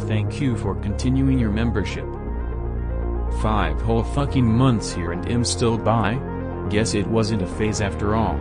Thank you for continuing your membership. 5 whole fucking months here and I'm still by? Guess it wasn't a phase after all.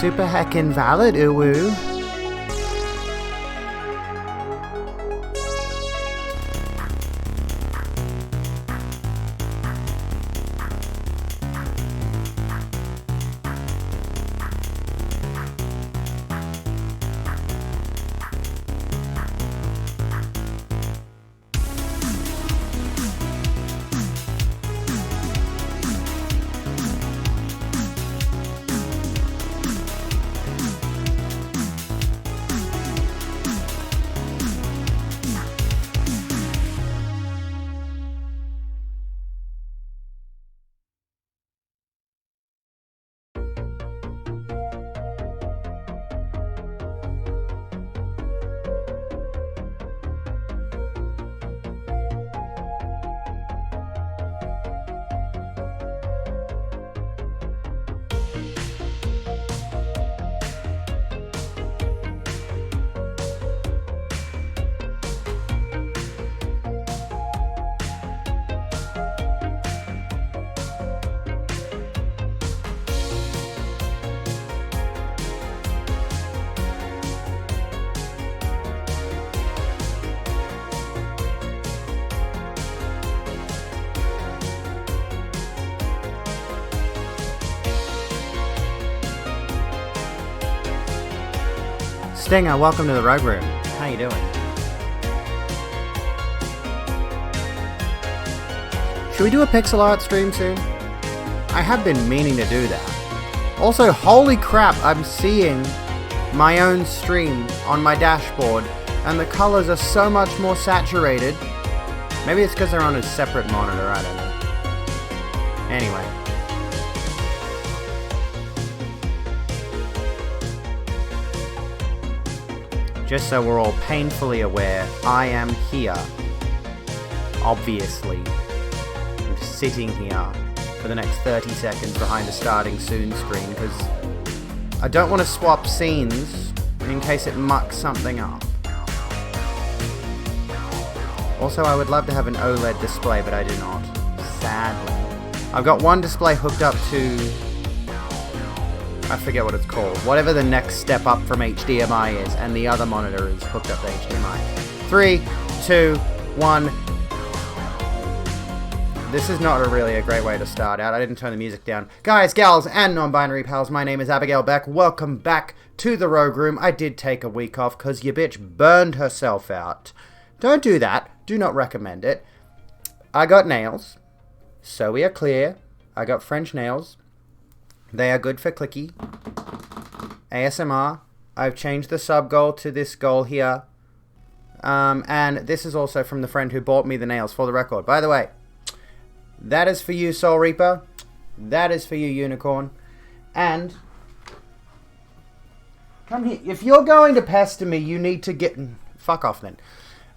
Super heckin' valid, uwu. Stinger, welcome to the Rogue Room. How you doing? Should we do a pixel art stream soon? I have been meaning to do that. Also, holy crap, I'm seeing my own stream on my dashboard, and the colors are so much more saturated. Maybe it's because they're on a separate monitor, I don't know. Anyway. Just so we're all painfully aware, I am here. Obviously. I'm just sitting here for the next 30 seconds behind a starting soon screen, because I don't want to swap scenes in case it mucks something up. Also, I would love to have an OLED display, but I do not. Sadly. I've got one display hooked up to... I forget what it's called. Whatever the next step up from HDMI is, and the other monitor is hooked up to HDMI. 3, 2, 1. This is not really a great way to start out. I didn't turn the music down. Guys, gals, and non-binary pals, my name is Abigail Beck. Welcome back to the Rogue Room. I did take a week off because your bitch burned herself out. Don't do that. Do not recommend it. I got nails, so we are clear. I got French nails. They are good for clicky. ASMR. I've changed the sub goal to this goal here. And this is also from the friend who bought me the nails, for the record. By the way, that is for you, Soul Reaper. That is for you, Unicorn. And come here. If you're going to pester me, you need to get... Fuck off then.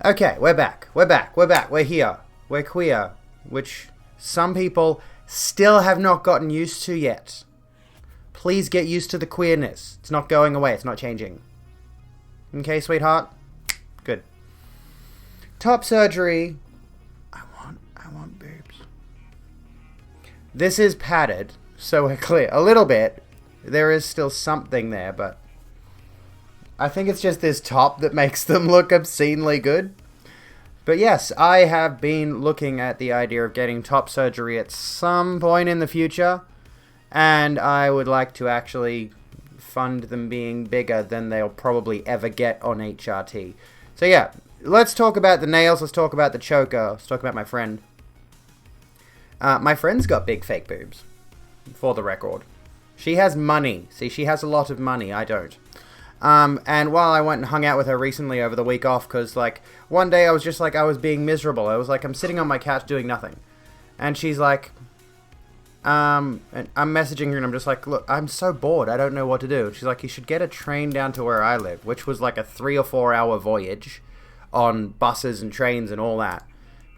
Okay, we're back. We're back. We're back. We're here. We're queer. Which some people still have not gotten used to yet. Please get used to the queerness. It's not going away. It's not changing. Okay, sweetheart? Good. Top surgery. I want boobs. This is padded, so we're clear. A little bit. There is still something there, but I think it's just this top that makes them look obscenely good. But yes, I have been looking at the idea of getting top surgery at some point in the future. And I would like to actually fund them being bigger than they'll probably ever get on HRT. So yeah, let's talk about the nails. Let's talk about the choker. Let's talk about my friend. My friend's got big fake boobs, for the record. She has money. See, she has a lot of money. I don't. And while I went and hung out with her recently over the week off, because, like, one day I was just like, I was being miserable. I was like, I'm sitting on my couch doing nothing. And she's like... and I'm messaging her and I'm just like, look, I'm so bored, I don't know what to do. She's like, you should get a train down to where I live, which was like a 3 or 4 hour voyage on buses and trains and all that.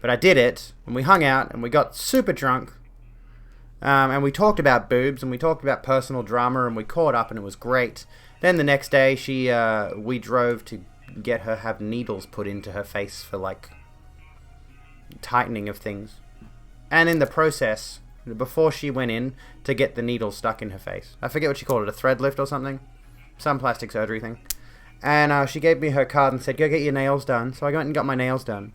But I did it, and we hung out, and we got super drunk, and we talked about boobs, and we talked about personal drama, and we caught up, and it was great. Then the next day, we drove to get her have needles put into her face for, like, tightening of things. And in the process... before she went in to get the needle stuck in her face. I forget what she called it, a thread lift or something. Some plastic surgery thing. And she gave me her card and said, go get your nails done. So I went and got my nails done.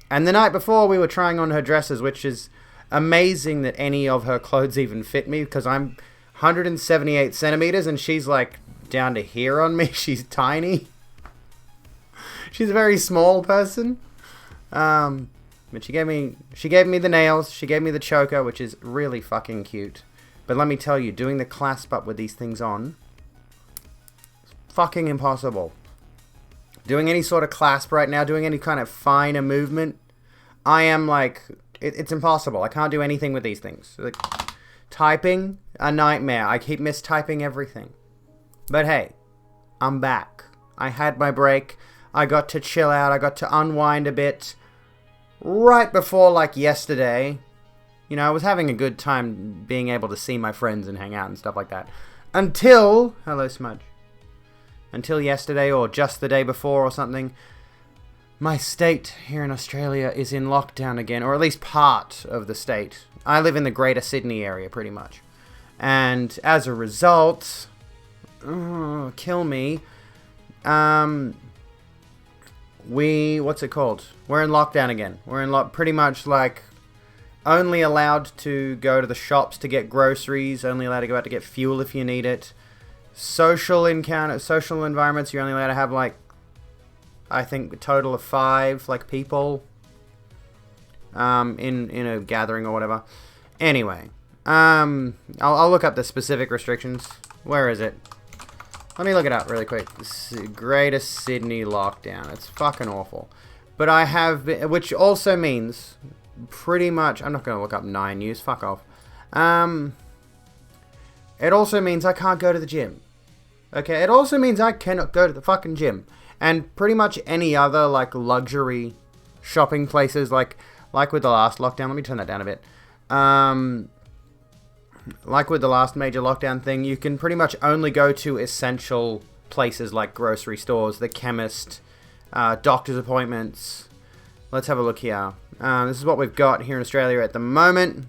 And the night before, we were trying on her dresses, which is amazing that any of her clothes even fit me, because I'm 178 centimeters and she's like down to here on me. She's tiny. She's a very small person. But she gave me the nails, she gave me the choker, which is really fucking cute. But let me tell you, doing the clasp up with these things on, fucking impossible. Doing any sort of clasp right now, doing any kind of finer movement, I am like, it's impossible. I can't do anything with these things. Like, typing, a nightmare. I keep mistyping everything. But hey, I'm back. I had my break. I got to chill out. I got to unwind a bit. Right before, like, yesterday, you know, I was having a good time being able to see my friends and hang out and stuff like that. Until, hello Smudge. Until yesterday or just the day before or something, my state here in Australia is in lockdown again, or at least part of the state. I live in the Greater Sydney area, pretty much. And as a result, kill me, what's it called? We're in lockdown again. We're in pretty much like only allowed to go to the shops to get groceries, only allowed to go out to get fuel if you need it. Social environments, you're only allowed to have like, I think a total of 5 like people in a gathering or whatever. Anyway, I'll look up the specific restrictions. Where is it? Let me look it up really quick. Greater Sydney lockdown. It's fucking awful. But I have been, which also means pretty much, I'm not going to look up 9 News. Fuck off. It also means I can't go to the gym. Okay, it also means I cannot go to the fucking gym. And pretty much any other, like, luxury shopping places, like with the last lockdown. Let me turn that down a bit. Like with the last major lockdown thing, you can pretty much only go to essential places like grocery stores, the chemist, doctor's appointments. Let's have a look here. This is what we've got here in Australia at the moment.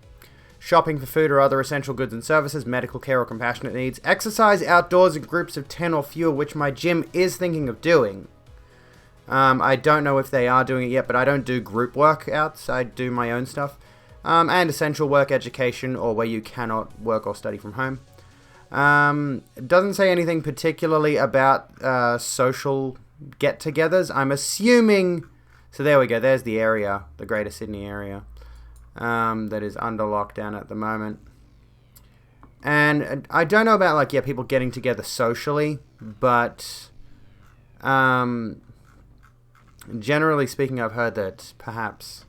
Shopping for food or other essential goods and services, medical care or compassionate needs. Exercise outdoors in groups of 10 or fewer, which my gym is thinking of doing. I don't know if they are doing it yet, but I don't do group workouts. I do my own stuff. And essential work education, or where you cannot work or study from home. It doesn't say anything particularly about social get-togethers. I'm assuming... So there we go. There's the area, the Greater Sydney area. That is under lockdown at the moment. And I don't know about, like, yeah, people getting together socially, but generally speaking, I've heard that perhaps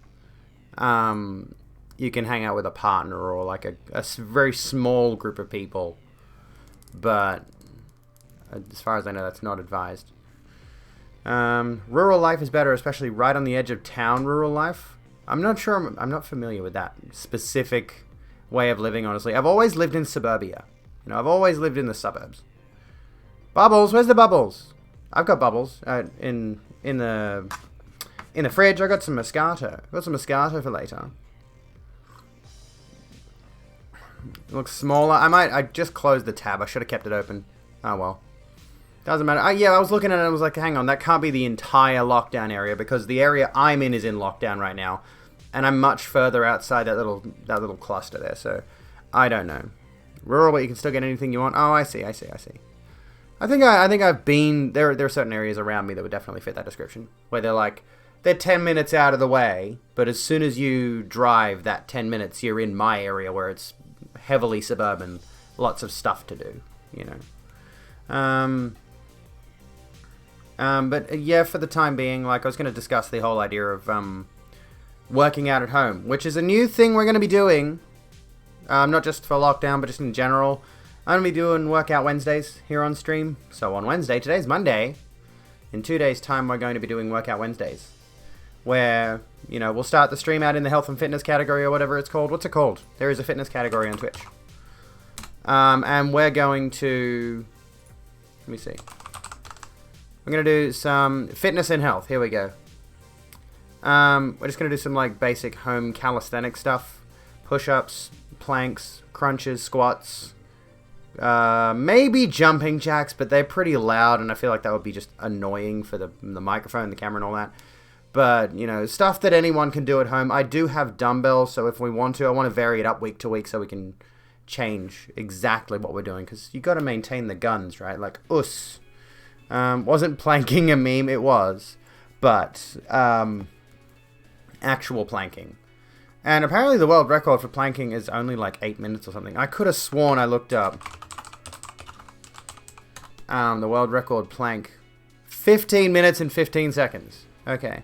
you can hang out with a partner or, like, a very small group of people, but as far as I know, that's not advised. Rural life is better, especially right on the edge of town rural life. I'm not sure, I'm not familiar with that specific way of living, honestly. I've always lived in suburbia. You know, I've always lived in the suburbs. Bubbles, where's the bubbles? I've got bubbles in the fridge. I got some Moscato. I've got some Moscato for later. It looks smaller. I just closed the tab. I should have kept it open. Oh well. Doesn't matter. Yeah, I was looking at it and I was like, hang on, that can't be the entire lockdown area, because the area I'm in is in lockdown right now. And I'm much further outside that little cluster there, so I don't know. Rural, but you can still get anything you want. Oh, I see. I think I've been there. There are certain areas around me that would definitely fit that description, where they're 10 minutes out of the way, but as soon as you drive that 10 minutes, you're in my area where it's heavily suburban, lots of stuff to do, you know. But yeah, for the time being, like, I was going to discuss the whole idea of working out at home, which is a new thing we're going to be doing, not just for lockdown, but just in general. I'm going to be doing Workout Wednesdays here on stream. So on Wednesday, today's Monday, in 2 days' time, we're going to be doing Workout Wednesdays, where, you know, we'll start the stream out in the health and fitness category or whatever it's called. What's it called? There is a fitness category on Twitch. And we're going to... Let me see. We're going to do some fitness and health. Here we go. We're just going to do some, like, basic home calisthenic stuff. Push-ups, planks, crunches, squats, maybe jumping jacks, but they're pretty loud, and I feel like that would be just annoying for the microphone, the camera, and all that. But, you know, stuff that anyone can do at home. I do have dumbbells, so if we want to, I want to vary it up week to week so we can change exactly what we're doing, because you got to maintain the guns, right? Like, wasn't planking a meme? It was. But, actual planking. And apparently the world record for planking is only like 8 minutes or something. I could have sworn I looked up the world record plank. 15 minutes and 15 seconds. Okay.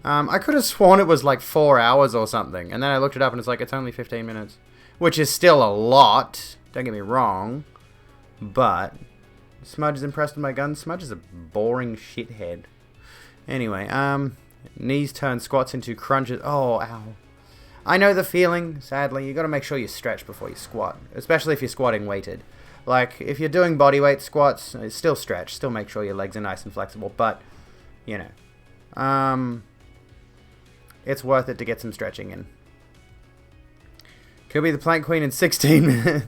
I could have sworn it was like 4 hours or something. And then I looked it up and it's like, it's only 15 minutes. Which is still a lot. Don't get me wrong. But Smudge is impressed with my gun. Smudge is a boring shithead. Anyway, knees turn squats into crunches. Oh, ow. I know the feeling, sadly. You got to make sure you stretch before you squat. Especially if you're squatting weighted. Like, if you're doing bodyweight squats, still stretch. Still make sure your legs are nice and flexible. But, you know. It's worth it to get some stretching in. Could be the plank queen in 16 minutes.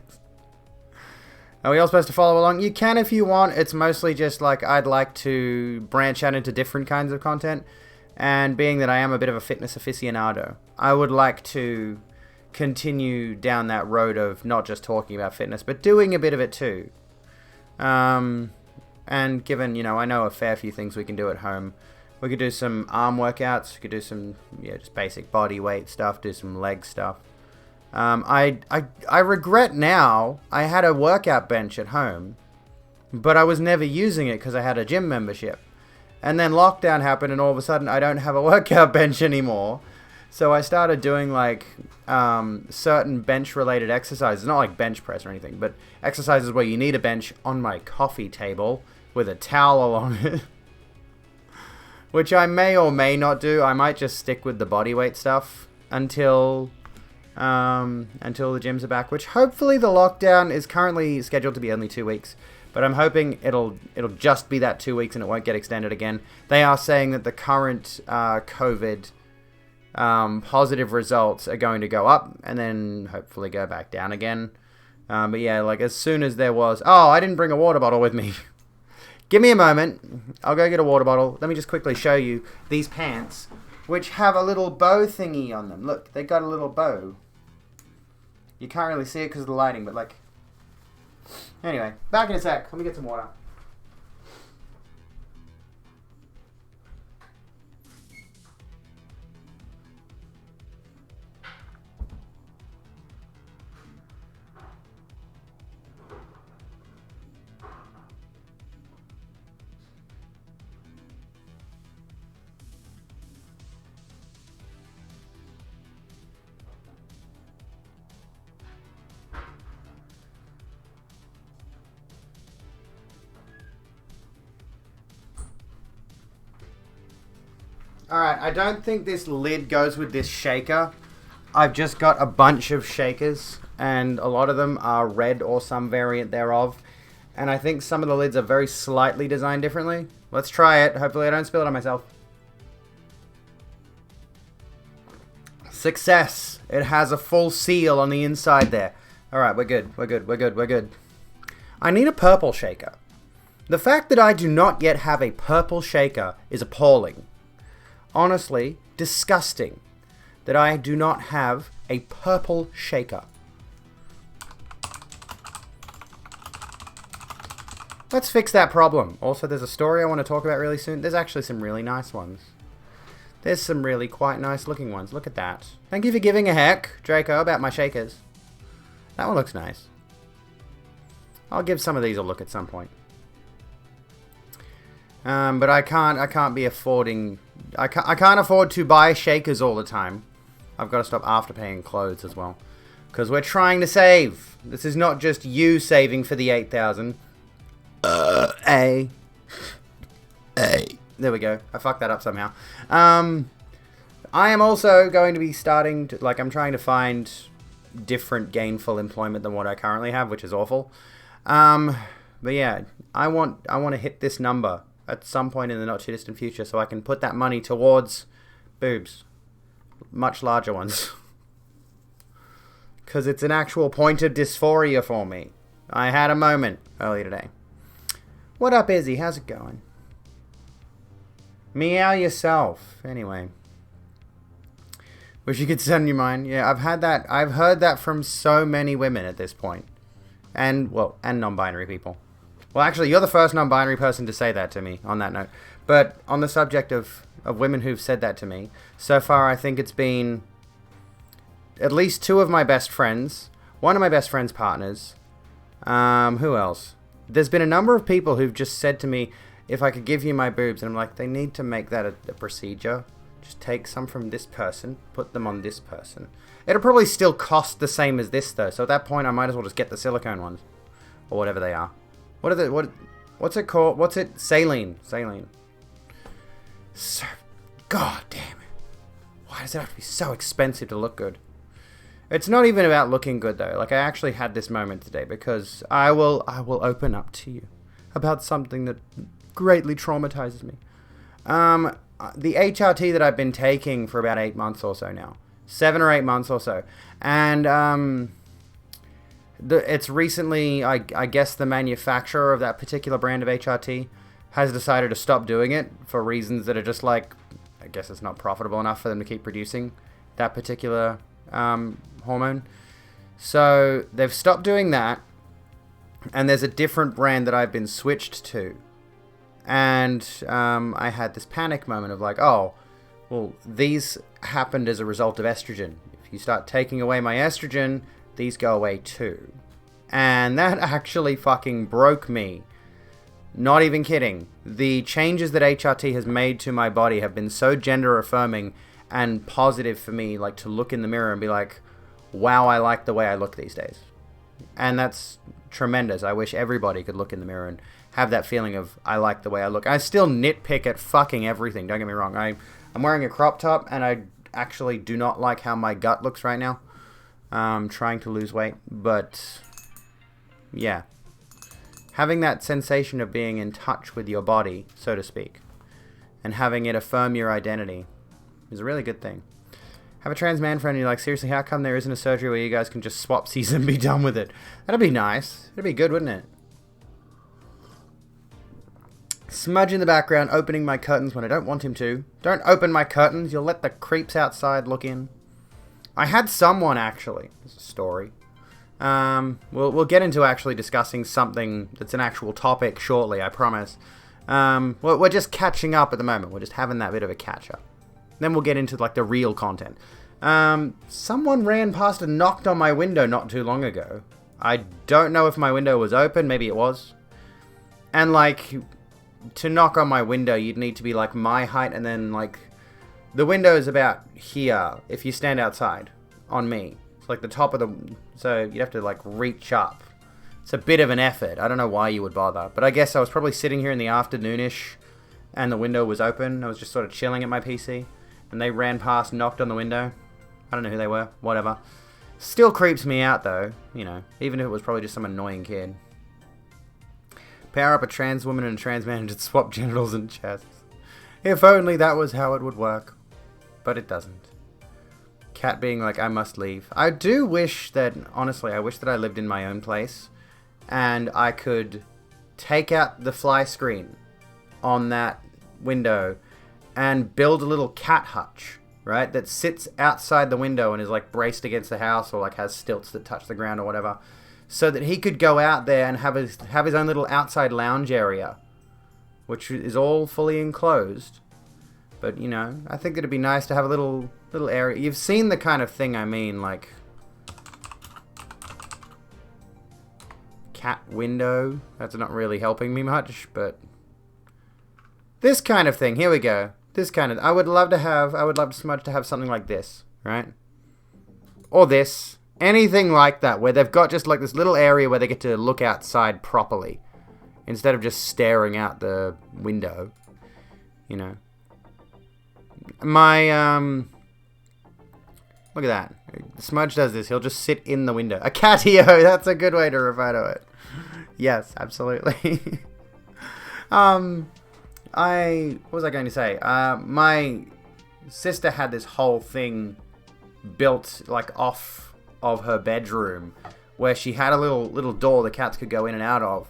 Are we all supposed to follow along? You can if you want. It's mostly just like I'd like to branch out into different kinds of content. And being that I am a bit of a fitness aficionado, I would like to continue down that road of not just talking about fitness, but doing a bit of it too. And given, you know, I know a fair few things we can do at home. We could do some arm workouts. We could do some, just basic body weight stuff. Do some leg stuff. I regret now I had a workout bench at home, but I was never using it because I had a gym membership. And then lockdown happened and all of a sudden I don't have a workout bench anymore. So I started doing like certain bench related exercises, not like bench press or anything, but exercises where you need a bench on my coffee table with a towel along it. Which I may or may not do. I might just stick with the bodyweight stuff until the gyms are back. Which hopefully the lockdown is currently scheduled to be only 2 weeks. But I'm hoping it'll just be that 2 weeks and it won't get extended again. They are saying that the current COVID positive results are going to go up and then hopefully go back down again. But yeah, like as soon as there was... Oh, I didn't bring a water bottle with me. Give me a moment. I'll go get a water bottle. Let me just quickly show you these pants, which have a little bow thingy on them. Look, they got a little bow. You can't really see it because of the lighting, but like... Anyway, back in a sec. Let me get some water. Alright, I don't think this lid goes with this shaker. I've just got a bunch of shakers, and a lot of them are red or some variant thereof. And I think some of the lids are very slightly designed differently. Let's try it. Hopefully I don't spill it on myself. Success! It has a full seal on the inside there. Alright, we're good. We're good. We're good. We're good. I need a purple shaker. The fact that I do not yet have a purple shaker is appalling. Honestly, disgusting that I do not have a purple shaker. Let's fix that problem. Also, there's a story I want to talk about really soon. There's actually some really nice ones. There's some really quite nice looking ones. Look at that. Thank you for giving a heck, Draco, about my shakers. That one looks nice. I'll give some of these a look at some point. But I can't be affording... I can't afford to buy shakers all the time. I've got to stop afterpaying clothes as well. Because we're trying to save. This is not just you saving for the 8,000. There we go. I fucked that up somehow. I am also going to be starting to... Like, I'm trying to find different gainful employment than what I currently have, which is awful. But yeah, I want to hit this number at some point in the not too distant future so I can put that money towards boobs. Much larger ones. because it's an actual point of dysphoria for me. I had a moment earlier today. What up, Izzy? How's it going? Meow yourself. Anyway. Wish you could send your mind. Yeah, I've had that. I've heard that from so many women at this point. And non-binary people. Well, actually, you're the first non-binary person to say that to me on that note. But on the subject of women who've said that to me, so far I think it's been at least 2 of my best friends, one of my best friend's partners. Who else? There's been a number of people who've just said to me, if I could give you my boobs, and I'm like, they need to make that a procedure. Just take some from this person, put them on this person. It'll probably still cost the same as this, though. So at that point, I might as well just get the silicone ones, or whatever they are. What's it called? What's it? Saline. So, god damn it. Why does it have to be so expensive to look good? It's not even about looking good, though. Like, I actually had this moment today because I will open up to you about something that greatly traumatizes me. The HRT that I've been taking for about 8 months or so now. 7 or 8 months or so. And it's recently, I guess the manufacturer of that particular brand of HRT has decided to stop doing it for reasons that are just like, I guess it's not profitable enough for them to keep producing that particular hormone. So they've stopped doing that. And there's a different brand that I've been switched to. And I had this panic moment of like, oh, well, these happened as a result of estrogen. If you start taking away my estrogen, these go away too. And that actually fucking broke me. Not even kidding. The changes that HRT has made to my body have been so gender affirming and positive for me, like to look in the mirror and be like, wow, I like the way I look these days. And that's tremendous. I wish everybody could look in the mirror and have that feeling of, I like the way I look. I still nitpick at fucking everything, don't get me wrong. I'm wearing a crop top, and I actually do not like how my gut looks right now. I'm trying to lose weight, but yeah. Having that sensation of being in touch with your body, so to speak, and having it affirm your identity is a really good thing. Have a trans man friend and you're like, seriously, how come there isn't a surgery where you guys can just swap seas and be done with it? That'd be nice. It'd be good, wouldn't it? Smudge in the background, opening my curtains when I don't want him to. Don't open my curtains, you'll let the creeps outside look in. I had someone, actually. This is a story. We'll get into actually discussing something that's an actual topic shortly, I promise. We're just catching up at the moment. We're just having that bit of a catch-up. Then we'll get into, like, the real content. Someone ran past and knocked on my window not too long ago. I don't know if my window was open. Maybe it was. And, like, to knock on my window, you'd need to be, like, my height, and then, like, the window is about here if you stand outside on me. It's, like, the top of the... So you'd have to, like, reach up. It's a bit of an effort. I don't know why you would bother. But I guess I was probably sitting here in the afternoonish, and the window was open. I was just sort of chilling at my PC. And they ran past, knocked on the window. I don't know who they were. Whatever. Still creeps me out, though. You know, even if it was probably just some annoying kid. Power up a trans woman and a trans man and just swap genitals and chests. If only that was how it would work. But it doesn't. Cat being like, I must leave. I do wish that, honestly, I wish that I lived in my own place. And I could take out the fly screen on that window and build a little cat hutch, right? That sits outside the window and is like braced against the house or like has stilts that touch the ground or whatever. So that he could go out there and have his own little outside lounge area, which is all fully enclosed. But, you know, I think it'd be nice to have a little area. You've seen the kind of thing I mean, like cat window. That's not really helping me much, but this kind of thing. Here we go. This kind of... I would love Smudge to have something like this, right? Or this. Anything like that, where they've got just like this little area where they get to look outside properly. Instead of just staring out the window. You know. Look at that. Smudge does this. He'll just sit in the window. A catio! That's a good way to refer to it. Yes, absolutely. What was I going to say? My sister had this whole thing built like off of her bedroom where she had a little door the cats could go in and out of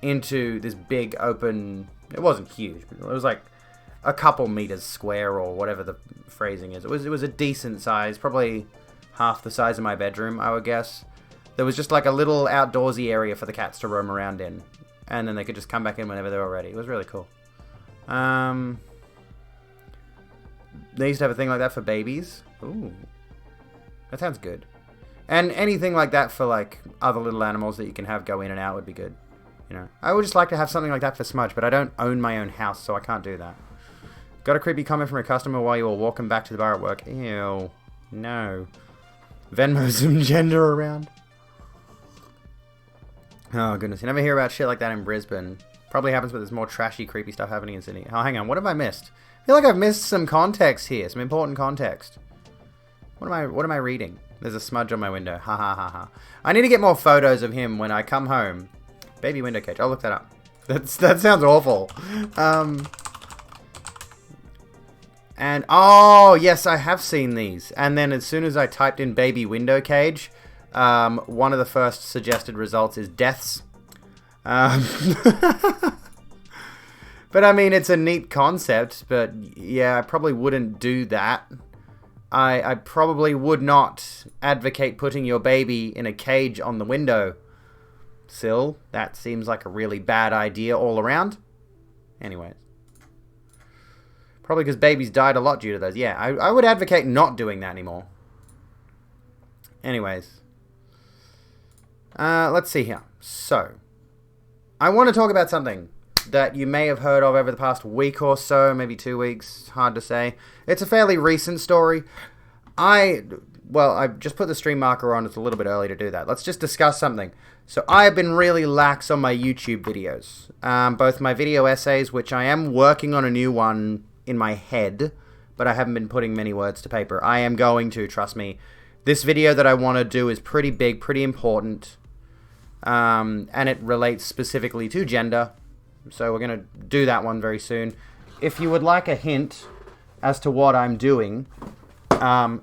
into this big open... It wasn't huge, but it was like a couple meters square or whatever the phrasing is. It was a decent size, probably half the size of my bedroom, I would guess. There was just like a little outdoorsy area for the cats to roam around in. And then they could just come back in whenever they were ready. It was really cool. They used to have a thing like that for babies. Ooh. That sounds good. And anything like that for like other little animals that you can have go in and out would be good. You know, I would just like to have something like that for Smudge, but I don't own my own house, so I can't do that. Got a creepy comment from a customer while you were walking back to the bar at work. Ew. No. Venmo some gender around. Oh, goodness. You never hear about shit like that in Brisbane. Probably happens, but there's more trashy, creepy stuff happening in Sydney. Oh, hang on. What have I missed? I feel like I've missed some context here. Some important context. What am I reading? There's a smudge on my window. Ha ha ha ha. I need to get more photos of him when I come home. Baby window cage. I'll look that up. That sounds awful. And, oh, yes, I have seen these. And then as soon as I typed in baby window cage, one of the first suggested results is deaths. But, I mean, it's a neat concept. But, yeah, I probably wouldn't do that. I probably would not advocate putting your baby in a cage on the window sill. That seems like a really bad idea all around. Anyways. Probably because babies died a lot due to those. Yeah, I would advocate not doing that anymore. Anyways. Let's see here. So, I want to talk about something that you may have heard of over the past week or so, maybe 2 weeks, hard to say. It's a fairly recent story. I just put the stream marker on. It's a little bit early to do that. Let's just discuss something. So I have been really lax on my YouTube videos. Both my video essays, which I am working on a new one in my head, but I haven't been putting many words to paper. I am going to, trust me. This video that I want to do is pretty big, pretty important, and it relates specifically to gender. So we're going to do that one very soon. If you would like a hint as to what I'm doing,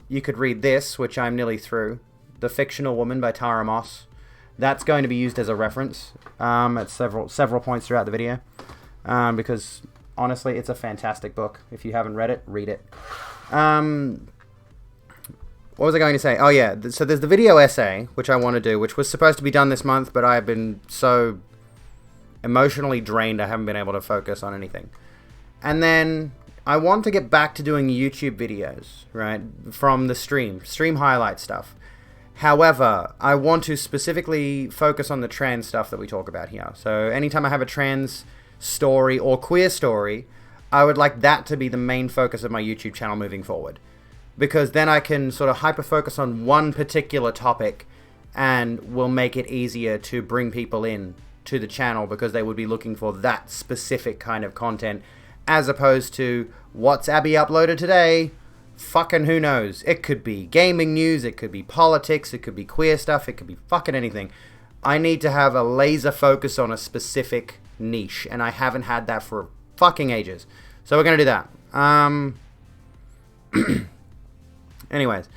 you could read this, which I'm nearly through. The Fictional Woman by Tara Moss. That's going to be used as a reference at several points throughout the video. Because, honestly, it's a fantastic book. If you haven't read it, read it. What was I going to say? Oh, yeah. So there's the video essay, which I want to do, which was supposed to be done this month, but I've been so emotionally drained I haven't been able to focus on anything. And then I want to get back to doing YouTube videos, right, from the stream highlight stuff. However, I want to specifically focus on the trans stuff that we talk about here. So anytime I have a trans story or queer story, I would like that to be the main focus of my YouTube channel moving forward. Because then I can sort of hyper-focus on one particular topic and will make it easier to bring people in to the channel because they would be looking for that specific kind of content, as opposed to what's Abby uploaded today. Fucking who knows. It could be gaming news, it could be politics, it could be queer stuff, it could be fucking anything. I need to have a laser focus on a specific niche, and I haven't had that for fucking ages. So we're gonna do that. Anyways.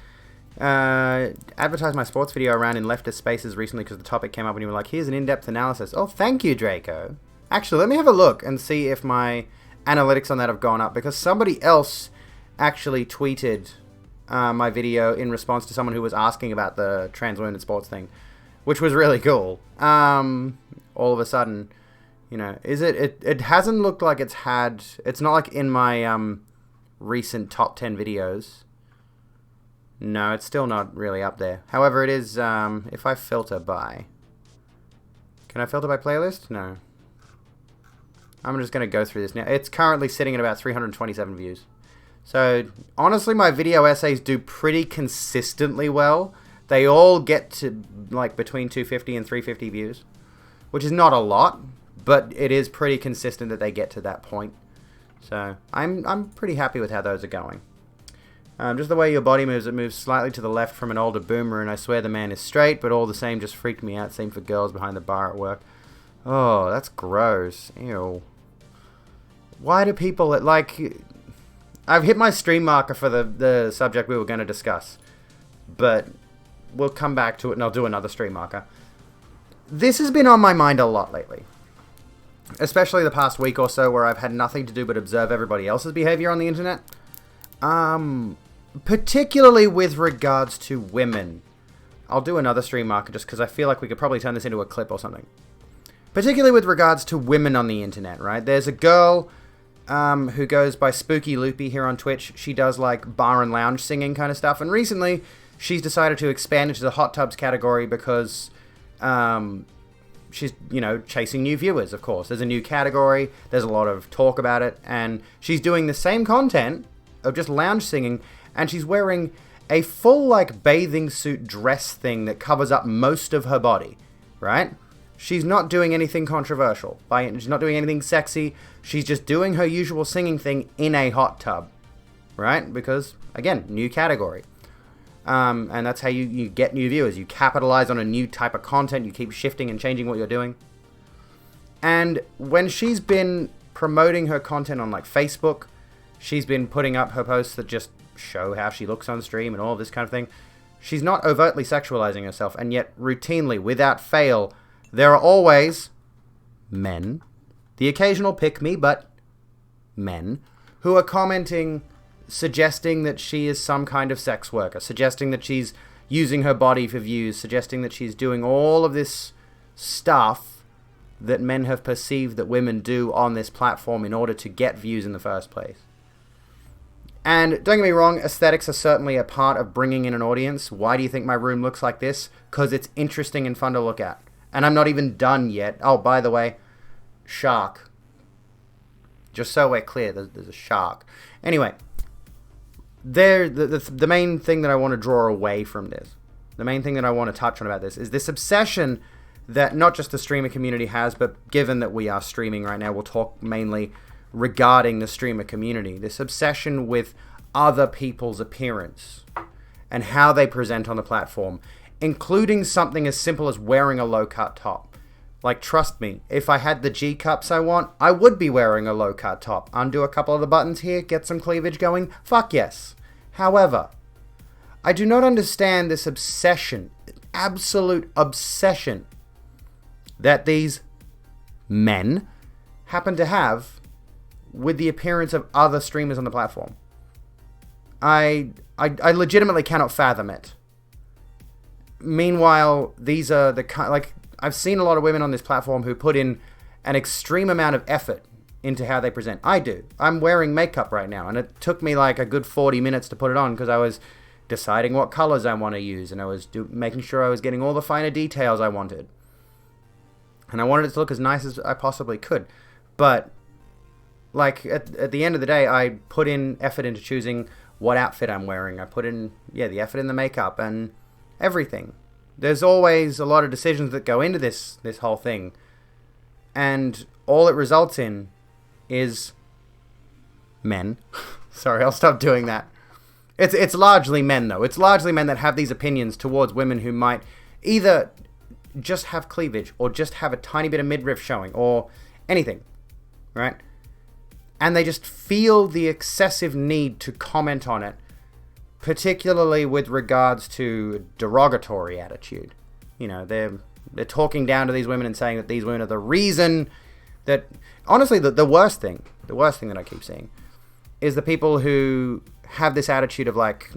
Advertised my sports video around in leftist spaces recently because the topic came up and you were like, here's an in-depth analysis. Oh, thank you, Draco. Actually, let me have a look and see if my analytics on that have gone up, because somebody else actually tweeted my video in response to someone who was asking about the trans women in sports thing, which was really cool. All of a sudden, you know, it hasn't looked like it's not like in my recent top 10 videos. No, it's still not really up there. However, it is, if I filter by... Can I filter by playlist? No. I'm just going to go through this now. It's currently sitting at about 327 views. So, honestly, my video essays do pretty consistently well. They all get to, like, between 250 and 350 views. Which is not a lot, but it is pretty consistent that they get to that point. So, I'm pretty happy with how those are going. Just the way your body moves, it moves slightly to the left from an older boomer, and I swear the man is straight, but all the same just freaked me out. Same for girls behind the bar at work. Oh, that's gross. Ew. Why do people, like... I've hit my stream marker for the subject we were going to discuss, but we'll come back to it and I'll do another stream marker. This has been on my mind a lot lately. Especially the past week or so where I've had nothing to do but observe everybody else's behavior on the internet. Particularly with regards to women. I'll do another stream marker just because I feel like we could probably turn this into a clip or something. Particularly with regards to women on the internet, right? There's a girl who goes by Spooky Loopy here on Twitch. She does like bar and lounge singing kind of stuff. And recently, she's decided to expand into the hot tubs category because she's, you know, chasing new viewers, of course. There's a new category. There's a lot of talk about it. And she's doing the same content of just lounge singing. And she's wearing a full, like, bathing suit dress thing that covers up most of her body, right? She's not doing anything controversial. She's not doing anything sexy. She's just doing her usual singing thing in a hot tub, right? Because, again, new category. And that's how you get new viewers. You capitalize on a new type of content. You keep shifting and changing what you're doing. And when she's been promoting her content on, like, Facebook, she's been putting up her posts that just show how she looks on stream and all this kind of thing. She's not overtly sexualizing herself, and yet routinely, without fail, there are always men, the occasional pick-me, but men, who are commenting, suggesting that she is some kind of sex worker, suggesting that she's using her body for views, suggesting that she's doing all of this stuff that men have perceived that women do on this platform in order to get views in the first place. And don't get me wrong, aesthetics are certainly a part of bringing in an audience. Why do you think my room looks like this? Because it's interesting and fun to look at. And I'm not even done yet. Oh, by the way, shark. Just so we're clear, there's a shark. Anyway, the main thing that I want to draw away from this, the main thing that I want to touch on about this, is this obsession that not just the streamer community has, but given that we are streaming right now, we'll talk mainly regarding the streamer community. This obsession with other people's appearance and how they present on the platform, including something as simple as wearing a low-cut top. Like, trust me, if I had the G-cups I want, I would be wearing a low-cut top. Undo a couple of the buttons here, get some cleavage going, fuck yes. However, I do not understand this obsession, absolute obsession, that these men happen to have with the appearance of other streamers on the platform. I legitimately cannot fathom it. Meanwhile, these are the kind, like, I've seen a lot of women on this platform who put in an extreme amount of effort into how they present. I do. I'm wearing makeup right now, and it took me like a good 40 minutes to put it on because I was deciding what colors I want to use, and I was making sure I was getting all the finer details I wanted. And I wanted it to look as nice as I possibly could. But like, at the end of the day, I put in effort into choosing what outfit I'm wearing. I put in, the effort in the makeup and everything. There's always a lot of decisions that go into this whole thing. And all it results in is men. Sorry, I'll stop doing that. It's largely men, though. It's largely men that have these opinions towards women who might either just have cleavage or just have a tiny bit of midriff showing or anything, right? And they just feel the excessive need to comment on it, particularly with regards to derogatory attitude. You know, they're talking down to these women and saying that these women are the reason that... Honestly, the worst thing that I keep seeing is the people who have this attitude of like,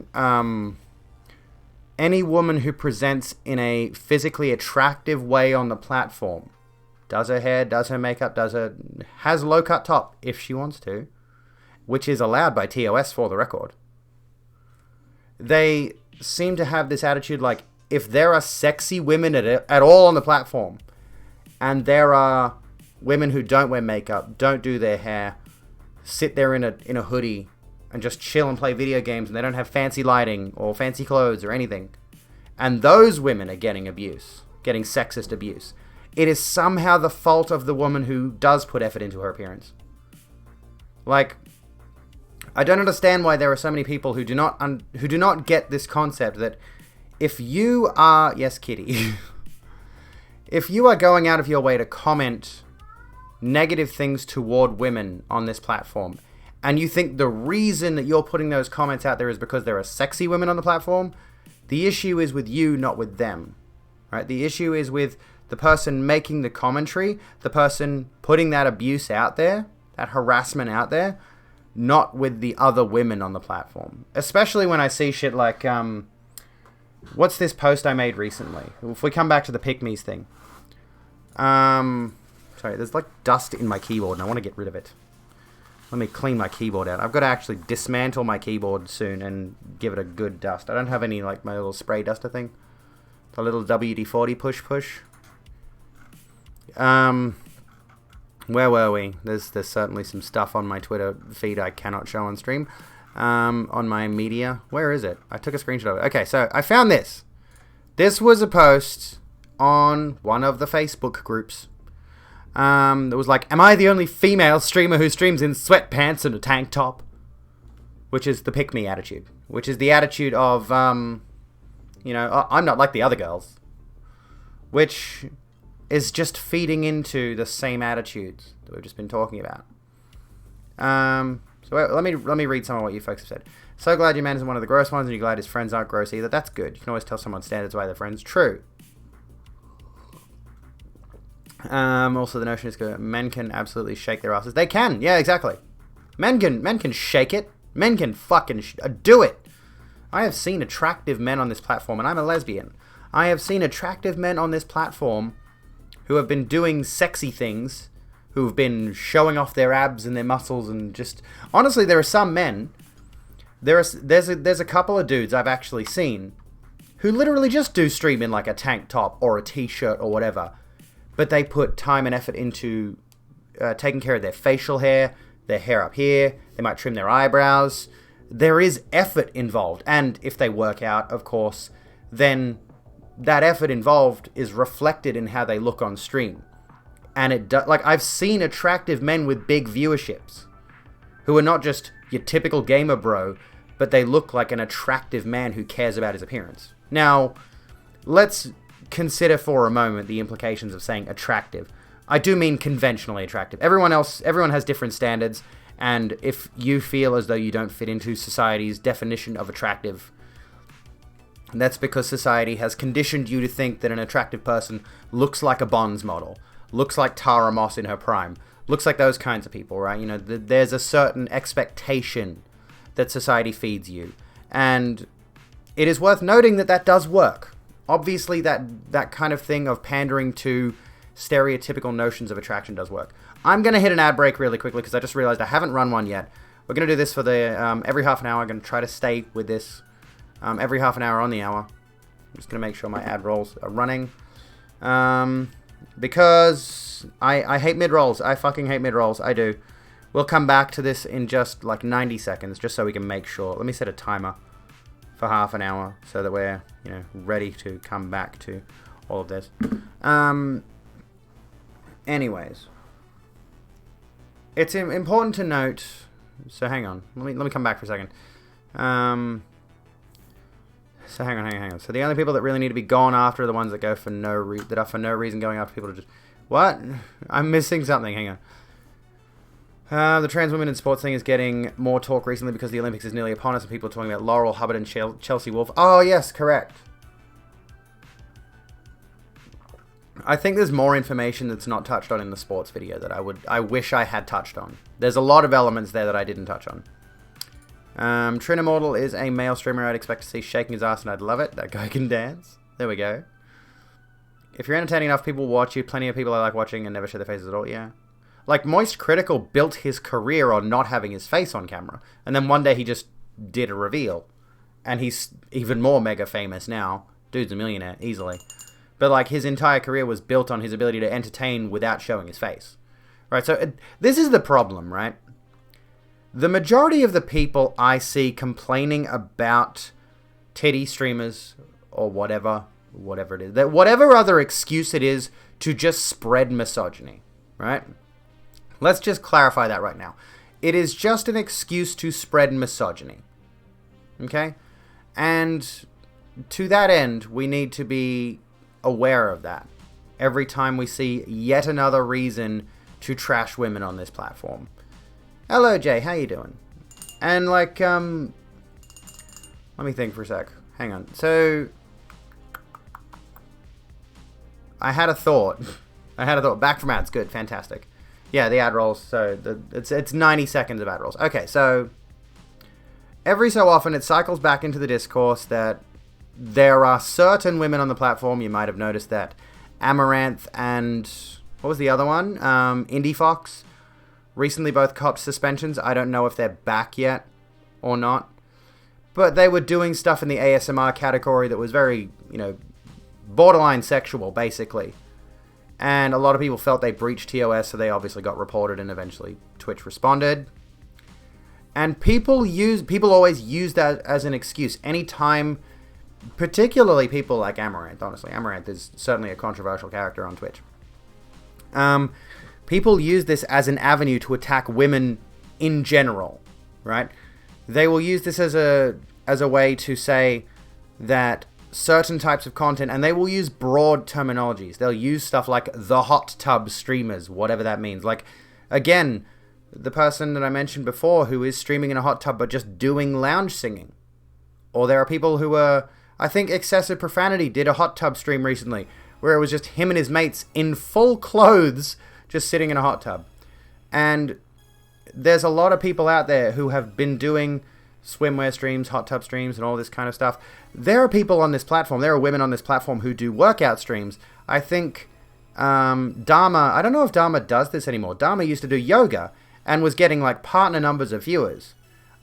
any woman who presents in a physically attractive way on the platform, does her hair, does her makeup, has a low-cut top, if she wants to, which is allowed by TOS for the record. They seem to have this attitude like, if there are sexy women at all on the platform, and there are women who don't wear makeup, don't do their hair, sit there in a hoodie, and just chill and play video games, and they don't have fancy lighting, or fancy clothes, or anything, and those women are getting abuse, getting sexist abuse, it is somehow the fault of the woman who does put effort into her appearance. Like, I don't understand why there are so many people who do not get this concept that if you are... Yes, Kitty. If you are going out of your way to comment negative things toward women on this platform, and you think the reason that you're putting those comments out there is because there are sexy women on the platform, The issue is with you, not with them. Right? The issue is with the person making the commentary, the person putting that abuse out there, that harassment out there, not with the other women on the platform. Especially when I see shit like, what's this post I made recently? If we come back to the pick-me's thing. Sorry, there's like dust in my keyboard and I want to get rid of it. Let me clean my keyboard out. I've got to actually dismantle my keyboard soon and give it a good dust. I don't have any, like, my little spray duster thing. The little WD-40 push. Where were we? There's certainly some stuff on my Twitter feed I cannot show on stream. On my media. Where is it? I took a screenshot of it. Okay, so I found this. This was a post on one of the Facebook groups. It was like, am I the only female streamer who streams in sweatpants and a tank top? Which is the pick-me attitude. Which is the attitude of, you know, I'm not like the other girls. Which is just feeding into the same attitudes that we've just been talking about. So let me read some of what you folks have said. So glad your man isn't one of the gross ones, and you're glad his friends aren't gross either. That's good. You can always tell someone's standards by their friends. True. Also, the notion is that men can absolutely shake their asses. They can. Yeah, exactly. Men can shake it. Men can fucking do it. I have seen attractive men on this platform, and I'm a lesbian. I have seen attractive men on this platform who have been doing sexy things, who've been showing off their abs and their muscles, and just... Honestly, there are some men... There's a couple of dudes I've actually seen who literally just do stream in like a tank top or a t-shirt or whatever. But they put time and effort into taking care of their facial hair, their hair up here. They might trim their eyebrows. There is effort involved. And if they work out, of course, then that effort involved is reflected in how they look on stream. And like, I've seen attractive men with big viewerships who are not just your typical gamer bro, but they look like an attractive man who cares about his appearance. Now, let's consider for a moment the implications of saying attractive. I do mean conventionally attractive. Everyone has different standards, and if you feel as though you don't fit into society's definition of attractive, that's because society has conditioned you to think that an attractive person looks like a Bonds model, looks like Tara Moss in her prime, looks like those kinds of people, right? You know, there's a certain expectation that society feeds you, and it is worth noting that that does work. Obviously, that kind of thing of pandering to stereotypical notions of attraction does work. I'm going to hit an ad break really quickly because I just realized I haven't run one yet. We're going to do this for the every half an hour. I'm going to try to stay with this every half an hour on the hour. I'm just going to make sure my ad rolls are running. Because I hate mid-rolls. I fucking hate mid-rolls. I do. We'll come back to this in just like 90 seconds just so we can make sure. Let me set a timer for half an hour so that we're, you know, ready to come back to all of this. Anyways, it's important to note. So hang on, let me come back for a second. So hang on. So the only people that really need to be gone after are the ones that go for no reason going after people to just... What? I'm missing something. Hang on. The trans women in sports thing is getting more talk recently because the Olympics is nearly upon us and people are talking about Laurel Hubbard and Chelsea Wolfe. Oh, yes, correct. I think there's more information that's not touched on in the sports video that I wish I had touched on. There's a lot of elements there that I didn't touch on. Trin Immortal is a male streamer I'd expect to see shaking his ass and I'd love it. That guy can dance. There we go. If you're entertaining enough, people watch you. Plenty of people I like watching and never show their faces at all. Yeah. Like, Moist Critical built his career on not having his face on camera. And then one day he just did a reveal. And he's even more mega famous now. Dude's a millionaire, easily. But, like, his entire career was built on his ability to entertain without showing his face. Right, so this is the problem, right? The majority of the people I see complaining about titty streamers or whatever it is, that whatever other excuse it is to just spread misogyny, right? Let's just clarify that right now. It is just an excuse to spread misogyny, okay? And to that end, we need to be aware of that every time we see yet another reason to trash women on this platform. Hello, Jay. How you doing? And, like, let me think for a sec. hang on. So, I had a thought. Back from ads. Good. Fantastic. Yeah, the ad rolls. So, it's 90 seconds of ad rolls. Okay, so, every so often it cycles back into the discourse that there are certain women on the platform. You might have noticed that Amaranth and... what was the other one? Indie Fox. Recently both copped suspensions. I don't know if they're back yet or not. But they were doing stuff in the ASMR category that was very, borderline sexual, basically. And a lot of people felt they breached TOS, so they obviously got reported, and eventually Twitch responded. And people always use that as an excuse. Anytime, particularly people like Amaranth, honestly. Amaranth is certainly a controversial character on Twitch. People use this as an avenue to attack women in general, right? They will use this as a way to say that certain types of content, and they will use broad terminologies. They'll use stuff like the hot tub streamers, whatever that means. Like, again, the person that I mentioned before who is streaming in a hot tub but just doing lounge singing. Or there are people who are, I think Excessive Profanity did a hot tub stream recently where it was just him and his mates in full clothes just sitting in a hot tub. And there's a lot of people out there who have been doing swimwear streams, hot tub streams, and all this kind of stuff. There are people on this platform, there are women on this platform who do workout streams. I think Dharma, I don't know if Dharma does this anymore. Dharma used to do yoga and was getting like partner numbers of viewers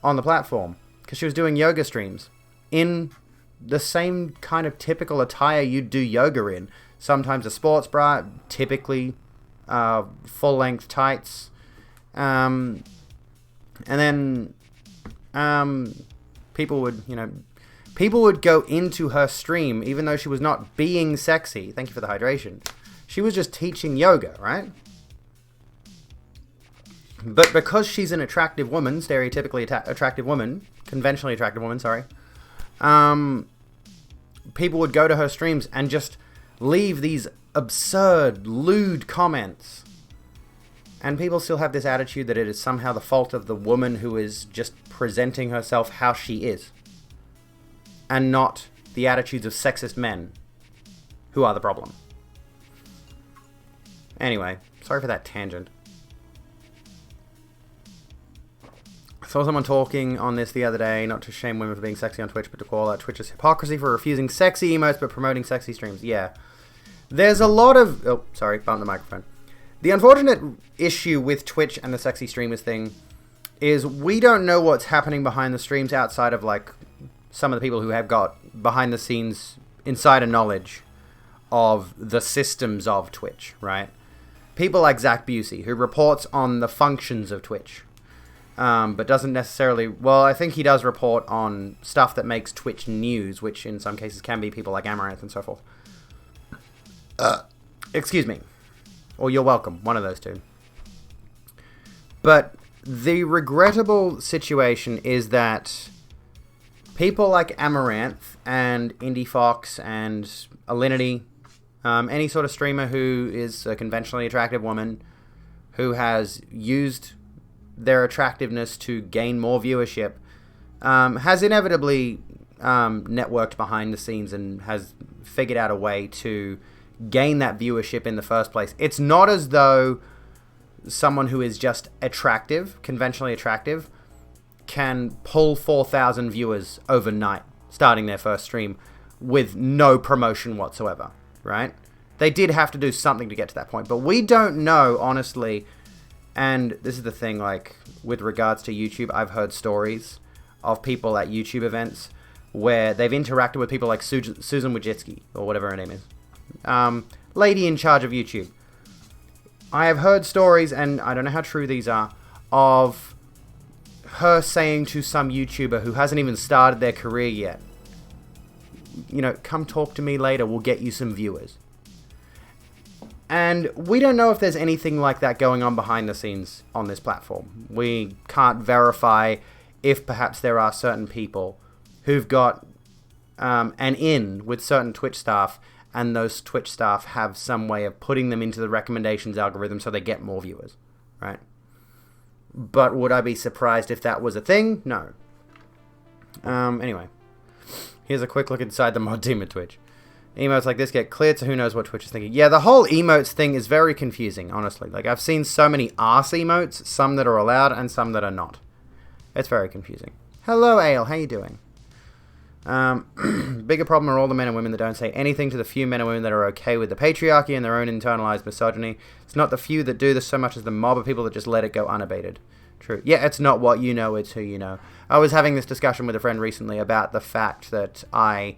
on the platform because she was doing yoga streams in the same kind of typical attire you'd do yoga in. Sometimes a sports bra, typically full-length tights. And then people would go into her stream even though she was not being sexy. Thank you for the hydration. She was just teaching yoga, right? But because she's an attractive woman, stereotypically attractive woman, conventionally attractive woman, sorry, people would go to her streams and just leave these absurd, lewd comments. And people still have this attitude that it is somehow the fault of the woman who is just presenting herself how she is. And not the attitudes of sexist men who are the problem. Anyway, sorry for that tangent. I saw someone talking on this the other day, not to shame women for being sexy on Twitch, but to call out Twitch's hypocrisy for refusing sexy emotes but promoting sexy streams. Yeah. There's a lot of... oh, sorry, bumped the microphone. The unfortunate issue with Twitch and the sexy streamers thing is we don't know what's happening behind the streams outside of, like, some of the people who have got behind-the-scenes insider knowledge of the systems of Twitch, right? People like Zach Busey, who reports on the functions of Twitch, but doesn't necessarily... well, I think he does report on stuff that makes Twitch news, which in some cases can be people like Amaranth and so forth. Excuse me. Or you're welcome, one of those two. But the regrettable situation is that people like Amaranth and Indie Fox and Alinity, any sort of streamer who is a conventionally attractive woman who has used their attractiveness to gain more viewership, has inevitably networked behind the scenes and has figured out a way to gain that viewership in the first place. It's not as though someone who is just attractive, conventionally attractive, can pull 4,000 viewers overnight, starting their first stream with no promotion whatsoever, right? They did have to do something to get to that point, but we don't know, honestly. And this is the thing, like, with regards to YouTube, I've heard stories of people at YouTube events where they've interacted with people like Susan Wojcicki, or whatever her name is. Lady in charge of YouTube. I have heard stories, and I don't know how true these are, of her saying to some YouTuber who hasn't even started their career yet, come talk to me later, we'll get you some viewers. And we don't know if there's anything like that going on behind the scenes on this platform. We can't verify if perhaps there are certain people who've got an in with certain Twitch staff, and those Twitch staff have some way of putting them into the recommendations algorithm so they get more viewers, right? But would I be surprised if that was a thing? No. Anyway. Here's a quick look inside the mod team at Twitch. Emotes like this get cleared, so who knows what Twitch is thinking. Yeah, the whole emotes thing is very confusing, honestly. Like, I've seen so many arse emotes, some that are allowed and some that are not. It's very confusing. Hello, Ale, how you doing? Bigger problem are all the men and women that don't say anything to the few men and women that are okay with the patriarchy and their own internalized misogyny. It's not the few that do this so much as the mob of people that just let it go unabated. True. Yeah, it's not what you know, it's who you know. I was having this discussion with a friend recently about the fact that I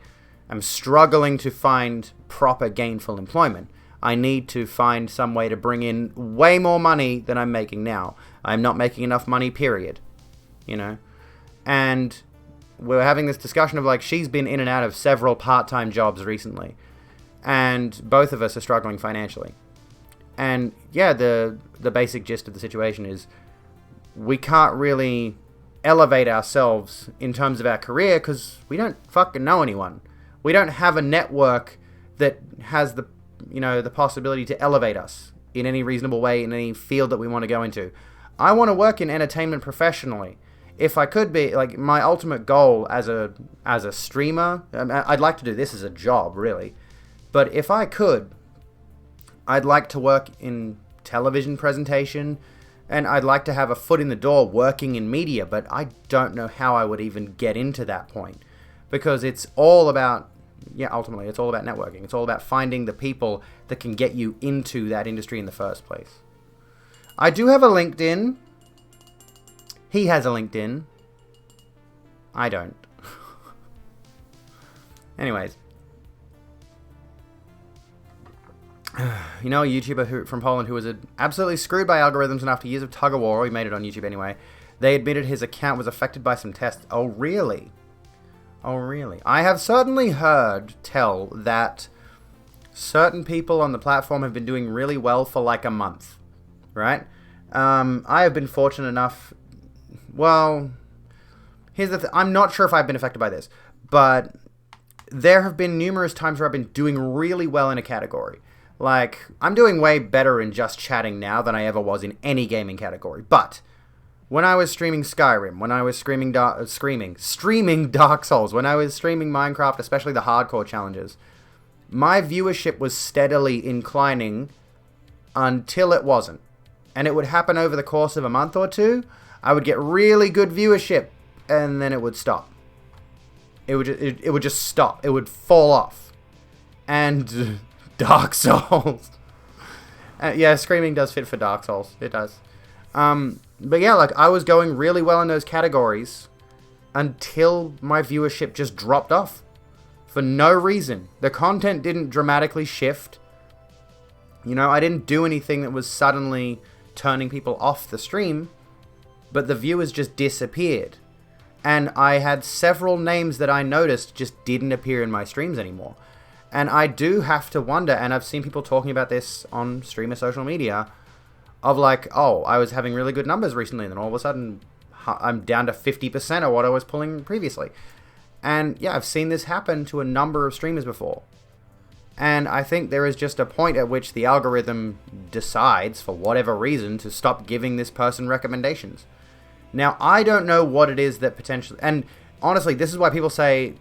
am struggling to find proper gainful employment. I need to find some way to bring in way more money than I'm making now. I'm not making enough money, period. You know? And we're having this discussion of, like, she's been in and out of several part-time jobs recently. And both of us are struggling financially. And, yeah, the basic gist of the situation is we can't really elevate ourselves in terms of our career because we don't fucking know anyone. We don't have a network that has the, you know, the possibility to elevate us in any reasonable way in any field that we want to go into. I want to work in entertainment professionally. If I could be, like, my ultimate goal as a streamer, I'd like to do this as a job, really. But if I could, I'd like to work in television presentation, and I'd like to have a foot in the door working in media, but I don't know how I would even get into that point. Because it's all about, ultimately, it's all about networking. It's all about finding the people that can get you into that industry in the first place. I do have a LinkedIn. He has a LinkedIn. I don't. Anyways. You know a YouTuber from Poland who was absolutely screwed by algorithms, and after years of tug-of-war, he made it on YouTube anyway, they admitted his account was affected by some tests. Oh, really? Oh, really? I have certainly heard tell that certain people on the platform have been doing really well for like a month, right? I have been fortunate enough. Well, here's the thing. I'm not sure if I've been affected by this, but there have been numerous times where I've been doing really well in a category. Like, I'm doing way better in just chatting now than I ever was in any gaming category. But when I was streaming Skyrim, when I was streaming Dark Souls, when I was streaming Minecraft, especially the hardcore challenges, my viewership was steadily inclining until it wasn't. And it would happen over the course of a month or two. I would get really good viewership, and then it would stop. It would just stop. It would fall off. And Dark Souls. Yeah, Screaming does fit for Dark Souls. It does. But yeah, like, I was going really well in those categories until my viewership just dropped off. For no reason. The content didn't dramatically shift. You know, I didn't do anything that was suddenly turning people off the stream. But the viewers just disappeared. And I had several names that I noticed just didn't appear in my streams anymore. And I do have to wonder, and I've seen people talking about this on streamer social media, of like, oh, I was having really good numbers recently, and then all of a sudden I'm down to 50% of what I was pulling previously. And yeah, I've seen this happen to a number of streamers before. And I think there is just a point at which the algorithm decides, for whatever reason, to stop giving this person recommendations. Now, I don't know what it is that potentially... And honestly, this is why people say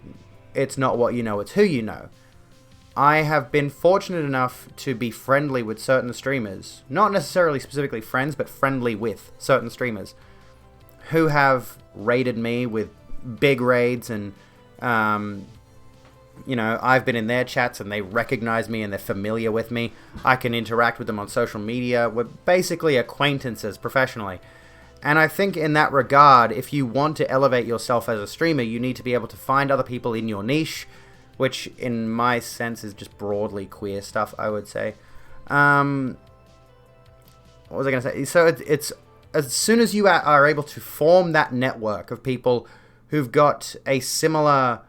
it's not what you know, it's who you know. I have been fortunate enough to be friendly with certain streamers. Not necessarily specifically friends, but friendly with certain streamers. Who have raided me with big raids and... you know, I've been in their chats and they recognize me and they're familiar with me. I can interact with them on social media. We're basically acquaintances professionally. And I think in that regard, if you want to elevate yourself as a streamer, you need to be able to find other people in your niche, which in my sense is just broadly queer stuff, I would say. What was I going to say? So it's as soon as you are able to form that network of people who've got a similar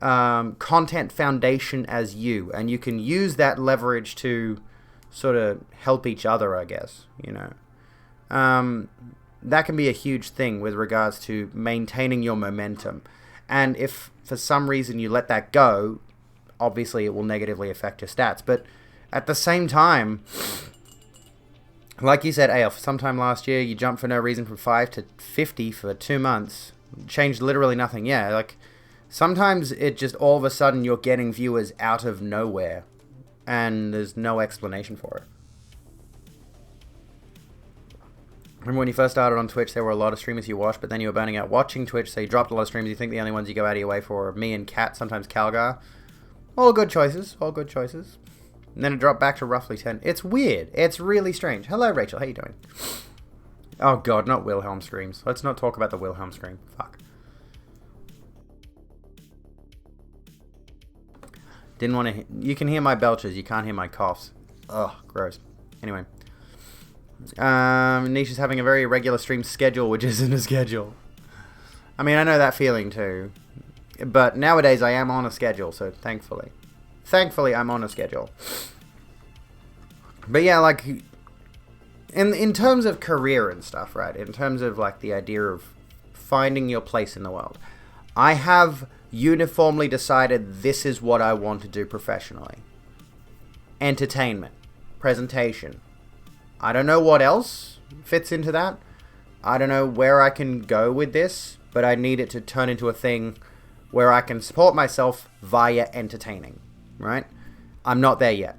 content foundation as you, and you can use that leverage to sort of help each other, I guess, you know. That can be a huge thing with regards to maintaining your momentum. And if for some reason you let that go, obviously it will negatively affect your stats. But at the same time, like you said, AL, sometime last year you jumped for no reason from 5 to 50 for 2 months. Changed literally nothing. Yeah, like Sometimes it just all of a sudden you're getting viewers out of nowhere and there's no explanation for it. Remember when you first started on Twitch, there were a lot of streamers you watched, but then you were burning out watching Twitch, so you dropped a lot of streamers. You think the only ones you go out of your way for are me and Kat, sometimes Calgar. All good choices. All good choices. And then it dropped back to roughly 10. It's weird. It's really strange. Hello, Rachel. How you doing? Oh, God, not Wilhelm screams. Let's not talk about the Wilhelm scream. Fuck. Didn't want to... You can hear my belches. You can't hear my coughs. Ugh, gross. Anyway. Nisha's having a very irregular stream schedule, which isn't a schedule. I mean, I know that feeling too. But nowadays I am on a schedule, so thankfully. Thankfully, I'm on a schedule. But yeah, like... In terms of career and stuff, right? In terms of, like, the idea of finding your place in the world. I have uniformly decided this is what I want to do professionally. Entertainment. Presentation. I don't know what else fits into that. I don't know where I can go with this, but I need it to turn into a thing where I can support myself via entertaining, right? I'm not there yet.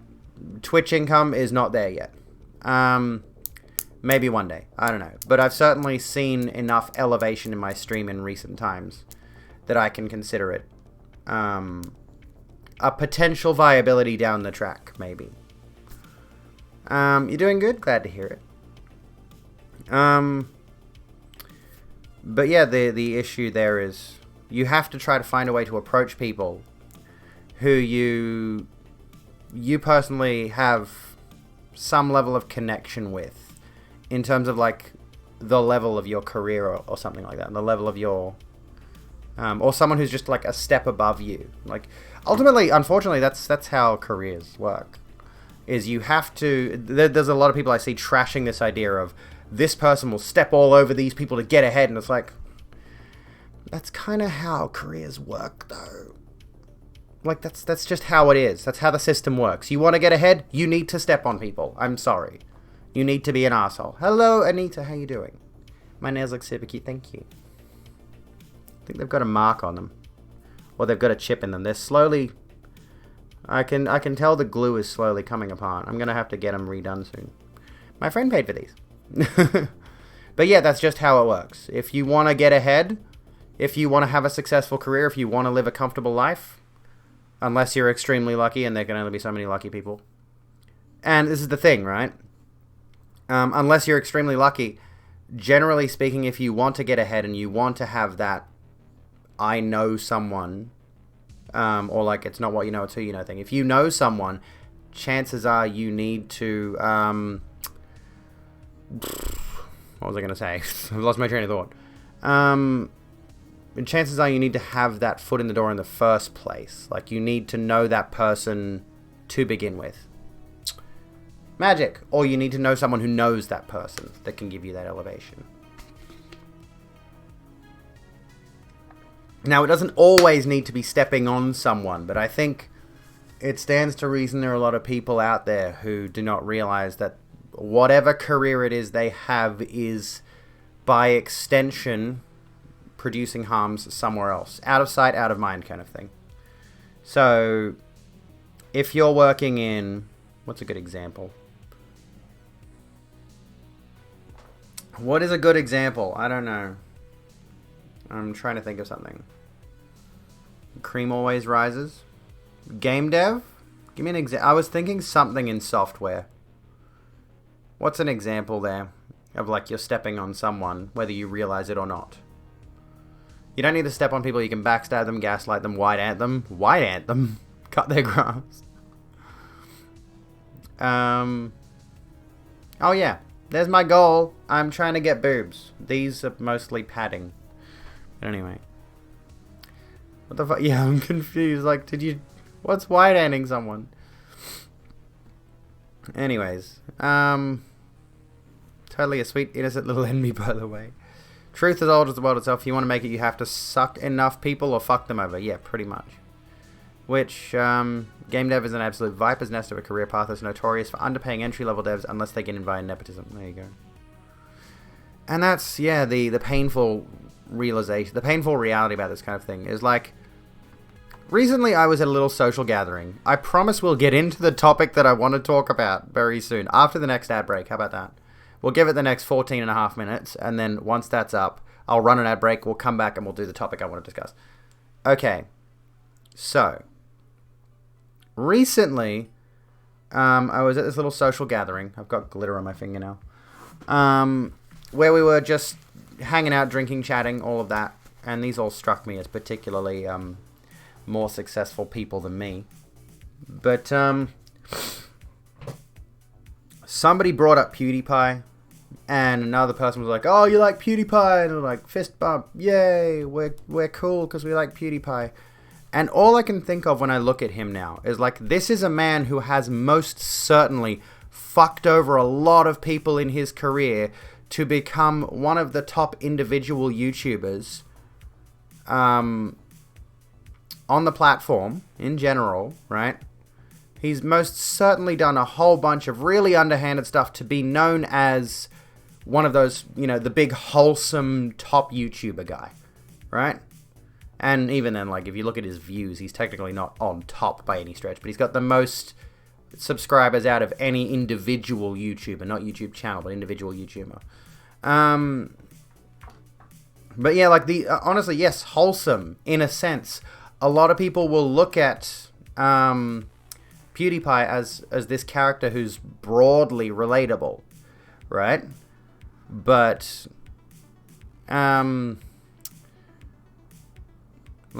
Twitch income is not there yet. Maybe one day. I don't know. But I've certainly seen enough elevation in my stream in recent times that I can consider it a potential viability down the track, maybe. You're doing good? Glad to hear it. But yeah, the issue there is you have to try to find a way to approach people who you personally have some level of connection with in terms of, like, the level of your career or something like that, and the level of your or someone who's just, like, a step above you. Like, ultimately, unfortunately, that's how careers work. Is you have to... There's a lot of people I see trashing this idea of this person will step all over these people to get ahead, and it's like... That's kind of how careers work, though. Like, that's just how it is. That's how the system works. You want to get ahead? You need to step on people. I'm sorry. You need to be an asshole. Hello, Anita. How you doing? My nails look super cute. Thank you. I think they've got a mark on them. Or they've got a chip in them. They're slowly... I can tell the glue is slowly coming apart. I'm going to have to get them redone soon. My friend paid for these. But yeah, that's just how it works. If you want to get ahead, if you want to have a successful career, if you want to live a comfortable life, unless you're extremely lucky, and there can only be so many lucky people. And this is the thing, right? Unless you're extremely lucky, generally speaking, if you want to get ahead and you want to have that I know someone... or like it's not what you know, it's who you know thing. If you know someone, chances are you need to... what was I going to say? I've lost my train of thought. Chances are you need to have that foot in the door in the first place. Like, you need to know that person to begin with. Magic! Or you need to know someone who knows that person that can give you that elevation. Now, it doesn't always need to be stepping on someone, but I think it stands to reason there are a lot of people out there who do not realize that whatever career it is they have is, by extension, producing harms somewhere else. Out of sight, out of mind kind of thing. So, if you're working in... What's a good example? What is a good example? I don't know. I'm trying to think of something. Cream always rises. Game dev? Give me an example. I was thinking something in software. What's an example there of, like, you're stepping on someone, whether you realize it or not? You don't need to step on people. You can backstab them, gaslight them, white ant them. White ant them? Cut their grass. Oh yeah. There's my goal. I'm trying to get boobs. These are mostly padding. But anyway. What the fuck? Yeah, I'm confused. Like, did you... What's white anting someone? Anyways. Totally a sweet, innocent little enemy, by the way. Truth is old as the world itself. If you want to make it, you have to suck enough people or fuck them over. Yeah, pretty much. Which, game dev is an absolute viper's nest of a career path that's notorious for underpaying entry-level devs unless they get in via nepotism. There you go. And that's, yeah, the painful realization, the painful reality about this kind of thing is, like, Recently, I was at a little social gathering. I promise we'll get into the topic that I want to talk about very soon, after the next ad break. How about that? We'll give it the next 14 and a half minutes, and then once that's up, I'll run an ad break, we'll come back, and we'll do the topic I want to discuss. Okay. So, recently, I was at this little social gathering. I've got glitter on my finger now. Where we were just hanging out, drinking, chatting, all of that. And these all struck me as particularly more successful people than me. But somebody brought up PewDiePie, and another person was like, "Oh, you like PewDiePie?" And they're like, "Fist bump, yay! We're cool because we like PewDiePie." And all I can think of when I look at him now is like, this is a man who has most certainly fucked over a lot of people in his career to become one of the top individual YouTubers on the platform in general, right? He's most certainly done a whole bunch of really underhanded stuff to be known as one of those, you know, the big wholesome top YouTuber guy, right? And even then, like, if you look at his views, he's technically not on top by any stretch, but he's got the most subscribers out of any individual YouTuber, not YouTube channel, but individual YouTuber. But yeah, like, honestly, yes, wholesome, in a sense. A lot of people will look at PewDiePie as this character who's broadly relatable, right? But, let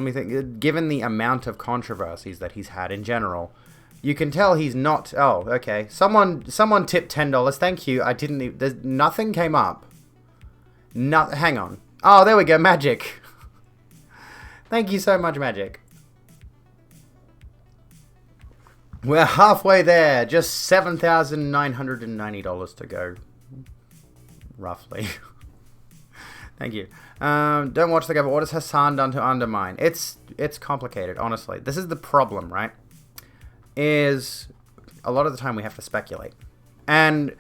me think. Given the amount of controversies that he's had in general, you can tell he's not... Oh, okay. Someone tipped $10. Thank you. I didn't... There's nothing came up. Hang on. Oh, there we go. Magic. Thank you so much, Magic. We're halfway there. Just $7,990 to go. Roughly. Thank you. Don't watch the guy, but what has Hassan done to undermine? It's complicated, honestly. This is the problem, right? Is a lot of the time we have to speculate. And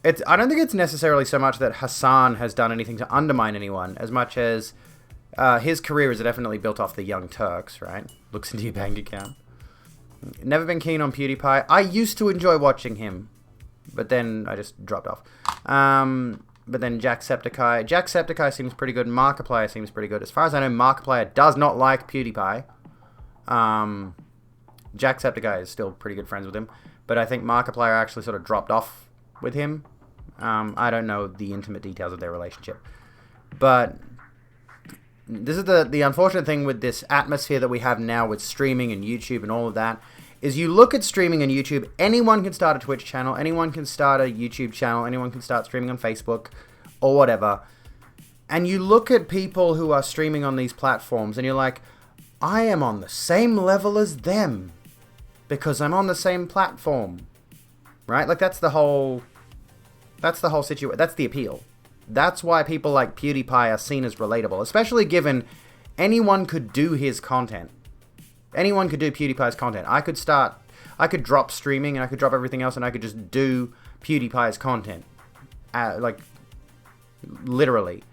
I don't think it's necessarily so much that Hassan has done anything to undermine anyone, as much as his career is definitely built off the Young Turks, right? Looks into your bank account. Never been keen on PewDiePie. I used to enjoy watching him, but then I just dropped off. But then Jacksepticeye. Jacksepticeye seems pretty good. Markiplier seems pretty good. As far as I know, Markiplier does not like PewDiePie. Jacksepticeye is still pretty good friends with him. But I think Markiplier actually sort of dropped off with him. I don't know the intimate details of their relationship. But this is the unfortunate thing with this atmosphere that we have now with streaming and YouTube and all of that. Is you look at streaming and YouTube, anyone can start a Twitch channel, anyone can start a YouTube channel, anyone can start streaming on Facebook or whatever. And you look at people who are streaming on these platforms and you're like, I am on the same level as them because I'm on the same platform. Right? Like that's the whole situation. That's the appeal. That's why people like PewDiePie are seen as relatable, especially given anyone could do his content. Anyone could do PewDiePie's content. I could drop streaming and I could drop everything else and I could just do PewDiePie's content. Like, literally.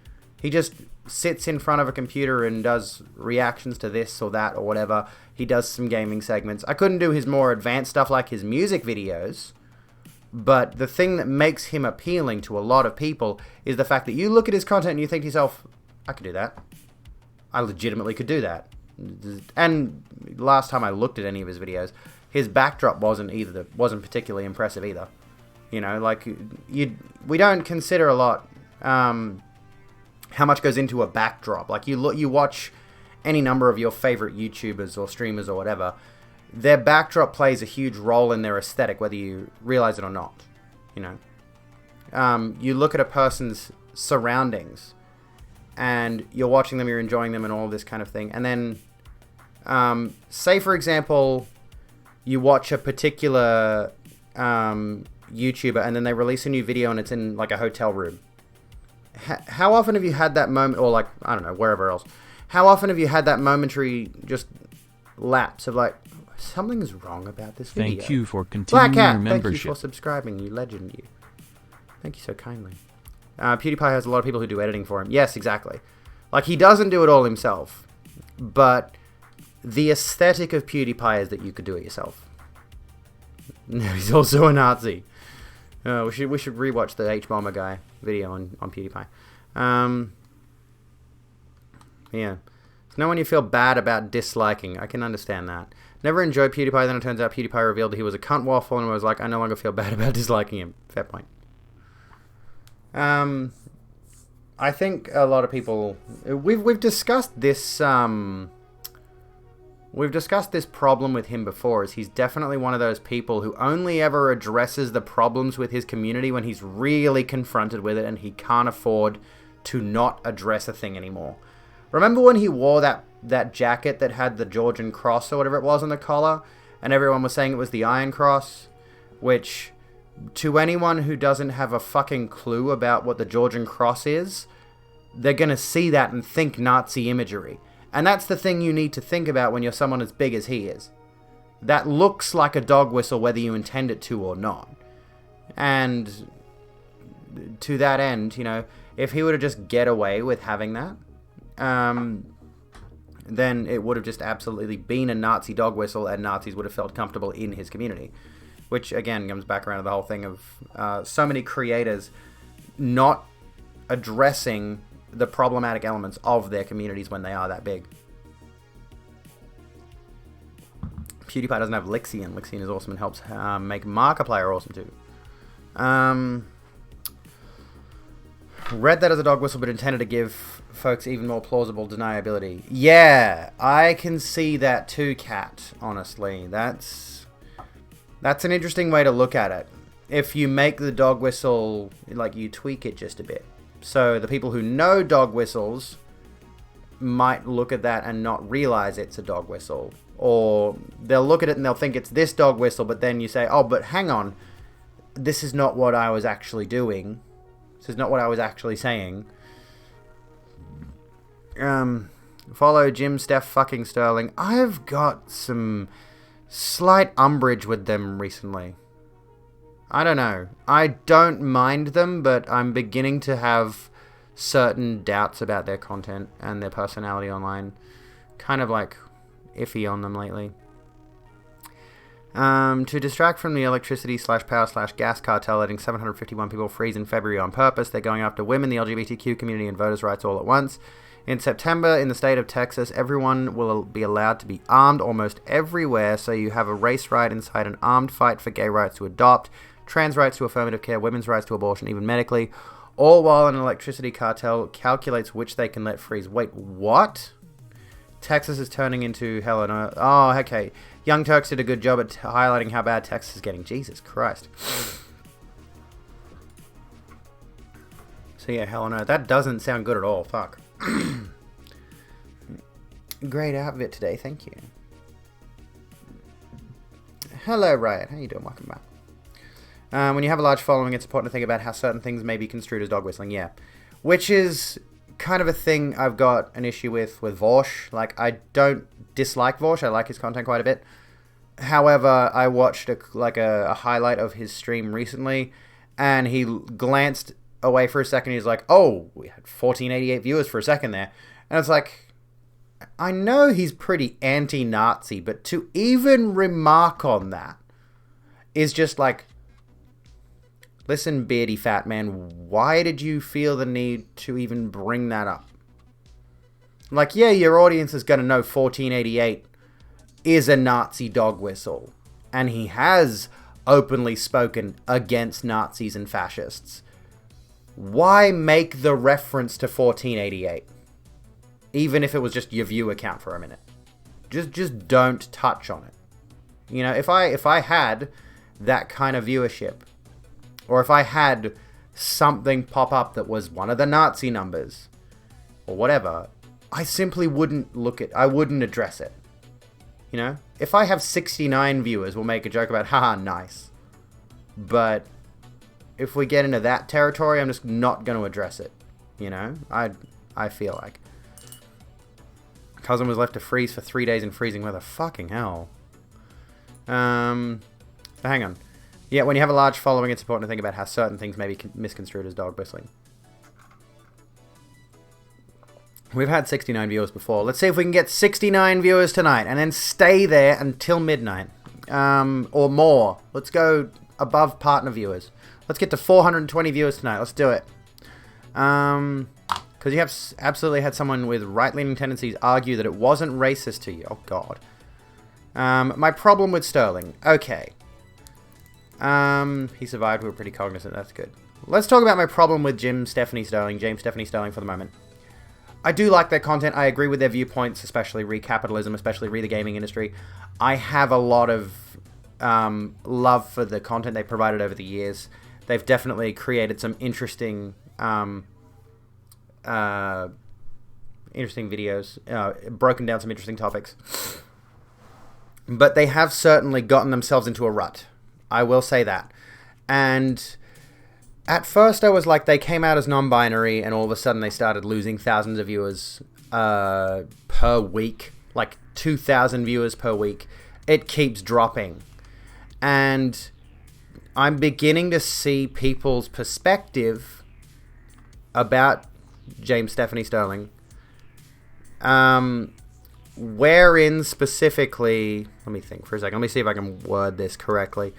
He just sits in front of a computer and does reactions to this or that or whatever. He does some gaming segments. I couldn't do his more advanced stuff like his music videos. But the thing that makes him appealing to a lot of people is the fact that you look at his content and you think to yourself, I could do that. I legitimately could do that. And last time I looked at any of his videos, his backdrop wasn't particularly impressive either. You know, like we don't consider a lot how much goes into a backdrop. Like you watch any number of your favorite YouTubers or streamers or whatever, their backdrop plays a huge role in their aesthetic, whether you realize it or not. You know, you look at a person's surroundings. And you're watching them, you're enjoying them and all this kind of thing. And then, say for example, you watch a particular YouTuber and then they release a new video and it's in like a hotel room. How often have you had that moment, or like, I don't know, wherever else. How often have you had that momentary just lapse of like, something's wrong about this video? Thank you for continuing your membership. Thank you for subscribing, you legend, you. Thank you so kindly. PewDiePie has a lot of people who do editing for him. Yes, exactly. Like, he doesn't do it all himself. But the aesthetic of PewDiePie is that you could do it yourself. He's also a Nazi. We should rewatch the H-Bomber guy video on PewDiePie. Yeah. It's no one you feel bad about disliking. I can understand that. Never enjoyed PewDiePie, then it turns out PewDiePie revealed that he was a cunt waffle, and I was like, I no longer feel bad about disliking him. Fair point. I think a lot of people... We've discussed this... We've discussed this problem with him before, is he's definitely one of those people who only ever addresses the problems with his community when he's really confronted with it and he can't afford to not address a thing anymore. Remember when he wore that jacket that had the Georgian cross or whatever it was on the collar, and everyone was saying it was the Iron Cross? Which, to anyone who doesn't have a fucking clue about what the Georgian cross is, they're gonna see that and think Nazi imagery. And that's the thing you need to think about when you're someone as big as he is. That looks like a dog whistle whether you intend it to or not. And to that end, you know, if he were to just get away with having that, then it would have just absolutely been a Nazi dog whistle and Nazis would have felt comfortable in his community. Which, again, comes back around to the whole thing of so many creators not addressing the problematic elements of their communities when they are that big. PewDiePie doesn't have Lixian. Lixian is awesome and helps make Markiplier awesome too. Read that as a dog whistle, but intended to give folks even more plausible deniability. Yeah, I can see that too, Kat, honestly. That's an interesting way to look at it. If you make the dog whistle, like, you tweak it just a bit. So the people who know dog whistles might look at that and not realize it's a dog whistle. Or they'll look at it and they'll think it's this dog whistle, but then you say, oh, but hang on, this is not what I was actually doing. This is not what I was actually saying. Follow Jim, Steph fucking Sterling. I've got some slight umbrage with them recently. I don't know. I don't mind them, but I'm beginning to have certain doubts about their content and their personality online. Kind of like iffy on them lately. To distract from the electricity/power/gas cartel letting 751 people freeze in February on purpose, they're going after women, the LGBTQ community, and voters' rights all at once. In September, in the state of Texas, everyone will be allowed to be armed almost everywhere, so you have a race riot inside an armed fight for gay rights to adopt, trans rights to affirmative care, women's rights to abortion, even medically, all while an electricity cartel calculates which they can let freeze. Wait, what? Texas is turning into hell on earth. Oh, okay. Young Turks did a good job at highlighting how bad Texas is getting. Jesus Christ. So yeah, hell on earth. That doesn't sound good at all. Fuck. Great outfit today. Thank you. Hello, Riot. How you doing? Welcome back. When you have a large following, it's important to think about how certain things may be construed as dog whistling. Yeah. Which is kind of a thing I've got an issue with Vaush. Like, I don't dislike Vaush. I like his content quite a bit. However, I watched a highlight of his stream recently, and he glanced away for a second. He's like, oh, we had 1488 viewers for a second there. And it's like, I know he's pretty anti-Nazi, but to even remark on that is just like, listen, beardy fat man, why did you feel the need to even bring that up? Like, yeah, your audience is going to know 1488 is a Nazi dog whistle. And he has openly spoken against Nazis and fascists. Why make the reference to 1488? Even if it was just your view account for a minute. Just don't touch on it. You know, if I had that kind of viewership, or if I had something pop up that was one of the Nazi numbers, or whatever, I simply wouldn't I wouldn't address it. You know? If I have 69 viewers, we'll make a joke about, haha, nice. But if we get into that territory, I'm just not going to address it. You know? I feel like. Cousin was left to freeze for 3 days in freezing weather. Fucking hell. Hang on. Yeah, when you have a large following, it's important to think about how certain things may be misconstrued as dog whistling. We've had 69 viewers before. Let's see if we can get 69 viewers tonight and then stay there until midnight. Or more. Let's go above partner viewers. Let's get to 420 viewers tonight. Let's do it. Because you have absolutely had someone with right-leaning tendencies argue that it wasn't racist to you. Oh, God. My problem with Sterling. Okay. He survived. We were pretty cognizant. That's good. Let's talk about my problem with James Stephanie Sterling for the moment. I do like their content. I agree with their viewpoints, especially re-capitalism, especially re the gaming industry. I have a lot of love for the content they provided over the years. They've definitely created some interesting videos, broken down some interesting topics. But they have certainly gotten themselves into a rut. I will say that. And at first I was like, they came out as non-binary and all of a sudden they started losing thousands of viewers per week. Like 2,000 viewers per week. It keeps dropping. And I'm beginning to see people's perspective about James Stephanie Sterling. Wherein specifically... Let me think for a second. Let me see if I can word this correctly.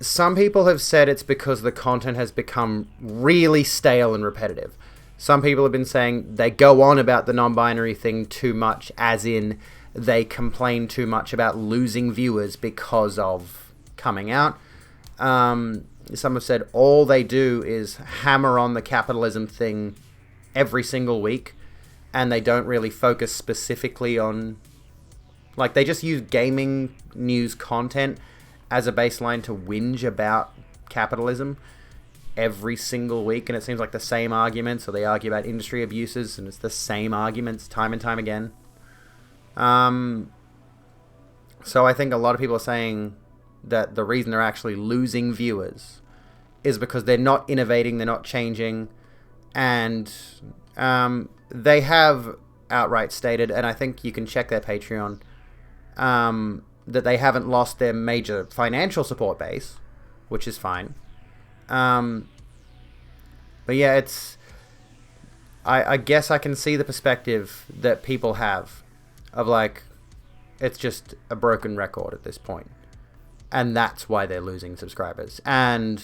Some people have said it's because the content has become really stale and repetitive. Some people have been saying they go on about the non-binary thing too much, as in they complain too much about losing viewers because of coming out. Some have said all they do is hammer on the capitalism thing every single week, and they don't really focus specifically on... Like, they just use gaming news content as a baseline to whinge about capitalism every single week, and it seems like the same arguments, so they argue about industry abuses, and it's the same arguments time and time again. So I think a lot of people are saying that the reason they're actually losing viewers is because they're not innovating, they're not changing, and they have outright stated, and I think you can check their Patreon, that they haven't lost their major financial support base, which is fine. But yeah, it's... I guess I can see the perspective that people have of like, it's just a broken record at this point. And that's why they're losing subscribers. And,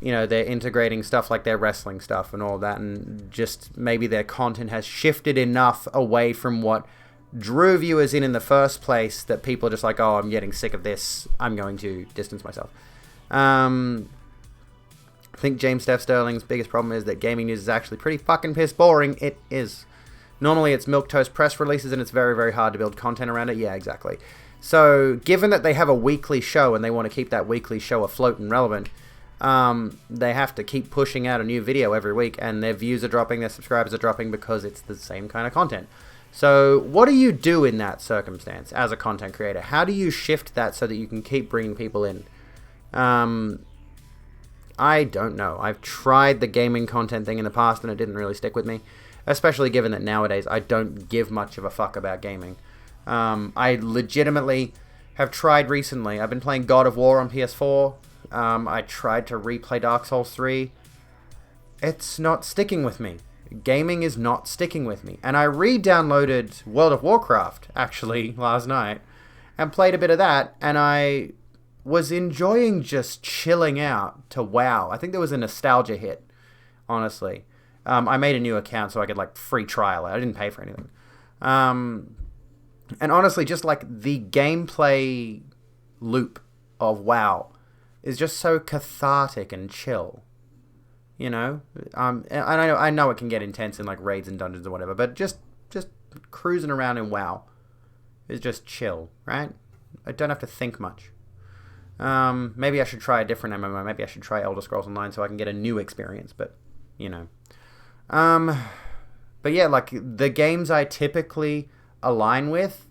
you know, they're integrating stuff like their wrestling stuff and all that, and just maybe their content has shifted enough away from what drew viewers in the first place that people are just like, oh, I'm getting sick of this, I'm going to distance myself. I think James Steph Sterling's biggest problem is that gaming news is actually pretty fucking piss boring. It is. Normally it's milquetoast press releases and it's very, very hard to build content around it. Yeah, exactly. So given that they have a weekly show and they want to keep that weekly show afloat and relevant, they have to keep pushing out a new video every week, and their views are dropping, their subscribers are dropping because it's the same kind of content. So what do you do in that circumstance as a content creator? How do you shift that so that you can keep bringing people in? I don't know. I've tried the gaming content thing in the past and it didn't really stick with me, especially given that nowadays I don't give much of a fuck about gaming. I legitimately have tried recently. I've been playing God of War on PS4. I tried to replay Dark Souls 3. It's not sticking with me. Gaming is not sticking with me. And I re-downloaded World of Warcraft, actually, last night, and played a bit of that, and I was enjoying just chilling out to WoW. I think there was a nostalgia hit, honestly. I made a new account so I could, like, free trial it. I didn't pay for anything. And honestly, just, like, the gameplay loop of WoW is just so cathartic and chill. You know, and I know it can get intense in like raids and dungeons or whatever, but just cruising around in WoW is just chill, right? I don't have to think much. Maybe I should try a different MMO. Maybe I should try Elder Scrolls Online so I can get a new experience. But you know, but yeah, like the games I typically align with,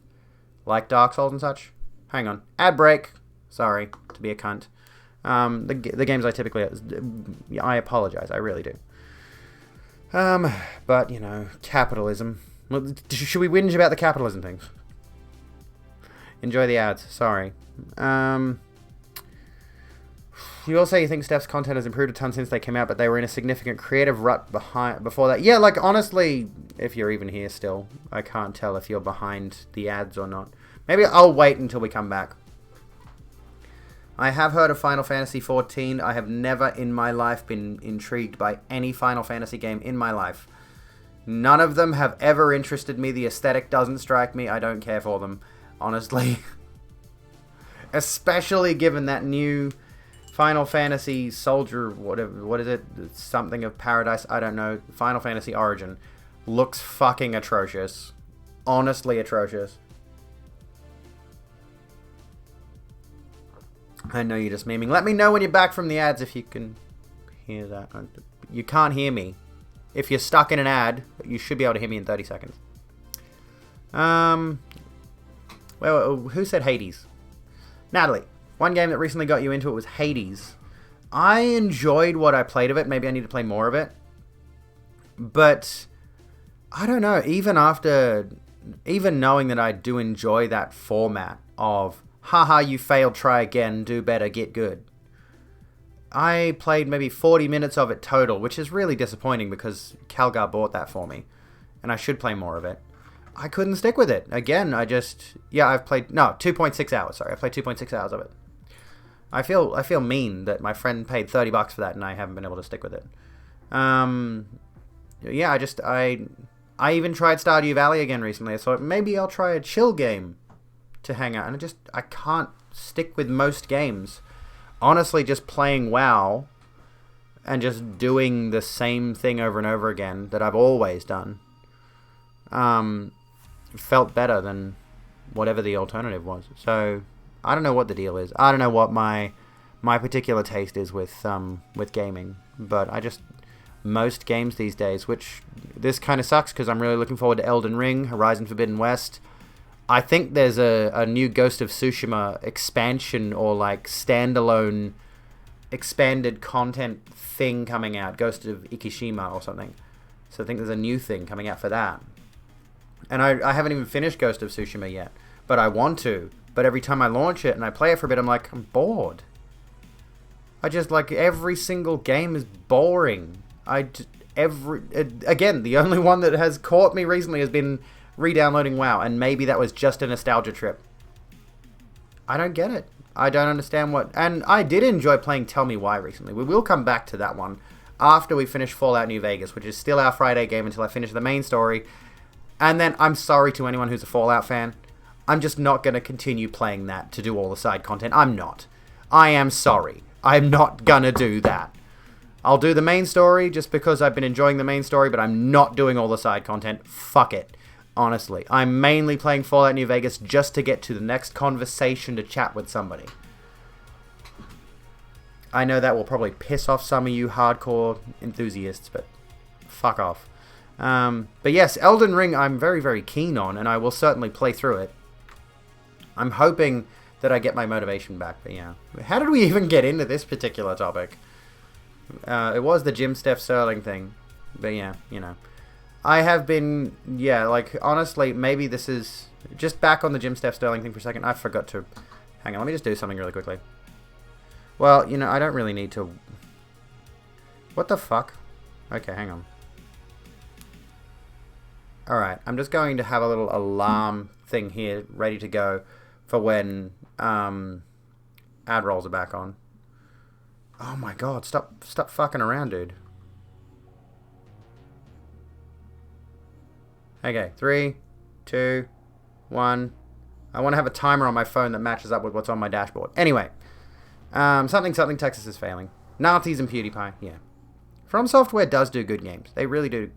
like Dark Souls and such. Hang on, ad break. Sorry to be a cunt. The games I typically... I apologize, I really do. But, you know, capitalism. Should we whinge about the capitalism thing? Enjoy the ads, sorry. You also you think Steph's content has improved a ton since they came out, but they were in a significant creative rut before that. Yeah, like, honestly, if you're even here still, I can't tell if you're behind the ads or not. Maybe I'll wait until we come back. I have heard of Final Fantasy XIV. I have never in my life been intrigued by any Final Fantasy game in my life. None of them have ever interested me. The aesthetic doesn't strike me. I don't care for them, honestly. Especially given that new Final Fantasy Soldier, whatever, what is it? Something of Paradise, I don't know. Final Fantasy Origin looks fucking atrocious. Honestly atrocious. I know you're just memeing. Let me know when you're back from the ads if you can hear that. You can't hear me. If you're stuck in an ad, you should be able to hear me in 30 seconds. Well, who said Hades? Natalie, one game that recently got you into it was Hades. I enjoyed what I played of it. Maybe I need to play more of it. But I don't know. Even knowing that I do enjoy that format of haha, you failed, try again, do better, get good. I played maybe 40 minutes of it total, which is really disappointing because Calgar bought that for me. And I should play more of it. I couldn't stick with it. Again, I've played, 2.6 hours, sorry. I played 2.6 hours of it. I feel mean that my friend paid $30 for that and I haven't been able to stick with it. Yeah, I even tried Stardew Valley again recently. So maybe I'll try a chill game to hang out, and I can't stick with most games. Honestly, just playing WoW and just doing the same thing over and over again that I've always done felt better than whatever the alternative was. So I don't know what the deal is. I don't know what my particular taste is with gaming, but most games these days, which this kind of sucks because I'm really looking forward to Elden Ring, Horizon Forbidden West. I think there's a new Ghost of Tsushima expansion or like standalone expanded content thing coming out. Ghost of Ikishima or something. So I think there's a new thing coming out for that. And I haven't even finished Ghost of Tsushima yet. But I want to. But every time I launch it and I play it for a bit, I'm like, I'm bored. Every single game is boring. Again, the only one that has caught me recently has been re-downloading WoW, and maybe that was just a nostalgia trip. I don't get it. I don't understand and I did enjoy playing Tell Me Why recently. We will come back to that one after we finish Fallout New Vegas, which is still our Friday game until I finish the main story. And then I'm sorry to anyone who's a Fallout fan. I'm just not going to continue playing that to do all the side content. I'm not. I am sorry. I'm not going to do that. I'll do the main story just because I've been enjoying the main story, but I'm not doing all the side content. Fuck it. Honestly, I'm mainly playing Fallout New Vegas just to get to the next conversation to chat with somebody. I know that will probably piss off some of you hardcore enthusiasts, but fuck off. But yes, Elden Ring I'm very, very keen on, and I will certainly play through it. I'm hoping that I get my motivation back, but yeah. How did we even get into this particular topic? It was the Jim Steph Sterling thing, but yeah, you know. I have been, honestly, maybe this is just back on the Jim Steph Sterling thing for a second. I forgot to, hang on, let me just do something really quickly. Well, I don't really need to, what the fuck? Okay, hang on. Alright, I'm just going to have a little alarm thing here ready to go for when ad rolls are back on. Oh my god, stop fucking around, dude. Okay, 3, 2, 1. I want to have a timer on my phone that matches up with what's on my dashboard. Anyway, something Texas is failing. Nazis and PewDiePie, yeah. From Software does do good games. They really do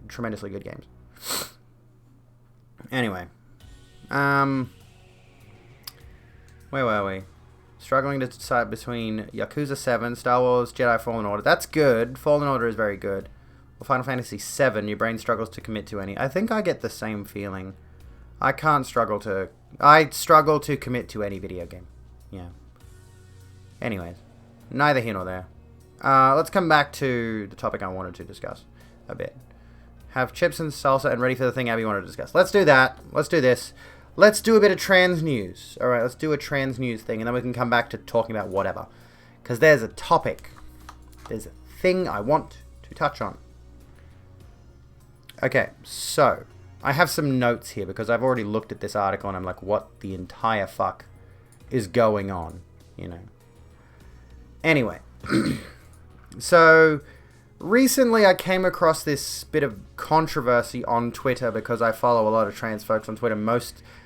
tremendously good games. Anyway, where were we? Struggling to decide between Yakuza 7, Star Wars, Jedi Fallen Order. That's good. Fallen Order is very good. Well, Final Fantasy 7, your brain struggles to commit to any. I think I get the same feeling. I struggle to commit to any video game. Yeah. Anyways, neither here nor there. Let's come back to the topic I wanted to discuss a bit. Have chips and salsa and ready for the thing Abby wanted to discuss. Let's do that. Let's do this. Let's do a bit of trans news. Alright, let's do a trans news thing, and then we can come back to talking about whatever. because there's a topic. There's a thing I want to touch on. Okay, so I have some notes here because I've already looked at this article and I'm like, what the entire fuck is going on, you know? Anyway, so recently I came across this bit of controversy on Twitter because I follow a lot of trans folks on Twitter.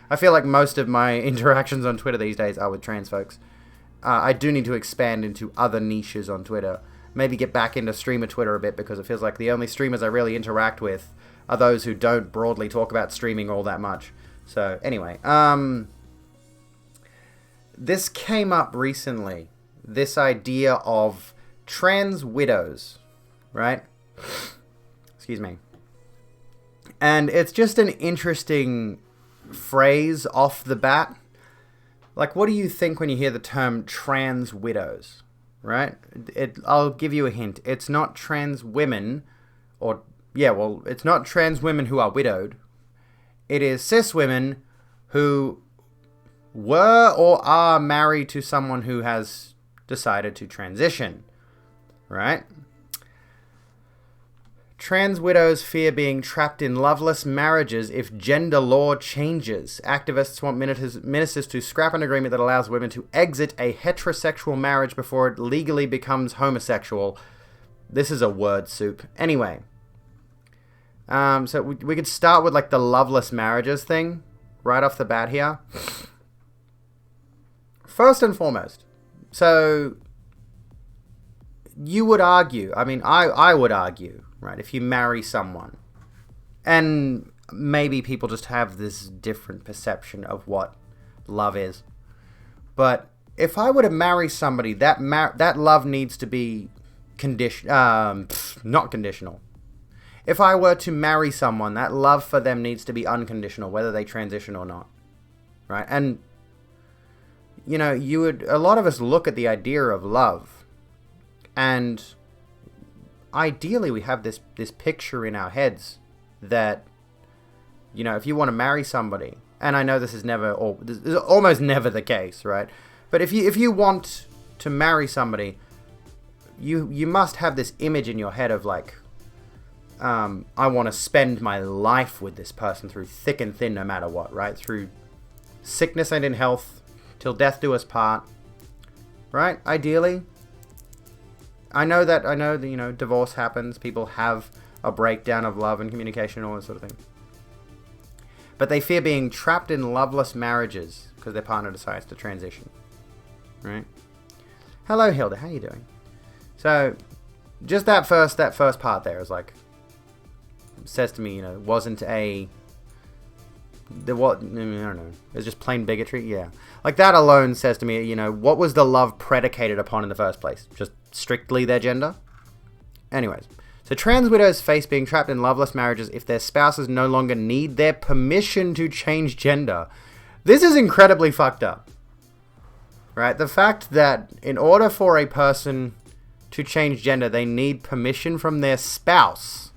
I feel like most of my interactions on Twitter these days are with trans folks. I do need to expand into other niches on Twitter. Maybe get back into streamer Twitter a bit because it feels like the only streamers I really interact with are those who don't broadly talk about streaming all that much. So anyway, this came up recently. This idea of trans widows, right? Excuse me. And it's just an interesting phrase off the bat. Like, what do you think when you hear the term trans widows, right? I'll give you a hint. It's not trans women, it's not trans women who are widowed. It is cis women who were or are married to someone who has decided to transition, right? Trans widows fear being trapped in loveless marriages if gender law changes. Activists want ministers to scrap an agreement that allows women to exit a heterosexual marriage before it legally becomes homosexual. This is a word soup. Anyway, so we could start with like the loveless marriages thing right off the bat here. First and foremost, so you would argue, I would argue, right, if you marry someone, and maybe people just have this different perception of what love is, but if I were to marry somebody, that love needs to be not conditional. If I were to marry someone, that love for them needs to be unconditional, whether they transition or not, right? And you know, a lot of us look at the idea of love, and ideally we have this picture in our heads that, you know, if you want to marry somebody, and I know this is almost never the case, right? But if you want to marry somebody, you must have this image in your head of like, I want to spend my life with this person through thick and thin, no matter what, right? Through sickness and in health, till death do us part, right? Ideally. I know that, you know, divorce happens. People have a breakdown of love and communication and all that sort of thing. But they fear being trapped in loveless marriages because their partner decides to transition, right? Hello, Hilda. How you doing? So, just that first part there is like, says to me, you know, I don't know, it's just plain bigotry. Yeah, like that alone says to me, you know, what was the love predicated upon in the first place? Just strictly their gender? Anyways, so trans widows face being trapped in loveless marriages if their spouses no longer need their permission to change gender. This is incredibly fucked up, right? The fact that in order for a person to change gender, they need permission from their spouse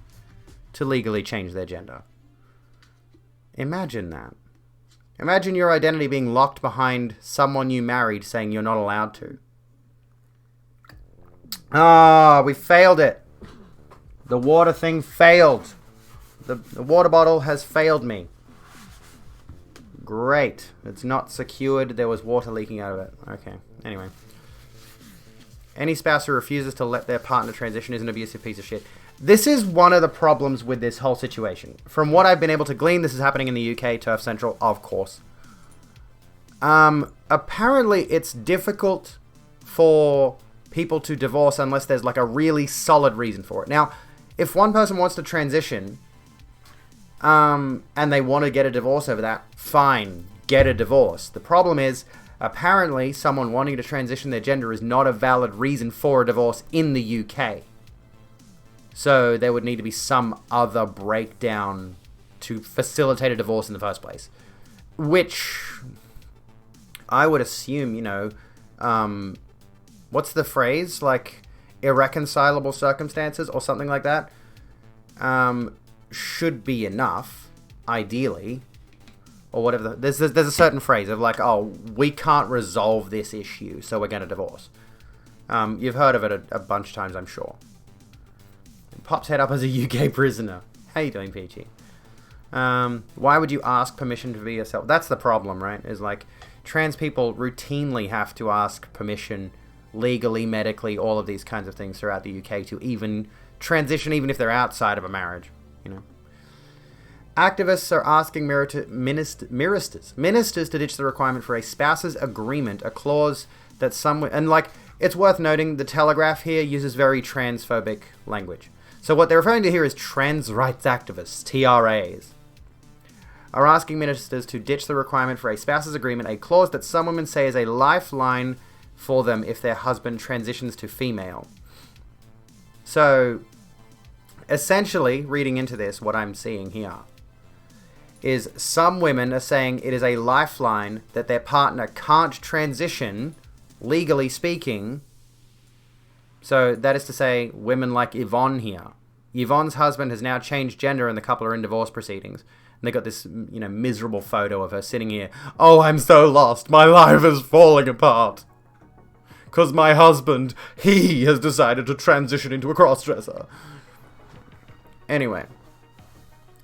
to legally change their gender. Imagine that. Imagine your identity being locked behind someone you married saying you're not allowed to. Ah, we failed it. The water thing failed. The water bottle has failed me. Great. It's not secured. There was water leaking out of it. Okay. Anyway. Any spouse who refuses to let their partner transition is an abusive piece of shit. This is one of the problems with this whole situation. From what I've been able to glean, this is happening in the UK, Turf Central, of course. Apparently, it's difficult for people to divorce unless there's like a really solid reason for it. Now, if one person wants to transition, and they want to get a divorce over that, fine, get a divorce. The problem is, apparently, someone wanting to transition their gender is not a valid reason for a divorce in the UK. So there would need to be some other breakdown to facilitate a divorce in the first place. Which I would assume, you know, what's the phrase? Like, irreconcilable circumstances or something like that? Should be enough, ideally. Or whatever. There's a certain phrase of like, oh, we can't resolve this issue, so we're going to divorce. You've heard of it a bunch of times, I'm sure. Pops head up as a UK prisoner. How you doing, Peachy? Why would you ask permission to be yourself? That's the problem, right? Is like, trans people routinely have to ask permission legally, medically, all of these kinds of things throughout the UK to even transition, even if they're outside of a marriage, you know. Activists are asking ministers to ditch the requirement for a spouse's agreement, a clause that some... And, like, it's worth noting, the Telegraph here uses very transphobic language. So what they're referring to here is trans rights activists, TRAs, are asking ministers to ditch the requirement for a spouse's agreement, a clause that some women say is a lifeline for them if their husband transitions to female. So, essentially, reading into this, what I'm seeing here is some women are saying it is a lifeline that their partner can't transition, legally speaking. So, that is to say, women like Yvonne here. Yvonne's husband has now changed gender and the couple are in divorce proceedings. And they got this, you know, miserable photo of her sitting here. Oh, I'm so lost. My life is falling apart. Because my husband, he has decided to transition into a crossdresser. Anyway.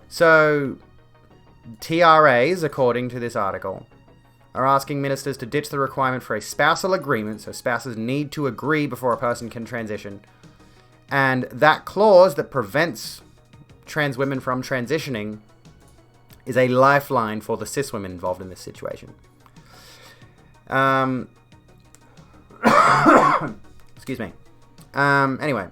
So, TRAs, according to this article, are asking ministers to ditch the requirement for a spousal agreement. So spouses need to agree before a person can transition. And that clause that prevents trans women from transitioning is a lifeline for the cis women involved in this situation. Excuse me. Anyway.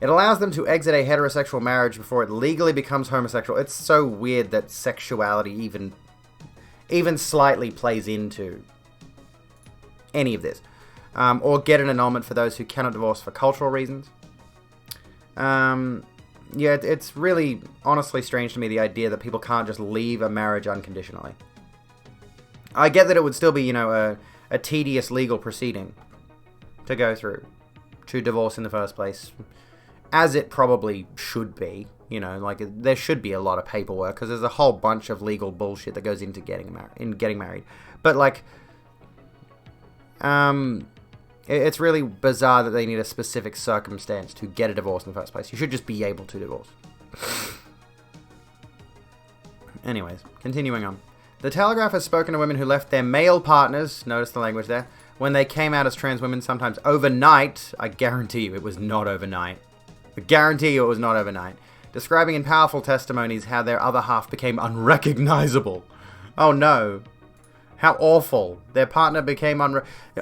It allows them to exit a heterosexual marriage before it legally becomes homosexual. It's so weird that sexuality even slightly plays into any of this. Or get an annulment for those who cannot divorce for cultural reasons. Yeah, it's really honestly strange to me, the idea that people can't just leave a marriage unconditionally. I get that it would still be, you know, a tedious legal proceeding to go through to divorce in the first place, as it probably should be. You know, like, there should be a lot of paperwork, because there's a whole bunch of legal bullshit that goes into getting married. But, like, it's really bizarre that they need a specific circumstance to get a divorce in the first place. You should just be able to divorce. Anyways, continuing on. The Telegraph has spoken to women who left their male partners, notice the language there, when they came out as trans women, sometimes overnight. I guarantee you it was not overnight. I guarantee you it was not overnight. Describing in powerful testimonies how their other half became unrecognizable. Oh no. How awful. Their partner became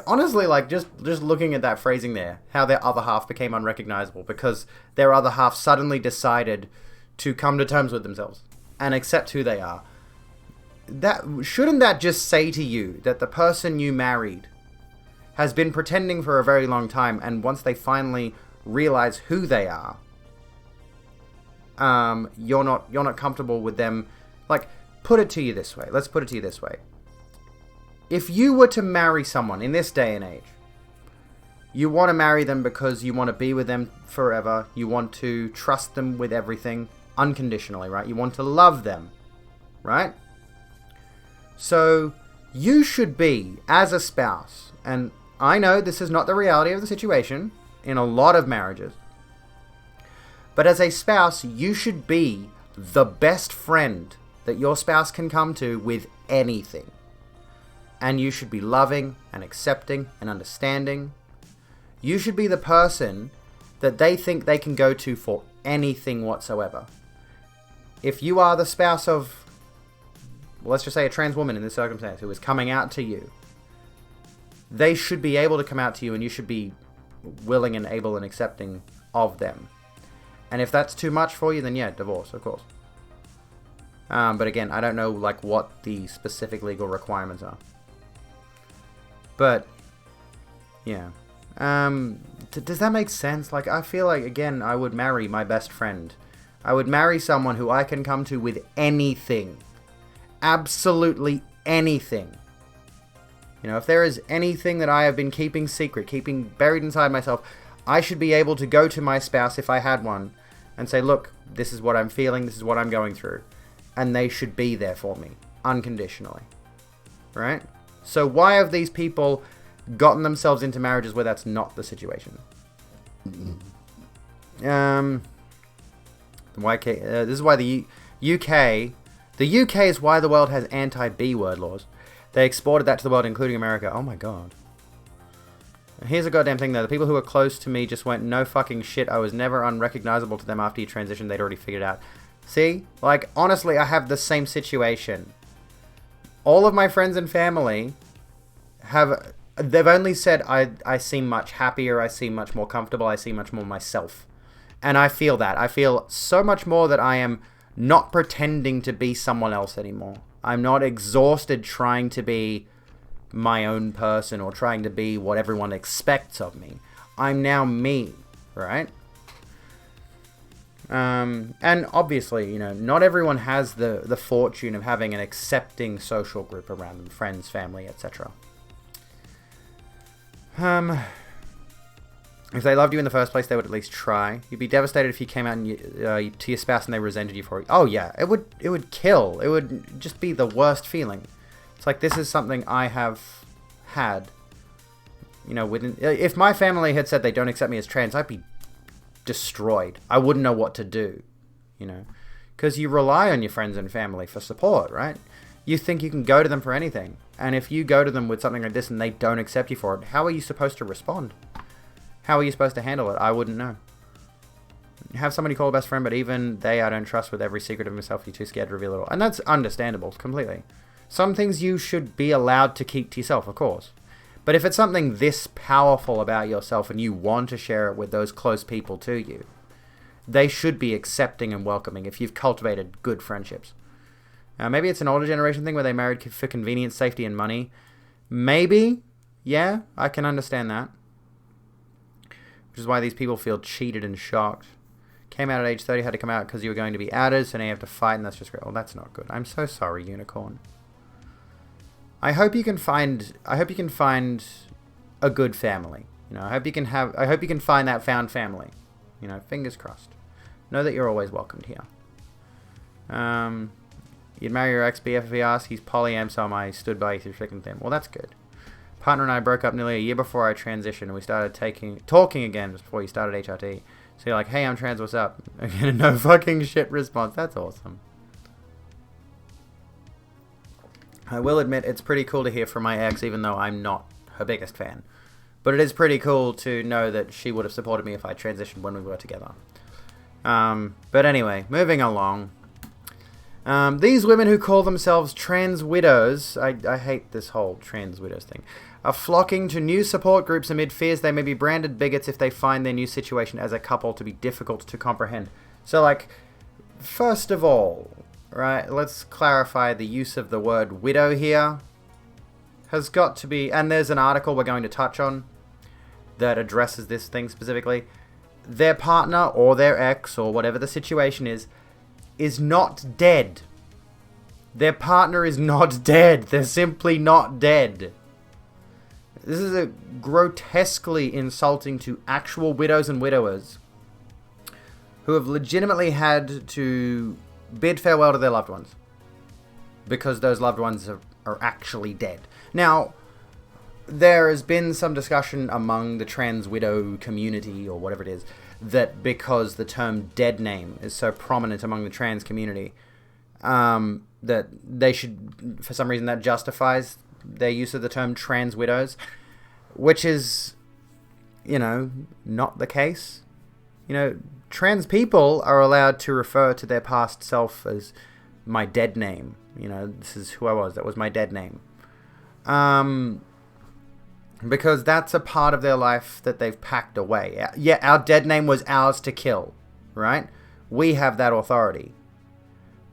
honestly, like, just looking at that phrasing there, how their other half became unrecognizable because their other half suddenly decided to come to terms with themselves and accept who they are. Shouldn't that just say to you that the person you married has been pretending for a very long time, and once they finally realize who they are, you're not comfortable with them? Like, put it to you this way. Let's put it to you this way. If you were to marry someone in this day and age, you want to marry them because you want to be with them forever. You want to trust them with everything unconditionally, right? You want to love them, right? So you should be, as a spouse, and I know this is not the reality of the situation in a lot of marriages, but as a spouse, you should be the best friend that your spouse can come to with anything. And you should be loving and accepting and understanding. You should be the person that they think they can go to for anything whatsoever. If you are the spouse of, let's just say, a trans woman in this circumstance who is coming out to you, they should be able to come out to you, and you should be willing and able and accepting of them. And if that's too much for you, then yeah, divorce, of course. But again, I don't know, like, what the specific legal requirements are. But, yeah. Does that make sense? Like, I feel like, again, I would marry my best friend. I would marry someone who I can come to with anything. Absolutely anything. You know, if there is anything that I have been keeping secret, keeping buried inside myself, I should be able to go to my spouse, if I had one, and say, look, this is what I'm feeling, this is what I'm going through. And they should be there for me, unconditionally. Right? So why have these people gotten themselves into marriages where that's not the situation. This is why the UK is why the world has anti-B word laws. They exported that to the world, including America. Oh my god. Here's a goddamn thing though. The people who were close to me just went, no fucking shit. I was never unrecognizable to them after you transitioned. They'd already figured it out. See? Like, honestly, I have the same situation. All of my friends and family they've only said I seem much happier, I seem much more comfortable, I seem much more myself. And I feel that. I feel so much more that I am not pretending to be someone else anymore. I'm not exhausted trying to be my own person or trying to be what everyone expects of me. I'm now me, right? And obviously, not everyone has the fortune of having an accepting social group around them, friends, family, etc. If they loved you in the first place, they would at least try. You'd be devastated if you came out and to your spouse and they resented you for it. Oh yeah, it would kill. It would just be the worst feeling. It's like, this is something I have had. If my family had said they don't accept me as trans, I'd be destroyed. I wouldn't know what to do. Because you rely on your friends and family for support, right? You think you can go to them for anything. And if you go to them with something like this and they don't accept you for it, how are you supposed to respond? How are you supposed to handle it? I wouldn't know. Have somebody call a best friend, but even they I don't trust with every secret of himself. You're too scared to reveal it all. And that's understandable, completely. Some things you should be allowed to keep to yourself, of course. But if it's something this powerful about yourself and you want to share it with those close people to you, they should be accepting and welcoming if you've cultivated good friendships. Maybe it's an older generation thing where they married for convenience, safety, and money. Maybe. Yeah, I can understand that. Which is why these people feel cheated and shocked. Came out at age 30, had to come out because you were going to be outed, so now you have to fight, and that's just great. Well, that's not good. I'm so sorry, Unicorn. I hope you can find a good family. I hope you can find that found family. Fingers crossed. Know that you're always welcomed here. You'd marry your ex-BF if he asked. He's polyam, so I stood by you through thick and thin. Well, that's good. Partner and I broke up nearly a year before I transitioned, and we started talking again just before he started HRT. So you're like, hey, I'm trans, what's up? Again, no fucking shit response. That's awesome. I will admit it's pretty cool to hear from my ex, even though I'm not her biggest fan. But it is pretty cool to know that she would have supported me if I transitioned when we were together. But anyway, moving along. These women who call themselves trans widows, I hate this whole trans widows thing, are flocking to new support groups amid fears they may be branded bigots if they find their new situation as a couple to be difficult to comprehend. So, like, first of all, right, let's clarify the use of the word widow here has got to be, and there's an article we're going to touch on that addresses this thing specifically. Their partner or their ex or whatever the situation is not dead. Their partner is not dead. They're simply not dead. This is a grotesquely insulting to actual widows and widowers who have legitimately had to bid farewell to their loved ones because those loved ones are actually dead. Now, there has been some discussion among the trans widow community or whatever it is that because the term dead name is so prominent among the trans community, that they should, for some reason, that justifies their use of the term trans widows, which is, not the case. Trans people are allowed to refer to their past self as my dead name. This is who I was. That was my dead name. Because that's a part of their life that they've packed away. Yeah, our dead name was ours to kill, right? We have that authority.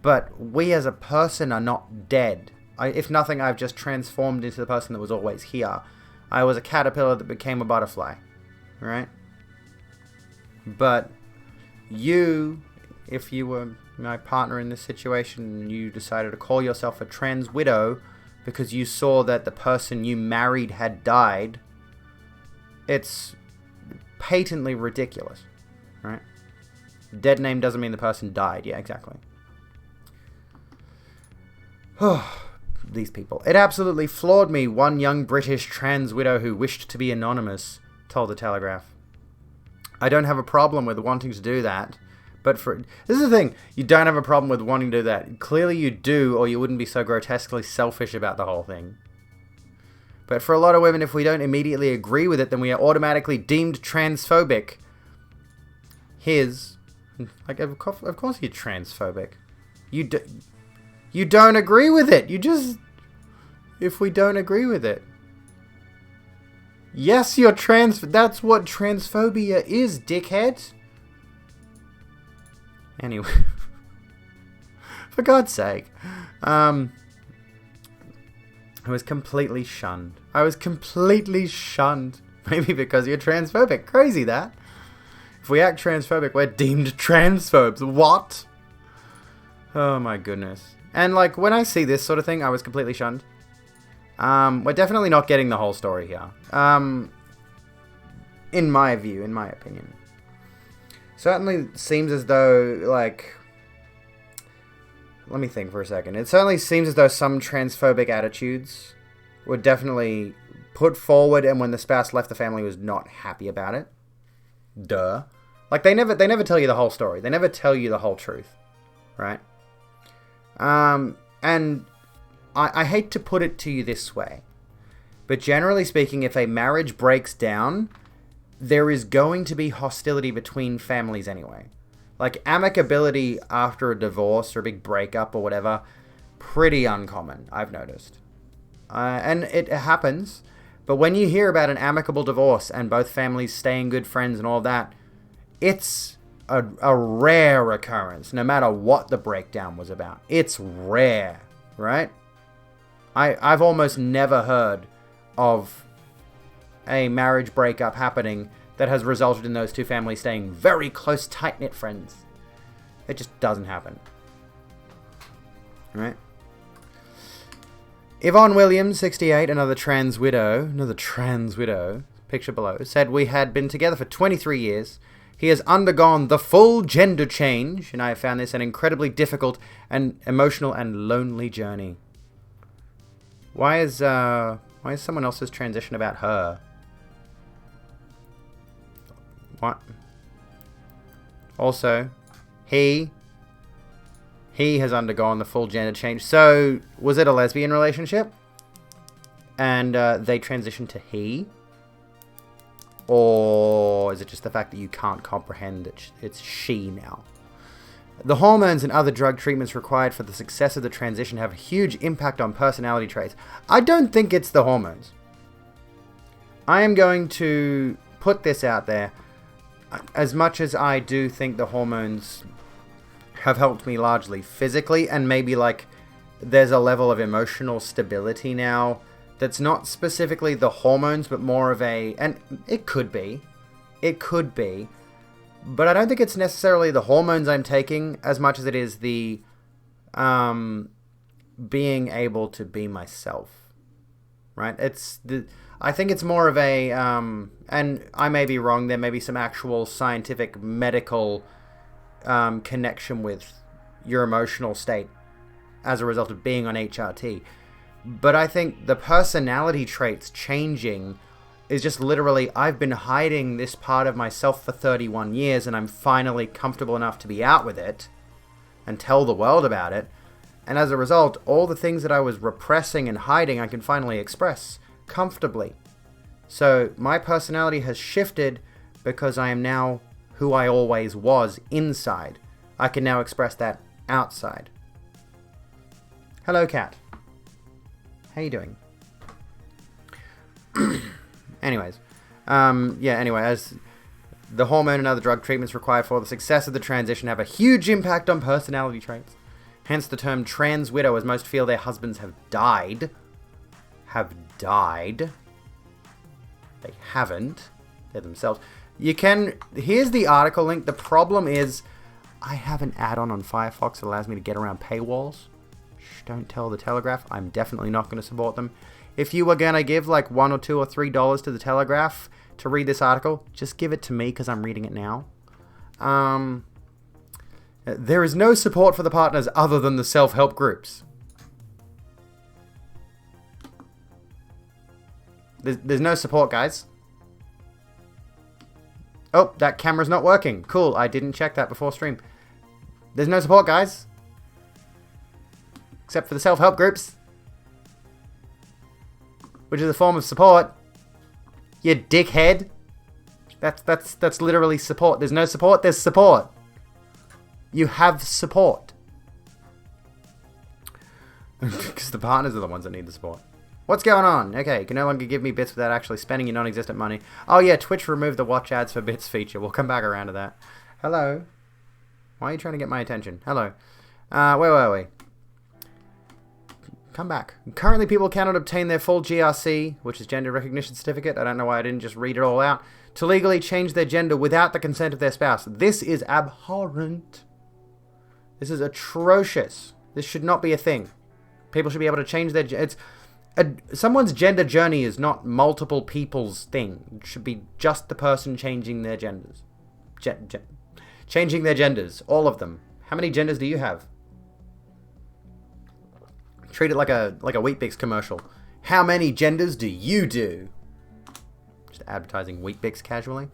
But we as a person are not dead. If nothing, I've just transformed into the person that was always here. I was a caterpillar that became a butterfly, right? But you, if you were my partner in this situation and you decided to call yourself a trans widow because you saw that the person you married had died, it's patently ridiculous, right? Dead name doesn't mean the person died. Yeah, exactly. these people. It absolutely floored me, one young British trans widow who wished to be anonymous told the Telegraph. I don't have a problem with wanting to do that, but this is the thing, you don't have a problem with wanting to do that. Clearly you do, or you wouldn't be so grotesquely selfish about the whole thing. But for a lot of women, if we don't immediately agree with it, then we are automatically deemed transphobic. Of course you're transphobic. You don't agree with it. If we don't agree with it. Yes, you're that's what transphobia is, dickhead. Anyway. For God's sake. I was completely shunned. Maybe because you're transphobic. Crazy that. If we act transphobic, we're deemed transphobes. What? Oh my goodness. And like, when I see this sort of thing, I was completely shunned. We're definitely not getting the whole story here. In my view, in my opinion. Certainly seems as though, like... Let me think for a second. It certainly seems as though some transphobic attitudes were definitely put forward, and when the spouse left, the family was not happy about it. Duh. Like, they never tell you the whole story. They never tell you the whole truth. Right? And I hate to put it to you this way, but generally speaking, if a marriage breaks down, there is going to be hostility between families anyway. Like, amicability after a divorce or a big breakup or whatever, pretty uncommon, I've noticed. And it happens, but when you hear about an amicable divorce and both families staying good friends and all that, it's a rare occurrence, no matter what the breakdown was about. It's rare, right? I've almost never heard of a marriage breakup happening that has resulted in those two families staying very close, tight-knit friends. It just doesn't happen. Right? Yvonne Williams, 68, another trans widow, picture below, said, "We had been together for 23 years. He has undergone the full gender change, and I have found this an incredibly difficult and emotional and lonely journey." Why is someone else's transition about her? What? Also, he has undergone the full gender change. So, was it a lesbian relationship? And they transitioned to he? Or is it just the fact that you can't comprehend that it's she now? The hormones and other drug treatments required for the success of the transition have a huge impact on personality traits. I don't think it's the hormones. I am going to put this out there. As much as I do think the hormones have helped me largely physically, and maybe like there's a level of emotional stability now that's not specifically the hormones, but more of and it could be, but I don't think it's necessarily the hormones I'm taking as much as it is the being able to be myself, right? I think it's more of and I may be wrong, there may be some actual scientific medical connection with your emotional state as a result of being on HRT. But I think the personality traits changing is just literally, I've been hiding this part of myself for 31 years and I'm finally comfortable enough to be out with it and tell the world about it. And as a result, all the things that I was repressing and hiding, I can finally express comfortably. So my personality has shifted because I am now who I always was inside. I can now express that outside. Hello, cat. How you doing? Anyways. As the hormone and other drug treatments required for the success of the transition have a huge impact on personality traits. Hence the term trans widow, as most feel their husbands have died. They haven't. They're themselves. Here's the article link. The problem is, I have an add-on on Firefox that allows me to get around paywalls. Shh, don't tell the Telegraph. I'm definitely not going to support them. If you were going to give like $1 or $2 or $3 to the Telegraph to read this article, just give it to me because I'm reading it now. There is no support for the partners other than the self-help groups. There's no support, guys. Oh, that camera's not working. Cool, I didn't check that before stream. There's no support, guys. Except for the self-help groups. Which is a form of support. You dickhead. That's literally support. There's no support, there's support. You have support. Because the partners are the ones that need the support. What's going on? Okay, you can no longer give me bits without actually spending your non-existent money. Oh yeah, Twitch removed the watch ads for bits feature. We'll come back around to that. Hello? Why are you trying to get my attention? Hello. Wait. Come back. Currently, people cannot obtain their full GRC, which is Gender Recognition Certificate. I don't know why I didn't just read it all out. To legally change their gender without the consent of their spouse. This is abhorrent. This is atrocious. This should not be a thing. People should be able to change their... someone's gender journey is not multiple people's thing. It should be just the person changing their genders. Changing their genders. All of them. How many genders do you have? Treat it like a Weet-Bix commercial. How many genders do you do? Just advertising Weet-Bix casually.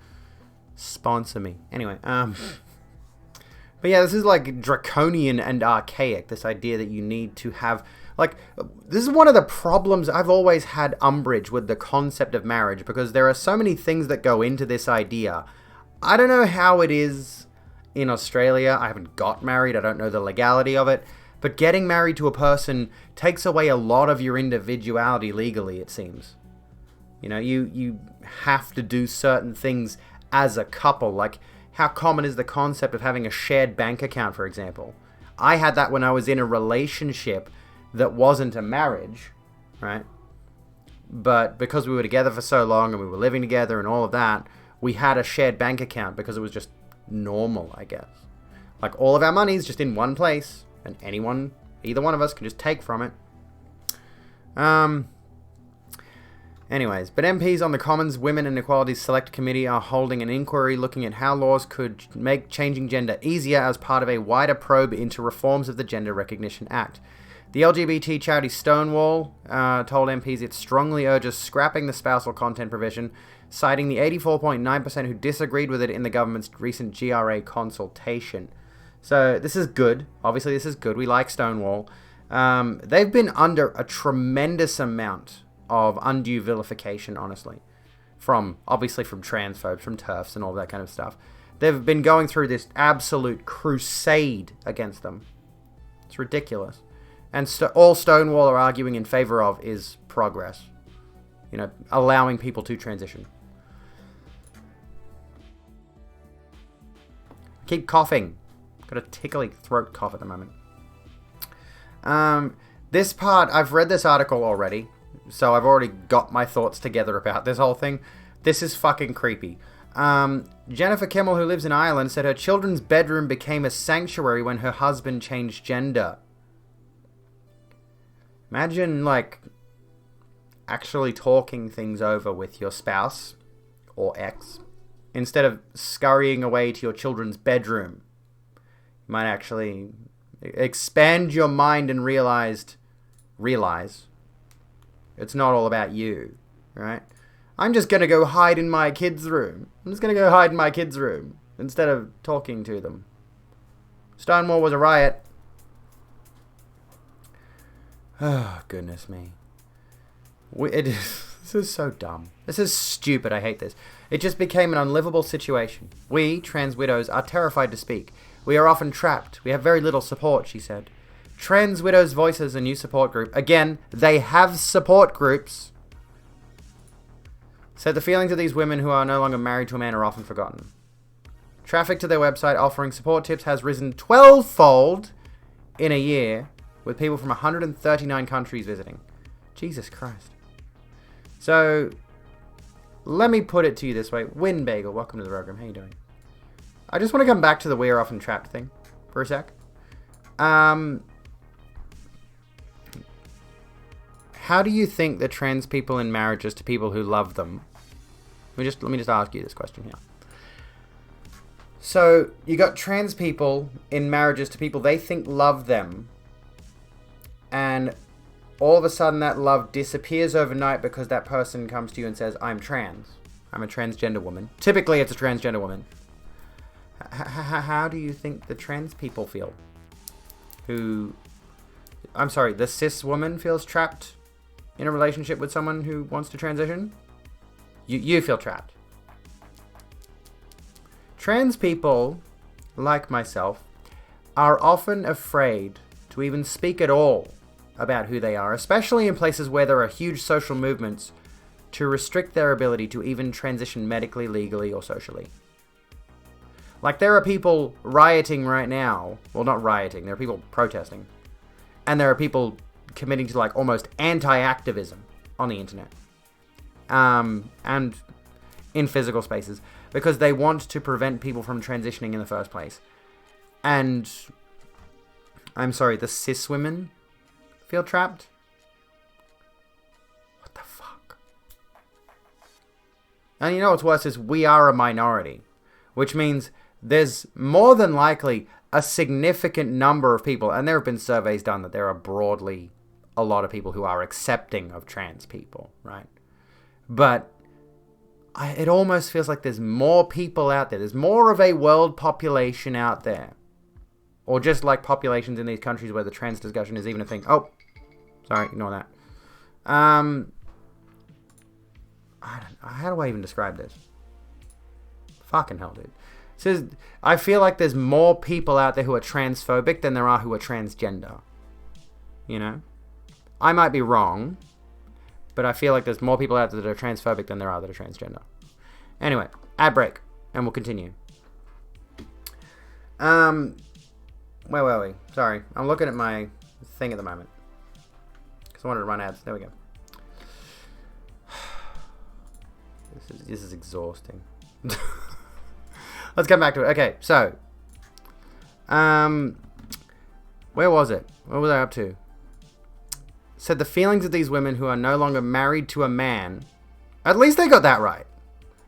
Sponsor me. Anyway, but yeah, this is like draconian and archaic. This idea that you need to have... Like, this is one of the problems I've always had umbrage with the concept of marriage, because there are so many things that go into this idea. I don't know how it is in Australia. I haven't got married. I don't know the legality of it. But getting married to a person takes away a lot of your individuality legally, it seems. You know, you have to do certain things as a couple. Like, how common is the concept of having a shared bank account, for example? I had that when I was in a relationship that wasn't a marriage, right? But because we were together for so long and we were living together and all of that, we had a shared bank account because it was just normal, I guess. Like, all of our money's just in one place, and anyone, either one of us, can just take from it. Anyways, but MPs on the Commons Women and Equality Select Committee are holding an inquiry looking at how laws could make changing gender easier as part of a wider probe into reforms of the Gender Recognition Act. The LGBT charity Stonewall told MPs it strongly urges scrapping the spousal content provision, citing the 84.9% who disagreed with it in the government's recent GRA consultation. So this is good. Obviously, this is good. We like Stonewall. They've been under a tremendous amount of undue vilification, honestly. Obviously from transphobes, from TERFs, and all that kind of stuff. They've been going through this absolute crusade against them. It's ridiculous. And all Stonewall are arguing in favor of is progress. You know, allowing people to transition. Keep coughing. Got a tickly throat cough at the moment. This part, I've read this article already, so I've already got my thoughts together about this whole thing. This is fucking creepy. Jennifer Kimmel, who lives in Ireland, said her children's bedroom became a sanctuary when her husband changed gender. Imagine, like, actually talking things over with your spouse or ex instead of scurrying away to your children's bedroom. You might actually expand your mind and realize it's not all about you, right? I'm just going to go hide in my kid's room. Instead of talking to them. Stonewall was a riot. Oh, goodness me. This is so dumb. This is stupid. I hate this. It just became an unlivable situation. We, trans widows, are terrified to speak. We are often trapped. We have very little support, she said. Trans Widows Voices, a new support group. Again, they have support groups. Said the feelings of these women who are no longer married to a man are often forgotten. Traffic to their website offering support tips has risen 12-fold in a year, with people from 139 countries visiting. Jesus Christ. So, let me put it to you this way. Win Bagel, welcome to the program. How you doing? I just want to come back to the we are often trapped thing for a sec. How do you think that trans people in marriages to people who love them? Let me just ask you this question here. So, you got trans people in marriages to people they think love them, and all of a sudden that love disappears overnight because that person comes to you and says, I'm trans. I'm a transgender woman. Typically, it's a transgender woman. How do you think the trans people feel? The cis woman feels trapped in a relationship with someone who wants to transition? You feel trapped. Trans people, like myself, are often afraid to even speak at all about who they are, especially in places where there are huge social movements to restrict their ability to even transition medically, legally, or socially. Like, there are people rioting right now. Well, not rioting. There are people protesting. And there are people committing to, like, almost anti-activism on the internet. And in physical spaces. Because they want to prevent people from transitioning in the first place. And, I'm sorry, the cis women feel trapped? What the fuck? And you know what's worse is we are a minority. Which means there's more than likely a significant number of people, and there have been surveys done that there are broadly a lot of people who are accepting of trans people, right? But it almost feels like there's more people out there. There's more of a world population out there. Or just like populations in these countries where the trans discussion is even a thing. Oh, sorry, ignore that. How do I even describe this? Fucking hell, dude. So I feel like there's more people out there who are transphobic than there are who are transgender. You know? I might be wrong, but I feel like there's more people out there that are transphobic than there are that are transgender. Anyway, ad break, and we'll continue. Where were we? Sorry, I'm looking at my thing at the moment. Because I wanted to run ads. There we go. This is exhausting. Let's come back to it. Okay, so. Where was it? What was I up to? Said the feelings of these women who are no longer married to a man. At least they got that right.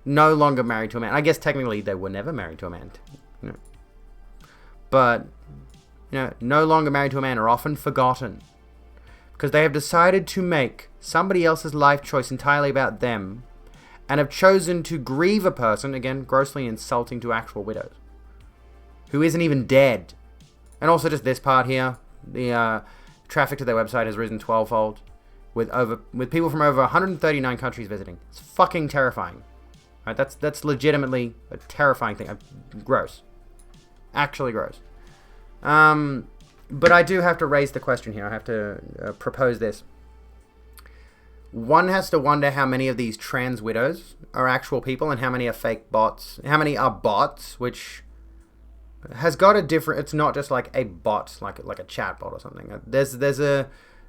No longer married to a man. I guess technically they were never married to a man. You know. But, you know, no longer married to a man are often forgotten. Because they have decided to make somebody else's life choice entirely about them. And have chosen to grieve a person, again, grossly insulting to actual widows, who isn't even dead. And also just this part here, the traffic to their website has risen 12-fold, with people from over 139 countries visiting. It's fucking terrifying. Right? That's legitimately a terrifying thing. Gross. Actually gross. But I do have to raise the question here. I have to propose this. One has to wonder how many of these trans widows are actual people and how many are fake bots. How many are bots, which has got a different... It's not just like a bot, like a chat bot or something.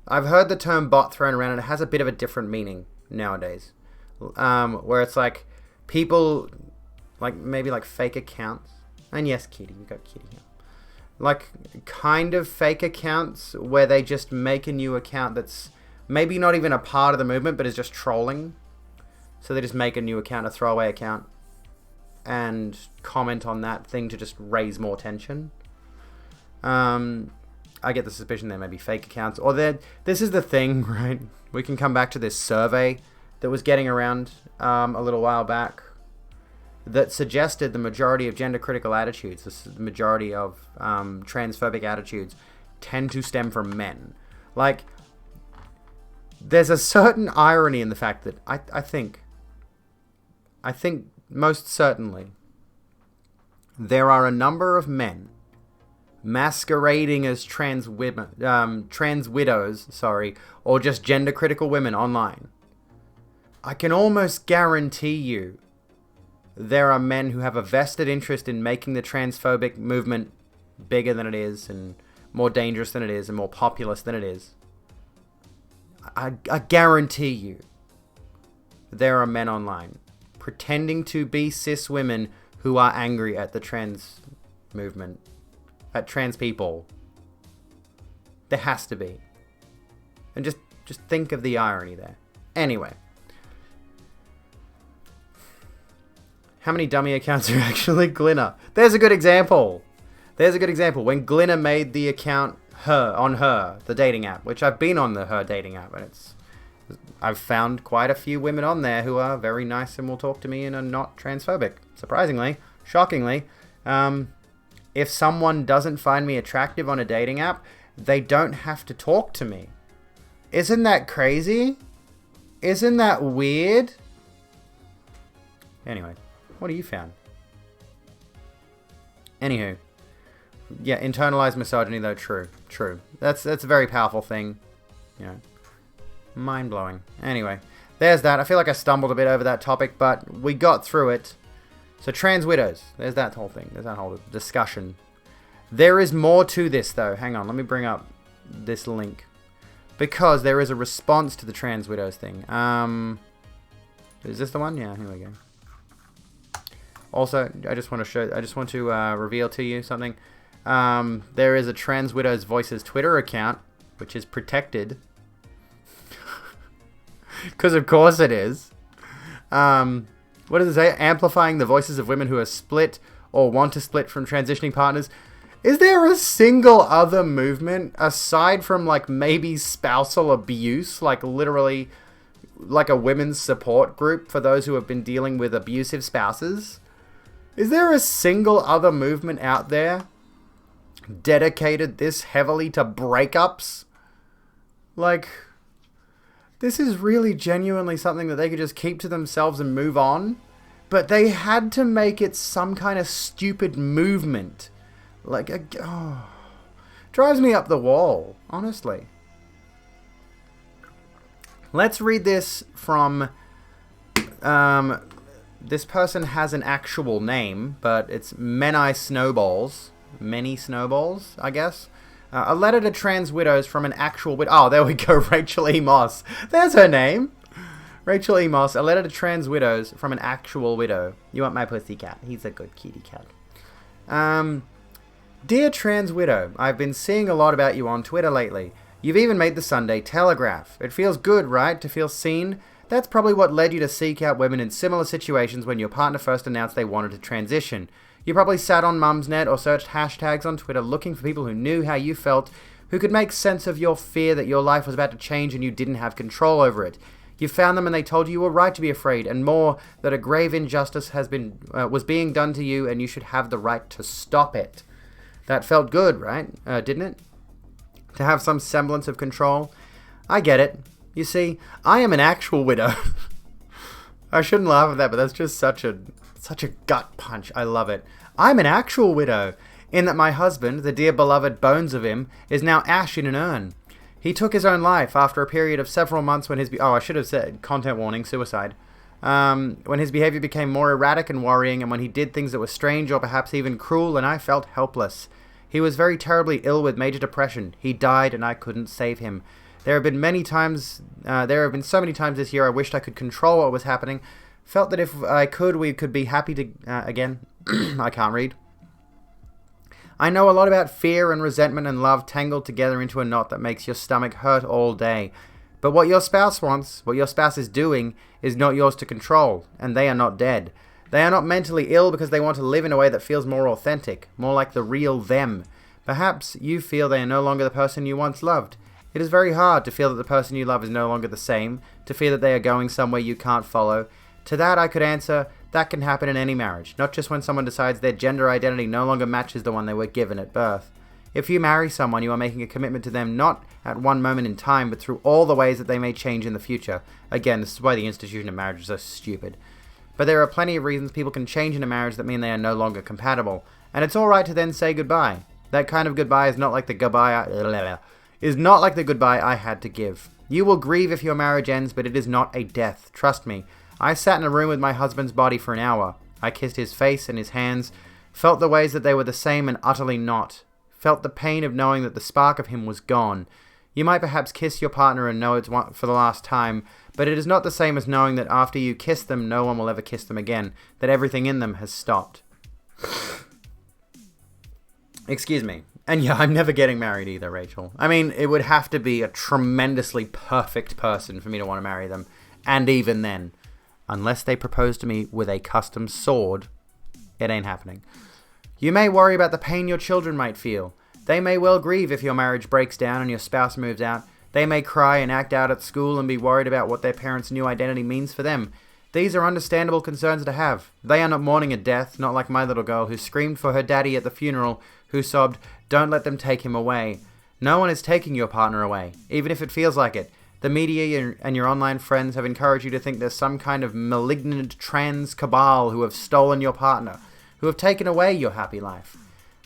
I've heard the term bot thrown around and it has a bit of a different meaning nowadays. Where it's like people, like maybe like fake accounts. And yes, Kitty, we got Kitty here. Like kind of fake accounts where they just make a new account that's maybe not even a part of the movement, but is just trolling. So they just make a new account, a throwaway account, and comment on that thing to just raise more tension. I get the suspicion there may be fake accounts. Or this is the thing, right? We can come back to this survey that was getting around a little while back that suggested the majority of gender-critical attitudes, the majority of transphobic attitudes, tend to stem from men. Like, there's a certain irony in the fact that I think most certainly there are a number of men masquerading as trans widows, or just gender critical women online. I can almost guarantee you there are men who have a vested interest in making the transphobic movement bigger than it is and more dangerous than it is and more populous than it is. I guarantee you there are men online pretending to be cis women who are angry at the trans movement, at trans people. There has to be. And just think of the irony there. Anyway. How many dummy accounts are actually Glinner? There's a good example. When Glinner made the account her, the dating app, which I've been on the Her dating app, and I've found quite a few women on there who are very nice and will talk to me and are not transphobic. Surprisingly, shockingly, if someone doesn't find me attractive on a dating app, they don't have to talk to me. Isn't that crazy? Isn't that weird? Anyway, what have you found? Anywho. Yeah, internalized misogyny, though, true. That's a very powerful thing. You know, mind-blowing. Anyway, there's that. I feel like I stumbled a bit over that topic, but we got through it. So, trans widows. There's that whole thing. There's that whole discussion. There is more to this, though. Hang on, let me bring up this link. Because there is a response to the trans widows thing. Is this the one? Yeah, here we go. Also, I just want to reveal to you something. There is a Trans Widows Voices Twitter account, which is protected. Because of course it is. What does it say? Amplifying the voices of women who are split or want to split from transitioning partners. Is there a single other movement, aside from like maybe spousal abuse, like literally like a women's support group for those who have been dealing with abusive spouses? Is there a single other movement out there dedicated this heavily to breakups? Like, this is really genuinely something that they could just keep to themselves and move on. But they had to make it some kind of stupid movement. Like, drives me up the wall, honestly. Let's read this from, this person has an actual name, but it's Many Snowballs, I guess. A letter to trans widows from an actual widow. Oh, there we go, Rachel E. Moss. There's her name. Rachel E. Moss, a letter to trans widows from an actual widow. You want my pussycat? He's a good kitty cat. Dear trans widow, I've been seeing a lot about you on Twitter lately. You've even made the Sunday Telegraph. It feels good, right, to feel seen? That's probably what led you to seek out women in similar situations when your partner first announced they wanted to transition. You probably sat on Mumsnet or searched hashtags on Twitter looking for people who knew how you felt, who could make sense of your fear that your life was about to change and you didn't have control over it. You found them and they told you you were right to be afraid, and more, that a grave injustice was being done to you and you should have the right to stop it. That felt good, right? Didn't it? To have some semblance of control. I get it. You see, I am an actual widow. I shouldn't laugh at that, but that's just such a gut punch. I love it. I'm an actual widow, in that my husband, the dear beloved bones of him, is now ash in an urn. He took his own life after a period of several months when I should have said, content warning, suicide. When his behavior became more erratic and worrying, and when he did things that were strange or perhaps even cruel, and I felt helpless. He was very terribly ill with major depression. He died, and I couldn't save him. There have been so many times this year I wished I could control what was happening. Felt that if I could, we could be happy to, again, I can't read. I know a lot about fear and resentment and love tangled together into a knot that makes your stomach hurt all day. But what your spouse wants, what your spouse is doing, is not yours to control, and they are not dead. They are not mentally ill because they want to live in a way that feels more authentic, more like the real them. Perhaps you feel they are no longer the person you once loved. It is very hard to feel that the person you love is no longer the same, to feel that they are going somewhere you can't follow. To that I could answer, that can happen in any marriage, not just when someone decides their gender identity no longer matches the one they were given at birth. If you marry someone, you are making a commitment to them not at one moment in time, but through all the ways that they may change in the future. Again, this is why the institution of marriage is so stupid. But there are plenty of reasons people can change in a marriage that mean they are no longer compatible. And it's alright to then say goodbye. That kind of goodbye is not like the goodbye I had to give. You will grieve if your marriage ends, but it is not a death. Trust me. I sat in a room with my husband's body for an hour. I kissed his face and his hands, felt the ways that they were the same and utterly not. Felt the pain of knowing that the spark of him was gone. You might perhaps kiss your partner and know it's for the last time, but it is not the same as knowing that after you kiss them, no one will ever kiss them again, that everything in them has stopped. Excuse me. And yeah, I'm never getting married either, Rachel. I mean, it would have to be a tremendously perfect person for me to want to marry them. And even then, unless they propose to me with a custom sword, it ain't happening. You may worry about the pain your children might feel. They may well grieve if your marriage breaks down and your spouse moves out. They may cry and act out at school and be worried about what their parents' new identity means for them. These are understandable concerns to have. They are not mourning a death, not like my little girl who screamed for her daddy at the funeral, who sobbed, "Don't let them take him away." No one is taking your partner away, even if it feels like it. The media and your online friends have encouraged you to think there's some kind of malignant trans cabal who have stolen your partner, who have taken away your happy life.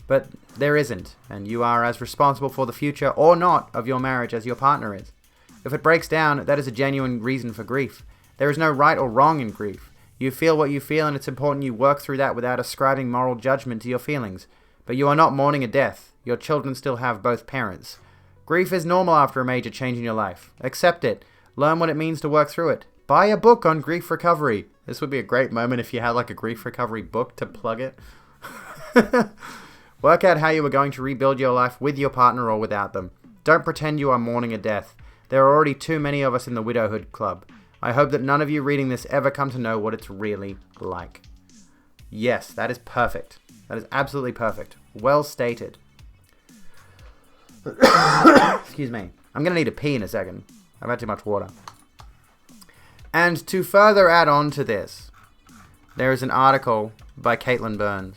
But there isn't, and you are as responsible for the future, or not, of your marriage as your partner is. If it breaks down, that is a genuine reason for grief. There is no right or wrong in grief. You feel what you feel, and it's important you work through that without ascribing moral judgment to your feelings. But you are not mourning a death. Your children still have both parents. Grief is normal after a major change in your life. Accept it. Learn what it means to work through it. Buy a book on grief recovery. This would be a great moment if you had like a grief recovery book to plug it. Work out how you are going to rebuild your life with your partner or without them. Don't pretend you are mourning a death. There are already too many of us in the widowhood club. I hope that none of you reading this ever come to know what it's really like. Yes, that is perfect. That is absolutely perfect. Well stated. Excuse me. I'm going to need a pee in a second. I've had too much water. And to further add on to this, there is an article by Caitlin Burns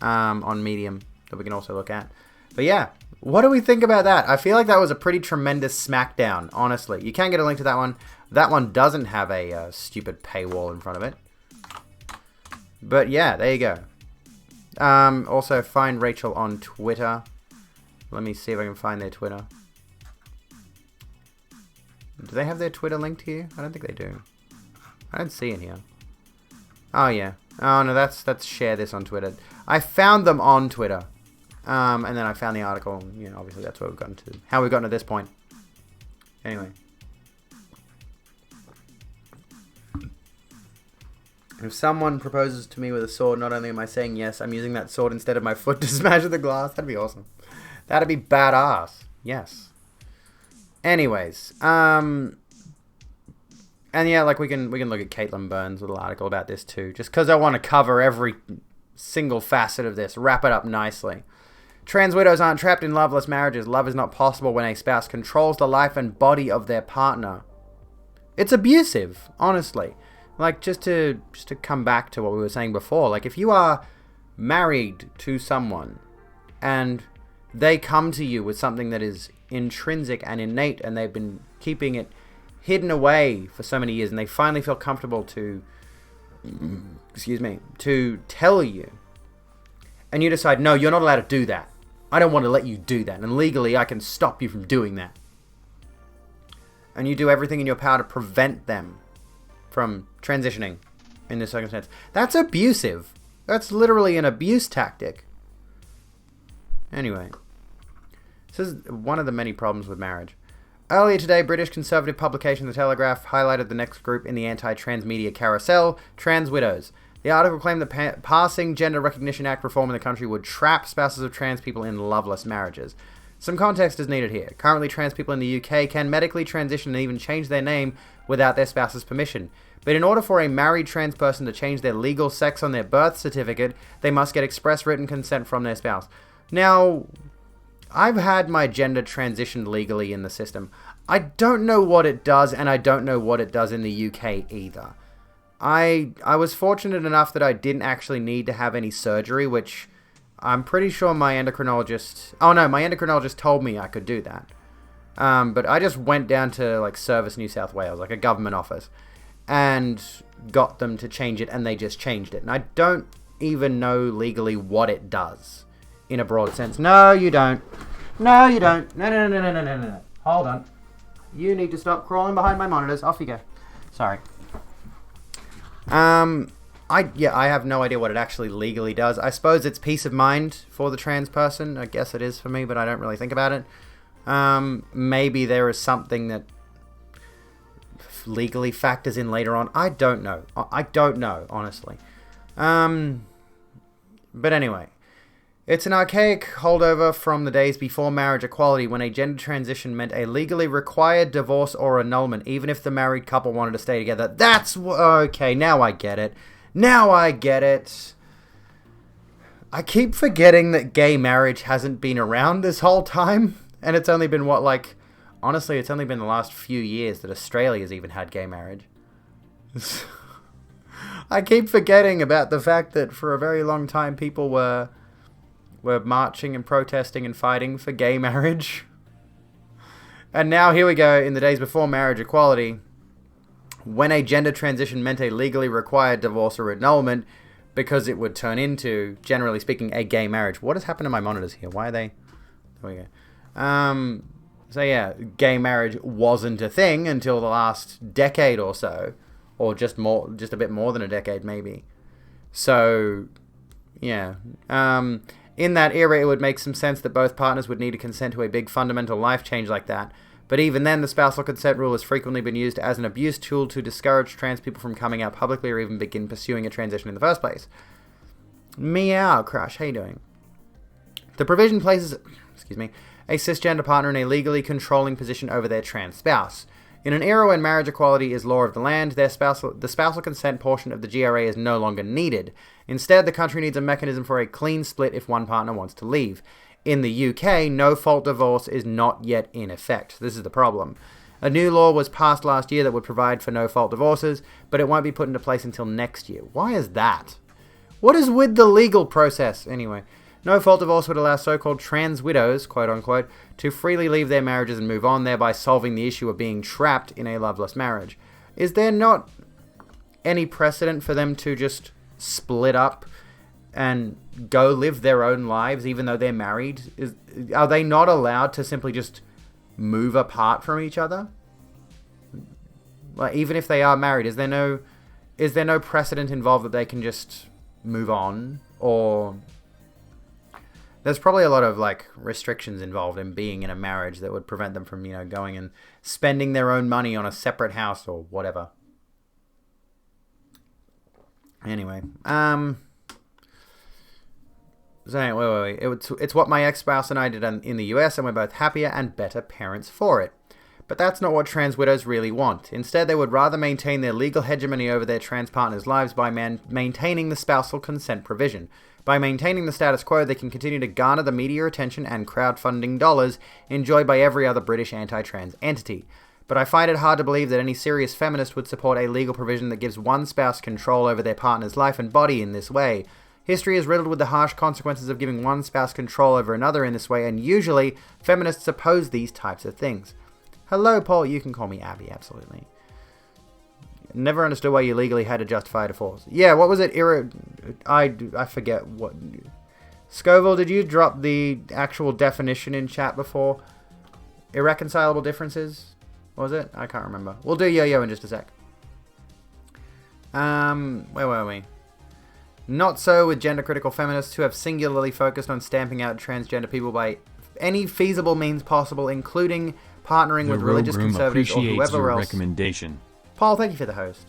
on Medium that we can also look at. But yeah, what do we think about that? I feel like that was a pretty tremendous smackdown, honestly. You can get a link to that one. That one doesn't have a stupid paywall in front of it. But yeah, there you go. Also, find Rachel on Twitter. Let me see if I can find their Twitter. Do they have their Twitter linked here? I don't think they do. I don't see it here. Oh, yeah. Oh, no, that's share this on Twitter. I found them on Twitter. And then I found the article. You know, obviously that's where we've gotten to. How we've gotten to this point. Anyway. If someone proposes to me with a sword, not only am I saying yes, I'm using that sword instead of my foot to smash the glass. That'd be awesome. That'd be badass. Yes. Anyways, and yeah, like we can look at Caitlin Burns' little article about this too, just because I want to cover every single facet of this, wrap it up nicely. Trans widows aren't trapped in loveless marriages. Love is not possible when a spouse controls the life and body of their partner. It's abusive, honestly. Like, just to come back to what we were saying before, like, if you are married to someone and they come to you with something that is intrinsic and innate and they've been keeping it hidden away for so many years and they finally feel comfortable to tell you, and you decide, no, you're not allowed to do that. I don't want to let you do that, and legally I can stop you from doing that. And you do everything in your power to prevent them from transitioning in this circumstance. That's abusive. That's literally an abuse tactic. Anyway, this is one of the many problems with marriage. Earlier today, British conservative publication The Telegraph highlighted the next group in the anti-trans media carousel, trans widows. The article claimed that passing Gender Recognition Act reform in the country would trap spouses of trans people in loveless marriages. Some context is needed here. Currently, trans people in the UK can medically transition and even change their name without their spouse's permission. But in order for a married trans person to change their legal sex on their birth certificate, they must get express written consent from their spouse. Now, I've had my gender transitioned legally in the system. I don't know what it does, and I don't know what it does in the UK either. I was fortunate enough that I didn't actually need to have any surgery, which I'm pretty sure my endocrinologist... Oh no, my endocrinologist told me I could do that. But I just went down to like Service New South Wales, like a government office, and got them to change it, and they just changed it. And I don't even know legally what it does in a broad sense. No, you don't. No, you don't. No. Hold on. You need to stop crawling behind my monitors. Off you go. Sorry. I have no idea what it actually legally does. I suppose it's peace of mind for the trans person. I guess it is for me, but I don't really think about it. Maybe there is something that legally factors in later on. I don't know. I don't know, honestly. But anyway. It's an archaic holdover from the days before marriage equality, when a gender transition meant a legally required divorce or annulment, even if the married couple wanted to stay together. That's... Okay, now I get it. Now I get it. I keep forgetting that gay marriage hasn't been around this whole time. And it's only been honestly, it's only been the last few years that Australia's even had gay marriage. I keep forgetting about the fact that for a very long time people were marching and protesting and fighting for gay marriage. And now here we go, in the days before marriage equality, when a gender transition meant a legally required divorce or annulment because it would turn into, generally speaking, a gay marriage. What has happened to my monitors here? Why are they... There we go. So yeah, gay marriage wasn't a thing until the last decade or so. Or just a bit more than a decade, maybe. So, yeah. In that era, it would make some sense that both partners would need to consent to a big fundamental life change like that. But even then, the spousal consent rule has frequently been used as an abuse tool to discourage trans people from coming out publicly or even begin pursuing a transition in the first place. Meow, Crush, how you doing? The provision places, a cisgender partner in a legally controlling position over their trans spouse. In an era when marriage equality is law of the land, the spousal consent portion of the GRA is no longer needed. Instead, the country needs a mechanism for a clean split if one partner wants to leave. In the UK, no-fault divorce is not yet in effect. This is the problem. A new law was passed last year that would provide for no-fault divorces, but it won't be put into place until next year. Why is that? What is with the legal process? Anyway, no-fault divorce would allow so-called trans widows, quote-unquote, to freely leave their marriages and move on, thereby solving the issue of being trapped in a loveless marriage. Is there not any precedent for them to just split up and go live their own lives even though they're married? Are they not allowed to simply just move apart from each other? Like, even if they are married, is there no precedent involved that they can just move on? Or there's probably a lot of like restrictions involved in being in a marriage that would prevent them from, going and spending their own money on a separate house or whatever. Anyway, so anyway, it's what my ex-spouse and I did in the US, and we're both happier and better parents for it. But that's not what trans widows really want. Instead, they would rather maintain their legal hegemony over their trans partners' lives by maintaining the spousal consent provision. By maintaining the status quo, they can continue to garner the media attention and crowdfunding dollars enjoyed by every other British anti-trans entity. But I find it hard to believe that any serious feminist would support a legal provision that gives one spouse control over their partner's life and body in this way. History is riddled with the harsh consequences of giving one spouse control over another in this way, and usually, feminists oppose these types of things. Hello, Paul. You can call me Abby, absolutely. Never understood why you legally had to justify divorce. Yeah, what was it? I forget what... Scoville, did you drop the actual definition in chat before? Irreconcilable differences? What was it? I can't remember. We'll do yo-yo in just a sec. Where were we? Not so with gender-critical feminists who have singularly focused on stamping out transgender people by any feasible means possible, including partnering with religious conservatives or whoever else. Recommendation. Paul, thank you for the host.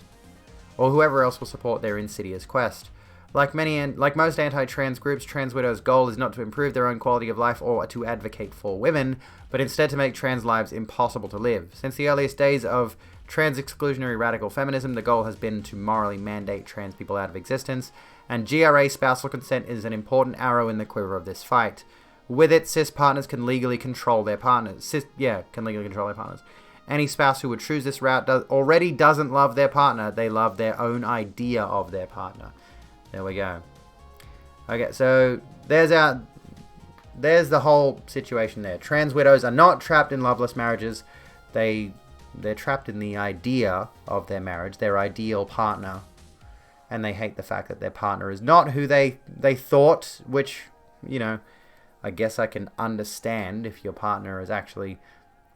Or whoever else will support their insidious quest. Like most anti-trans groups, trans widows' goal is not to improve their own quality of life or to advocate for women, but instead to make trans lives impossible to live. Since the earliest days of trans-exclusionary radical feminism, the goal has been to morally mandate trans people out of existence, and GRA spousal consent is an important arrow in the quiver of this fight. With it, cis partners can legally control their partners. Any spouse who would choose this route already doesn't love their partner. They love their own idea of their partner. There we go. Okay, so there's the whole situation there. Trans widows are not trapped in loveless marriages. They're trapped in the idea of their marriage, their ideal partner. And they hate the fact that their partner is not who they thought, which, I guess I can understand if your partner has actually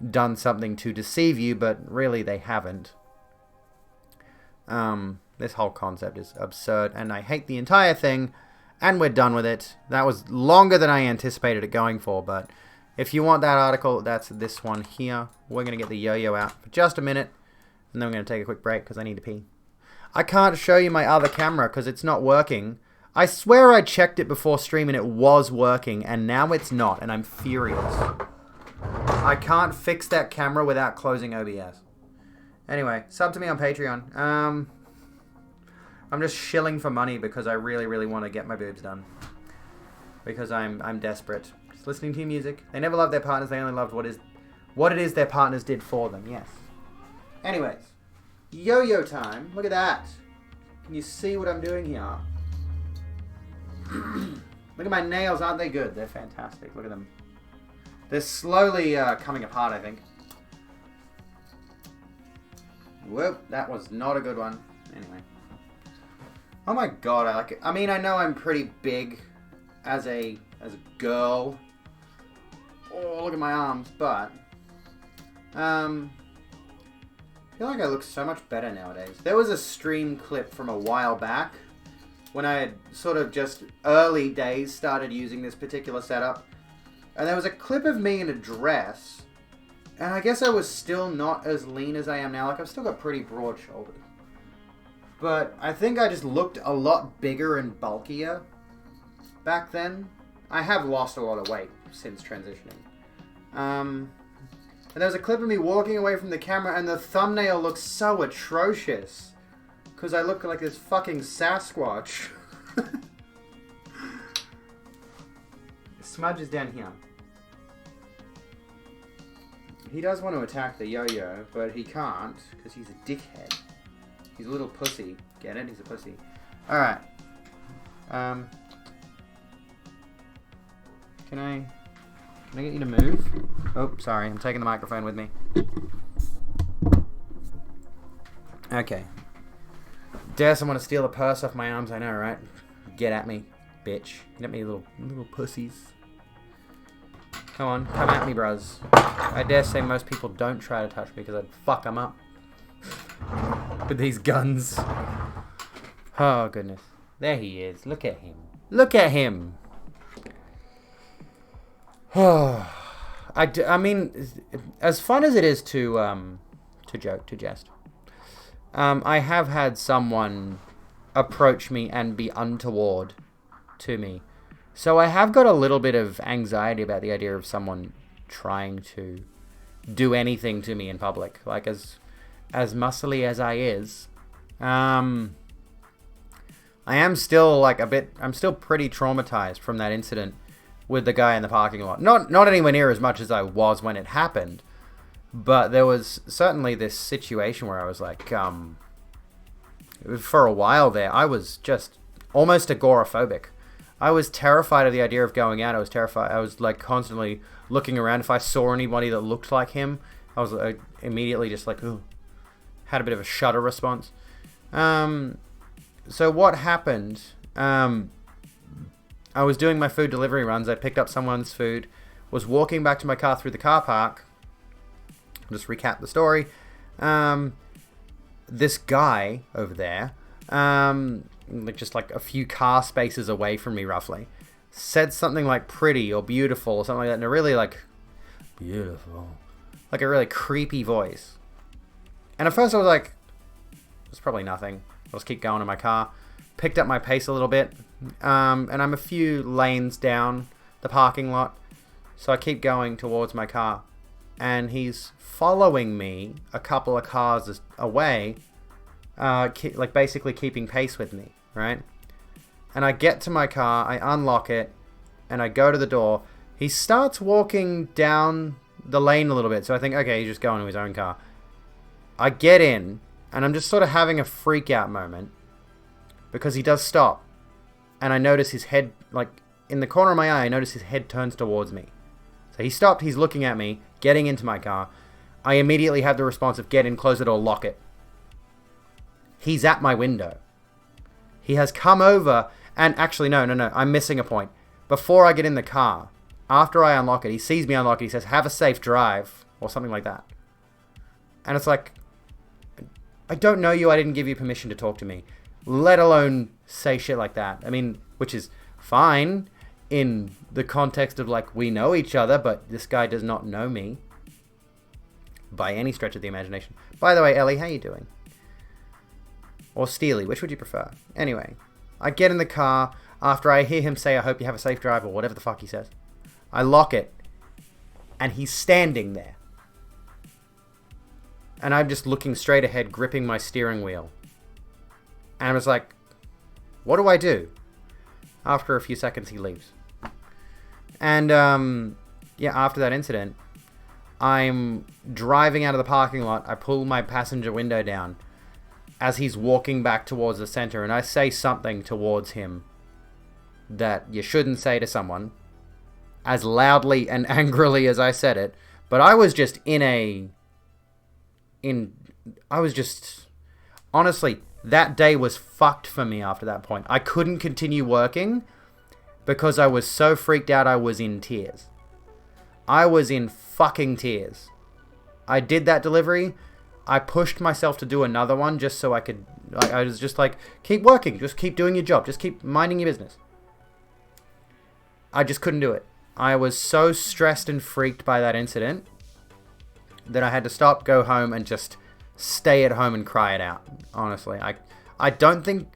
done something to deceive you, but really they haven't. This whole concept is absurd, and I hate the entire thing, and we're done with it. That was longer than I anticipated it going for, but if you want that article, that's this one here. We're going to get the yo-yo out for just a minute, and then we're going to take a quick break because I need to pee. I can't show you my other camera because it's not working. I swear I checked it before stream and it was working, and now it's not, and I'm furious. I can't fix that camera without closing OBS. Anyway, sub to me on Patreon. I'm just shilling for money because I really, really want to get my boobs done. because I'm desperate. Just listening to your music. They never loved their partners. They only loved what it is their partners did for them. Yes. Anyways, yo-yo time. Look at that. Can you see what I'm doing here? Look at my nails. Aren't they good? They're fantastic. Look at them. They're slowly coming apart, I think. Whoop, that was not a good one. Anyway. Oh my god, I like it. I mean, I know I'm pretty big as a girl. Oh, look at my arms, but I feel like I look so much better nowadays. There was a stream clip from a while back when I had sort of just early days started using this particular setup. And there was a clip of me in a dress. And I guess I was still not as lean as I am now. Like, I've still got pretty broad shoulders. But I think I just looked a lot bigger and bulkier back then. I have lost a lot of weight since transitioning. And there was a clip of me walking away from the camera, and the thumbnail looks so atrocious. Because I look like this fucking Sasquatch. Smudge is down here. He does want to attack the yo-yo, but he can't, because he's a dickhead. He's a little pussy. Get it? He's a pussy. Alright. Can I get you to move? Oh, sorry. I'm taking the microphone with me. Okay. Dare someone to steal a purse off my arms, I know, right? Get at me, bitch. Get at me, little pussies. Come on, come at me, bros. I dare say most people don't try to touch me because I'd fuck them up. With these guns. Oh, goodness. There he is. Look at him. Look at him! I mean, as fun as it is to joke, to jest, I have had someone approach me and be untoward to me. So I have got a little bit of anxiety about the idea of someone trying to do anything to me in public. Like, as muscly as I is, I am still like I'm still pretty traumatized from that incident with the guy in the parking lot. Not anywhere near as much as I was when it happened, but there was certainly this situation where I was like, for a while there, I was just almost agoraphobic. I was terrified of the idea of going out. I was terrified. I was like constantly looking around. If I saw anybody that looked like him, I was immediately just like, ooh, had a bit of a shudder response. So what happened? I was doing my food delivery runs. I picked up someone's food, was walking back to my car through the car park. I'll just recap the story. This guy over there, just like a few car spaces away from me roughly, said something like pretty or beautiful or something like that in a really like beautiful, like a really creepy voice. And at first I was like, it's probably nothing. I'll just keep going in my car. Picked up my pace a little bit, and I'm a few lanes down the parking lot, so I keep going towards my car, and he's following me a couple of cars away, like basically keeping pace with me, right? And I get to my car, I unlock it, and I go to the door. He starts walking down the lane a little bit, so I think, okay, he's just going to his own car. I get in, and I'm just sort of having a freak out moment, because he does stop, and I notice his head, like, in the corner of my eye, I notice his head turns towards me. So he stopped, he's looking at me, getting into my car. I immediately have the response of get in, close the door, lock it. He's at my window. He has come over, and actually, no, I'm missing a point. Before I get in the car, after I unlock it, he sees me unlock it, he says, have a safe drive, or something like that. And it's like, I don't know you, I didn't give you permission to talk to me. Let alone say shit like that. I mean, which is fine in the context of like, we know each other, but this guy does not know me by any stretch of the imagination. By the way, Ellie, how you doing? Or Steely, which would you prefer? Anyway, I get in the car after I hear him say, I hope you have a safe drive, or whatever the fuck he says. I lock it, and he's standing there. And I'm just looking straight ahead, gripping my steering wheel. And I was like, what do I do? After a few seconds, he leaves. And, yeah, after that incident, I'm driving out of the parking lot. I pull my passenger window down as he's walking back towards the center, and I say something towards him that you shouldn't say to someone, as loudly and angrily as I said it. But I was just honestly, that day was fucked for me after that point. I couldn't continue working because I was so freaked out. I was in tears. I was in fucking tears. I did that delivery. I pushed myself to do another one just so I could... I was just like, keep working. Just keep doing your job. Just keep minding your business. I just couldn't do it. I was so stressed and freaked by that incident that I had to stop, go home, and just stay at home and cry it out. Honestly, I don't think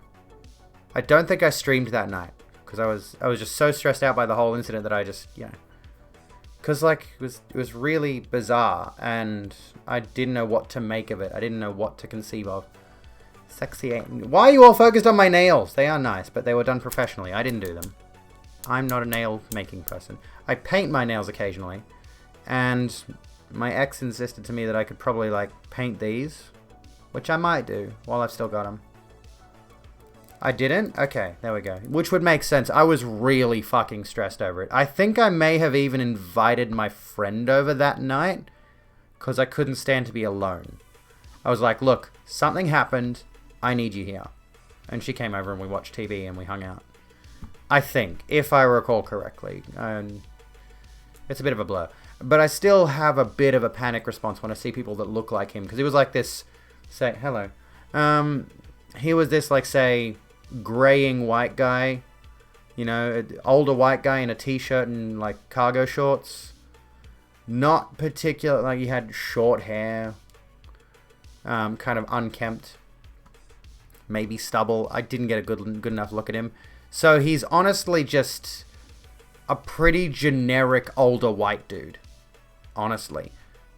I streamed that night because I was just so stressed out by the whole incident that I just, because like it was really bizarre and I didn't know what to make of it. I didn't know what to conceive of. Sexy. Why are you all focused on my nails? They are nice, but they were done professionally. I didn't do them. I'm not a nail making person. I paint my nails occasionally, and my ex insisted to me that I could probably like paint these, which I might do while I've still got them. I didn't? Okay, there we go. Which would make sense. I was really fucking stressed over it. I think I may have even invited my friend over that night because I couldn't stand to be alone. I was like, look, something happened. I need you here. And she came over and we watched TV and we hung out. I think, if I recall correctly. It's a bit of a blur. But I still have a bit of a panic response when I see people that look like him. Because he was like this, say, hello. He was this, like, say, graying white guy. You know, older white guy in a t-shirt and, like, cargo shorts. Not particular, like, he had short hair. Kind of unkempt. Maybe stubble. I didn't get a good enough look at him. So he's honestly just a pretty generic older white dude. Honestly.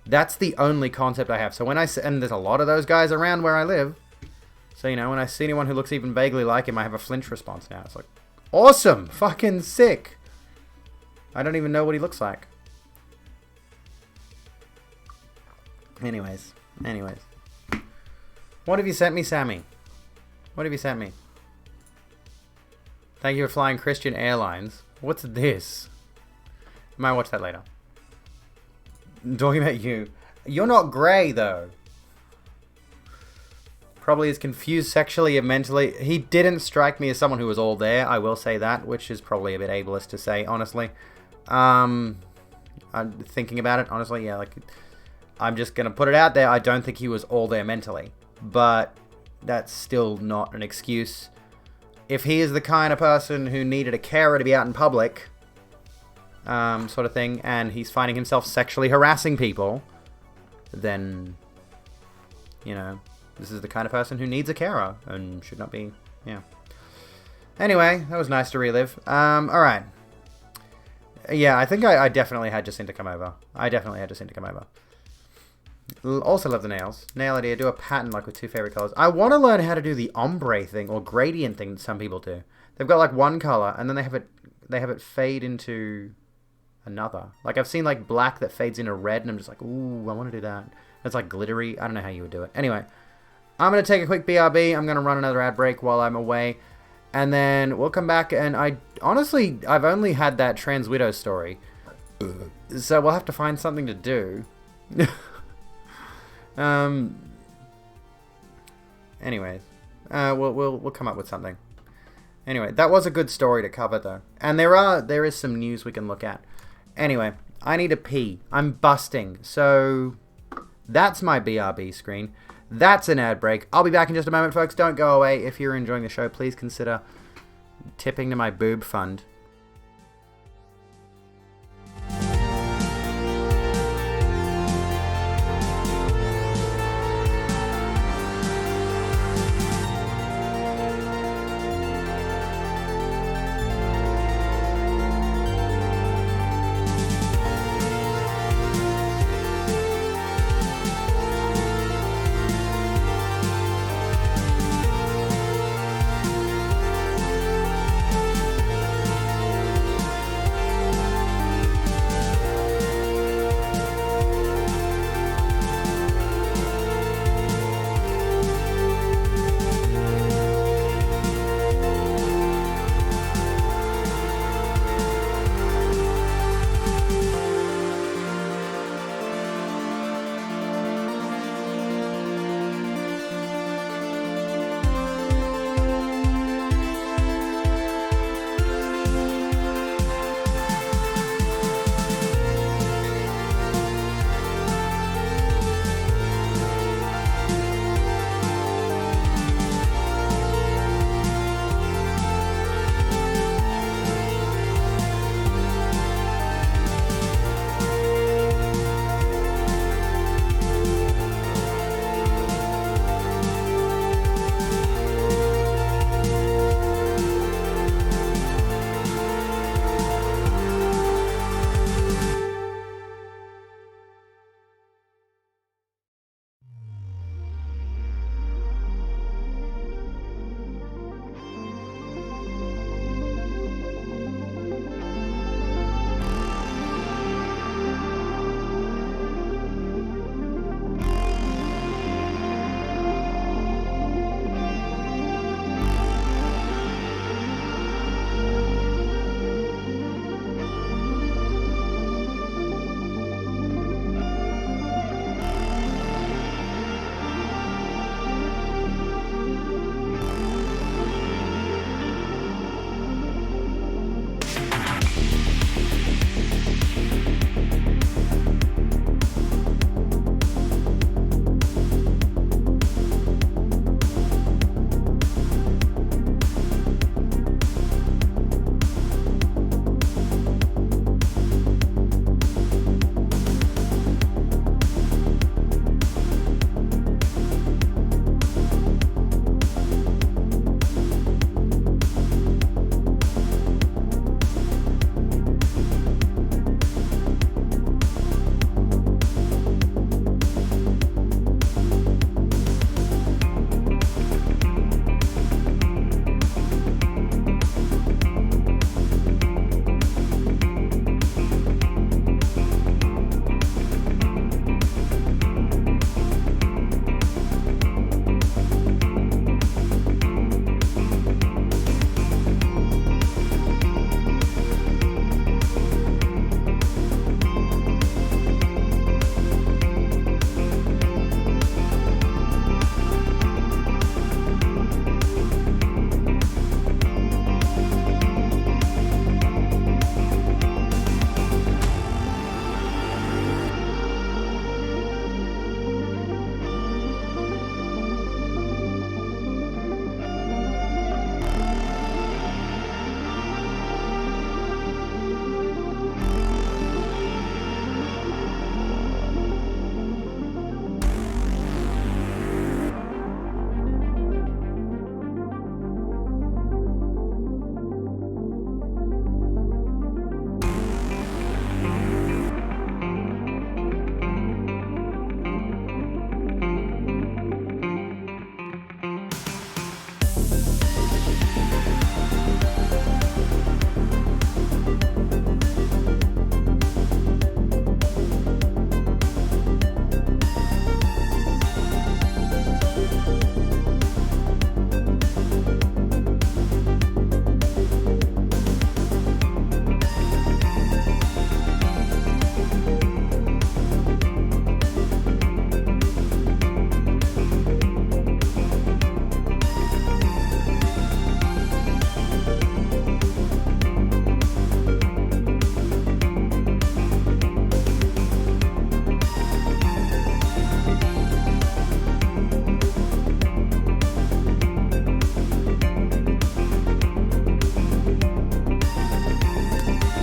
That's the only concept I have. So when and there's a lot of those guys around where I live. So, you know, when I see anyone who looks even vaguely like him, I have a flinch response now. It's like, awesome! Fucking sick! I don't even know what he looks like. Anyways. What have you sent me, Sammy? What have you sent me? Thank you for flying Christian Airlines. What's this? I might watch that later. I'm talking about you. You're not grey, though. Probably is confused sexually and mentally. He didn't strike me as someone who was all there, I will say that, which is probably a bit ableist to say, honestly. I'm thinking about it, honestly, yeah, like, I'm just going to put it out there. I don't think he was all there mentally. But that's still not an excuse. If he is the kind of person who needed a carer to be out in public, sort of thing, and he's finding himself sexually harassing people, then, you know, this is the kind of person who needs a carer and should not be, yeah. Anyway, that was nice to relive. Alright. Yeah, I think I definitely had Jacinta come over. Also love the nails. Nail idea. Do a pattern like with two favorite colors. I want to learn how to do the ombre thing or gradient thing that some people do. They've got like one color and then they have it fade into another. Like I've seen like black that fades into red and I'm just like, ooh, I want to do that. It's like glittery. I don't know how you would do it. Anyway, I'm going to take a quick BRB. I'm going to run another ad break while I'm away. And then we'll come back and I've only had that Trans Widow story. So we'll have to find something to do. Anyways, we'll come up with something. Anyway, that was a good story to cover though, and there is some news we can look at. Anyway, I need to pee. I'm busting. So that's my BRB screen. That's an ad break. I'll be back in just a moment, folks. Don't go away. If you're enjoying the show, please consider tipping to my boob fund.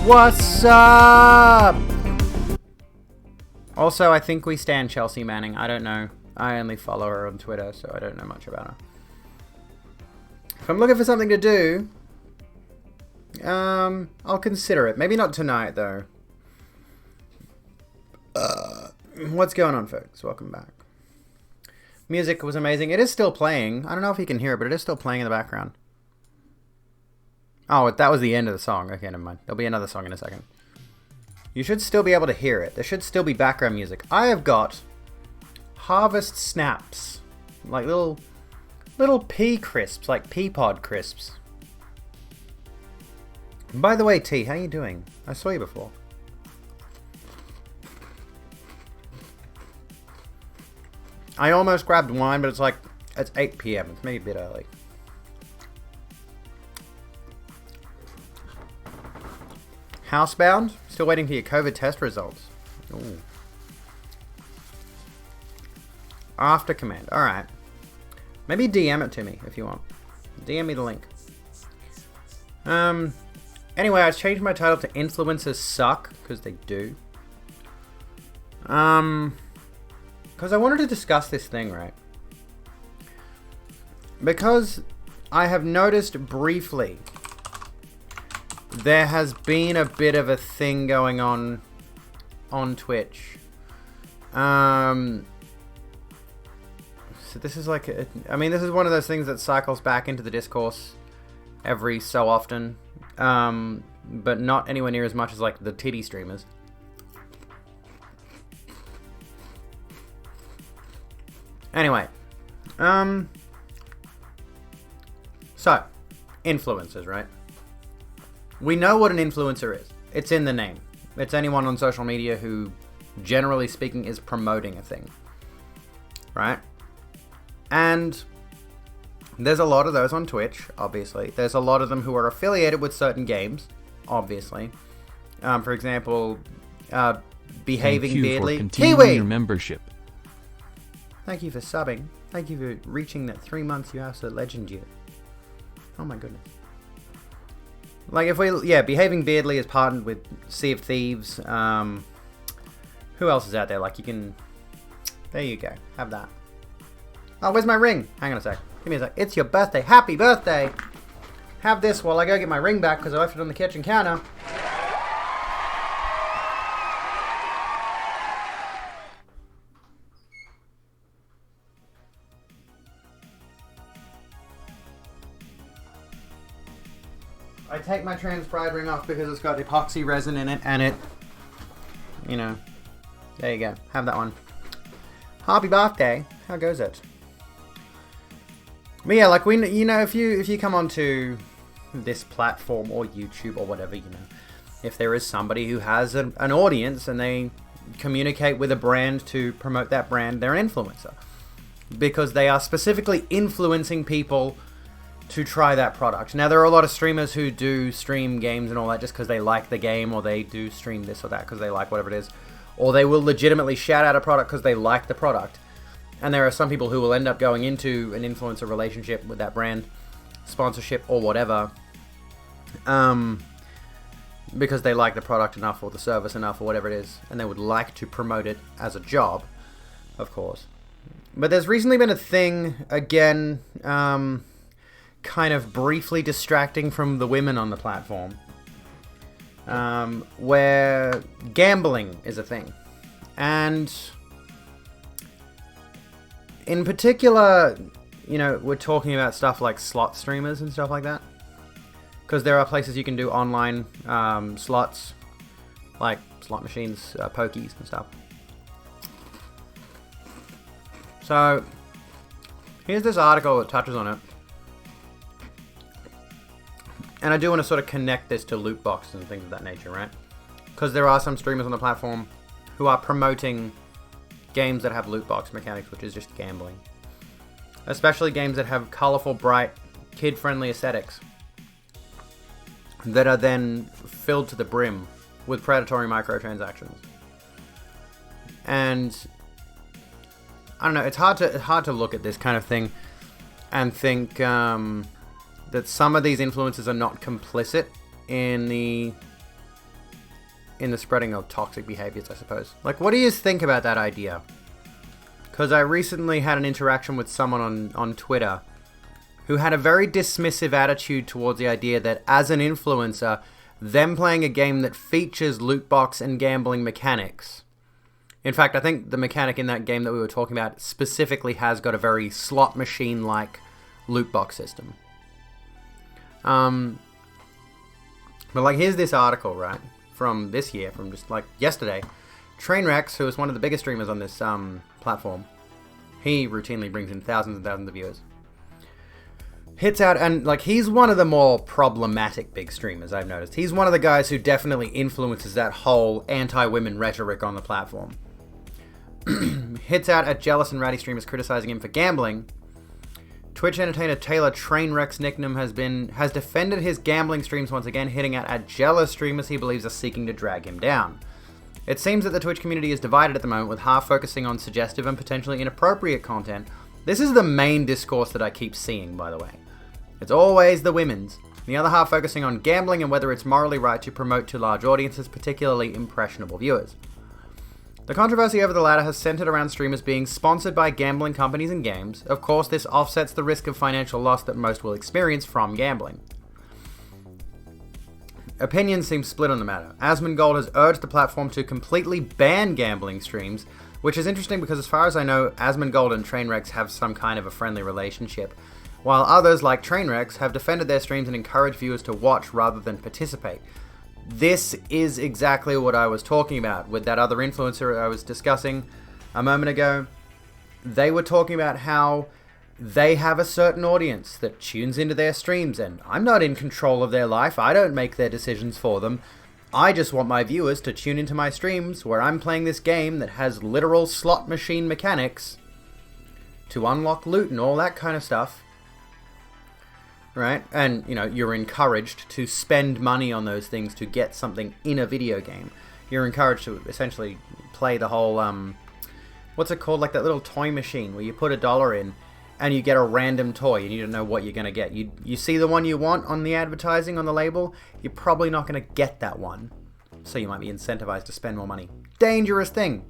What's up? Also, I think we stand Chelsea Manning. I don't know. I only follow her on Twitter, so I don't know much about her. If I'm looking for something to do, I'll consider it. Maybe not tonight, though. What's going on, folks? Welcome back. Music was amazing. It is still playing. I don't know if you can hear it, but it is still playing in the background. Oh, that was the end of the song. Okay, never mind. There'll be another song in a second. You should still be able to hear it. There should still be background music. I have got Harvest Snaps. Like little pea crisps, like pea pod crisps. And by the way, T, how you doing? I saw you before. I almost grabbed wine, but it's 8 p.m. It's maybe a bit early. Housebound? Still waiting for your COVID test results. Ooh. After Command. Alright. Maybe DM it to me if you want. DM me the link. Anyway, I changed my title to Influencers Suck, because they do. Because I wanted to discuss this thing, right? Because I have noticed briefly there has been a bit of a thing going on Twitch. So this is like, this is one of those things that cycles back into the discourse every so often. But not anywhere near as much as like the titty streamers. Anyway, so influencers, right? We know what an influencer is. It's in the name. It's anyone on social media who, generally speaking, is promoting a thing, right? And there's a lot of those on Twitch, obviously. There's a lot of them who are affiliated with certain games, obviously. For example, Behaving Beardly. Thank you for continuing Kiwi! your membership. Thank you for subbing. Thank you for reaching that 3 months you have to legend you. Oh my goodness. Like Behaving Beardly is partnered with Sea of Thieves. Who else is out there? Like you can... There you go. Have that. Oh, where's my ring? Hang on a sec. Give me a sec. It's your birthday. Happy birthday! Have this while I go get my ring back because I left it on the kitchen counter. I take my trans pride ring off because it's got epoxy resin in it, and it, there you go. Have that one. Happy birthday. How goes it? But yeah, like if you come onto this platform or YouTube or whatever, if there is somebody who has an audience and they communicate with a brand to promote that brand, they're an influencer because they are specifically influencing people to try that product. Now, there are a lot of streamers who do stream games and all that just because they like the game, or they do stream this or that because they like whatever it is, or they will legitimately shout out a product because they like the product. And there are some people who will end up going into an influencer relationship with that brand, sponsorship or whatever, because they like the product enough or the service enough or whatever it is, and they would like to promote it as a job, of course. But there's recently been a thing, again, kind of briefly distracting from the women on the platform, where gambling is a thing. And in particular, we're talking about stuff like slot streamers and stuff like that. Because there are places you can do online slots, like slot machines, pokies and stuff. So, here's this article that touches on it. And I do want to sort of connect this to loot boxes and things of that nature, right? Because there are some streamers on the platform who are promoting games that have loot box mechanics, which is just gambling. Especially games that have colorful, bright, kid-friendly aesthetics that are then filled to the brim with predatory microtransactions. And I don't know, it's hard to look at this kind of thing and think that some of these influencers are not complicit in the in the spreading of toxic behaviors, I suppose. Like, what do you think about that idea? Because I recently had an interaction with someone on Twitter who had a very dismissive attitude towards the idea that as an influencer, them playing a game that features loot box and gambling mechanics. In fact, I think the mechanic in that game that we were talking about specifically has got a very slot machine-like loot box system. But like, here's this article, right, from this year, from just like yesterday. Trainwrecks, who is one of the biggest streamers on this platform, he routinely brings in thousands and thousands of viewers, hits out, and like, he's one of the more problematic big streamers, I've noticed. He's one of the guys who definitely influences that whole anti-women rhetoric on the platform. Hits out at jealous and ratty streamers criticizing him for gambling. Twitch entertainer Taylor Trainwreck's nickname has defended his gambling streams once again, hitting out at jealous streamers he believes are seeking to drag him down. It seems that the Twitch community is divided at the moment, with half focusing on suggestive and potentially inappropriate content. This is the main discourse that I keep seeing, by the way. It's always the women's. The other half focusing on gambling and whether it's morally right to promote to large audiences, particularly impressionable viewers. The controversy over the latter has centered around streamers being sponsored by gambling companies and games. Of course, this offsets the risk of financial loss that most will experience from gambling. Opinions seem split on the matter. Asmongold has urged the platform to completely ban gambling streams, which is interesting because as far as I know, Asmongold and Trainwrecks have some kind of a friendly relationship, while others, like Trainwrecks, have defended their streams and encouraged viewers to watch rather than participate. This is exactly what I was talking about with that other influencer I was discussing a moment ago. They were talking about how they have a certain audience that tunes into their streams, and I'm not in control of their life. I don't make their decisions for them. I just want my viewers to tune into my streams where I'm playing this game that has literal slot machine mechanics to unlock loot and all that kind of stuff. Right? And, you know, you're encouraged to spend money on those things to get something in a video game. You're encouraged to essentially play the whole, what's it called? Like that little toy machine where you put $1 in and you get a random toy and you don't know what you're going to get. You see the one you want on the advertising, on the label, you're probably not going to get that one. So you might be incentivized to spend more money. Dangerous thing.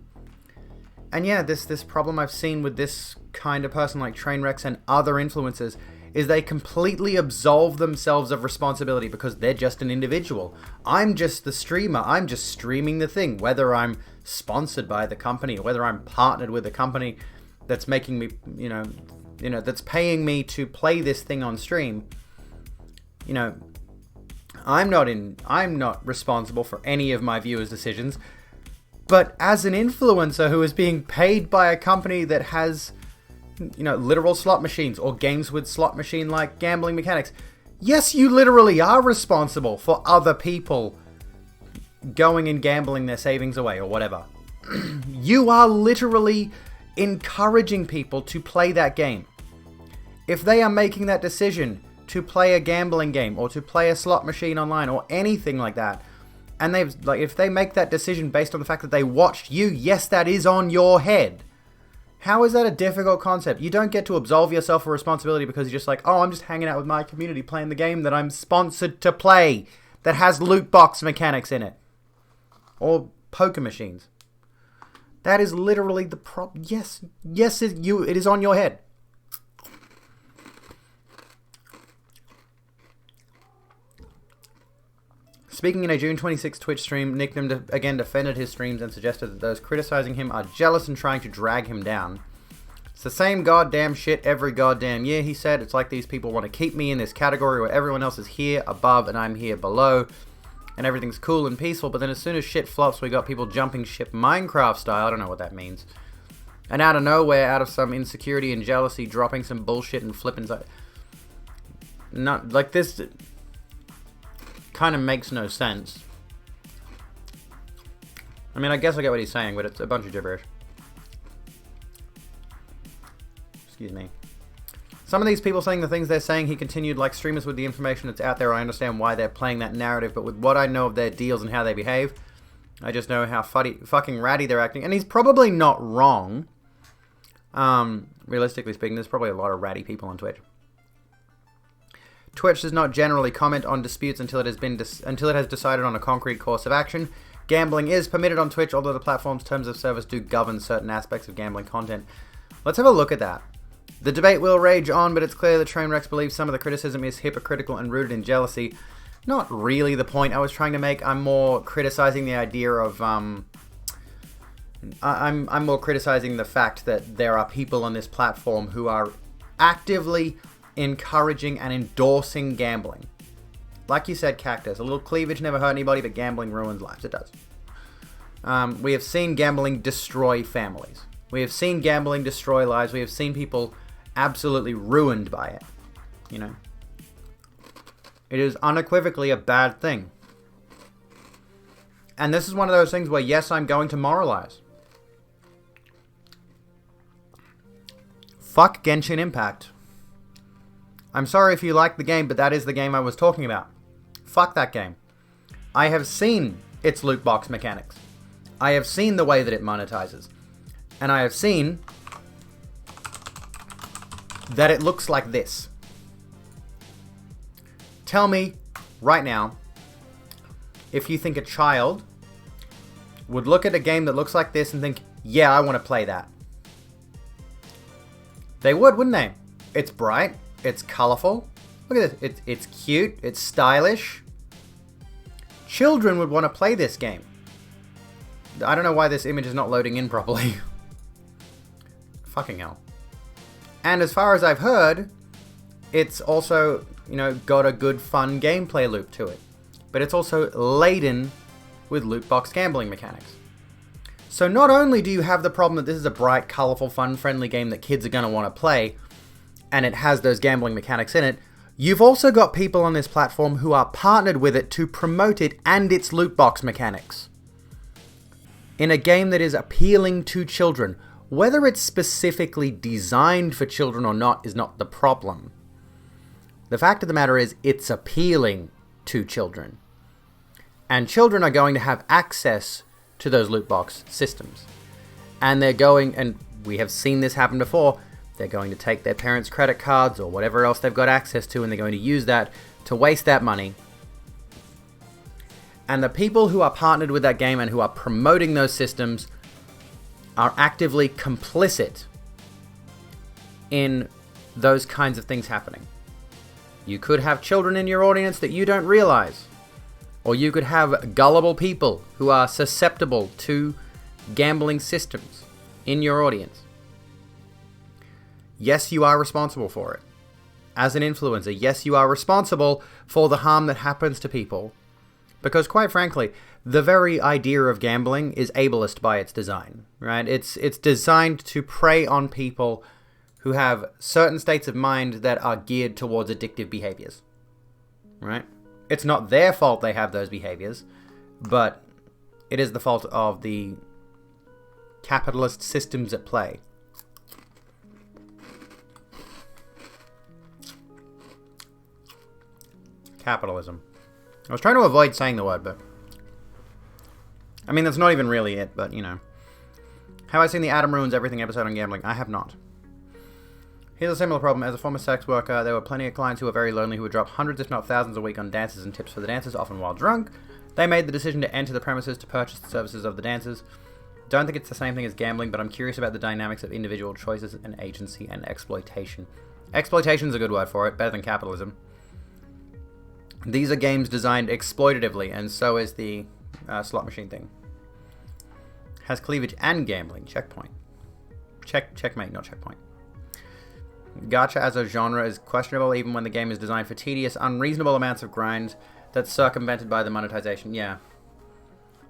And yeah, this problem I've seen with this kind of person like Trainwrecks and other influencers is they completely absolve themselves of responsibility because they're just an individual. I'm just the streamer. I'm just streaming the thing. Whether I'm sponsored by the company or whether I'm partnered with a company that's making me, you know, that's paying me to play this thing on stream. You know, I'm not responsible for any of my viewers' decisions. But as an influencer who is being paid by a company that has, you know, literal slot machines or games with slot machine like gambling mechanics, yes, you literally are responsible for other people going and gambling their savings away or whatever. You are literally encouraging people to play that game. If they are making that decision to play a gambling game or to play a slot machine online or anything like that, and if they make that decision based on the fact that they watched you, yes, that is on your head. How is that a difficult concept? You don't get to absolve yourself of responsibility because you're just like, oh, I'm just hanging out with my community playing the game that I'm sponsored to play that has loot box mechanics in it. Or poker machines. That is literally the problem. Yes, it is on your head. Speaking in a June 26 Twitch stream, Nicknam again defended his streams and suggested that those criticizing him are jealous and trying to drag him down. It's the same goddamn shit every goddamn year, he said. It's like these people want to keep me in this category where everyone else is here above and I'm here below, and everything's cool and peaceful, but then as soon as shit flops, we got people jumping ship Minecraft style. I don't know what that means. And out of nowhere, out of some insecurity and jealousy, dropping some bullshit and flipping... Not like this... kind of makes no sense. I mean, I guess I get what he's saying, but it's a bunch of gibberish. Excuse me. Some of these people saying the things they're saying, he continued, like streamers with the information that's out there, I understand why they're playing that narrative, but with what I know of their deals and how they behave, I just know how fucking ratty they're acting. And he's probably not wrong. Realistically speaking, there's probably a lot of ratty people on Twitch. Twitch does not generally comment on disputes until it has decided on a concrete course of action. gambling is permitted on Twitch, although the platform's terms of service do govern certain aspects of gambling content. Let's have a look at that. The debate will rage on, but it's clear that Trainwrecks believes some of the criticism is hypocritical and rooted in jealousy. Not really the point I was trying to make. I'm more criticizing the idea of, I'm more criticizing the fact that there are people on this platform who are actively encouraging and endorsing gambling. Like you said, Cactus, a little cleavage never hurt anybody, but gambling ruins lives. It does. We have seen gambling destroy families. We have seen gambling destroy lives. We have seen people absolutely ruined by it. You know? It is unequivocally a bad thing. And this is one of those things where, yes, I'm going to moralize. Fuck Genshin Impact. I'm sorry if you like the game, but that is the game I was talking about. Fuck that game. I have seen its loot box mechanics. I have seen the way that it monetizes. And I have seen that it looks like this. Tell me right now if you think a child would look at a game that looks like this and think, yeah, I want to play that. They would, wouldn't they? It's bright. It's colorful. Look at this. It's cute. It's stylish. Children would want to play this game. I don't know why this image is not loading in properly. Fucking hell. And as far as I've heard, it's also, you know, got a good fun gameplay loop to it. But it's also laden with loot box gambling mechanics. So not only do you have the problem that this is a bright, colorful, fun-friendly game that kids are going to want to play, and it has those gambling mechanics in it, you've also got people on this platform who are partnered with it to promote it and its loot box mechanics. In a game that is appealing to children, whether it's specifically designed for children or not is not the problem. The fact of the matter is, it's appealing to children. And children are going to have access to those loot box systems. And they're going, and we have seen this happen before, they're going to take their parents' credit cards or whatever else they've got access to, and they're going to use that to waste that money. And the people who are partnered with that game and who are promoting those systems are actively complicit in those kinds of things happening. You could have children in your audience that you don't realize. Or you could have gullible people who are susceptible to gambling systems in your audience. Yes, you are responsible for it. As an influencer, yes, you are responsible for the harm that happens to people. Because quite frankly, the very idea of gambling is ableist by its design, right? It's designed to prey on people who have certain states of mind that are geared towards addictive behaviors, right? It's not their fault they have those behaviors, but it is the fault of the capitalist systems at play. Capitalism. I was trying to avoid saying the word, but... I mean, that's not even really it, but, you know. Have I seen the Adam Ruins Everything episode on gambling? I have not. Here's a similar problem. As a former sex worker, there were plenty of clients who were very lonely who would drop hundreds if not thousands a week on dancers and tips for the dancers, often while drunk. They made the decision to enter the premises to purchase the services of the dancers. Don't think it's the same thing as gambling, but I'm curious about the dynamics of individual choices and agency and exploitation. Exploitation's a good word for it, better than capitalism. These are games designed exploitatively, and so is the slot machine thing. Has cleavage and gambling. Checkpoint. Checkmate, not checkpoint. Gacha as a genre is questionable even when the game is designed for tedious, unreasonable amounts of grind that's circumvented by the monetization. Yeah.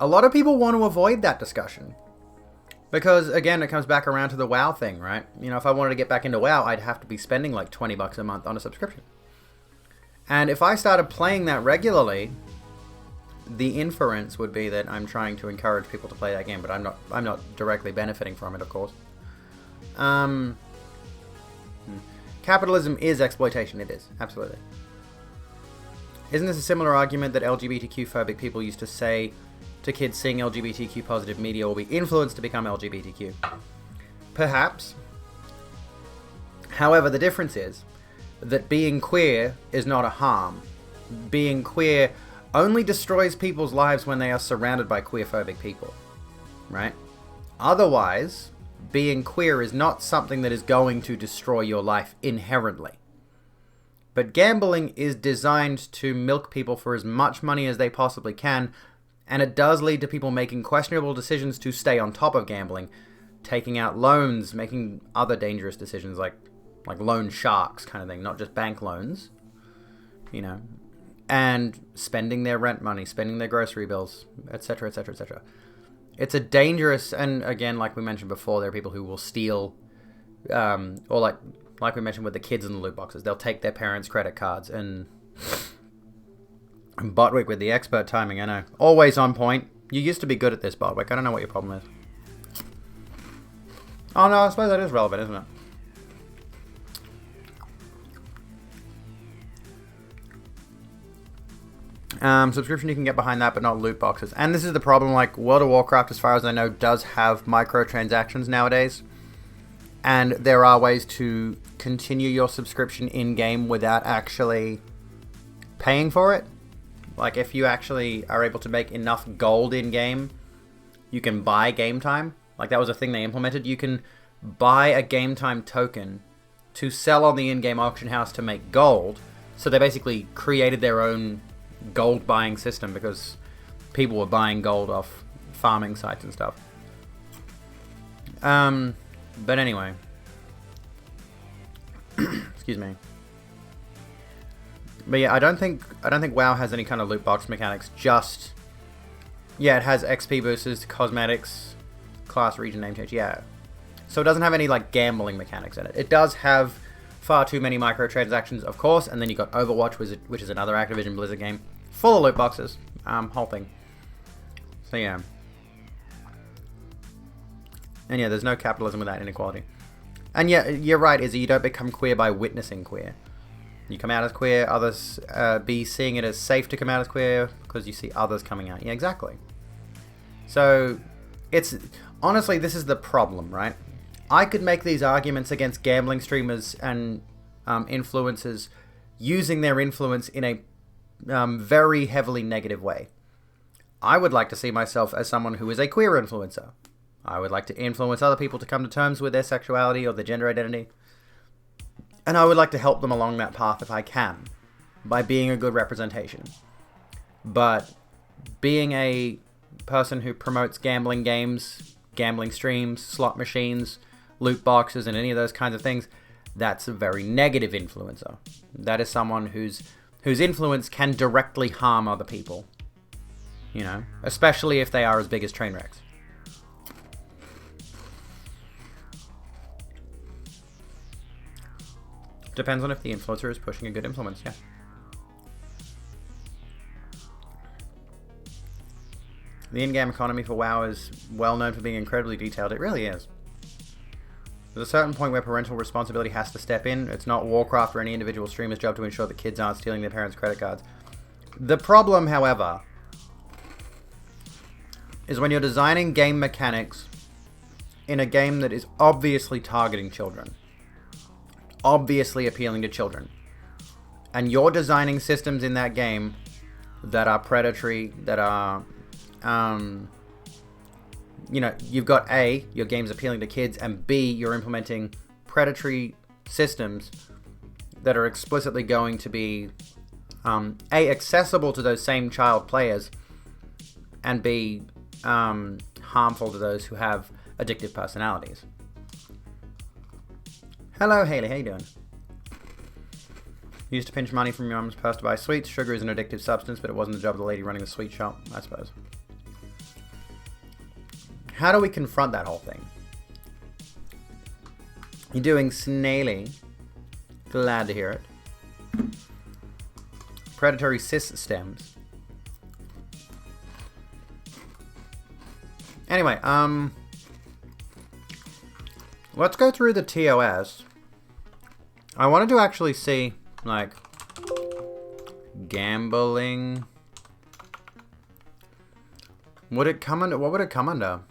A lot of people want to avoid that discussion. Because, again, it comes back around to the WoW thing, right? You know, if I wanted to get back into WoW, I'd have to be spending like $20 a month on a subscription. And if I started playing that regularly, the inference would be that I'm trying to encourage people to play that game, but I'm not directly benefiting from it, of course. Capitalism is exploitation. It is, absolutely. Isn't this a similar argument that LGBTQ-phobic people used to say to kids seeing LGBTQ-positive media will be influenced to become LGBTQ? Perhaps. However, the difference is that being queer is not a harm. Being queer only destroys people's lives when they are surrounded by queerphobic people, right? Otherwise, being queer is not something that is going to destroy your life inherently. But gambling is designed to milk people for as much money as they possibly can, and it does lead to people making questionable decisions to stay on top of gambling, taking out loans, making other dangerous decisions like loan sharks kind of thing, not just bank loans, you know, and spending their rent money, spending their grocery bills, etc., etc., etc. It's a dangerous, and again, like we mentioned before, there are people who will steal, or like we mentioned with the kids in the loot boxes, they'll take their parents' credit cards and Botwick with the expert timing, I know. Always on point. You used to be good at this, Botwick. I don't know what your problem is. Oh no, I suppose that is relevant, isn't it? Subscription, you can get behind that, but not loot boxes. And this is the problem, like, World of Warcraft, as far as I know, does have microtransactions nowadays. And there are ways to continue your subscription in-game without actually paying for it. Like, if you actually are able to make enough gold in-game, you can buy game time. Like, that was a thing they implemented. You can buy a game time token to sell on the in-game auction house to make gold. So they basically created their own gold buying system because people were buying gold off farming sites and stuff. But anyway. Excuse me. But yeah, I don't think WoW has any kind of loot box mechanics. Just, yeah, it has XP boosters, cosmetics, class, region, name change. Yeah, so it doesn't have any like gambling mechanics in it. It does have far too many microtransactions, of course, and then you got Overwatch, which is another Activision Blizzard game, full of loot boxes, whole thing. So yeah, and yeah, there's no capitalism without inequality. And yeah, you're right, Izzy. You don't become queer by witnessing queer. You come out as queer, others be seeing it as safe to come out as queer because you see others coming out. Yeah, exactly. So, it's... Honestly, this is the problem, right? I could make these arguments against gambling streamers and influencers using their influence in a very heavily negative way. I would like to see myself as someone who is a queer influencer. I would like to influence other people to come to terms with their sexuality or their gender identity. And I would like to help them along that path if I can, by being a good representation. But being a person who promotes gambling games, gambling streams, slot machines, loot boxes, and any of those kinds of things, that's a very negative influencer. That is someone whose influence can directly harm other people. You know, especially if they are as big as train wrecks. Depends on if the influencer is pushing a good influence, yeah. The in-game economy for WoW is well known for being incredibly detailed. It really is. There's a certain point where parental responsibility has to step in. It's not Warcraft or any individual streamer's job to ensure that kids aren't stealing their parents' credit cards. The problem, however, is when you're designing game mechanics in a game that is obviously targeting children. Obviously appealing to children. And you're designing systems in that game that are predatory, that are, you know, you've got A, your game's appealing to kids, and B, you're implementing predatory systems that are explicitly going to be, A, accessible to those same child players, and B, harmful to those who have addictive personalities. Hello, Haley. How you doing? You used to pinch money from your mum's purse to buy sweets. Sugar is an addictive substance, but it wasn't the job of the lady running the sweet shop, I suppose. How do we confront that whole thing? You're doing snaily. Glad to hear it. Predatory systems. Anyway, let's go through the TOS. I wanted to actually see, like, gambling. Would it come under? What would it come under?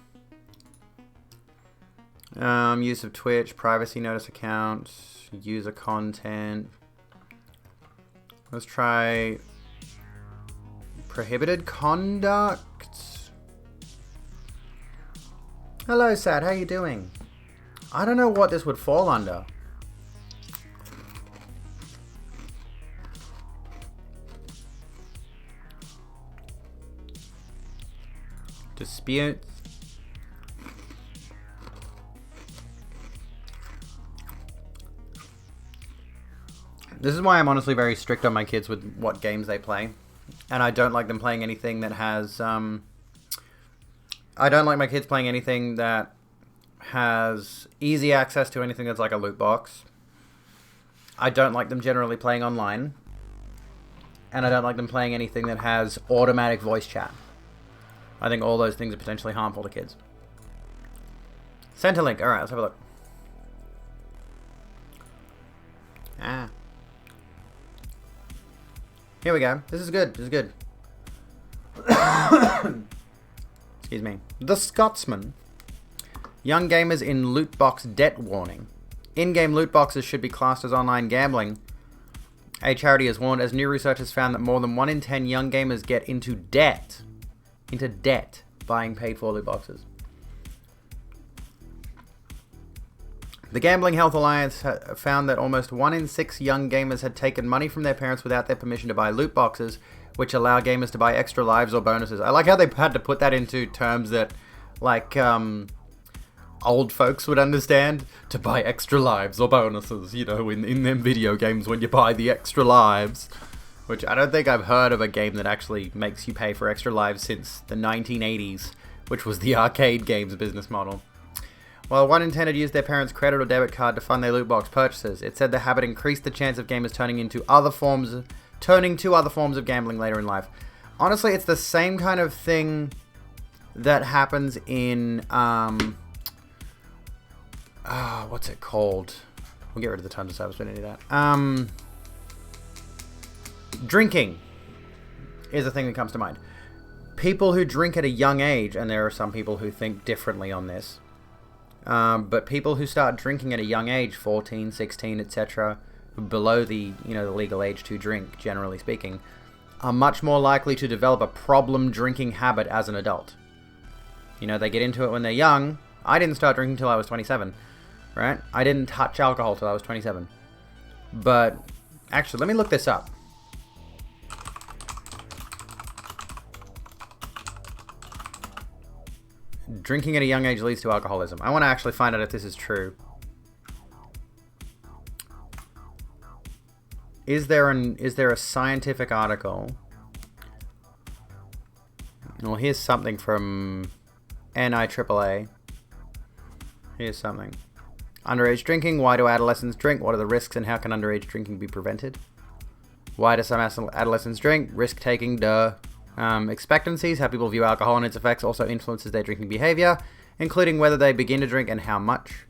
Use of Twitch, privacy notice accounts, user content. Let's try Prohibited conduct. Hello, Sad. How you doing? I don't know what this would fall under. Disputes. This is why I'm honestly very strict on my kids with what games they play. And I don't like them playing anything that has... I don't like my kids playing anything that has easy access to anything that's like a loot box. I don't like them generally playing online. And I don't like them playing anything that has automatic voice chat. I think all those things are potentially harmful to kids. Centerlink. Alright, let's have a look. Ah. Here we go. This is good. This is good. Excuse me. The Scotsman. Young gamers in loot box debt warning. In-game loot boxes should be classed as online gambling. A charity has warned as new research has found that more than 1 in 10 young gamers get into debt. Buying paid for loot boxes. The Gambling Health Alliance found that almost 1 in 6 young gamers had taken money from their parents without their permission to buy loot boxes, which allow gamers to buy extra lives or bonuses. I like how they had to put that into terms that, like, old folks would understand. To buy extra lives or bonuses, you know, in them video games when you buy the extra lives. Which I don't think I've heard of a game that actually makes you pay for extra lives since the 1980s, which was the arcade games business model. While 1 in 10 had used their parents' credit or debit card to fund their loot box purchases, it said the habit increased the chance of gamers turning to other forms of gambling later in life. Honestly, it's the same kind of thing that happens in what's it called? We'll get rid of the terms of service, we don't need that. Drinking is a thing that comes to mind. People who drink at a young age, and there are some people who think differently on this, but people who start drinking at a young age, 14, 16, etc., below the legal age to drink, generally speaking, are much more likely to develop a problem drinking habit as an adult. You know, they get into it when they're young. I didn't start drinking until I was 27, right? I didn't touch alcohol till I was 27. But, actually, let me look this up. Drinking at a young age leads to alcoholism. I want to actually find out if this is true. Is there a scientific article? Well, here's something from NIAAA. Here's something. Underage drinking. Why do adolescents drink? What are the risks and how can underage drinking be prevented? Why do some adolescents drink? Risk taking, duh. Expectancies, how people view alcohol and its effects also influences their drinking behavior, including whether they begin to drink and how much.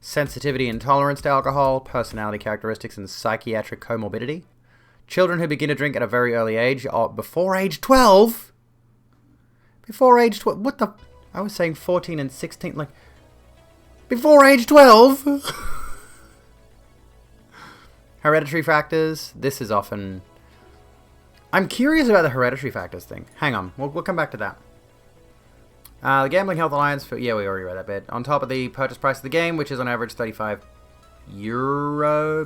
Sensitivity and tolerance to alcohol, personality characteristics, and psychiatric comorbidity. Children who begin to drink at a very early age, before age 12? Before age 12? What the? I was saying 14 and 16, like, before age 12? Hereditary factors, this is often... I'm curious about the hereditary factors thing. Hang on, we'll come back to that. The Gambling Health Alliance, yeah, we already read that bit. On top of the purchase price of the game, which is on average €35,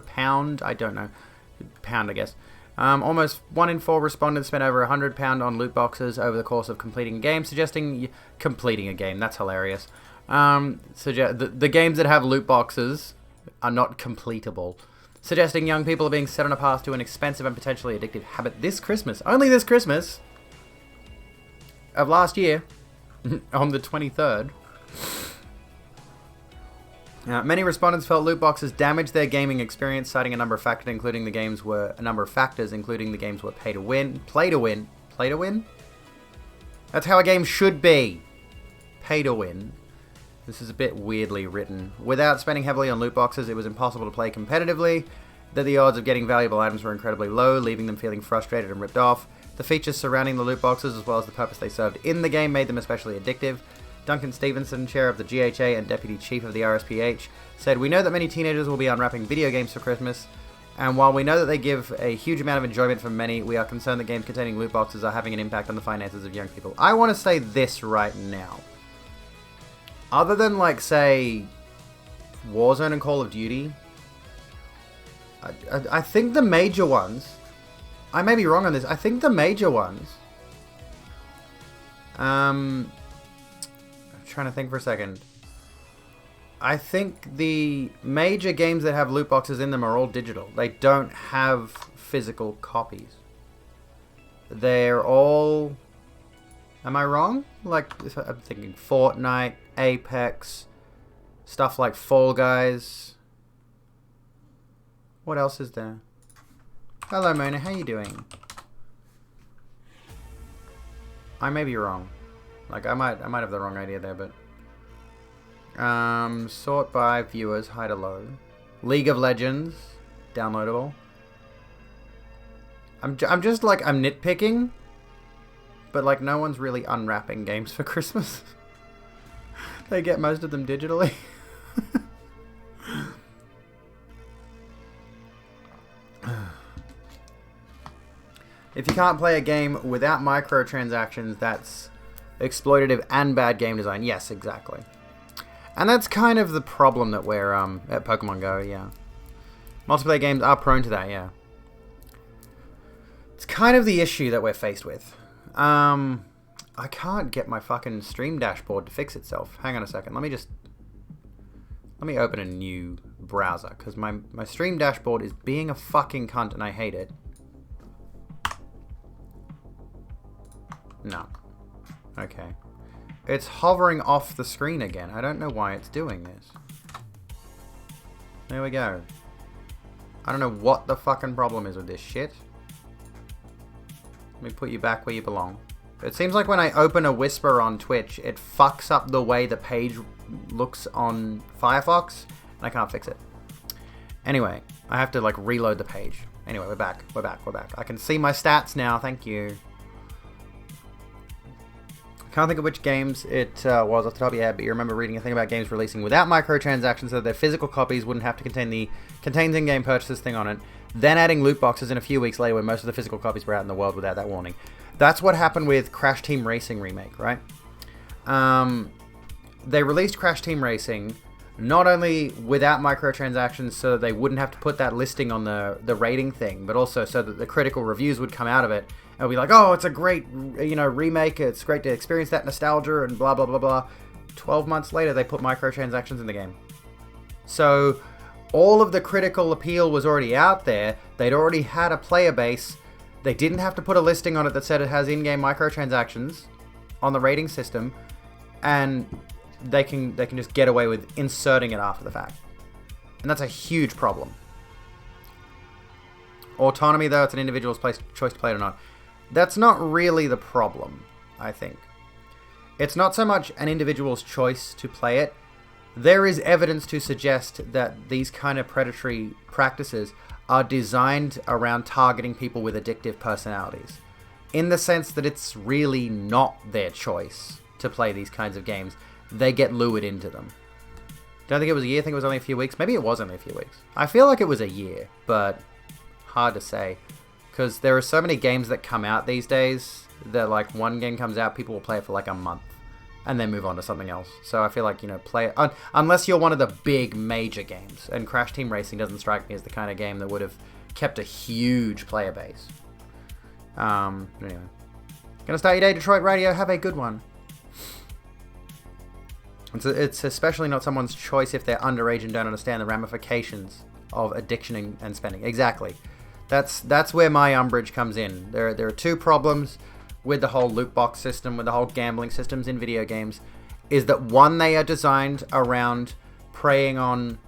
pound, I don't know. Pound, I guess. Almost 1 in 4 respondents spent over £100 on loot boxes over the course of completing a game, suggesting... Completing a game, that's hilarious. The games that have loot boxes are not completable. Suggesting young people are being set on a path to an expensive and potentially addictive habit this Christmas. Only this Christmas of last year, on the 23rd. Many respondents felt loot boxes damaged their gaming experience, citing a number of factors, including the games were pay to win. Play to win? That's how a game should be. Pay to win. This is a bit weirdly written. Without spending heavily on loot boxes, it was impossible to play competitively, that the odds of getting valuable items were incredibly low, leaving them feeling frustrated and ripped off. The features surrounding the loot boxes, as well as the purpose they served in the game, made them especially addictive. Duncan Stevenson, chair of the GHA and deputy chief of the RSPH, said, "We know that many teenagers will be unwrapping video games for Christmas. And while we know that they give a huge amount of enjoyment for many, we are concerned that games containing loot boxes are having an impact on the finances of young people. I want to say this right now. Other than, like, say, Warzone and Call of Duty, I think the major ones... I may be wrong on this. I think the major ones... I'm trying to think for a second. I think the major games that have loot boxes in them are all digital. They don't have physical copies. They're all... Am I wrong? Like, I'm thinking Fortnite, Apex, stuff like Fall Guys. What else is there? Hello, Mona. How you doing? I may be wrong. Like, I might have the wrong idea there, but... sort by viewers, high to low. League of Legends, downloadable. I'm just like, I'm nitpicking, but like no one's really unwrapping games for Christmas. They get most of them digitally. If you can't play a game without microtransactions, that's exploitative and bad game design. Yes, exactly. And that's kind of the problem that we're at Pokemon Go, yeah. Multiplayer games are prone to that, yeah. It's kind of the issue that we're faced with. I can't get my fucking Stream dashboard to fix itself. Hang on a second. Let me open a new browser, because my Stream dashboard is being a fucking cunt and I hate it. No. Okay. It's hovering off the screen again. I don't know why it's doing this. There we go. I don't know what the fucking problem is with this shit. Let me put you back where you belong. It seems like when I open a Whisper on Twitch, it fucks up the way the page looks on Firefox, and I can't fix it. Anyway, I have to like reload the page. Anyway, we're back. We're back. We're back. I can see my stats now. Thank you. Can't think of which games it was off the top of your head, but you remember reading a thing about games releasing without microtransactions so that their physical copies wouldn't have to contain the contains in-game purchases thing on it, then adding loot boxes in a few weeks later when most of the physical copies were out in the world without that warning. That's what happened with Crash Team Racing Remake, right? They released Crash Team Racing not only without microtransactions so that they wouldn't have to put that listing on the rating thing, but also so that the critical reviews would come out of it and be like, oh, it's a great, remake, it's great to experience that nostalgia and blah, blah, blah, blah. 12 months later, they put microtransactions in the game. So all of the critical appeal was already out there. They'd already had a player base. They didn't have to put a listing on it that said it has in-game microtransactions on the rating system, and they can just get away with inserting it after the fact. And that's a huge problem. Autonomy, though, it's an individual's choice to play it or not. That's not really the problem, I think. It's not so much an individual's choice to play it. There is evidence to suggest that these kind of predatory practices are designed around targeting people with addictive personalities, in the sense that it's really not their choice to play these kinds of games. They get lured into them. Don't think it was a year, I think it was only a few weeks. Maybe it was only a few weeks. I feel like it was a year, but hard to say. Because there are so many games that come out these days that, like, one game comes out, people will play it for like a month and then move on to something else. So I feel like, play it unless you're one of the big major games. And Crash Team Racing doesn't strike me as the kind of game that would have kept a huge player base. Anyway. Gonna start your day, Detroit Radio. Have a good one. It's especially not someone's choice if they're underage and don't understand the ramifications of addiction and spending. Exactly. That's where my umbrage comes in. There are two problems with the whole loot box system, with the whole gambling systems in video games, is that one, they are designed around preying on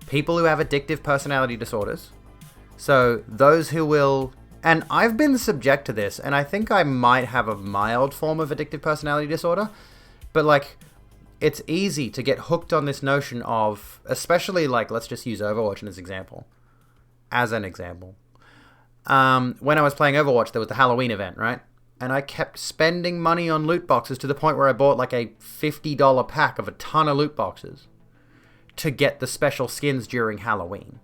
people who have addictive personality disorders. So those who will, and I've been subject to this, and I think I might have a mild form of addictive personality disorder, but like, it's easy to get hooked on this notion of, especially like, let's just use Overwatch as an example. When I was playing Overwatch, there was the Halloween event, right? And I kept spending money on loot boxes to the point where I bought like a $50 pack of a ton of loot boxes to get the special skins during Halloween,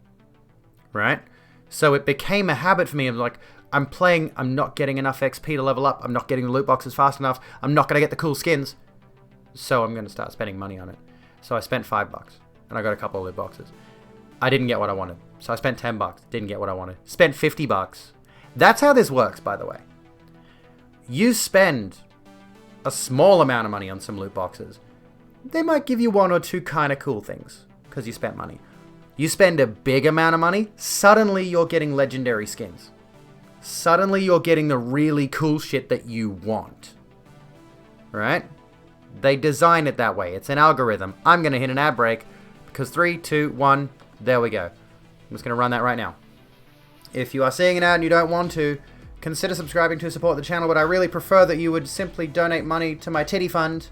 right? So it became a habit for me of like, I'm playing, I'm not getting enough XP to level up, I'm not getting the loot boxes fast enough, I'm not going to get the cool skins, so I'm going to start spending money on it. So I spent $5, and I got a couple of loot boxes. I didn't get what I wanted, so I spent $10, didn't get what I wanted. Spent $50. That's how this works, by the way. You spend a small amount of money on some loot boxes. They might give you one or two kind of cool things, because you spent money. You spend a big amount of money, suddenly you're getting legendary skins. Suddenly you're getting the really cool shit that you want. Right? They design it that way. It's an algorithm. I'm going to hit an ad break because 3, 2, 1, there we go. I'm just going to run that right now. If you are seeing an ad and you don't want to, consider subscribing to support the channel, but I really prefer that you would simply donate money to my titty fund,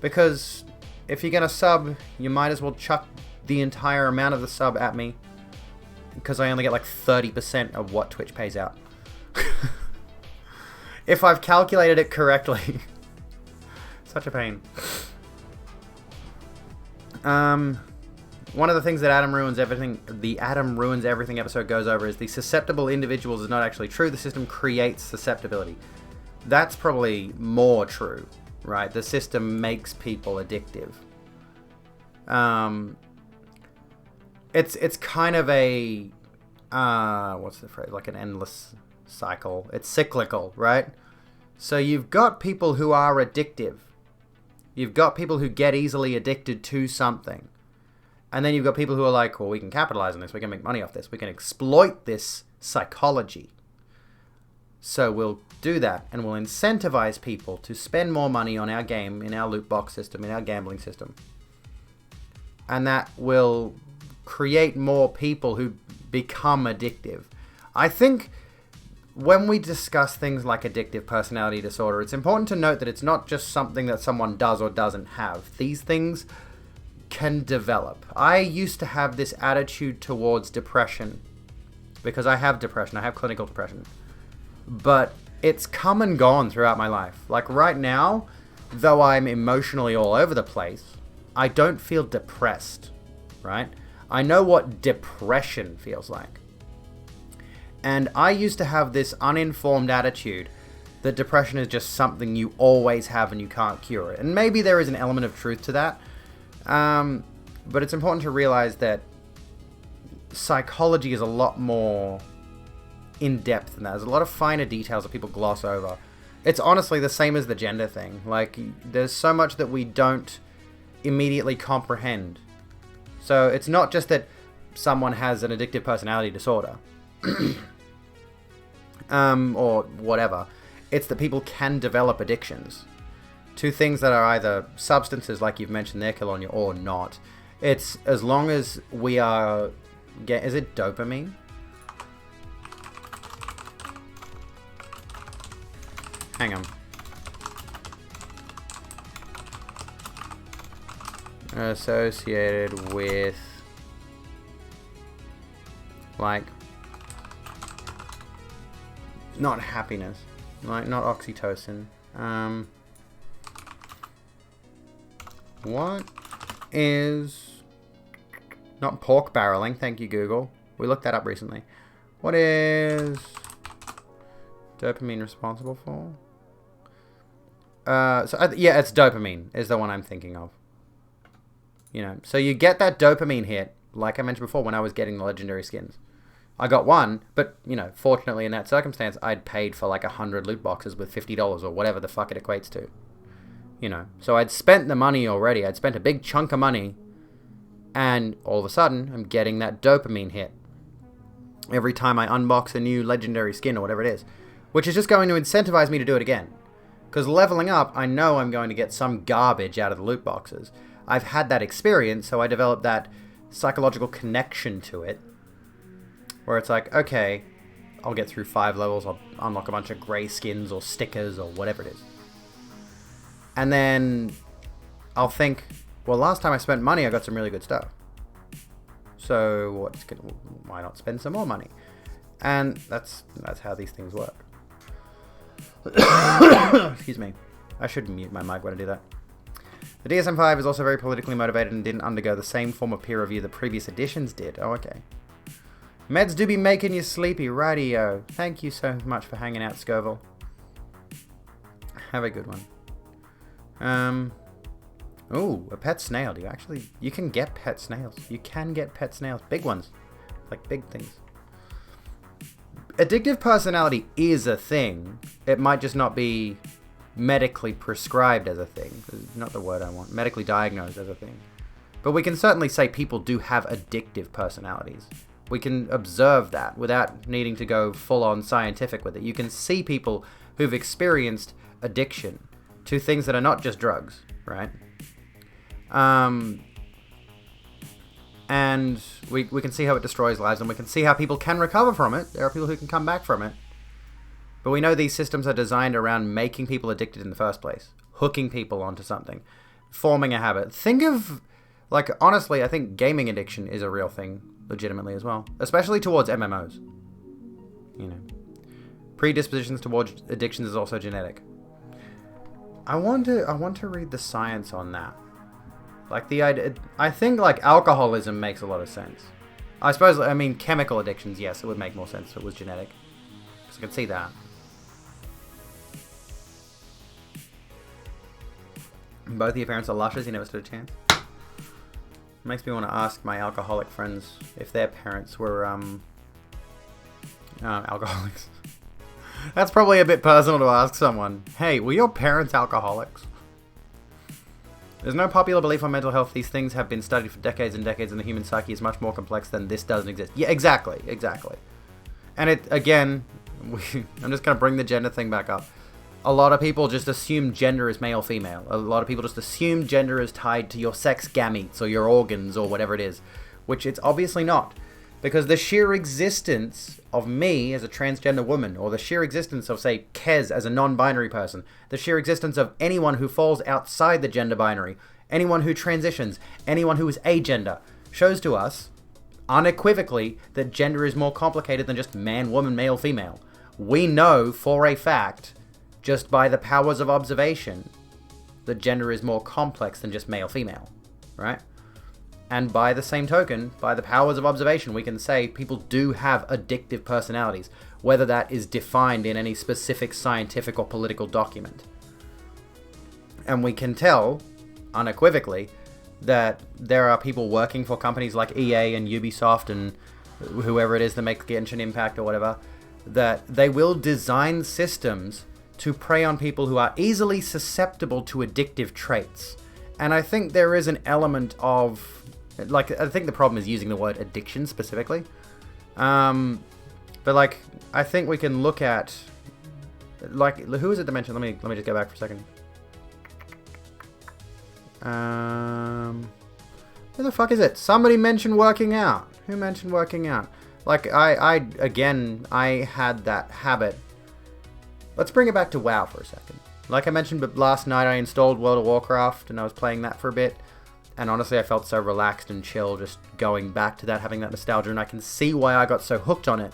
because if you're going to sub, you might as well chuck the entire amount of the sub at me, because I only get like 30% of what Twitch pays out. If I've calculated it correctly. Such a pain. One of the things that the Adam Ruins Everything episode goes over is the susceptible individuals is not actually true. The system creates susceptibility. That's probably more true, right? The system makes people addictive. It's kind of a what's the phrase? Like an endless cycle. It's cyclical, right? So you've got people who are addictive. You've got people who get easily addicted to something. And then you've got people who are like, well, we can capitalize on this. We can make money off this. We can exploit this psychology. So we'll do that, and we'll incentivize people to spend more money on our game, in our loot box system, in our gambling system. And that will create more people who become addictive. I think when we discuss things like addictive personality disorder, it's important to note that it's not just something that someone does or doesn't have. These things can develop. I used to have this attitude towards depression because I have depression. I have clinical depression. But it's come and gone throughout my life. Like right now, though I'm emotionally all over the place, I don't feel depressed, right? I know what depression feels like. And I used to have this uninformed attitude that depression is just something you always have and you can't cure it. And maybe there is an element of truth to that. But it's important to realize that psychology is a lot more in-depth than that. There's a lot of finer details that people gloss over. It's honestly the same as the gender thing. Like, there's so much that we don't immediately comprehend. So it's not just that someone has an addictive personality disorder. Or whatever. It's that people can develop addictions to things that are either substances, like you've mentioned there, Kilonia, or not. It's as long as we are... Is it dopamine? Hang on. Associated with... like... not happiness. Like, not oxytocin. What is... not pork barreling, thank you Google. We looked that up recently. What is dopamine responsible for? Yeah, it's dopamine is the one I'm thinking of. You know, so you get that dopamine hit, like I mentioned before, when I was getting the legendary skins. I got one, but, you know, fortunately in that circumstance, I'd paid for like 100 loot boxes with $50 or whatever the fuck it equates to. You know, so I'd spent the money already. I'd spent a big chunk of money, and all of a sudden, I'm getting that dopamine hit every time I unbox a new legendary skin or whatever it is, which is just going to incentivize me to do it again. Because leveling up, I know I'm going to get some garbage out of the loot boxes. I've had that experience, so I developed that psychological connection to it, where it's like, okay, I'll get through 5 levels, I'll unlock a bunch of grey skins or stickers or whatever it is. And then I'll think, well, last time I spent money, I got some really good stuff. So why not spend some more money? And that's how these things work. Excuse me. I should mute my mic when I do that. The DSM-5 is also very politically motivated and didn't undergo the same form of peer review the previous editions did. Oh, okay. Meds do be making you sleepy, rightio. Thank you so much for hanging out, Scoville. Have a good one. Oh, a pet snail. You can get pet snails. You can get pet snails. Big ones. Like big things. Addictive personality is a thing. It might just not be medically prescribed as a thing. Not the word I want. Medically diagnosed as a thing. But we can certainly say people do have addictive personalities. We can observe that without needing to go full-on scientific with it. You can see people who've experienced addiction to things that are not just drugs, right? And we can see how it destroys lives, and we can see how people can recover from it. There are people who can come back from it. But we know these systems are designed around making people addicted in the first place. Hooking people onto something. Forming a habit. Think of, like, honestly, I think gaming addiction is a real thing, legitimately as well. Especially towards MMOs. You know. Predispositions towards addictions is also genetic. I want to read the science on that. Like the idea, I think like alcoholism makes a lot of sense. I suppose, I mean, chemical addictions, yes, it would make more sense if it was genetic. Because I can see that. Both of your parents are lushes, you never stood a chance. Makes me want to ask my alcoholic friends if their parents were, alcoholics. That's probably a bit personal to ask someone. Hey, were your parents alcoholics? There's no popular belief on mental health. These things have been studied for decades and decades, and the human psyche is much more complex than this doesn't exist. Yeah, exactly. And it, again, I'm just going to bring the gender thing back up. A lot of people just assume gender is male-female. A lot of people just assume gender is tied to your sex gametes or your organs or whatever it is, which it's obviously not. Because the sheer existence of me as a transgender woman, or the sheer existence of, say, Kez as a non-binary person, the sheer existence of anyone who falls outside the gender binary, anyone who transitions, anyone who is agender, shows to us, unequivocally, that gender is more complicated than just man, woman, male, female. We know for a fact, just by the powers of observation, that gender is more complex than just male, female, right? And by the same token, by the powers of observation, we can say people do have addictive personalities, whether that is defined in any specific scientific or political document. And we can tell, unequivocally, that there are people working for companies like EA and Ubisoft and whoever it is that makes Genshin Impact or whatever, that they will design systems to prey on people who are easily susceptible to addictive traits. And I think there is an element of... Like, I think the problem is using the word addiction specifically. But, like, I think we can look at... Like, who is it that mentioned? Let me just go back for a second. Who the fuck is it? Somebody mentioned working out. Who mentioned working out? Like, I had that habit. Let's bring it back to WoW for a second. Like I mentioned, but last night I installed World of Warcraft, and I was playing that for a bit. And honestly, I felt so relaxed and chill just going back to that, having that nostalgia, and I can see why I got so hooked on it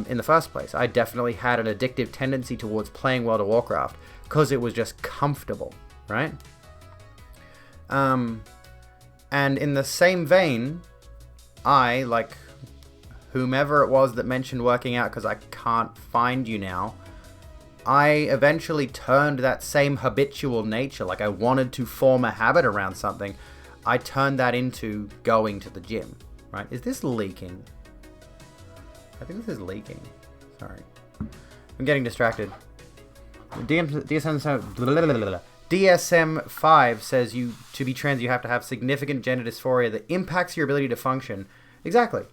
in the first place. I definitely had an addictive tendency towards playing World of Warcraft because it was just comfortable, right? And in the same vein, I, like whomever it was that mentioned working out, because I can't find you now, I eventually turned that same habitual nature, like I wanted to form a habit around something, I turned that into going to the gym, right? Is this leaking? I think this is leaking. Sorry. I'm getting distracted. DSM-5 says to be trans, you have to have significant gender dysphoria that impacts your ability to function. Exactly.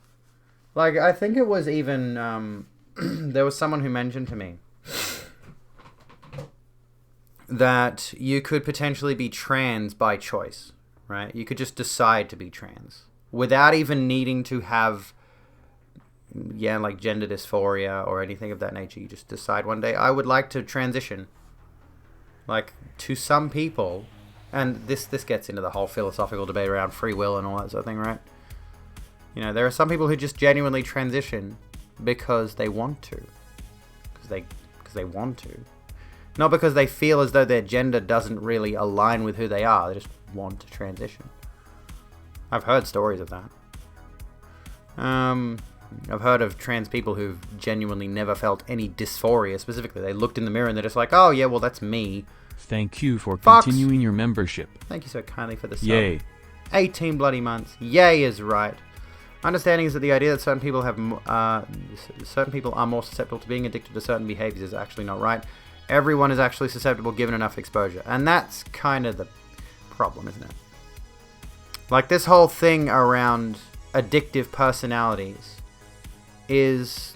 Like, I think it was even, there was someone who mentioned to me that you could potentially be trans by choice, right? You could just decide to be trans without even needing to have, like gender dysphoria or anything of that nature. You just decide one day, I would like to transition. Like, to some people, and this gets into the whole philosophical debate around free will and all that sort of thing, right? You know, there are some people who just genuinely transition because they want to. Because they want to. Not because they feel as though their gender doesn't really align with who they are. They just want to transition. I've heard stories of that. I've heard of trans people who've genuinely never felt any dysphoria specifically. They looked in the mirror and they're just like, oh yeah, well that's me. Thank you for Fox. continuing your membership. Thank you so kindly for the sub. Yay. 18 bloody months. Yay is right. Understanding is that the idea that certain people are more susceptible to being addicted to certain behaviors is actually not right. Everyone is actually susceptible given enough exposure. And that's kind of the problem, isn't it? Like, this whole thing around addictive personalities is,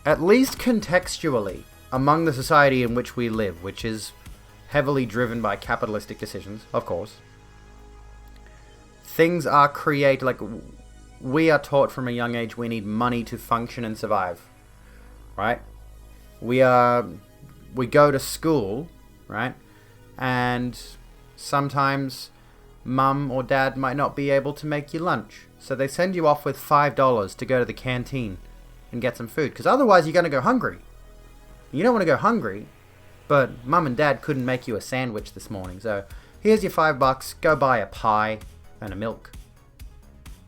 at least contextually, among the society in which we live, which is heavily driven by capitalistic decisions, of course, things are created, like, we are taught from a young age we need money to function and survive, right? We go to school, right? And sometimes mum or dad might not be able to make you lunch. So they send you off with $5 to go to the canteen and get some food. Because otherwise you're going to go hungry. You don't want to go hungry, but mum and dad couldn't make you a sandwich this morning. So here's your $5, go buy a pie and a milk.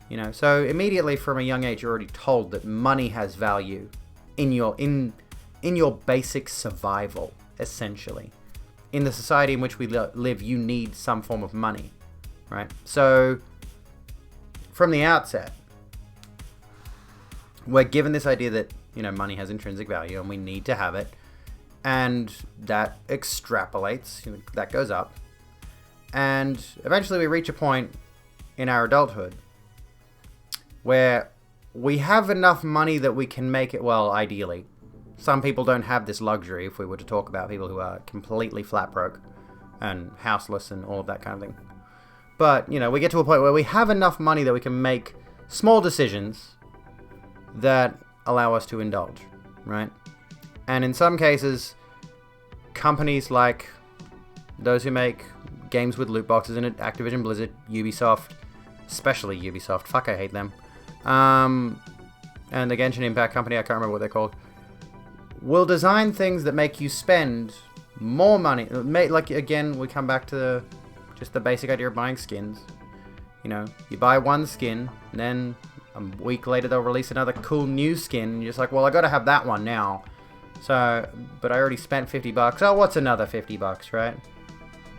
You know, so immediately from a young age you're already told that money has value in your basic survival, essentially. In the society in which we live, you need some form of money, right? So, from the outset, we're given this idea that, you know, money has intrinsic value and we need to have it, and that extrapolates, you know, that goes up, and eventually we reach a point in our adulthood where we have enough money that we can make it, well, ideally. Some people don't have this luxury, if we were to talk about people who are completely flat broke and houseless and all of that kind of thing. But, you know, we get to a point where we have enough money that we can make small decisions that allow us to indulge, right? And in some cases, companies like those who make games with loot boxes in it, Activision Blizzard, Ubisoft, especially Ubisoft, fuck, I hate them, and the Genshin Impact company, I can't remember what they're called, will design things that make you spend more money. Like, again, we come back to just the basic idea of buying skins. You know, you buy one skin, and then a week later they'll release another cool new skin, and you're just like, well, I gotta have that one now. So, but I already spent $50. Oh, what's another $50, right?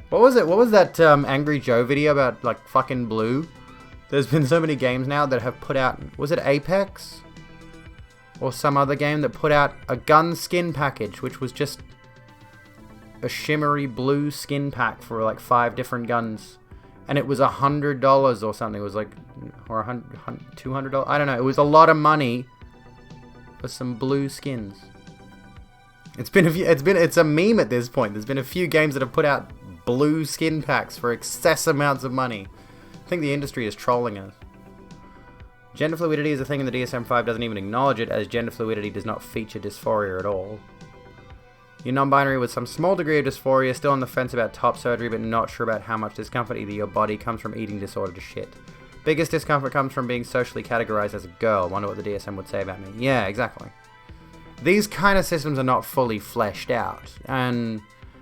What was it? What was that Angry Joe video about, like, fucking Blue? There's been so many games now that have put out, was it Apex? Or some other game that put out a gun skin package, which was just a shimmery blue skin pack for like 5 different guns. And it was $100 or something. It was like, or $200. I don't know. It was a lot of money for some blue skins. It's a meme at this point. There's been a few games that have put out blue skin packs for excess amounts of money. I think the industry is trolling us. Gender fluidity is a thing, and the DSM-5 doesn't even acknowledge it, as gender fluidity does not feature dysphoria at all. You're non-binary with some small degree of dysphoria, still on the fence about top surgery, but not sure about how much discomfort either your body comes from eating disorder to shit. Biggest discomfort comes from being socially categorized as a girl. Wonder what the DSM would say about me. Yeah, exactly. These kind of systems are not fully fleshed out, and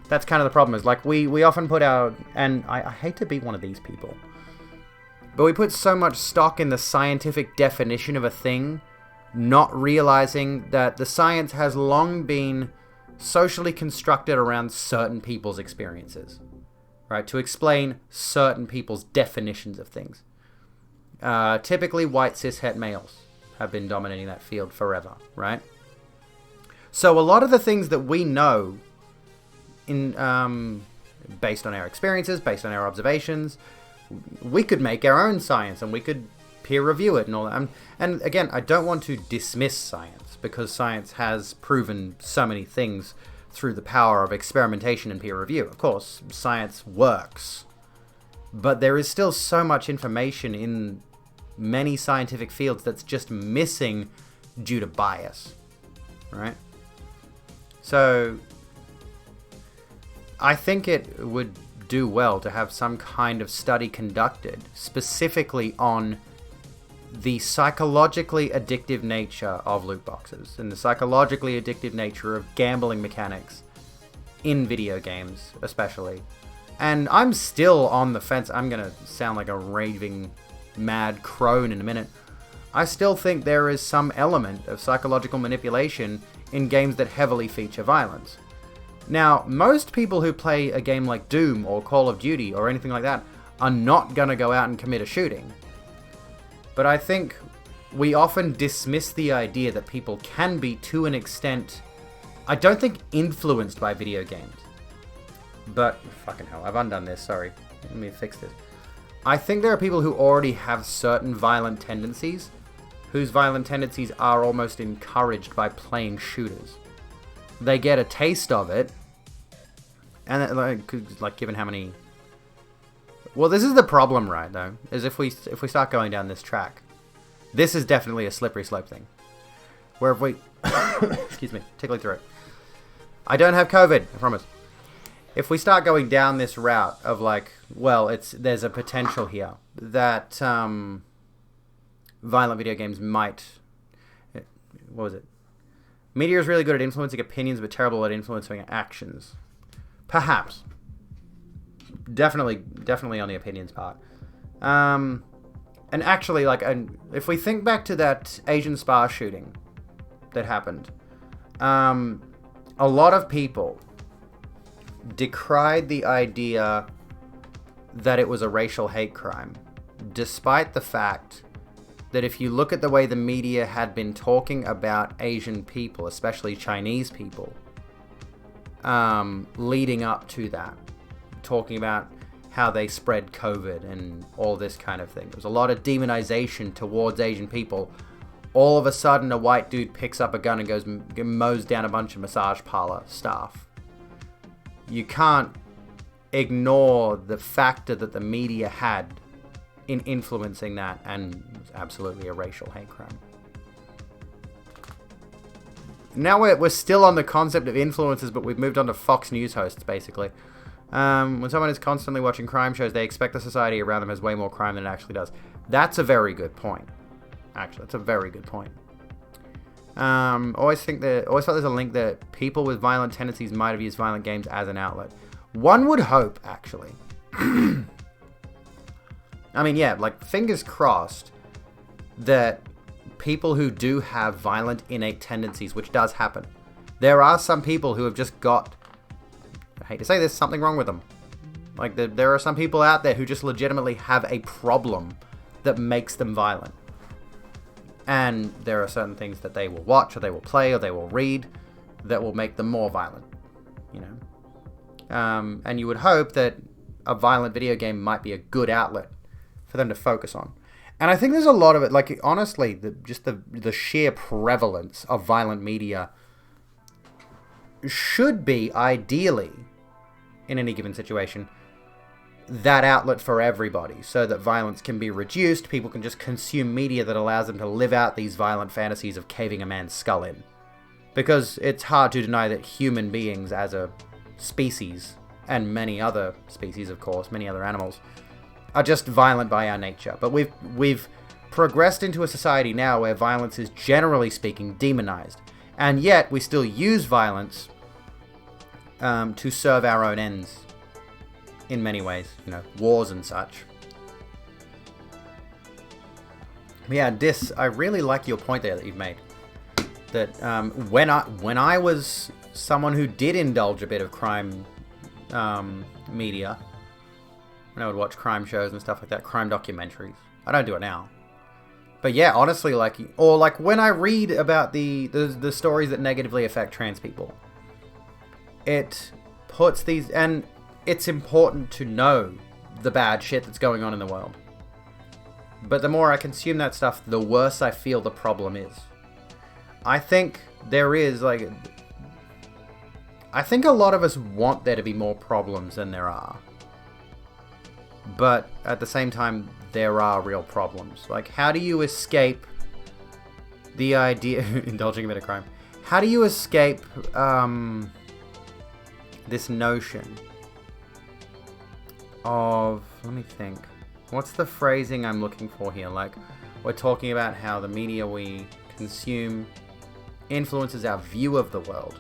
that's kind of the problem. Is like we often put out, and I hate to be one of these people, but we put so much stock in the scientific definition of a thing, not realizing that the science has long been socially constructed around certain people's experiences, right? To explain certain people's definitions of things. Typically, white cis-het males have been dominating that field forever, right? So a lot of the things that we know, in based on our experiences, based on our observations, we could make our own science and we could peer review it and all that. And again, I don't want to dismiss science, because science has proven so many things through the power of experimentation and peer review. Of course, science works, but there is still so much information in many scientific fields that's just missing due to bias, right? So I think it would do well to have some kind of study conducted specifically on the psychologically addictive nature of loot boxes and the psychologically addictive nature of gambling mechanics in video games, especially. And I'm still on the fence. I'm going to sound like a raving mad crone in a minute, I still think there is some element of psychological manipulation in games that heavily feature violence. Now, most people who play a game like Doom or Call of Duty or anything like that are not going to go out and commit a shooting. But I think we often dismiss the idea that people can be, to an extent, I don't think influenced by video games. But, fucking hell, I've undone this, sorry. Let me fix this. I think there are people who already have certain violent tendencies, whose violent tendencies are almost encouraged by playing shooters. They get a taste of it, and like given how many... Well, this is the problem, right, though, is if we start going down this track, this is definitely a slippery slope thing. Where if we... Excuse me, tickling through it. I don't have COVID, I promise. If we start going down this route of like, well, there's a potential here that violent video games might... What was it? Media is really good at influencing opinions, but terrible at influencing actions. Perhaps. Definitely on the opinions part. And actually, like, if we think back to that Asian spa shooting that happened, a lot of people decried the idea that it was a racial hate crime, despite the fact that if you look at the way the media had been talking about Asian people, especially Chinese people, leading up to that, talking about how they spread COVID and all this kind of thing. There was a lot of demonization towards Asian people. All of a sudden, a white dude picks up a gun and goes mows down a bunch of massage parlor staff. You can't ignore the factor that the media had in influencing that, and it was absolutely a racial hate crime. Now we're still on the concept of influencers, but we've moved on to Fox News hosts, basically. When someone is constantly watching crime shows, they expect the society around them has way more crime than it actually does. That's a very good point. Actually, that's a very good point. Always thought there's a link that people with violent tendencies might have used violent games as an outlet. One would hope, actually. I mean, yeah, like, fingers crossed that people who do have violent innate tendencies, which does happen, there are some people who have just got, I hate to say this, something wrong with them. Like, there are some people out there who just legitimately have a problem that makes them violent. And there are certain things that they will watch, or they will play, or they will read that will make them more violent, you know? And you would hope that a violent video game might be a good outlet for them to focus on. And I think there's a lot of it, like, honestly, the sheer prevalence of violent media should be, ideally, in any given situation, that outlet for everybody, so that violence can be reduced. People can just consume media that allows them to live out these violent fantasies of caving a man's skull in. Because it's hard to deny that human beings as a species, and many other species, of course, many other animals, are just violent by our nature. But we've progressed into a society now where violence is, generally speaking, demonized. And yet, we still use violence to serve our own ends. In many ways, you know, wars and such. Yeah, Dis, I really like your point there that you've made. That when I was someone who did indulge a bit of crime media, when I would watch crime shows and stuff like that, crime documentaries. I don't do it now. But yeah, honestly, like when I read about the stories that negatively affect trans people, it puts these, and it's important to know the bad shit that's going on in the world. But the more I consume that stuff, the worse I feel the problem is. I think there is, like... I think a lot of us want there to be more problems than there are. But at the same time, there are real problems. Like, how do you escape the idea... indulging a bit of crime. How do you escape this notion of... Let me think. What's the phrasing I'm looking for here? Like, we're talking about how the media we consume influences our view of the world.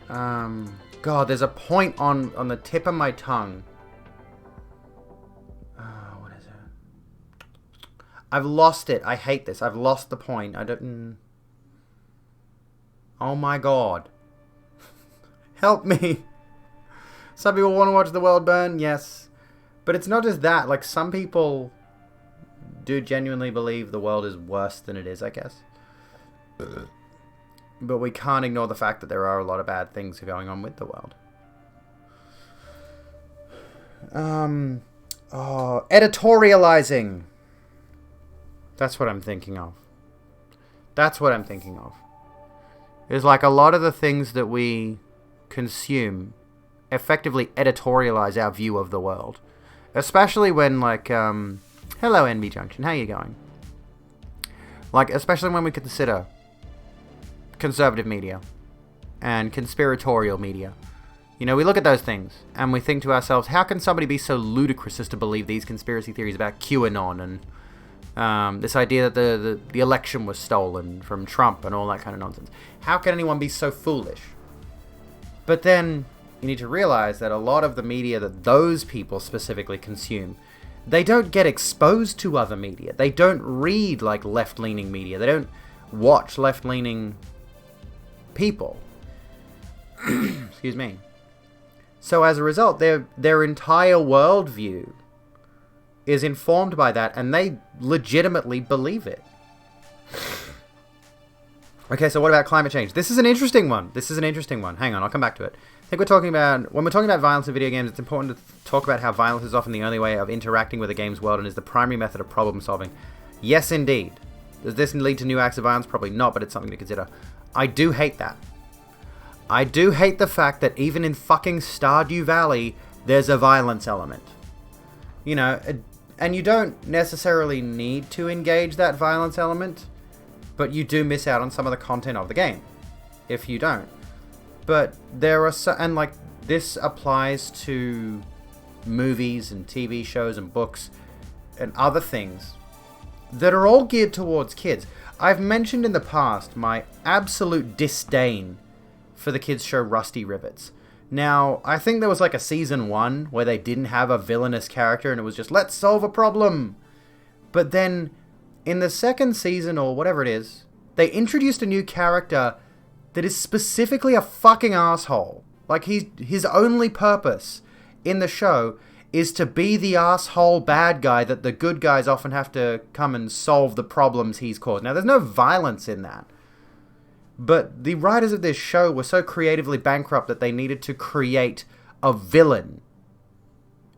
God, there's a point on the tip of my tongue. What is it? I've lost it. I hate this. I've lost the point. I don't... Oh my god. Help me. Some people want to watch the world burn, yes. But it's not just that. Like, some people do genuinely believe the world is worse than it is, I guess. But we can't ignore the fact that there are a lot of bad things going on with the world. Editorializing. That's what I'm thinking of. That's what I'm thinking of. It's like a lot of the things that we consume effectively editorialize our view of the world. Especially when, like, hello NB Junction, how you going? Like, especially when we consider conservative media and conspiratorial media. You know, we look at those things and we think to ourselves, how can somebody be so ludicrous as to believe these conspiracy theories about QAnon and this idea that the election was stolen from Trump and all that kind of nonsense? How can anyone be so foolish? But then you need to realize that a lot of the media that those people specifically consume, they don't get exposed to other media. They don't read, like, left-leaning media. They don't watch left-leaning people. Excuse me. So as a result, their entire worldview is informed by that, and they legitimately believe it. Okay, so what about climate change? This is an interesting one. Hang on, I'll come back to it. I think when we're talking about violence in video games, it's important to talk about how violence is often the only way of interacting with a game's world and is the primary method of problem solving. Yes, indeed. Does this lead to new acts of violence? Probably not, but it's something to consider. I do hate that. I do hate the fact that even in fucking Stardew Valley, there's a violence element. You know, and you don't necessarily need to engage that violence element, but you do miss out on some of the content of the game if you don't. But there are and like this applies to movies and TV shows and books and other things that are all geared towards kids. I've mentioned in the past my absolute disdain for the kids show Rusty Rivets. Now, I think there was like a season 1 where they didn't have a villainous character and it was just, let's solve a problem. But then in the second season or whatever it is, they introduced a new character that is specifically a fucking asshole. Like, his only purpose in the show is to be the asshole bad guy that the good guys often have to come and solve the problems he's caused. Now, there's no violence in that. But the writers of this show were so creatively bankrupt that they needed to create a villain.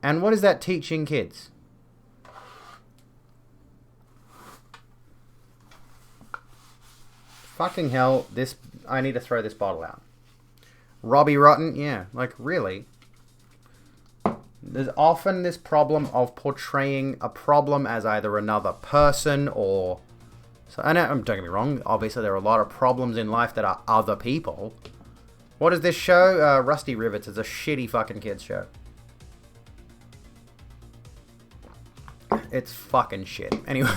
And what is that teaching kids? Fucking hell, I need to throw this bottle out. Robbie Rotten, yeah, like, really? There's often this problem of portraying a problem as either another person or... So, I know, don't get me wrong, obviously there are a lot of problems in life that are other people. What is this show? Rusty Rivets is a shitty fucking kids show. It's fucking shit. Anyway.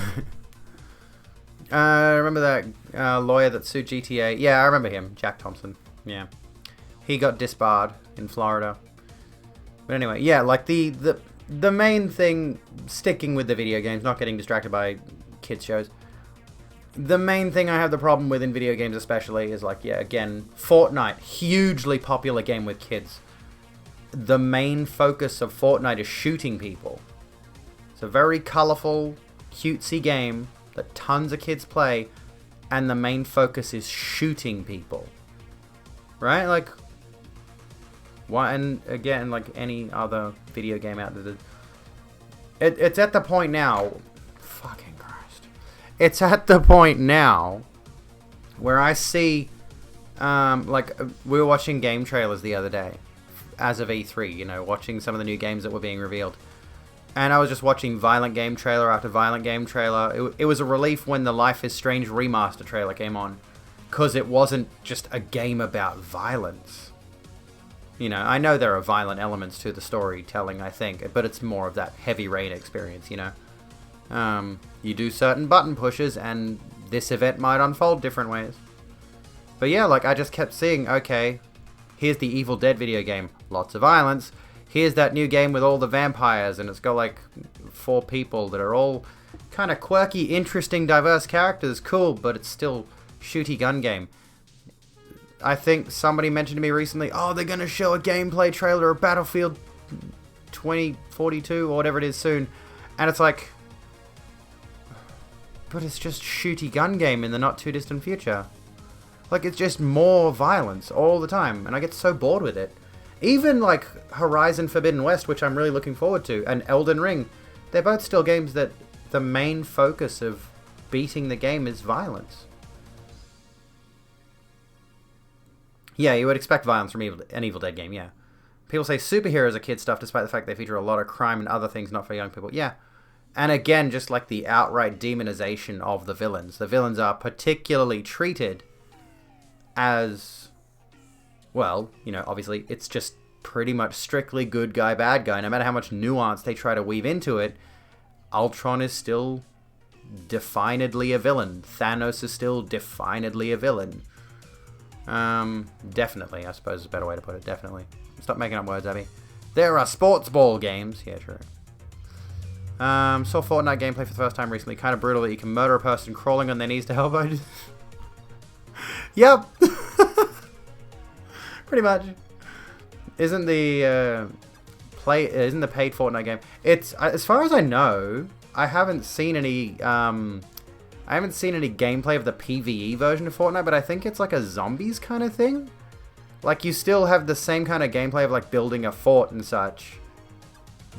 Remember that lawyer that sued GTA? Yeah, I remember him. Jack Thompson. Yeah. He got disbarred in Florida. But anyway, yeah, like the main thing, sticking with the video games, not getting distracted by kids shows. The main thing I have the problem with in video games especially is, like, yeah, again, Fortnite, hugely popular game with kids. The main focus of Fortnite is shooting people. It's a very colourful, cutesy game that tons of kids play, and the main focus is shooting people. Right? Like, why? And again, like any other video game out there, it's at the point now, fucking Christ. It's at the point now where I see, like, we were watching game trailers the other day, as of E3, you know, watching some of the new games that were being revealed. And I was just watching violent game trailer after violent game trailer. It was a relief when the Life is Strange remaster trailer came on, because it wasn't just a game about violence. You know, I know there are violent elements to the storytelling, I think, but it's more of that Heavy Rain experience, you know. You do certain button pushes, and this event might unfold different ways. But yeah, like, I just kept seeing, okay, here's the Evil Dead video game, lots of violence. Here's that new game with all the vampires, and it's got, like, 4 people that are all kind of quirky, interesting, diverse characters. Cool, but it's still shooty gun game. I think somebody mentioned to me recently, oh, they're going to show a gameplay trailer of Battlefield 2042 or whatever it is soon. And it's like, but it's just shooty gun game in the not too distant future. Like, it's just more violence all the time, and I get so bored with it. Even, like, Horizon Forbidden West, which I'm really looking forward to, and Elden Ring, they're both still games that the main focus of beating the game is violence. Yeah, you would expect violence from an Evil Dead game, yeah. People say superheroes are kid stuff, despite the fact they feature a lot of crime and other things not for young people. Yeah. And again, just like the outright demonization of the villains. The villains are particularly treated as, well, you know, obviously it's just pretty much strictly good guy, bad guy. No matter how much nuance they try to weave into it, Ultron is still definedly a villain. Thanos is still definedly a villain. Definitely, I suppose is a better way to put it. Definitely. Stop making up words, Abby. There are sports ball games. Yeah, true. Saw Fortnite gameplay for the first time recently. Kind of brutal that you can murder a person crawling on their knees to help out. Yep. Pretty much. Isn't the paid Fortnite game? It's, as far as I know, I haven't seen any gameplay of the PvE version of Fortnite, but I think it's like a zombies kind of thing. Like, you still have the same kind of gameplay of like building a fort and such,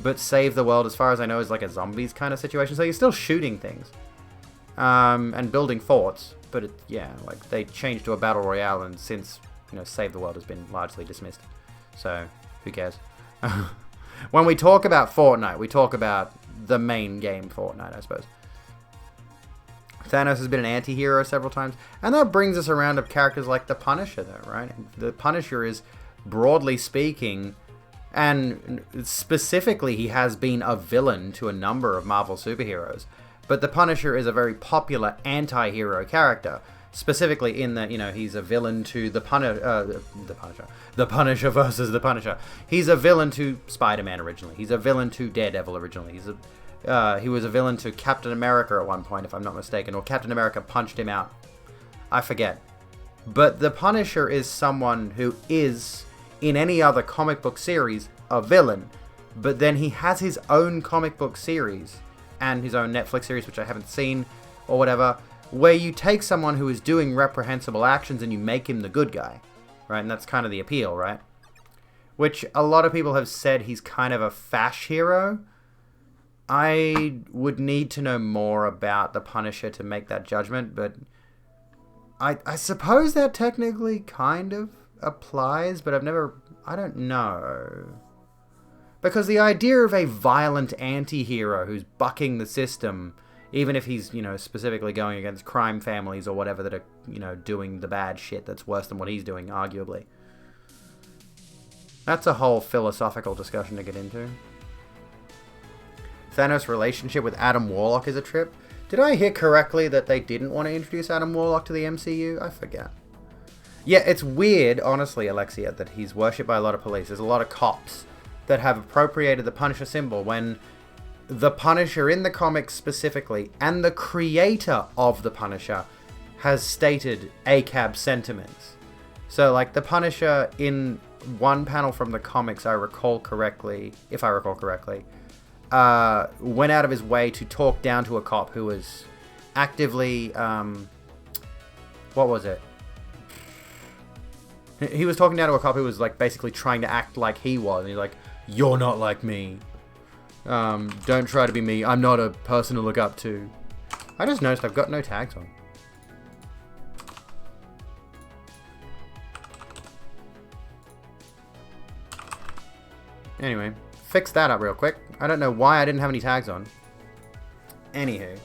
but Save the World, as far as I know, is like a zombies kind of situation. So you're still shooting things and building forts, but yeah, like they changed to a battle royale, and since, you know, Save the World has been largely dismissed, so who cares? When we talk about Fortnite, we talk about the main game Fortnite, I suppose. Thanos has been an anti-hero several times, and that brings us around to characters like the Punisher, though, right? The Punisher is, broadly speaking, and specifically, he has been a villain to a number of Marvel superheroes, but the Punisher is a very popular anti-hero character, specifically in that, you know, he's a villain to the Punisher versus the Punisher. He's a villain to Spider-Man originally. He's a villain to Daredevil originally. He was a villain to Captain America at one point, if I'm not mistaken, or Captain America punched him out. I forget. But the Punisher is someone who is, in any other comic book series, a villain. But then he has his own comic book series, and his own Netflix series, which I haven't seen, or whatever, where you take someone who is doing reprehensible actions and you make him the good guy. Right? And that's kind of the appeal, right? Which a lot of people have said he's kind of a fash hero. I would need to know more about the Punisher to make that judgment, but I suppose that technically kind of applies, but I don't know. Because the idea of a violent anti-hero who's bucking the system, even if he's, you know, specifically going against crime families or whatever that are, you know, doing the bad shit that's worse than what he's doing, arguably. That's a whole philosophical discussion to get into. Thanos' relationship with Adam Warlock is a trip. Did I hear correctly that they didn't want to introduce Adam Warlock to the MCU? I forget. Yeah, it's weird, honestly, Alexia, that he's worshipped by a lot of police. There's a lot of cops that have appropriated the Punisher symbol when the Punisher in the comics specifically, and the creator of the Punisher, has stated ACAB sentiments. So, like, the Punisher in one panel from the comics, if I recall correctly, went out of his way to talk down to a cop who was actively, what was it? He was talking down to a cop who was, like, basically trying to act like he was. And he's like, "You're not like me. Don't try to be me. I'm not a person to look up to." I just noticed I've got no tags on. Anyway, fix that up real quick. I don't know why I didn't have any tags on. Anywho.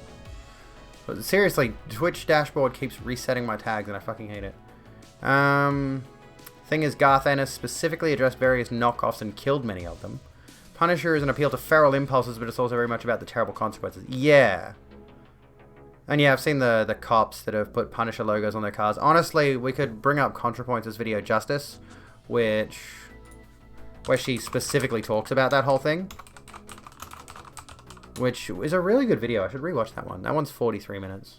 But seriously, Twitch dashboard keeps resetting my tags and I fucking hate it. Thing is, Garth Ennis specifically addressed various knockoffs and killed many of them. Punisher is an appeal to feral impulses, but it's also very much about the terrible consequences. Yeah. And yeah, I've seen the cops that have put Punisher logos on their cars. Honestly, we could bring up ContraPoints' video Justice, where she specifically talks about that whole thing. which is a really good video. I should rewatch that one. That one's 43 minutes.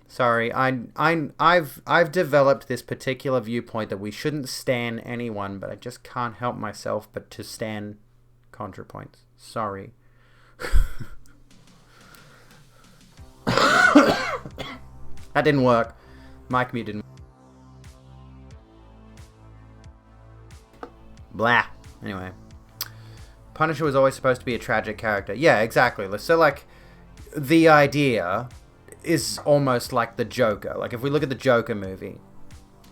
Sorry, I've developed this particular viewpoint that we shouldn't stan anyone, but I just can't help myself but to stan ContraPoints. Sorry. That didn't work. Mic mute didn't. Blah. Anyway. Punisher was always supposed to be a tragic character. Yeah, exactly. So, like, the idea is almost like the Joker. Like, if we look at the Joker movie,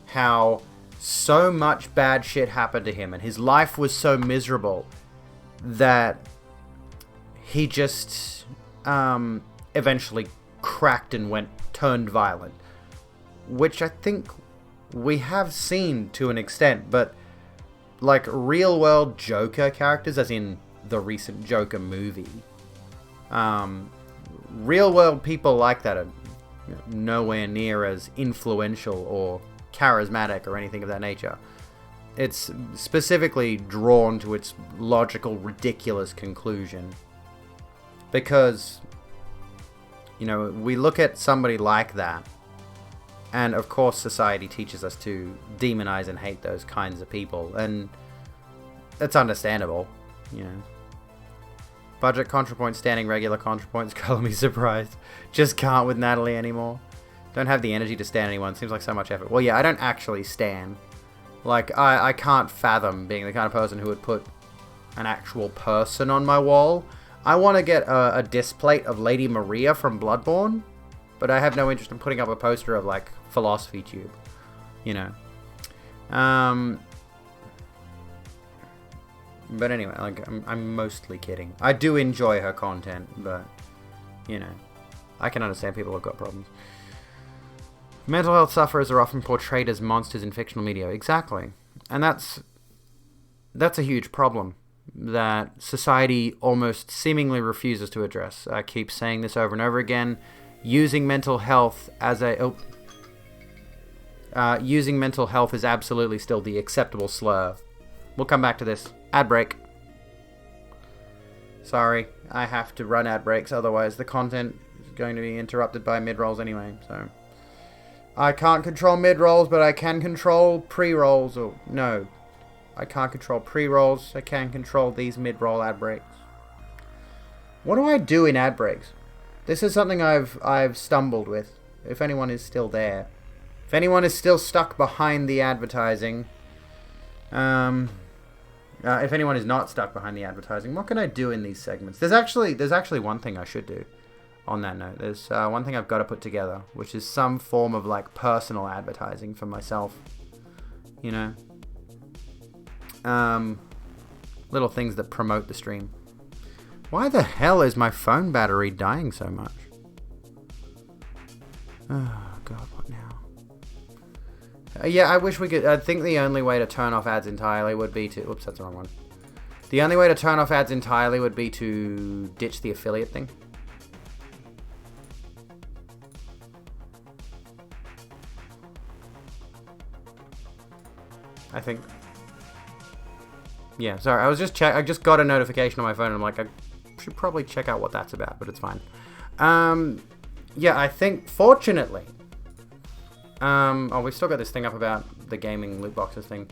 how so much bad shit happened to him, and his life was so miserable that he just eventually cracked and turned violent. Which I think we have seen to an extent, but like real world Joker characters, as in the recent Joker movie, real world people like that are nowhere near as influential or charismatic or anything of that nature. It's specifically drawn to its logical, ridiculous conclusion. Because, you know, we look at somebody like that, and of course society teaches us to demonize and hate those kinds of people, and that's understandable, you know. Budget ContraPoints standing regular ContraPoints, color me surprised. Just can't with Natalie anymore. Don't have the energy to stand anyone, seems like so much effort. Well, yeah, I don't actually stand. Like, I can't fathom being the kind of person who would put an actual person on my wall. I want to get a displate of Lady Maria from Bloodborne, but I have no interest in putting up a poster of, like, Philosophy Tube, you know. But anyway, like, I'm mostly kidding. I do enjoy her content, but, you know, I can understand people have got problems. Mental health sufferers are often portrayed as monsters in fictional media. Exactly. And that's a huge problem that society almost seemingly refuses to address. I keep saying this over and over again. Using mental health as using mental health is absolutely still the acceptable slur. We'll come back to this. Ad break. Sorry, I have to run ad breaks, otherwise the content is going to be interrupted by mid-rolls anyway, so... I can't control mid-rolls, but I can control pre-rolls, or... No. I can't control pre-rolls, I can control these mid-roll ad breaks. What do I do in ad breaks? This is something I've stumbled with, if anyone is still there. If anyone is still stuck behind the advertising... if anyone is not stuck behind the advertising, what can I do in these segments? There's actually one thing I should do. On that note, there's one thing I've got to put together, which is some form of like personal advertising for myself. You know, little things that promote the stream. Why the hell is my phone battery dying so much? Oh god, what now? Yeah, I wish we could. I think the only way to turn off ads entirely would be to... Oops, that's the wrong one. The only way to turn off ads entirely would be to ditch the affiliate thing. I think. Yeah, sorry. I just got a notification on my phone and I'm like, I should probably check out what that's about, but it's fine. Yeah, I think, fortunately... we've still got this thing up about the gaming loot boxes thing.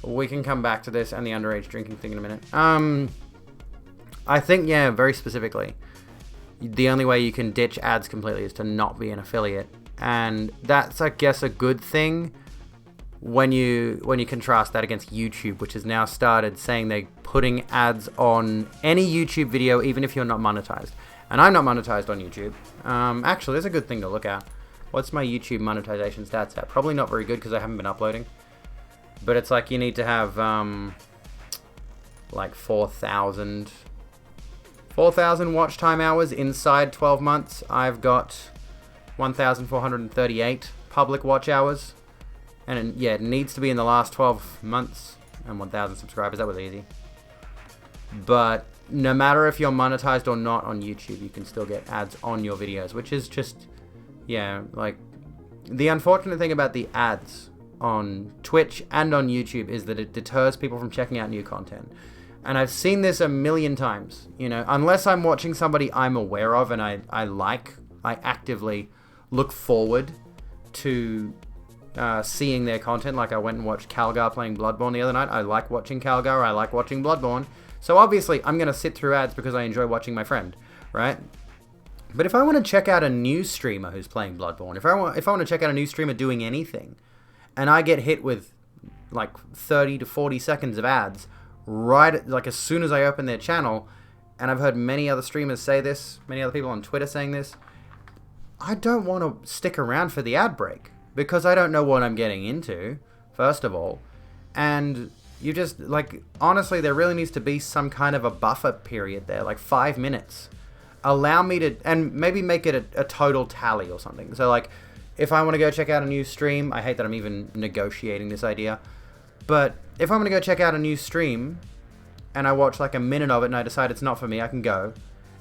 We can come back to this and the underage drinking thing in a minute. I think, yeah, very specifically, the only way you can ditch ads completely is to not be an affiliate. And that's, I guess, a good thing when you contrast that against YouTube, which has now started saying they're putting ads on any YouTube video, even if you're not monetized. And I'm not monetized on YouTube. Actually, there's a good thing to look at. What's my YouTube monetization stats at? Probably not very good because I haven't been uploading. But it's like you need to have like 4,000 watch time hours inside 12 months. I've got 1,438 public watch hours. And yeah, it needs to be in the last 12 months. And 1,000 subscribers, that was easy. But no matter if you're monetized or not on YouTube, you can still get ads on your videos, which is just... Yeah, like, the unfortunate thing about the ads on Twitch and on YouTube is that it deters people from checking out new content. And I've seen this a million times, you know, unless I'm watching somebody I'm aware of and I actively look forward to seeing their content. Like I went and watched Calgar playing Bloodborne the other night. I like watching Calgar. I like watching Bloodborne. So obviously I'm going to sit through ads because I enjoy watching my friend, right? But if I want to check out a new streamer who's playing Bloodborne, if I want to check out a new streamer doing anything, and I get hit with like 30 to 40 seconds of ads right like as soon as I open their channel, and I've heard many other streamers say this, many other people on Twitter saying this, I don't want to stick around for the ad break because I don't know what I'm getting into, first of all. And you just, like, honestly, there really needs to be some kind of a buffer period there, like 5 minutes. Allow me to, and maybe make it a total tally or something. So, like, if I want to go check out a new stream, I hate that I'm even negotiating this idea, but if I'm going to go check out a new stream and I watch like a minute of it and I decide it's not for me, I can go.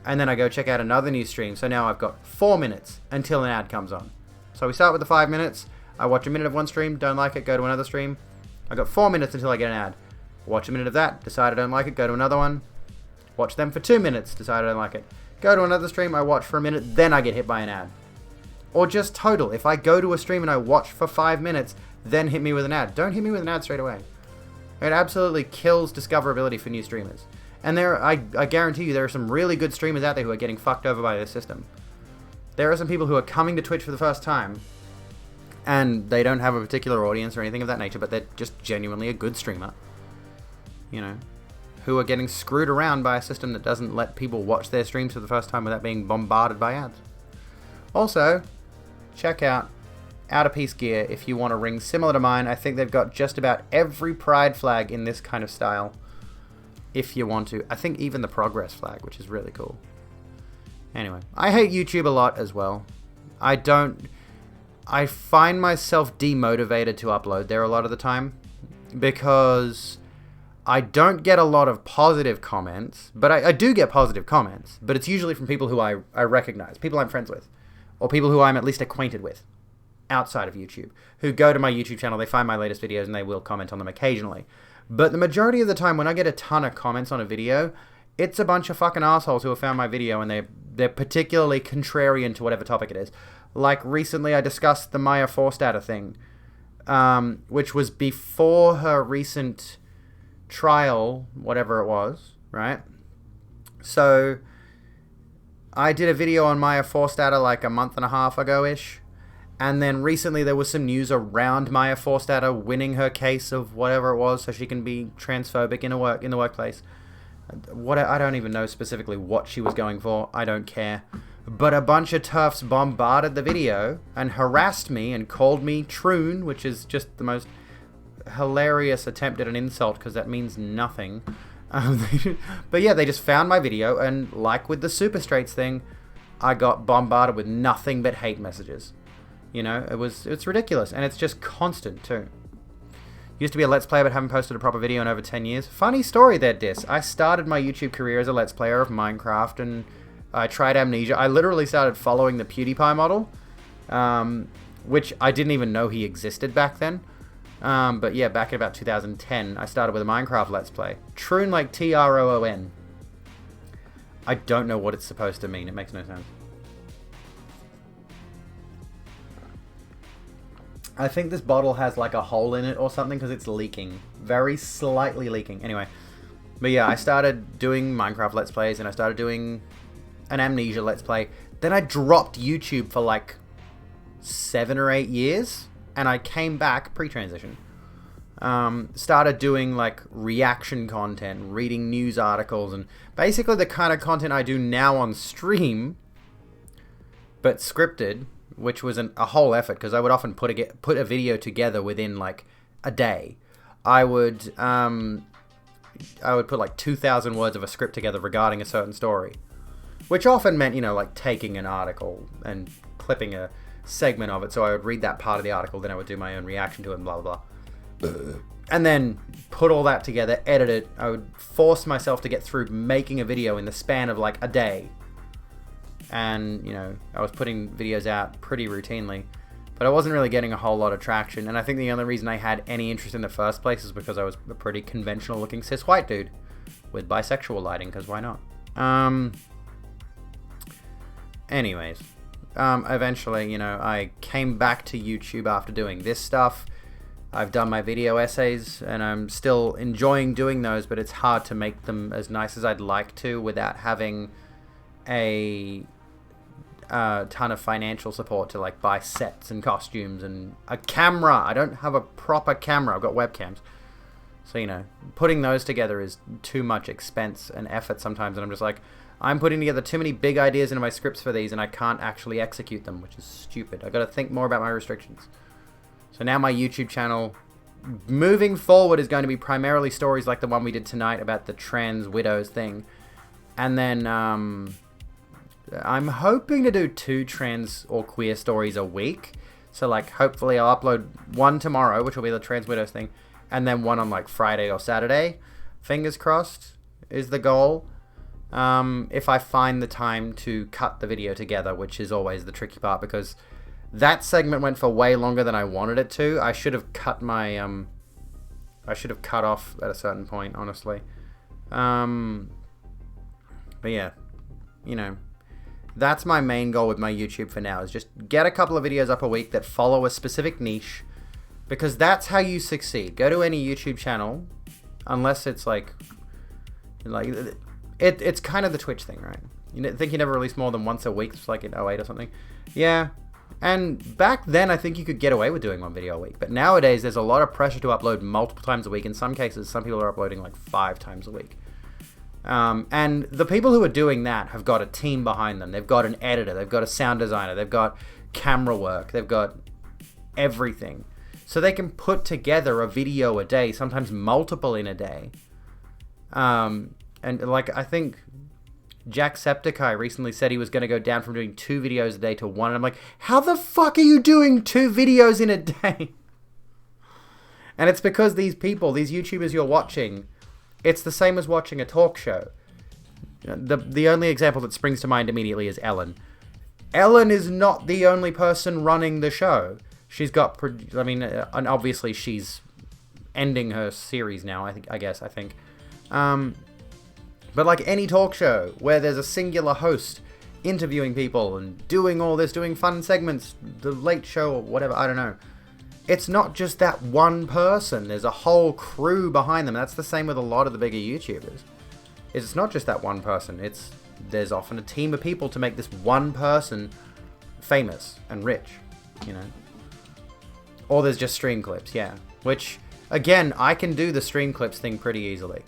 And then I go check out another new stream. So now I've got 4 minutes until an ad comes on. So we start with the 5 minutes. I watch a minute of one stream, don't like it, go to another stream. I got 4 minutes until I get an ad. Watch a minute of that, decide I don't like it, go to another one. Watch them for 2 minutes, decide I don't like it. Go to another stream, I watch for a minute, then I get hit by an ad. Or just total. If I go to a stream and I watch for 5 minutes, then hit me with an ad. Don't hit me with an ad straight away. It absolutely kills discoverability for new streamers. And I guarantee you there are some really good streamers out there who are getting fucked over by this system. There are some people who are coming to Twitch for the first time, and they don't have a particular audience or anything of that nature, but they're just genuinely a good streamer, you know, who are getting screwed around by a system that doesn't let people watch their streams for the first time without being bombarded by ads. Also, check out Outer Peace gear if you want a ring similar to mine. I think they've got just about every pride flag in this kind of style if you want to. I think even the progress flag, which is really cool. Anyway, I hate YouTube a lot as well. I find myself demotivated to upload there a lot of the time because I don't get a lot of positive comments, but I do get positive comments, but it's usually from people who I recognize, people I'm friends with, or people who I'm at least acquainted with outside of YouTube, who go to my YouTube channel, they find my latest videos, and they will comment on them occasionally. But the majority of the time, when I get a ton of comments on a video, it's a bunch of fucking assholes who have found my video, and they're particularly contrarian to whatever topic it is. Like, recently I discussed the Maya Forstater thing, which was before her recent trial, whatever it was, right? So I did a video on Maya Forstater like a month and a half ago-ish. And then recently there was some news around Maya Forstater winning her case of whatever it was so she can be transphobic in the workplace. I don't even know specifically what she was going for. I don't care. But a bunch of TERFs bombarded the video and harassed me and called me troon, which is just the most hilarious attempt at an insult because that means nothing. But yeah, they just found my video, and like with the Super Straights thing, I got bombarded with nothing but hate messages. You know, it's ridiculous, and it's just constant too. Used to be a Let's Player, but haven't posted a proper video in over 10 years. Funny story there, Dis. I started my YouTube career as a Let's Player of Minecraft, and I tried Amnesia. I literally started following the PewDiePie model, which I didn't even know he existed back then. But yeah, back in about 2010, I started with a Minecraft Let's Play. Troon, like Troon. I don't know what it's supposed to mean. It makes no sense. I think this bottle has like a hole in it or something because it's leaking. Very slightly leaking. Anyway. But yeah, I started doing Minecraft Let's Plays and I started doing an Amnesia Let's Play. Then I dropped YouTube for like 7 or 8 years. And I came back pre-transition. Started doing like reaction content, reading news articles, and basically the kind of content I do now on stream, but scripted, which was a whole effort because I would often put a video together within like a day. I would put like 2,000 words of a script together regarding a certain story, which often meant, you know, like taking an article and clipping a segment of it. So I would read that part of the article, then I would do my own reaction to it and blah, blah, blah. And then put all that together, edit it. I would force myself to get through making a video in the span of like a day. And, you know, I was putting videos out pretty routinely, but I wasn't really getting a whole lot of traction. And I think the only reason I had any interest in the first place is because I was a pretty conventional looking cis white dude. with bisexual lighting, because why not? Anyways, eventually, you know, I came back to YouTube after doing this stuff. I've done my video essays, and I'm still enjoying doing those, but it's hard to make them as nice as I'd like to without having a ton of financial support to, like, buy sets and costumes and a camera. I don't have a proper camera. I've got webcams. So, you know, putting those together is too much expense and effort sometimes, and I'm just like, I'm putting together too many big ideas into my scripts for these, and I can't actually execute them, which is stupid. I got to think more about my restrictions. So now my YouTube channel, moving forward, is going to be primarily stories like the one we did tonight about the trans widows thing. And then I'm hoping to do 2 trans or queer stories a week. So, like, hopefully I'll upload one tomorrow, which will be the trans widows thing, and then one on, like, Friday or Saturday. Fingers crossed is the goal. If I find the time to cut the video together, which is always the tricky part, because that segment went for way longer than I wanted it to. I should have cut my, I should have cut off at a certain point, honestly. But yeah, you know, that's my main goal with my YouTube for now, is just get a couple of videos up a week that follow a specific niche, because that's how you succeed. Go to any YouTube channel, unless it's like it's kind of the Twitch thing, right? You think you never release more than once a week, it's like in 08 or something. Yeah. And back then, I think you could get away with doing one video a week. But nowadays, there's a lot of pressure to upload multiple times a week. In some cases, some people are uploading like 5 times a week. And the people who are doing that have got a team behind them. They've got an editor. They've got a sound designer. They've got camera work. They've got everything. So they can put together a video a day, sometimes multiple in a day. And like, I think Jacksepticeye recently said he was going to go down from doing 2 videos a day to 1. And I'm like, how the fuck are you doing 2 videos in a day? And it's because these people, these YouTubers you're watching, it's the same as watching a talk show. The only example that springs to mind immediately is Ellen. Ellen is not the only person running the show. She's got, and obviously she's ending her series now, I guess. But like any talk show where there's a singular host interviewing people and doing all this, doing fun segments, the Late Show or whatever, I don't know. It's not just that one person. There's a whole crew behind them. That's the same with a lot of the bigger YouTubers. It's not just that one person. There's often a team of people to make this one person famous and rich, you know. Or there's just stream clips, yeah. Which, again, I can do the stream clips thing pretty easily.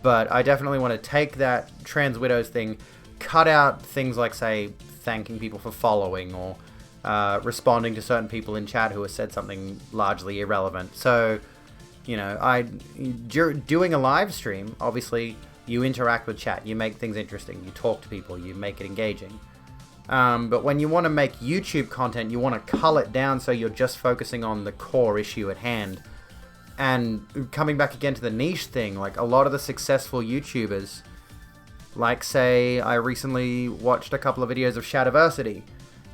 But I definitely want to take that trans widows thing, cut out things like, say, thanking people for following or responding to certain people in chat who have said something largely irrelevant. So, you know, doing a live stream, obviously, you interact with chat, you make things interesting, you talk to people, you make it engaging. But when you want to make YouTube content, you want to cull it down so you're just focusing on the core issue at hand. And coming back again to the niche thing, like a lot of the successful YouTubers, like say I recently watched a couple of videos of Shadiversity,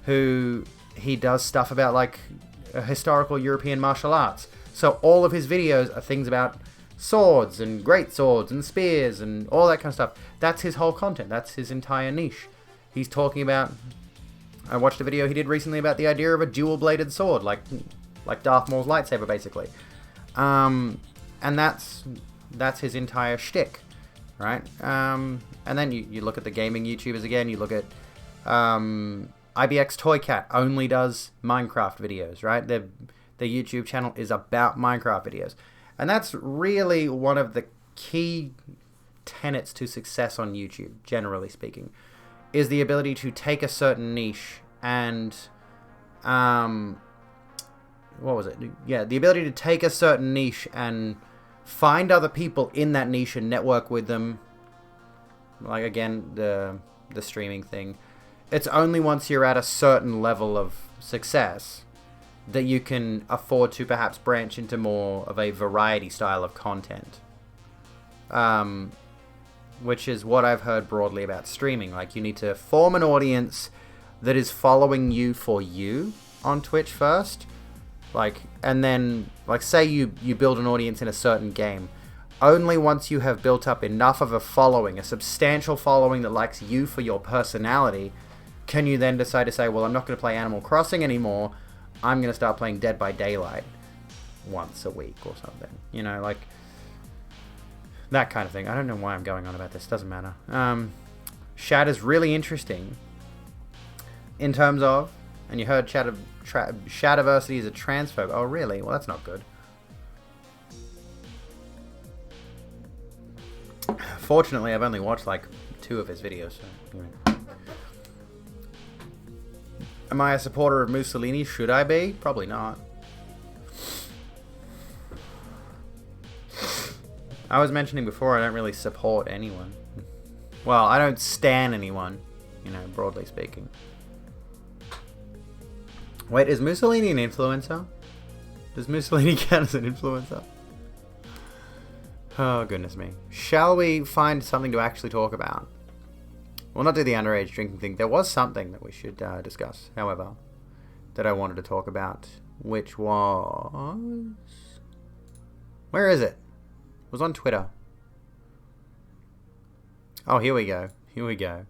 who he does stuff about like historical European martial arts. So all of his videos are things about swords and great swords and spears and all that kind of stuff. That's his whole content. That's his entire niche. He's talking about, I watched a video he did recently about the idea of a dual-bladed sword, like Darth Maul's lightsaber, basically. And that's his entire shtick, right? And then you look at the gaming YouTubers again. You look at IBX Toycat only does Minecraft videos, right? Their YouTube channel is about Minecraft videos, and that's really one of the key tenets to success on YouTube, generally speaking, is the ability to take a certain niche and what was it? Yeah, the ability to take a certain niche and find other people in that niche and network with them. Like, again, the streaming thing. It's only once you're at a certain level of success that you can afford to perhaps branch into more of a variety style of content. Which is what I've heard broadly about streaming. Like, you need to form an audience that is following you for you on Twitch first. Like, and then, like, say you build an audience in a certain game. only once you have built up enough of a following, a substantial following that likes you for your personality, can you then decide to say, well, I'm not going to play Animal Crossing anymore. I'm going to start playing Dead by Daylight once a week or something. You know, like that kind of thing. I don't know why I'm going on about this. Doesn't matter. Shad is really interesting in terms of, and you heard Shadiversity is a transphobe. Oh, really? Well, that's not good. Fortunately, I've only watched like 2 of his videos. So, anyway. Am I a supporter of Mussolini? Should I be? Probably not. I was mentioning before, I don't really support anyone. Well, I don't stan anyone, you know, broadly speaking. Wait, is Mussolini an influencer? Does Mussolini count as an influencer? Oh, goodness me. Shall we find something to actually talk about? We'll not do the underage drinking thing. There was something that we should discuss, however, that I wanted to talk about, which was... Where is it? It was on Twitter. Oh, here we go. Here we go.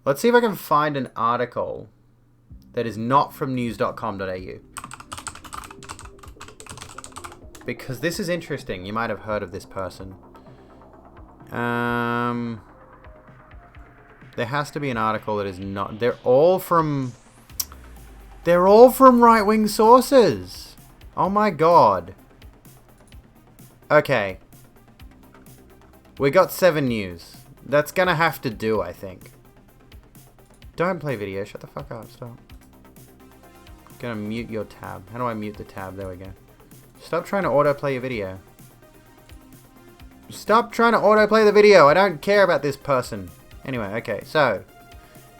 Let's see if I can find an article that is not from news.com.au. Because this is interesting. You might have heard of this person. There has to be an article that is not... They're all from right-wing sources. Oh my god. Okay. We got 7 News. That's gonna have to do, I think. Don't play video. Shut the fuck up. Stop. Gonna mute your tab. How do I mute the tab? There we go. Stop trying to autoplay your video. Stop trying to autoplay the video. I don't care about this person. Anyway, okay. So,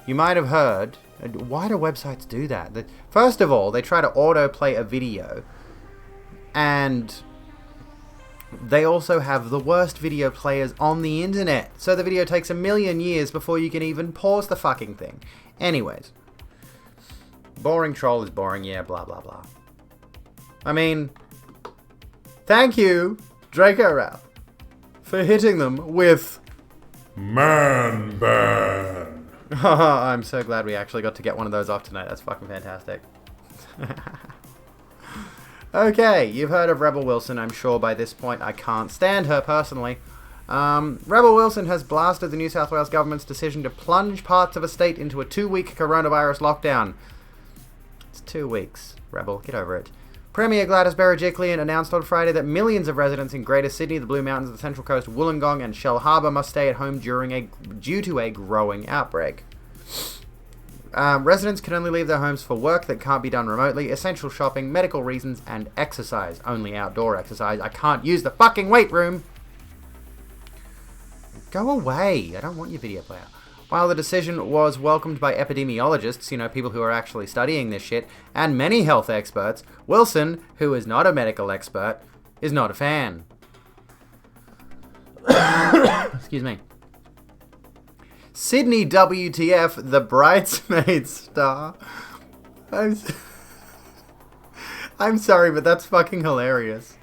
you might have heard... Why do websites do that? First of all, they try to autoplay a video. And... they also have the worst video players on the internet. So the video takes 1,000,000 years before you can even pause the fucking thing. Anyways. Boring troll is boring, yeah, blah, blah, blah. I mean... Thank you, Draco Ralph, for hitting them with... Man ban. I'm so glad we actually got to get one of those off tonight. That's fucking fantastic. Okay, you've heard of Rebel Wilson, I'm sure by this point. I can't stand her personally. Rebel Wilson has blasted the New South Wales government's decision to plunge parts of a state into a 2-week coronavirus lockdown. It's 2 weeks, Rebel. Get over it. Premier Gladys Berejiklian announced on Friday that millions of residents in Greater Sydney, the Blue Mountains, the Central Coast, Wollongong and Shell Harbour must stay at home due to a growing outbreak. Residents can only leave their homes for work that can't be done remotely, essential shopping, medical reasons, and exercise. Only outdoor exercise. I can't use the fucking weight room! Go away! I don't want your video player. While the decision was welcomed by epidemiologists, you know, people who are actually studying this shit, and many health experts, Wilson, who is not a medical expert, is not a fan. Excuse me. Sydney WTF, the Bridesmaids star. I'm sorry, but that's fucking hilarious.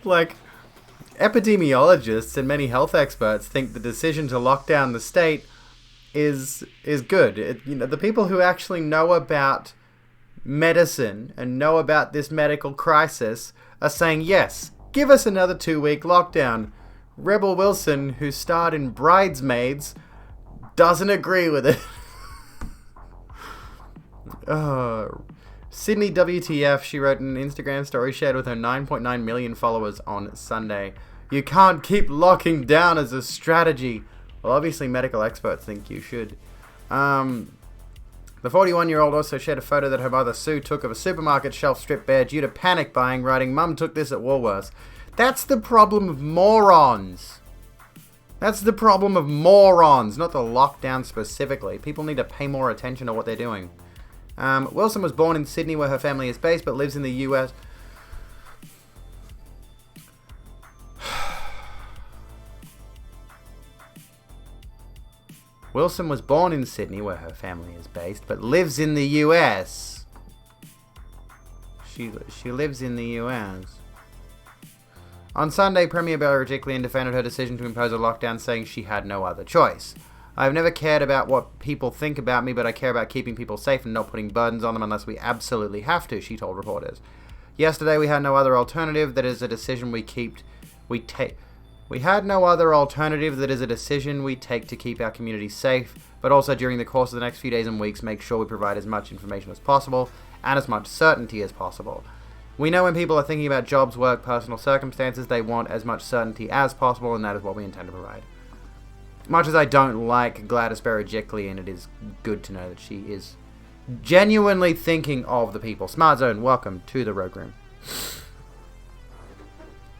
Like, epidemiologists and many health experts think the decision to lock down the state is good. You know, the people who actually know about medicine and know about this medical crisis are saying, yes, give us another 2-week lockdown. Rebel Wilson, who starred in Bridesmaids, doesn't agree with it. Sydney WTF, she wrote in an Instagram story shared with her 9.9 million followers on Sunday. You can't keep locking down as a strategy. Well, obviously medical experts think you should. The 41-year-old also shared a photo that her mother Sue took of a supermarket shelf stripped bare due to panic buying, writing, "Mum took this at Woolworths." That's the problem of morons. That's the problem of morons, not the lockdown specifically. People need to pay more attention to what they're doing. Wilson was born in Sydney, where her family is based, but lives in the US. Wilson was born in Sydney, where her family is based, but lives in the US. She lives in the US. On Sunday, Premier Berejiklian defended her decision to impose a lockdown, saying she had no other choice. I've never cared about what people think about me, but I care about keeping people safe and not putting burdens on them unless we absolutely have to, she told reporters. Yesterday, we had no other alternative. That is a decision we take. We had no other alternative. That is a decision we take to keep our community safe, but also during the course of the next few days and weeks, make sure we provide as much information as possible and as much certainty as possible. We know when people are thinking about jobs, work, personal circumstances, they want as much certainty as possible, and that is what we intend to provide. Much as I don't like Gladys Berejiklian, it is good to know that she is genuinely thinking of the people. Smart Zone, welcome to the Rogue Room.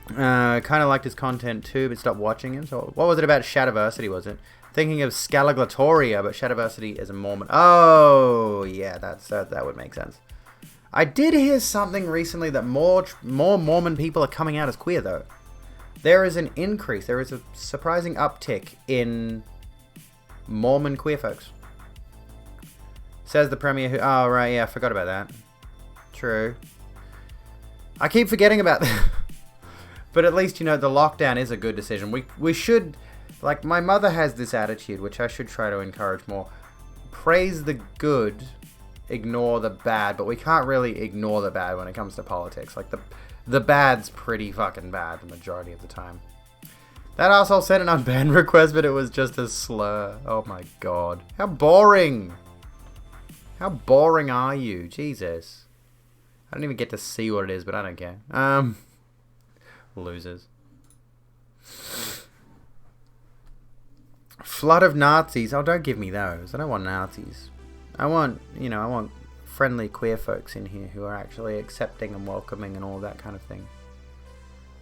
Kind of liked his content too, but stopped watching him. So, what was it about Shadiversity, was it? Thinking of Scalaglatoria, but Shadiversity is a Mormon. Oh, yeah, that would make sense. I did hear something recently that more Mormon people are coming out as queer, though. There is an increase. There is a surprising uptick in Mormon queer folks. Says the Premier who... Oh, right, yeah, I forgot about that. True. I keep forgetting about that. But at least, you know, the lockdown is a good decision. We should... Like, my mother has this attitude, which I should try to encourage more. Praise the good... Ignore the bad, but we can't really ignore the bad when it comes to politics. Like, the bad's pretty fucking bad the majority of the time. That asshole sent an unbanned request, but it was just a slur. Oh my god. How boring! How boring are you? Jesus. I don't even get to see what it is, but I don't care. Losers. Flood of Nazis. Oh, don't give me those. I don't want Nazis. I want friendly queer folks in here who are actually accepting and welcoming and all that kind of thing.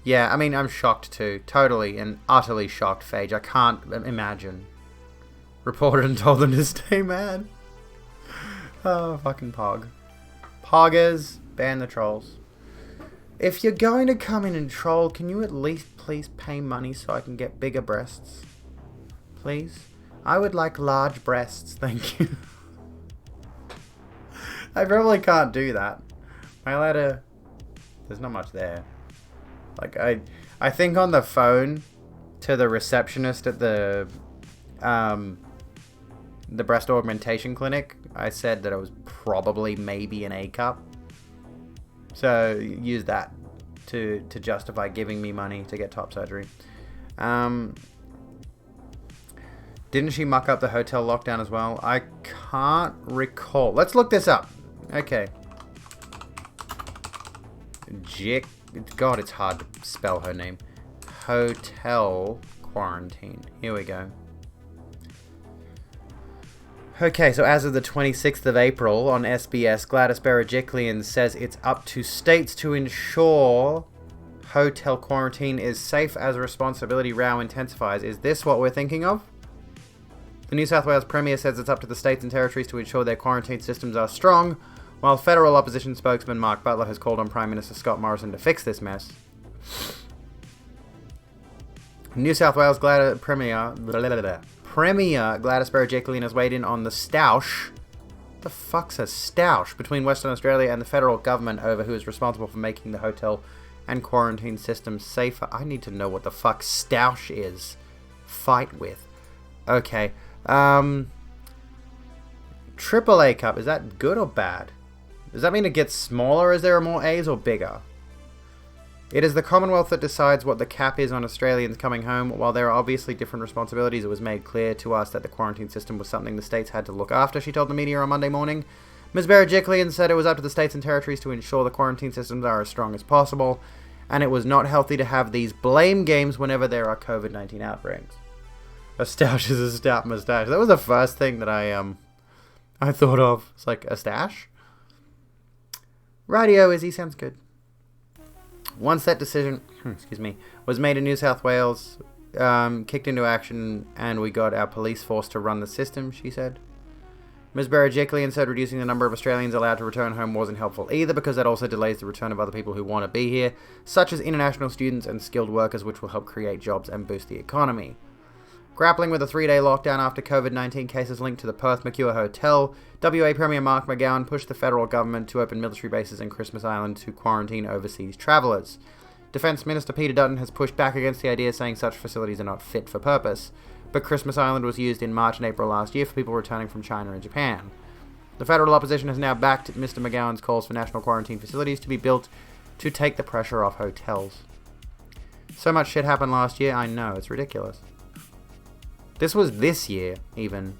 Yeah, I mean, I'm shocked too. Totally and utterly shocked, Phage. I can't imagine. Reported and told them to stay mad. Oh, fucking Pog. Poggers, ban the trolls. If you're going to come in and troll, can you at least please pay money so I can get bigger breasts? Please? I would like large breasts, thank you. I probably can't do that. Am I allowed to... There's not much there. Like, I think on the phone to the receptionist at the breast augmentation clinic, I said that it was probably maybe an A cup. So, use that to justify giving me money to get top surgery. Didn't she muck up the hotel lockdown as well? I can't recall. Let's look this up. Okay. God, it's hard to spell her name. Hotel quarantine. Here we go. Okay, so as of the 26th of April on SBS, Gladys Berejiklian says it's up to states to ensure hotel quarantine is safe as responsibility row intensifies. Is this what we're thinking of? The New South Wales Premier says it's up to the states and territories to ensure their quarantine systems are strong, while federal opposition spokesman Mark Butler has called on Prime Minister Scott Morrison to fix this mess. New South Wales Premier Gladys Berejiklian has weighed in on the stoush. What the fuck's a stoush? Between Western Australia and the federal government over who is responsible for making the hotel and quarantine system safer. I need to know what the fuck stoush is. Fight with. Okay. Triple A cup. Is that good or bad? Does that mean it gets smaller as there are more A's or bigger? It is the Commonwealth that decides what the cap is on Australians coming home. While there are obviously different responsibilities, it was made clear to us that the quarantine system was something the states had to look after, she told the media on Monday morning. Ms. Berejiklian said it was up to the states and territories to ensure the quarantine systems are as strong as possible, and it was not healthy to have these blame games whenever there are COVID-19 outbreaks. A stoush is a stout moustache. That was the first thing that I thought of. It's like, a stash? Radio Izzy, sounds good. Once that decision, was made in New South Wales, kicked into action, and we got our police force to run the system, she said. Ms. Berejiklian said reducing the number of Australians allowed to return home wasn't helpful either, because that also delays the return of other people who want to be here, such as international students and skilled workers, which will help create jobs and boost the economy. Grappling with a 3-day lockdown after COVID-19 cases linked to the Perth Mercure Hotel, WA Premier Mark McGowan pushed the federal government to open military bases in Christmas Island to quarantine overseas travellers. Defence Minister Peter Dutton has pushed back against the idea, saying such facilities are not fit for purpose. But Christmas Island was used in March and April last year for people returning from China and Japan. The federal opposition has now backed Mr. McGowan's calls for national quarantine facilities to be built to take the pressure off hotels. So much shit happened last year, I know, it's ridiculous. This was this year, even.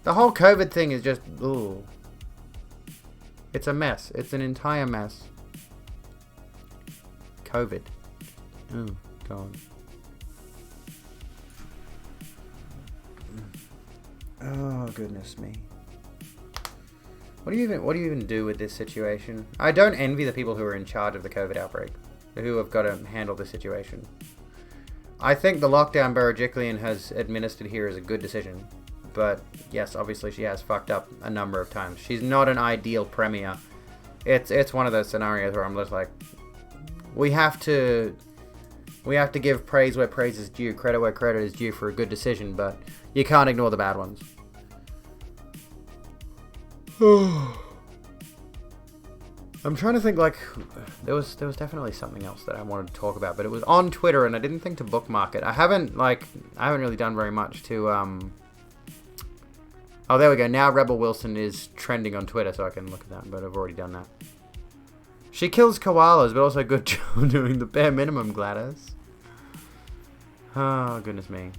The whole COVID thing is just, ugh. It's a mess. It's an entire mess. COVID. Oh, God. Oh, goodness me. What do you even do with this situation? I don't envy the people who are in charge of the COVID outbreak, who have got to handle the situation. I think the lockdown Berejiklian has administered here is a good decision. But, yes, obviously she has fucked up a number of times. She's not an ideal premier. It's one of those scenarios where I'm just like, we have to give praise where praise is due, credit where credit is due for a good decision, but you can't ignore the bad ones. I'm trying to think, like, there was definitely something else that I wanted to talk about, but it was on Twitter and I didn't think to bookmark it. I haven't really done very much to, oh, there we go. Now Rebel Wilson is trending on Twitter, so I can look at that, but I've already done that. She kills koalas, but also good job doing the bare minimum, Gladys. Oh, goodness me.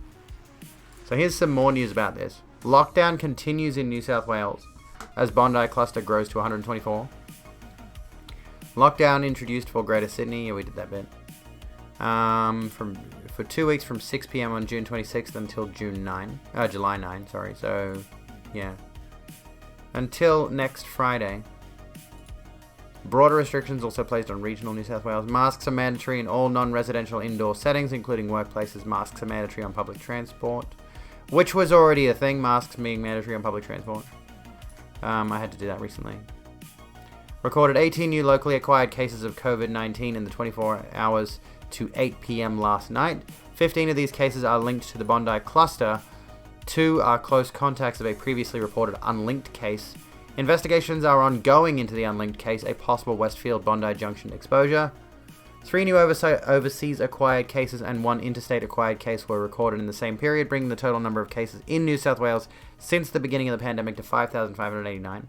So here's some more news about this. Lockdown continues in New South Wales as Bondi cluster grows to 124. Lockdown introduced for Greater Sydney. Yeah, we did that bit. For 2 weeks from 6 p.m. on June 26th until July 9, sorry. So, yeah. Until next Friday. Broader restrictions also placed on regional New South Wales. Masks are mandatory in all non-residential indoor settings, including workplaces. Masks are mandatory on public transport, which was already a thing, masks being mandatory on public transport. I had to do that recently. Recorded 18 new locally acquired cases of COVID-19 in the 24 hours to 8 p.m. last night. 15 of these cases are linked to the Bondi cluster. 2 are close contacts of a previously reported unlinked case. Investigations are ongoing into the unlinked case, a possible Westfield Bondi Junction exposure. 3 new overseas acquired cases and 1 interstate acquired case were recorded in the same period, bringing the total number of cases in New South Wales since the beginning of the pandemic to 5,589.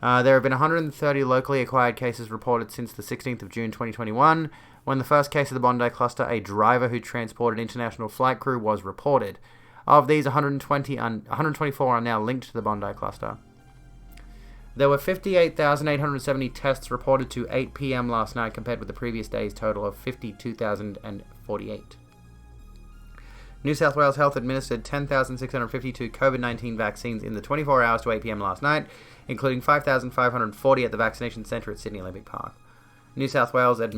There have been 130 locally acquired cases reported since the 16th of June 2021, when the first case of the Bondi cluster, a driver who transported international flight crew, was reported. Of these, 124 are now linked to the Bondi cluster. There were 58,870 tests reported to 8 p.m. last night, compared with the previous day's total of 52,048. New South Wales Health administered 10,652 COVID-19 vaccines in the 24 hours to 8 p.m. last night, including 5,540 at the vaccination centre at Sydney Olympic Park. New South Wales Health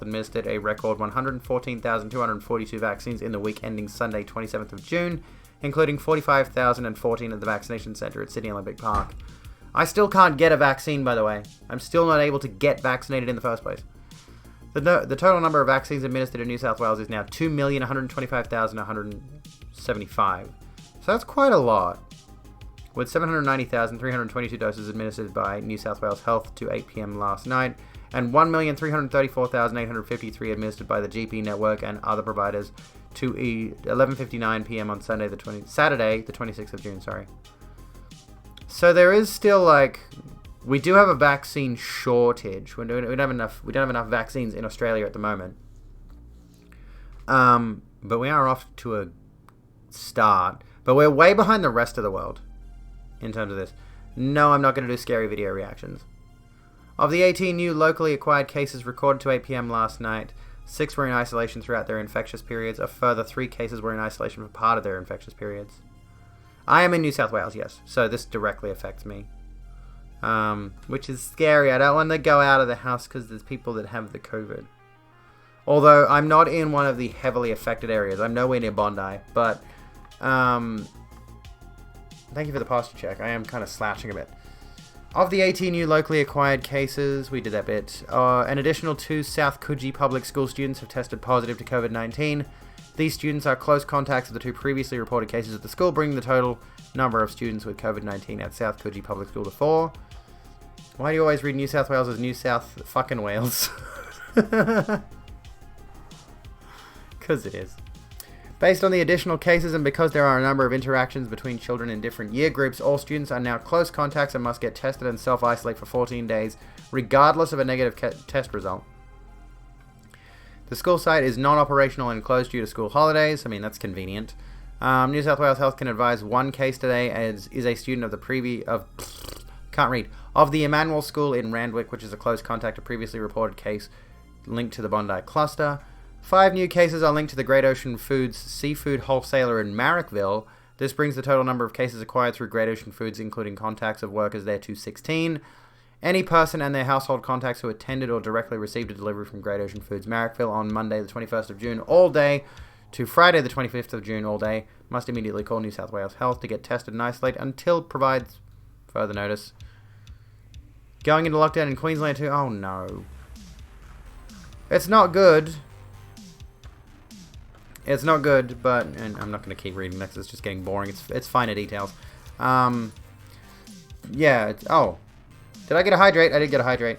administered a record 114,242 vaccines in the week ending Sunday, 27th of June, including 45,014 at the vaccination centre at Sydney Olympic Park. I still can't get a vaccine, by the way. I'm still not able to get vaccinated in the first place. The total number of vaccines administered in New South Wales is now 2,125,175. So that's quite a lot. With 790,322 doses administered by New South Wales Health to 8 p.m. last night, and 1,334,853 administered by the GP network and other providers to 11:59 p.m. on Saturday, the 26th of June. So there is still, like, we do have a vaccine shortage. We don't have enough vaccines in Australia at the moment. But we are off to a start. But we're way behind the rest of the world in terms of this. No, I'm not going to do scary video reactions. Of the 18 new locally acquired cases recorded to 8 p.m. last night, 6 were in isolation throughout their infectious periods. A further 3 cases were in isolation for part of their infectious periods. I am in New South Wales, yes, so this directly affects me. Which is scary. I don't want to go out of the house because there's people that have the COVID. Although I'm not in one of the heavily affected areas. I'm nowhere near Bondi, but thank you for the posture check. I am kind of slouching a bit. Of the 18 new locally acquired cases, we did that bit. An additional 2 South Coogee public school students have tested positive to COVID-19. These students are close contacts of the 2 previously reported cases at the school, bringing the total number of students with COVID-19 at South Coogee Public School to 4. Why do you always read New South Wales as New South fucking Wales? Because it is. Based on the additional cases and because there are a number of interactions between children in different year groups, all students are now close contacts and must get tested and self-isolate for 14 days, regardless of a negative test result. The school site is non-operational and closed due to school holidays. I mean, that's convenient. New South Wales Health can advise one case today as is a student of the of the Emmanuel School in Randwick, which is a close contact, a previously reported case linked to the Bondi cluster. 5 new cases are linked to the Great Ocean Foods seafood wholesaler in Marrickville. This brings the total number of cases acquired through Great Ocean Foods, including contacts of workers there, to 16. Any person and their household contacts who attended or directly received a delivery from Great Ocean Foods Marrickville on Monday the 21st of June all day to Friday the 25th of June all day must immediately call New South Wales Health to get tested and isolate until provides further notice. Going into lockdown in Queensland too? Oh no. It's not good. It's not good, but and I'm not going to keep reading next. It's just getting boring. It's finer details. Yeah. Oh, did I get a hydrate? I did get a hydrate.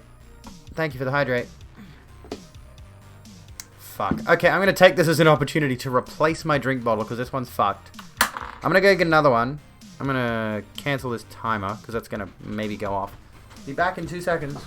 Thank you for the hydrate. Fuck. Okay, I'm going to take this as an opportunity to replace my drink bottle because this one's fucked. I'm going to go get another one. I'm going to cancel this timer because that's going to maybe go off. Be back in 2 seconds.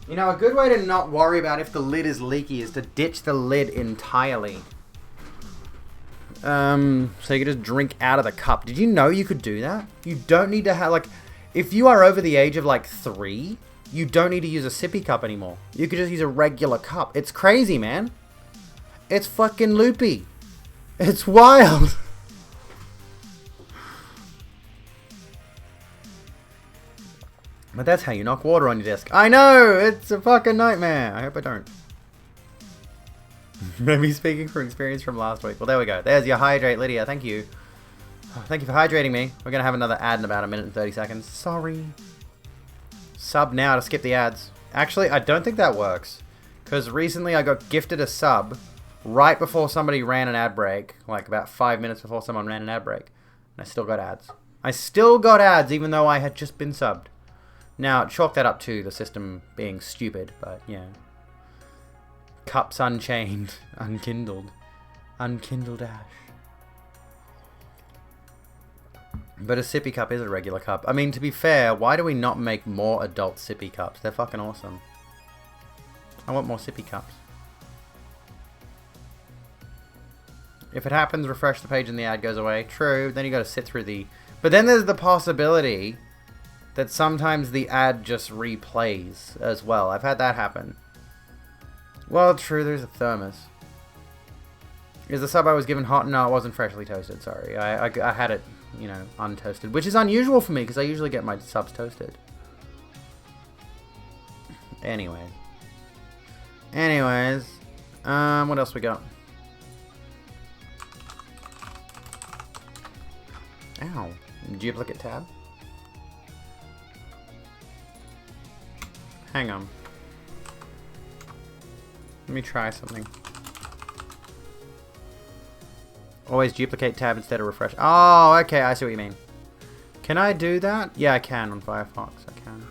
You know, a good way to not worry about if the lid is leaky is to ditch the lid entirely. So you can just drink out of the cup. Did you know you could do that? You don't need to have, like, if you are over the age of, like, 3, you don't need to use a sippy cup anymore. You could just use a regular cup. It's crazy, man. It's fucking loopy. It's wild. But that's how you knock water on your desk. I know! It's a fucking nightmare. I hope I don't. Maybe speaking from experience from last week. Well, there we go. There's your hydrate, Lydia. Thank you. Oh, thank you for hydrating me. We're going to have another ad in about 1 minute and 30 seconds. Sorry. Sub now to skip the ads. Actually, I don't think that works. Because recently I got gifted a sub right before somebody ran an ad break. Like about 5 minutes before someone ran an ad break. And I still got ads. I still got ads even though I had just been subbed. Now, chalk that up to the system being stupid, but yeah. Cups unchained, unkindled. Unkindled ash. But a sippy cup is a regular cup. I mean, to be fair, why do we not make more adult sippy cups? They're fucking awesome. I want more sippy cups. If it happens, refresh the page and the ad goes away. True, then you gotta sit through the... But then there's the possibility that sometimes the ad just replays as well. I've had that happen. Well, true, there's a thermos. Is the sub I was given hot? No, it wasn't freshly toasted, sorry. I had it, you know, untoasted, which is unusual for me because I usually get my subs toasted. Anyways, what else we got? Ow. Duplicate tab? Hang on. Let me try something. Always duplicate tab instead of refresh. Oh, okay, I see what you mean. Can I do that? Yeah, I can on Firefox. I can.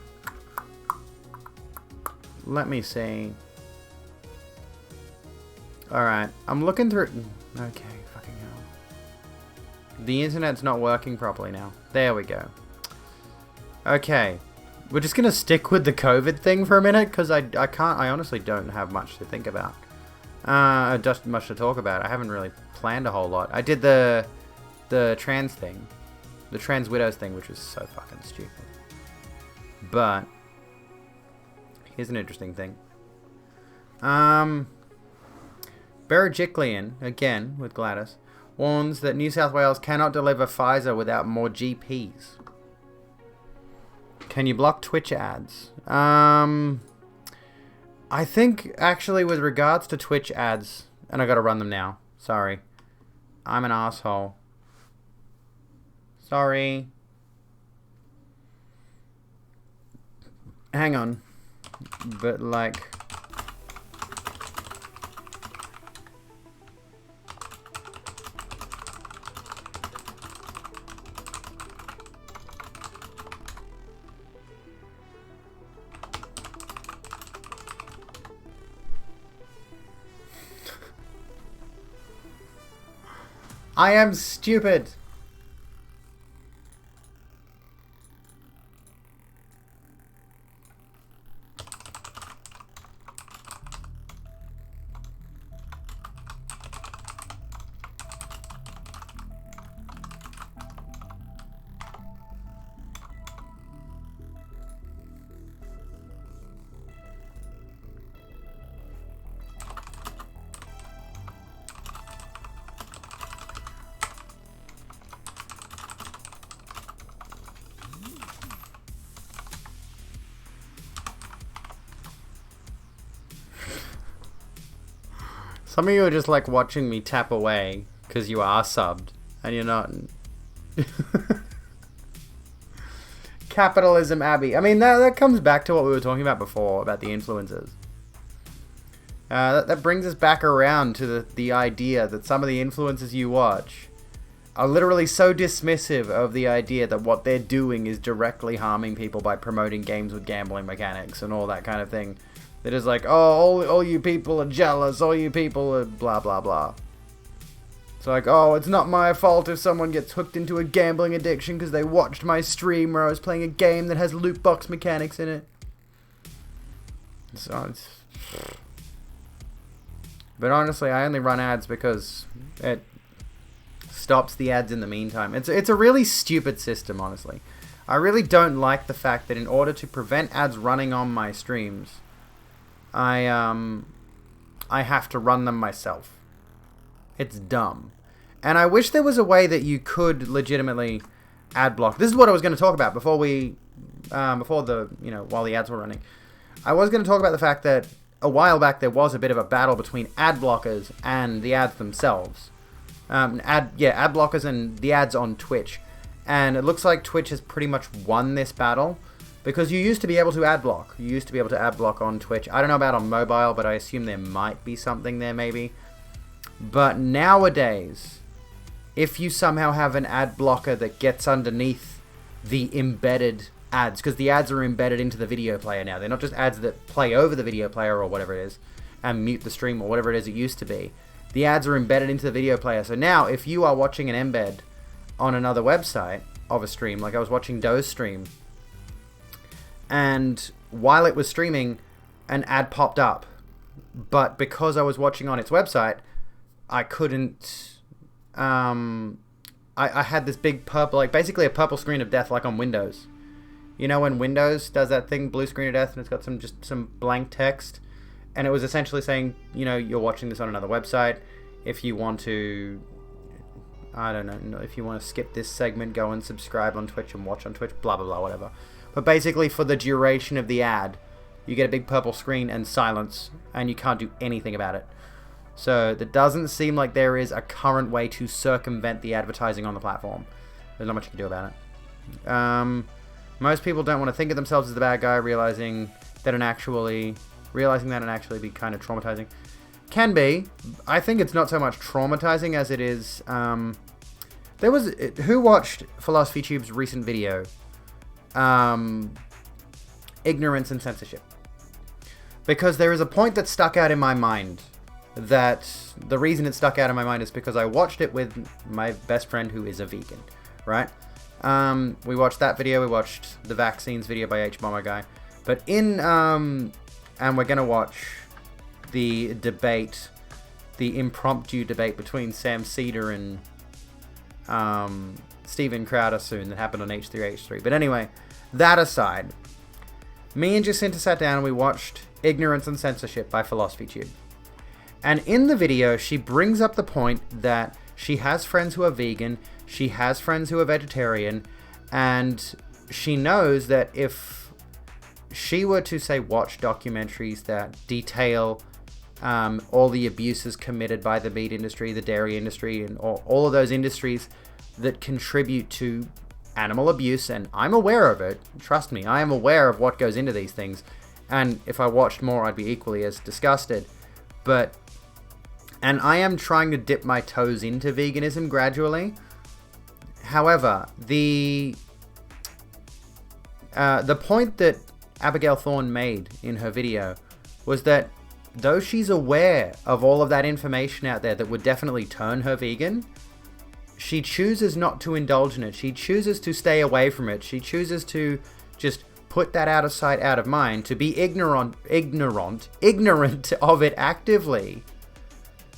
Let me see. Alright, I'm looking through... Okay, fucking hell. The internet's not working properly now. There we go. Okay. We're just gonna stick with the COVID thing for a minute, because I honestly don't have much to think about. Just much to talk about. I haven't really planned a whole lot. I did the trans thing. The trans widows thing, which was so fucking stupid. But, here's an interesting thing. Berejiklian, again, with Gladys, warns that New South Wales cannot deliver Pfizer without more GPs. Can you block Twitch ads? I think, actually, with regards to Twitch ads... And I gotta run them now. Sorry. I'm an asshole. Sorry. Hang on. But, like... I am stupid. Some of you are just like watching me tap away because you are subbed and you're not. Capitalism, Abby. I mean, that comes back to what we were talking about before about the influencers. That brings us back around to the idea that some of the influencers you watch are literally so dismissive of the idea that what they're doing is directly harming people by promoting games with gambling mechanics and all that kind of thing. That is like, oh, all you people are jealous, all you people are blah, blah, blah. It's like, oh, it's not my fault if someone gets hooked into a gambling addiction because they watched my stream where I was playing a game that has loot box mechanics in it. But honestly, I only run ads because it stops the ads in the meantime. It's a really stupid system, honestly. I really don't like the fact that in order to prevent ads running on my streams... I have to run them myself. It's dumb. And I wish there was a way that you could legitimately ad block. This is what I was going to talk about while the ads were running. I was going to talk about the fact that a while back there was a bit of a battle between ad blockers and the ads themselves. Ad blockers and the ads on Twitch. And it looks like Twitch has pretty much won this battle. Because you used to be able to ad block. You used to be able to ad block on Twitch. I don't know about on mobile, but I assume there might be something there maybe. But nowadays, if you somehow have an ad blocker that gets underneath the embedded ads, because the ads are embedded into the video player now. They're not just ads that play over the video player or whatever it is and mute the stream or whatever it is it used to be. The ads are embedded into the video player. So now, if you are watching an embed on another website of a stream, like I was watching Doe's stream, and while it was streaming, an ad popped up. But because I was watching on its website, I couldn't... I had this big purple... Like, basically a purple screen of death like on Windows. You know when Windows does that thing, blue screen of death, and it's got some blank text? And it was essentially saying, you're watching this on another website. If you want to... I don't know. If you want to skip this segment, go and subscribe on Twitch and watch on Twitch, blah, blah, blah, whatever. But basically, for the duration of the ad, you get a big purple screen and silence, and you can't do anything about it. So, it doesn't seem like there is a current way to circumvent the advertising on the platform. There's not much you can do about it. Most people don't want to think of themselves as the bad guy, realizing that it actually be kind of traumatizing. Can be. I think it's not so much traumatizing as it is... Who watched PhilosophyTube's recent video? Ignorance and censorship. Because there is a point that stuck out in my mind, that the reason it stuck out in my mind is because I watched it with my best friend who is a vegan, right? We watched that video, we watched the vaccines video by H-Bomber Guy, but and we're gonna watch the debate, the impromptu debate between Sam Cedar and Steven Crowder soon that happened on H3H3. But anyway, that aside, me and Jacinta sat down and we watched Ignorance and Censorship by PhilosophyTube. And in the video, she brings up the point that she has friends who are vegan, she has friends who are vegetarian, and she knows that if she were to, say, watch documentaries that detail all the abuses committed by the meat industry, the dairy industry, and all of those industries that contribute to animal abuse, and I'm aware of it, trust me, I am aware of what goes into these things, and if I watched more, I'd be equally as disgusted, and I am trying to dip my toes into veganism gradually. However, the point that Abigail Thorne made in her video was that though she's aware of all of that information out there that would definitely turn her vegan, she chooses not to indulge in it. She chooses to stay away from it. She chooses to just put that out of sight, out of mind, to be ignorant of it actively,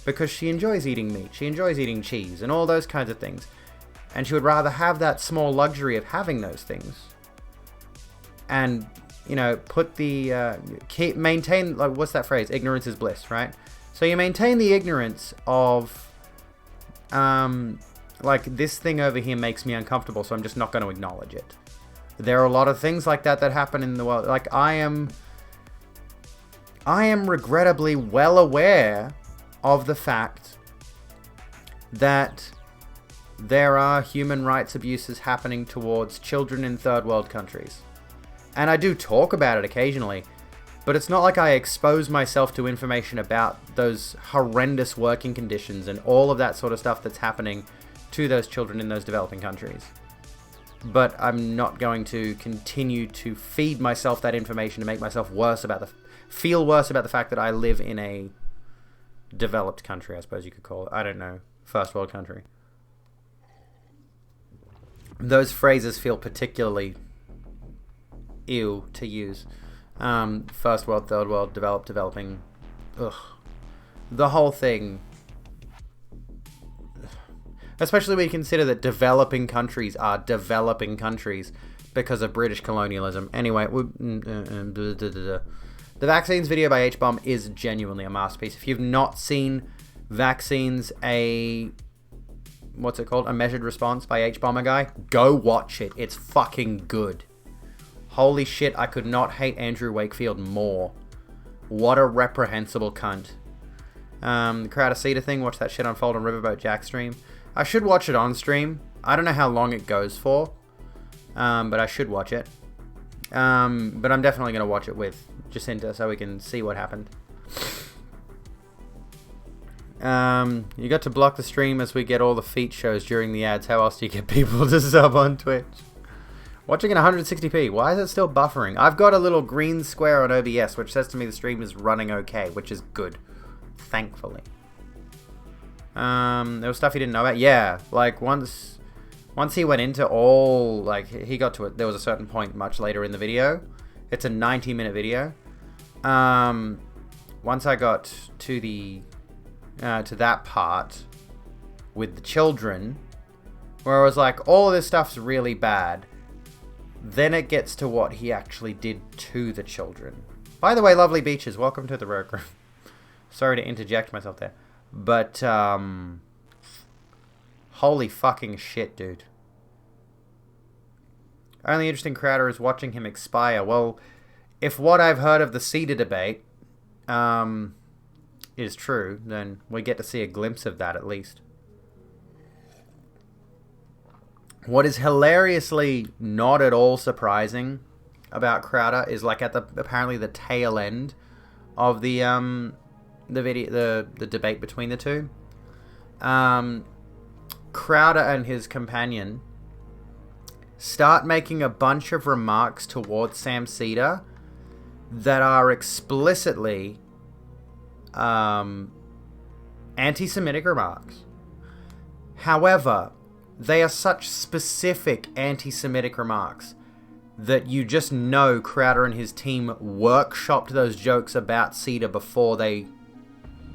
because she enjoys eating meat. She enjoys eating cheese and all those kinds of things. And she would rather have that small luxury of having those things. And, you know, put the, maintain, like, what's that phrase? Ignorance is bliss, right? So you maintain the ignorance of, like, this thing over here makes me uncomfortable, so I'm just not going to acknowledge it. There are a lot of things like that that happen in the world. Like, I am regrettably well aware of the fact that there are human rights abuses happening towards children in third world countries. And I do talk about it occasionally, but it's not like I expose myself to information about those horrendous working conditions and all of that sort of stuff that's happening to those children in those developing countries. But I'm not going to continue to feed myself that information to make myself feel worse about the fact that I live in a developed country, I suppose you could call it. I don't know. First world country. Those phrases feel particularly ew to use. First world, third world, developed, developing. Ugh. The whole thing. Especially when you consider that developing countries are developing countries because of British colonialism. Anyway, the vaccines video by H-Bomb is genuinely a masterpiece. If you've not seen Vaccines, what's it called? A Measured Response by H-Bomber Guy, go watch it. It's fucking good. Holy shit, I could not hate Andrew Wakefield more. What a reprehensible cunt. The Crowder Cedar thing, watch that shit unfold on Riverboat Jack stream. I should watch it on stream. I don't know how long it goes for, but I should watch it. But I'm definitely going to watch it with Jacinta so we can see what happened. You got to block the stream as we get all the feat shows during the ads. How else do you get people to sub on Twitch? Watching in 160p. Why is it still buffering? I've got a little green square on OBS which says to me the stream is running okay, which is good. Thankfully. There was stuff he didn't know about. Yeah, like once he went into all, like he got to it, there was a certain point much later in the video. It's a 90-minute video. Once I got to the to that part with the children, where I was like, all of this stuff's really bad. Then it gets to what he actually did to the children. By the way, lovely beaches, welcome to the Rogue Room. Sorry to interject myself there. But, holy fucking shit, dude. Only interesting Crowder is watching him expire. Well, if what I've heard of the CEDA debate, is true, then we get to see a glimpse of that at least. What is hilariously not at all surprising about Crowder is like at apparently the tail end of the video, the debate between the two. Crowder and his companion start making a bunch of remarks towards Sam Seder that are explicitly anti-Semitic remarks. However, they are such specific anti-Semitic remarks that you just know Crowder and his team workshopped those jokes about Seder before they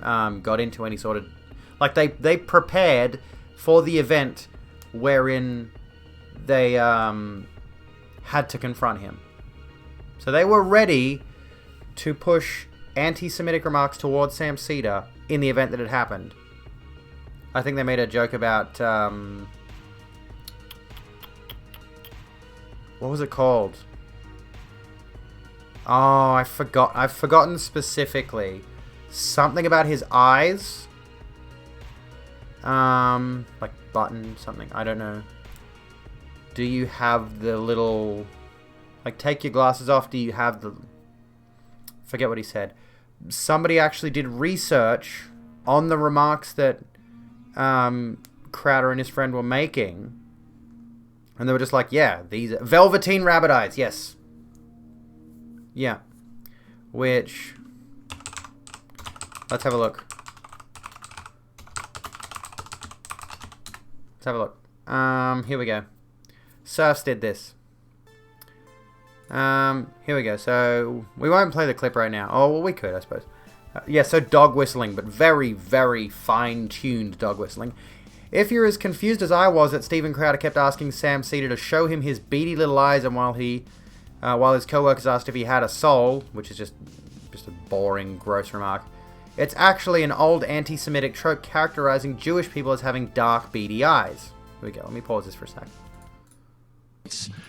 got into any sort of... Like, they prepared for the event wherein they had to confront him. So they were ready to push anti-Semitic remarks towards Sam Seder in the event that it happened. I think they made a joke about... What was it called? Oh, I forgot. I've forgotten specifically. Something about his eyes. Like button something. I don't know. Do you have the little... Like, take your glasses off. Do you have the... Forget what he said. Somebody actually did research on the remarks that Crowder and his friend were making. And they were just like, yeah, these are Velveteen Rabbit eyes. Yes. Yeah. Which... Let's have a look. Let's have a look. Here we go. Surfs did this. Here we go. So, we won't play the clip right now. Oh, well, we could, I suppose. Yeah, so dog whistling, but very, very fine-tuned dog whistling. If you're as confused as I was that Steven Crowder kept asking Sam Seder to show him his beady little eyes, and while his co-workers asked if he had a soul, which is just a boring, gross remark, it's actually an old anti-Semitic trope characterizing Jewish people as having dark, beady eyes. Here we go. Let me pause this for a second.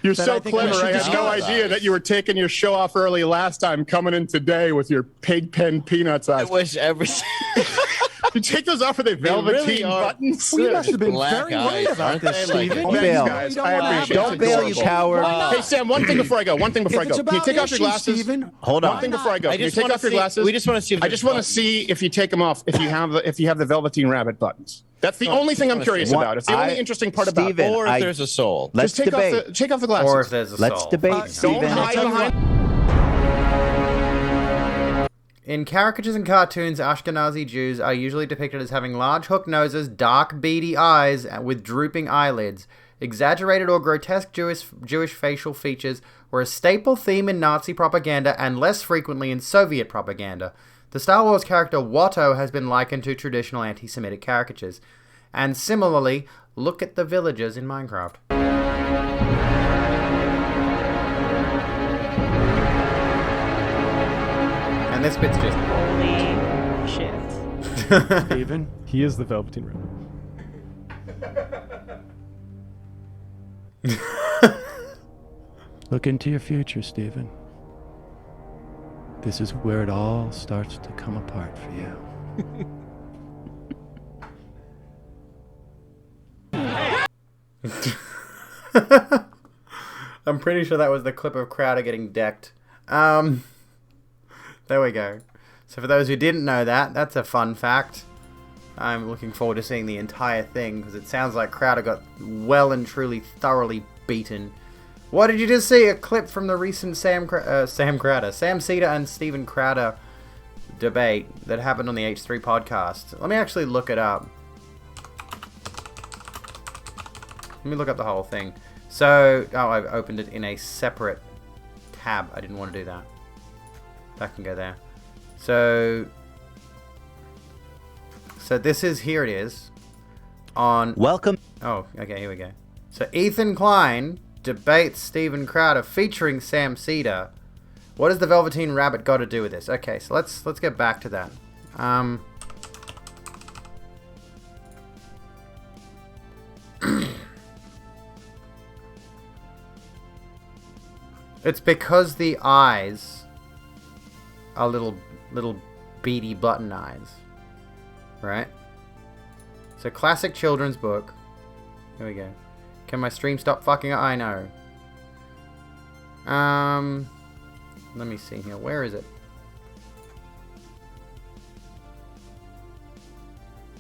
You're so clever. I had no idea that you were taking your show off early last time, coming in today with your pig pen peanuts eyes. I wish every... You take those off with the velveteen buttons? We must have been very worried about this, Steven. Don't bail, guys. I appreciate it. Don't bail, you coward. Hey, Sam, one thing before I go. Can you take off your glasses? Steven, hold on. One thing before I go. Can you take off your glasses? We just want to see. I just want to see if you take them off. If you have the Velveteen Rabbit buttons. That's the only thing I'm curious about. It's the only interesting part about it. Or if there's a soul. Let's debate. Take off the glasses. Or if there's a soul. Let's debate, Steven. Don't hide behind... In caricatures and cartoons, Ashkenazi Jews are usually depicted as having large hook noses, dark beady eyes with drooping eyelids. Exaggerated or grotesque Jewish facial features were a staple theme in Nazi propaganda and less frequently in Soviet propaganda. The Star Wars character Watto has been likened to traditional anti-Semitic caricatures. And similarly, look at the villagers in Minecraft. And this bit's just... Holy shit. Steven, he is the Velveteen Rabbit. Look into your future, Steven. This is where it all starts to come apart for you. I'm pretty sure that was the clip of Crowder getting decked. There we go. So for those who didn't know that, that's a fun fact. I'm looking forward to seeing the entire thing, because it sounds like Crowder got well and truly thoroughly beaten. What did you just see? A clip from the recent Sam Seder and Steven Crowder debate that happened on the H3 podcast. Let me actually look it up. Let me look up the whole thing. So, I've opened it in a separate tab. I didn't want to do that. That can go there. So this is, here it is. On... Welcome. Oh, okay, here we go. So Ethan Klein debates Steven Crowder featuring Sam Seder. What has the Velveteen Rabbit got to do with this? Okay, so let's get back to that. It's because the eyes are little beady button eyes, right? So classic children's book. Here we go. Can my stream stop fucking up? I know. Let me see here. Where is it?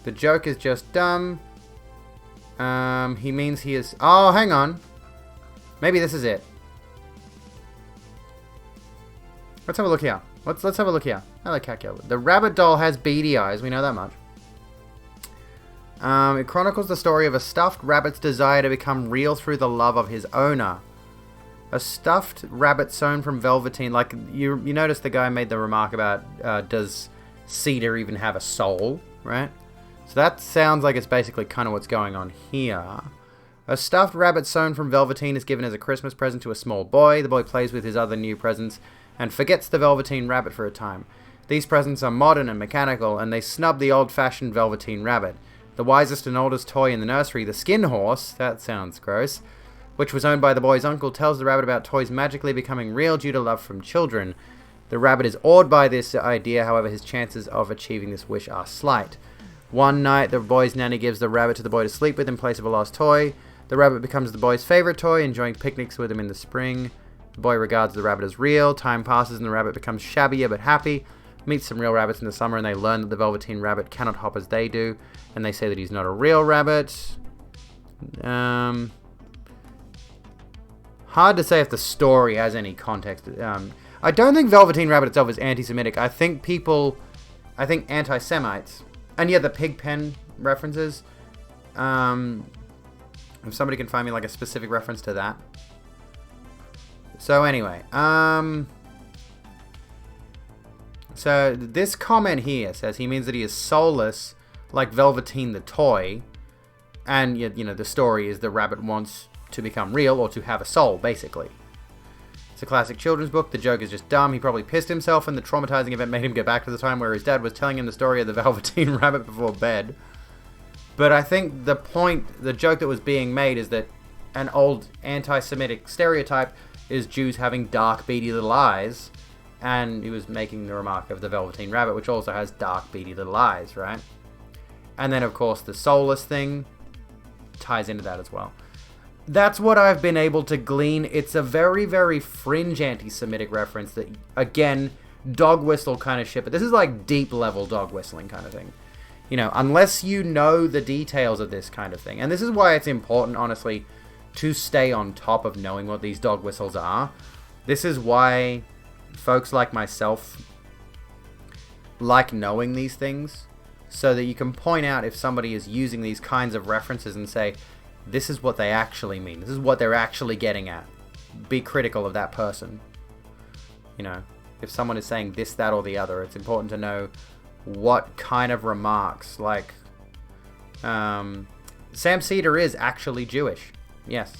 The joke is just dumb. He means he is... Oh, hang on. Maybe this is it. Let's have a look here. Let's have a look here. Hello, Kakyo. The rabbit doll has beady eyes. We know that much. It chronicles the story of a stuffed rabbit's desire to become real through the love of his owner. A stuffed rabbit sewn from velveteen. Like, you notice the guy made the remark about, does Seder even have a soul, right? So that sounds like it's basically kind of what's going on here. A stuffed rabbit sewn from velveteen is given as a Christmas present to a small boy. The boy plays with his other new presents and forgets the Velveteen Rabbit for a time. These presents are modern and mechanical, and they snub the old-fashioned Velveteen Rabbit. The wisest and oldest toy in the nursery, the skin horse, that sounds gross, which was owned by the boy's uncle, tells the rabbit about toys magically becoming real due to love from children. The rabbit is awed by this idea, however, his chances of achieving this wish are slight. One night, the boy's nanny gives the rabbit to the boy to sleep with in place of a lost toy. The rabbit becomes the boy's favorite toy, enjoying picnics with him in the spring. The boy regards the rabbit as real. Time passes and the rabbit becomes shabbier but happy. Meets some real rabbits in the summer and they learn that the Velveteen Rabbit cannot hop as they do. And they say that he's not a real rabbit. Hard to say if the story has any context. I don't think Velveteen Rabbit itself is anti-Semitic. I think anti-Semites. And yeah, the Pigpen references. If somebody can find me like a specific reference to that. So anyway, so this comment here says he means that he is soulless, like Velveteen the toy, and you know the story is the rabbit wants to become real or to have a soul, basically. It's a classic children's book. The joke is just dumb. He probably pissed himself, and the traumatizing event made him go back to the time where his dad was telling him the story of the Velveteen Rabbit before bed. But I think the joke that was being made is that an old anti-Semitic stereotype is Jews having dark, beady little eyes, and he was making the remark of the Velveteen Rabbit, which also has dark, beady little eyes, right? And then, of course, the soulless thing ties into that as well. That's what I've been able to glean. It's a very, very fringe anti-Semitic reference that, again, dog whistle kind of shit, but this is like deep-level dog whistling kind of thing. You know, unless you know the details of this kind of thing. And this is why it's important, honestly, to stay on top of knowing what these dog whistles are. This is why folks like myself like knowing these things, so that you can point out if somebody is using these kinds of references and say, this is what they actually mean. This is what they're actually getting at. Be critical of that person. You know, if someone is saying this, that, or the other, it's important to know what kind of remarks, like, Sam Cedar is actually Jewish. Yes.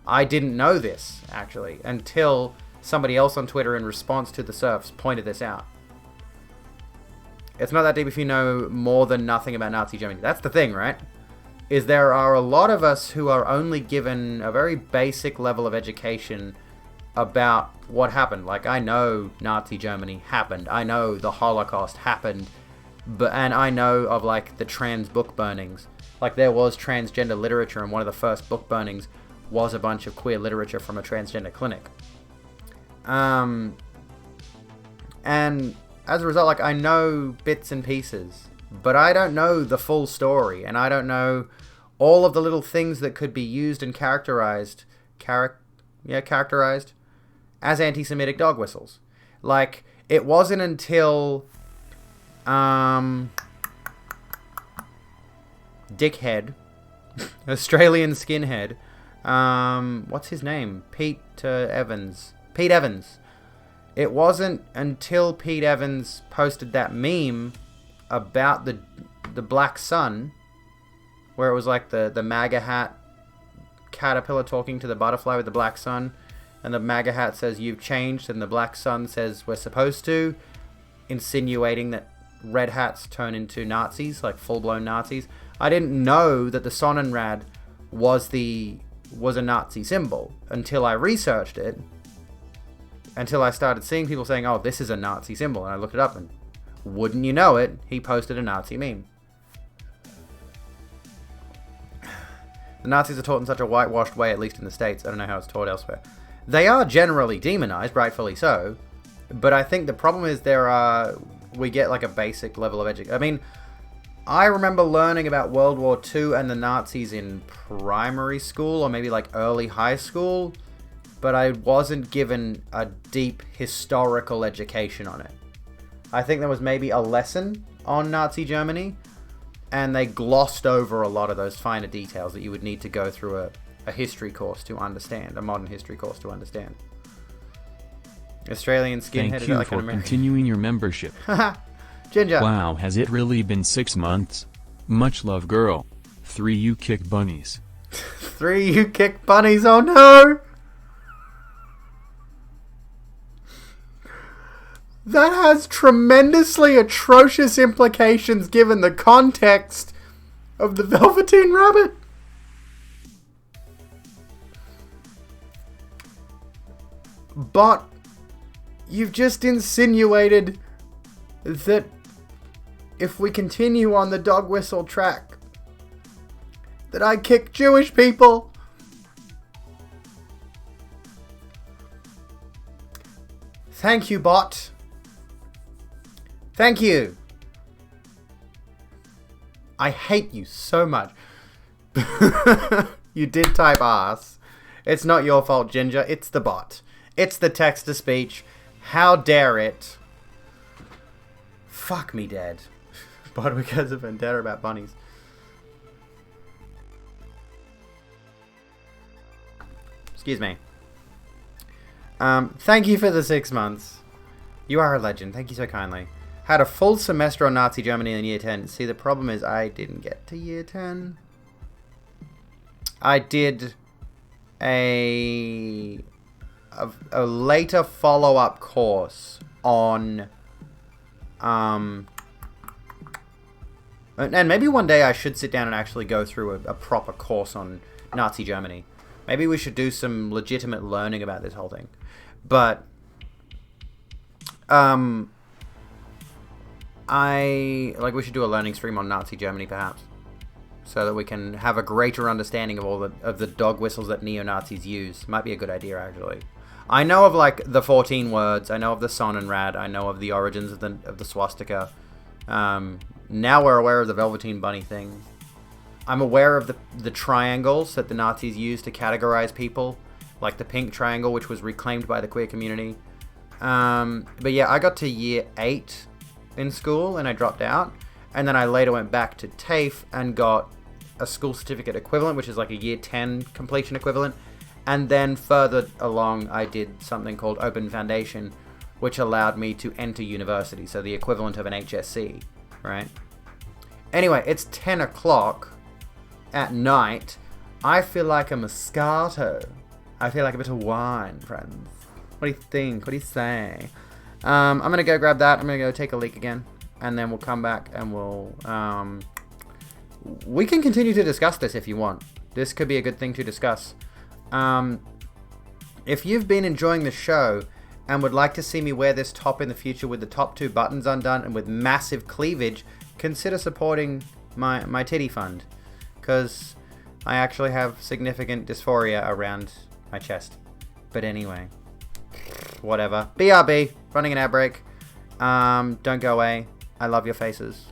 I didn't know this, actually, until somebody else on Twitter in response to the Serfs pointed this out. It's not that deep if you know more than nothing about Nazi Germany. That's the thing, right? Is there are a lot of us who are only given a very basic level of education about what happened. Like, I know Nazi Germany happened. I know the Holocaust happened. And I know of, like, the trans book burnings. Like, there was transgender literature, and one of the first book burnings was a bunch of queer literature from a transgender clinic. And as a result, like, I know bits and pieces, but I don't know the full story, and I don't know all of the little things that could be used and characterized as anti-Semitic dog whistles. Like, it wasn't until dickhead, Australian skinhead, what's his name? Pete Evans. It wasn't until Pete Evans posted that meme about the black sun, where it was like the MAGA hat caterpillar talking to the butterfly with the black sun, and the MAGA hat says, "You've changed," and the black sun says, "We're supposed to," insinuating that red hats turn into Nazis, like full-blown Nazis. I didn't know that the Sonnenrad was a Nazi symbol until I researched it, until I started seeing people saying, "Oh, this is a Nazi symbol," and I looked it up, and wouldn't you know it, he posted a Nazi meme. The Nazis are taught in such a whitewashed way, at least in the States. I don't know how it's taught elsewhere. They are generally demonized, rightfully so, but I think the problem is we get like a basic level of education. I mean, I remember learning about World War II and the Nazis in primary school, or maybe like early high school, but I wasn't given a deep historical education on it. I think there was maybe a lesson on Nazi Germany, and they glossed over a lot of those finer details that you would need to go through a history course to understand, a modern history course to understand. Australian skinhead. Thank you for continuing your membership. Ginger. Wow, has it really been 6 months? Much love, girl. 3 you kick bunnies. 3 you kick bunnies, oh no! That has tremendously atrocious implications given the context of the Velveteen Rabbit. But you've just insinuated that if we continue on the dog whistle track, that I kick Jewish people. Thank you, bot. Thank you. I hate you so much. You did type ass. It's not your fault, Ginger. It's the bot. It's the text-to-speech. How dare it? Fuck me dead. Bot because of vendetta about bunnies. Excuse me. Thank you for the 6 months. You are a legend. Thank you so kindly. Had a full semester on Nazi Germany in year 10. See, the problem is I didn't get to year 10. I did a later follow-up course on... and maybe one day I should sit down and actually go through a proper course on Nazi Germany. Maybe we should do some legitimate learning about this whole thing. But, we should do a learning stream on Nazi Germany, perhaps, so that we can have a greater understanding of all the dog whistles that neo-Nazis use. Might be a good idea, actually. I know of, like, the 14 words. I know of the Sonnenrad. I know of the origins of the swastika. Now we're aware of the Velveteen Bunny thing. I'm aware of the triangles that the Nazis used to categorize people, like the pink triangle, which was reclaimed by the queer community. But yeah, I got to year 8 in school and I dropped out. And then I later went back to TAFE and got a school certificate equivalent, which is like a year 10 completion equivalent. And then further along, I did something called Open Foundation, which allowed me to enter university. So the equivalent of an HSC, right? Anyway, it's 10 o'clock at night. I feel like a Moscato. I feel like a bit of wine, friends. What do you think? What do you say? I'm going to go grab that. I'm going to go take a leak again. And then we'll come back and we'll... we can continue to discuss this if you want. This could be a good thing to discuss. If you've been enjoying the show and would like to see me wear this top in the future with the top 2 buttons undone and with massive cleavage, consider supporting my titty fund. Because I actually have significant dysphoria around my chest. But anyway, whatever. BRB, running an ad break. Don't go away. I love your faces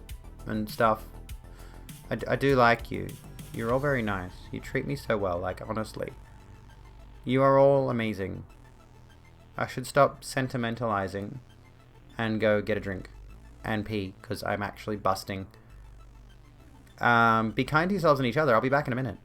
and stuff. I do like you. You're all very nice. You treat me so well, like, honestly. You are all amazing. I should stop sentimentalizing and go get a drink and pee, because I'm actually busting. Be kind to yourselves and each other. I'll be back in a minute.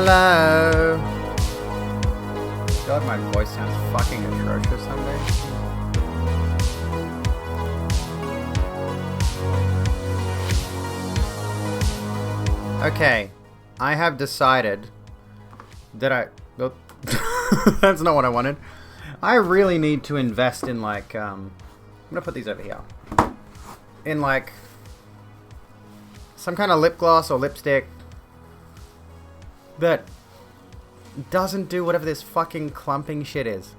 Hello. God, my voice sounds fucking atrocious some days. Okay, I have decided that oh, that's not what I wanted. I really need to invest in like, I'm gonna put these over here. In like, some kind of lip gloss or lipstick that doesn't do whatever this fucking clumping shit is.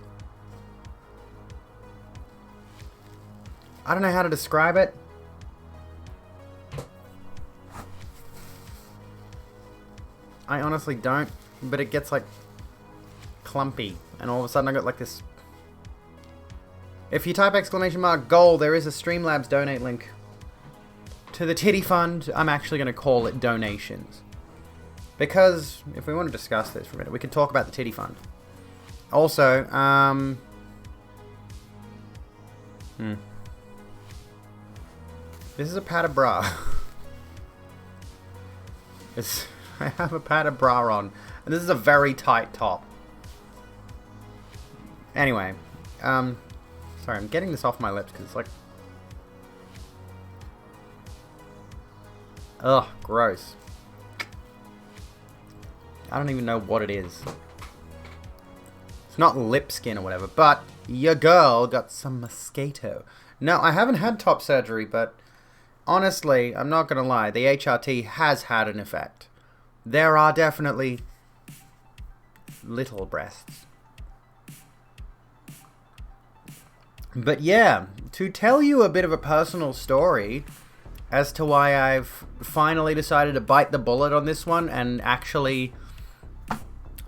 I don't know how to describe it. I honestly don't, but it gets like clumpy, and all of a sudden I got like this. If you type !goal, there is a Streamlabs donate link to the Titty Fund. I'm actually going to call it donations, because if we want to discuss this for a minute, we could talk about the Titty Fund. Also, this is a padded bra. I have a padded bra on, and this is a very tight top. Anyway, sorry, I'm getting this off my lips because it's like, ugh, gross. I don't even know what it is. It's not lip skin or whatever, but your girl got some mosquito. No, I haven't had top surgery, but honestly, I'm not gonna lie, the HRT has had an effect. There are definitely little breasts. But yeah, to tell you a bit of a personal story as to why I've finally decided to bite the bullet on this one and actually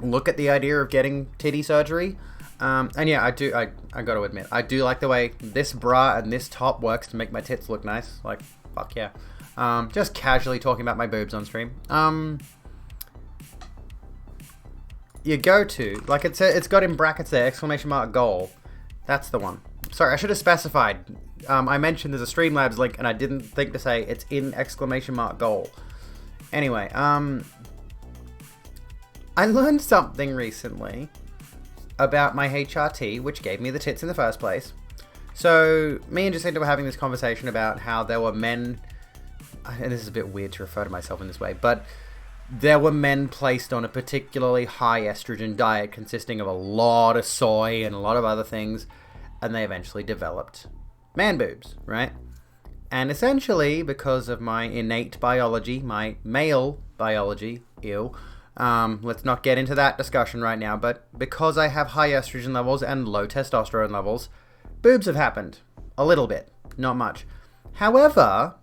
look at the idea of getting titty surgery. And yeah, I gotta admit, I do like the way this bra and this top works to make my tits look nice. Like, fuck yeah. Just casually talking about my boobs on stream. You go to, like it's got in brackets there, !goal. That's the one. Sorry, I should have specified. I mentioned there's a Streamlabs link, and I didn't think to say it's in !goal. Anyway, I learned something recently about my HRT, which gave me the tits in the first place. So, me and Jacinta were having this conversation about how there were men, and this is a bit weird to refer to myself in this way, but there were men placed on a particularly high estrogen diet consisting of a lot of soy and a lot of other things, and they eventually developed man boobs, right? And essentially, because of my innate biology, my male biology, let's not get into that discussion right now, but because I have high estrogen levels and low testosterone levels, boobs have happened. A little bit. Not much. However,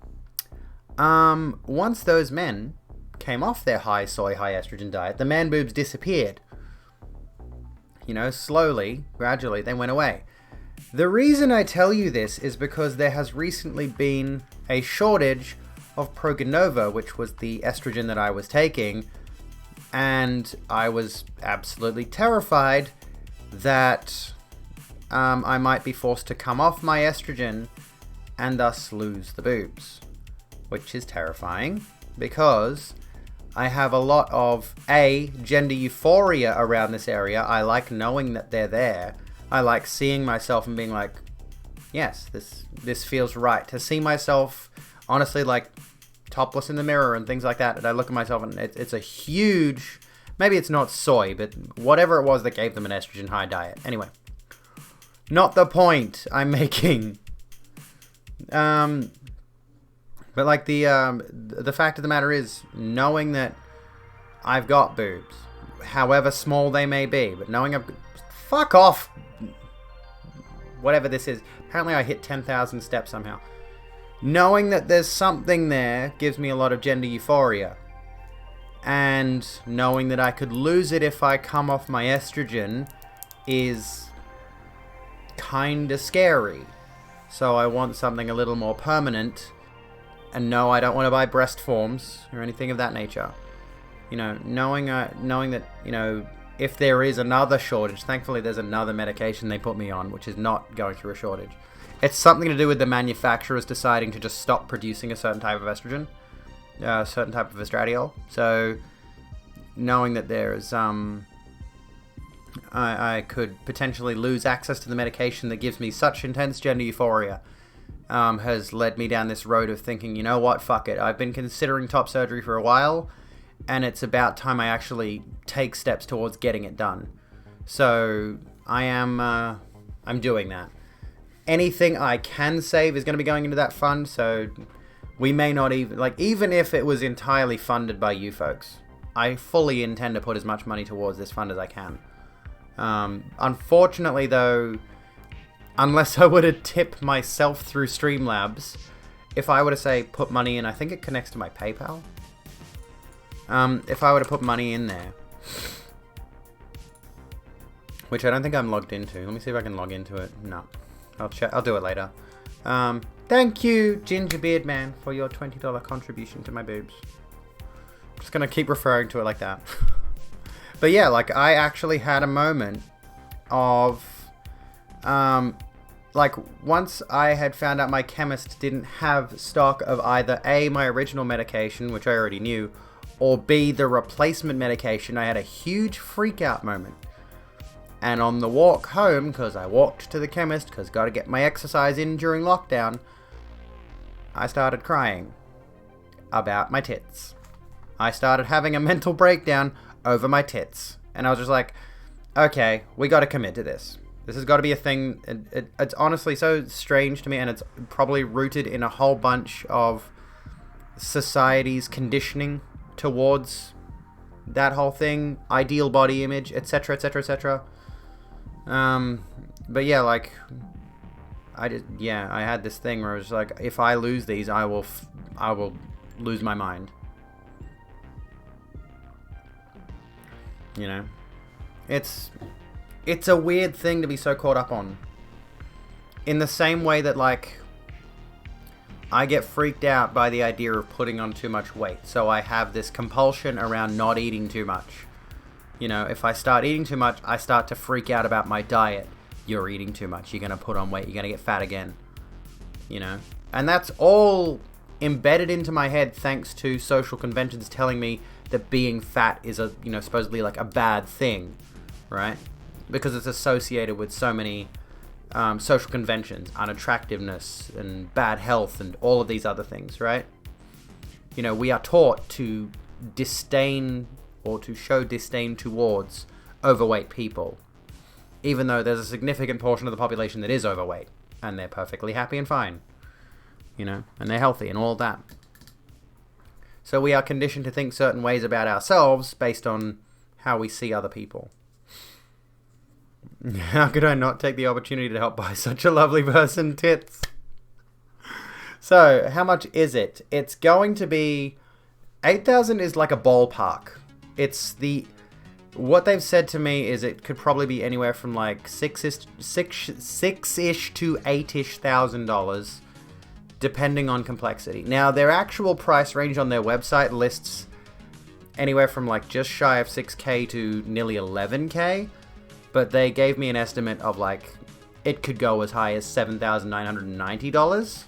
once those men came off their high soy, high estrogen diet, the man boobs disappeared. You know, slowly, gradually, they went away. The reason I tell you this is because there has recently been a shortage of Progenova, which was the estrogen that I was taking, and I was absolutely terrified that I might be forced to come off my estrogen and thus lose the boobs, which is terrifying because I have a lot of gender euphoria around this area. I like knowing that they're there. I like seeing myself and being like, yes, this feels right. To see myself, honestly, like topless in the mirror and things like that, and I look at myself and it's a huge, maybe it's not soy, but whatever it was that gave them an estrogen high diet. Anyway, not the point I'm making. But like the fact of the matter is, knowing that I've got boobs, however small they may be, but knowing fuck off, whatever this is. Apparently I hit 10,000 steps somehow. Knowing that there's something there gives me a lot of gender euphoria. And knowing that I could lose it if I come off my estrogen is kinda scary. So I want something a little more permanent. And no, I don't want to buy breast forms or anything of that nature. You know, knowing that, you know, if there is another shortage, thankfully there's another medication they put me on, which is not going through a shortage. It's something to do with the manufacturers deciding to just stop producing a certain type of estrogen, a certain type of estradiol. So knowing that there's I could potentially lose access to the medication that gives me such intense gender euphoria, has led me down this road of thinking, you know what, fuck it. I've been considering top surgery for a while, and it's about time I actually take steps towards getting it done. So I'm doing that. Anything I can save is going to be going into that fund, so we may not even if it was entirely funded by you folks, I fully intend to put as much money towards this fund as I can. Unfortunately, though, unless I were to tip myself through Streamlabs, if I were to say put money in, I think it connects to my PayPal. If I were to put money in there, which I don't think I'm logged into. Let me see if I can log into it. No, I'll do it later. Thank you, Gingerbeard Man, for your $20 contribution to my boobs. I'm just gonna keep referring to it like that. But yeah, like, I actually had a moment of, like, once I had found out my chemist didn't have stock of either A, my original medication, which I already knew, or B, the replacement medication, I had a huge freak out moment. And on the walk home, because I walked to the chemist, because got to get my exercise in during lockdown, I started crying about my tits. I started having a mental breakdown over my tits. And I was just like, okay, we got to commit to this. This has got to be a thing. It's honestly so strange to me, and it's probably rooted in a whole bunch of society's conditioning towards that whole thing, ideal body image, etc., etc., etc. But yeah, like, I had this thing where I was like, if I lose these, I will lose my mind. You know, it's a weird thing to be so caught up on. In the same way that, like, I get freaked out by the idea of putting on too much weight, so I have this compulsion around not eating too much. You know, if I start eating too much, I start to freak out about my diet. You're eating too much. You're going to put on weight. You're going to get fat again. You know? And that's all embedded into my head thanks to social conventions telling me that being fat is supposedly like a bad thing, right? Because it's associated with so many social conventions, unattractiveness and bad health and all of these other things, right? You know, we are taught to disdain or to show disdain towards overweight people, even though there's a significant portion of the population that is overweight, and they're perfectly happy and fine, you know, and they're healthy and all that. So we are conditioned to think certain ways about ourselves based on how we see other people. How could I not take the opportunity to help buy such a lovely person tits? So, how much is it? It's going to be... 8,000 is like a ballpark. It's the... What they've said to me is it could probably be anywhere from like six-ish to $8,000, depending on complexity. Now, their actual price range on their website lists anywhere from like just shy of 6K to nearly 11K, but they gave me an estimate of like it could go as high as $7,990.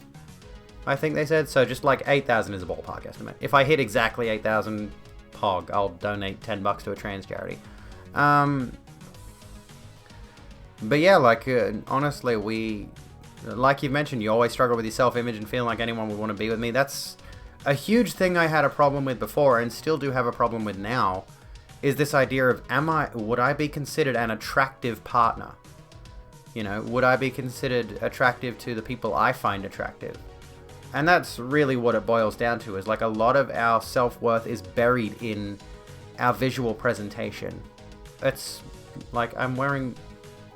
I think they said. So just like 8,000 is a ballpark estimate. If I hit exactly 8,000 POG, I'll donate $10 to a trans charity. But yeah, like honestly, like you've mentioned, you always struggle with your self-image and feeling like anyone would want to be with me. That's a huge thing I had a problem with before and still do have a problem with now, is this idea of would I be considered an attractive partner? You know, would I be considered attractive to the people I find attractive? And that's really what it boils down to, is like a lot of our self-worth is buried in our visual presentation. It's like I'm wearing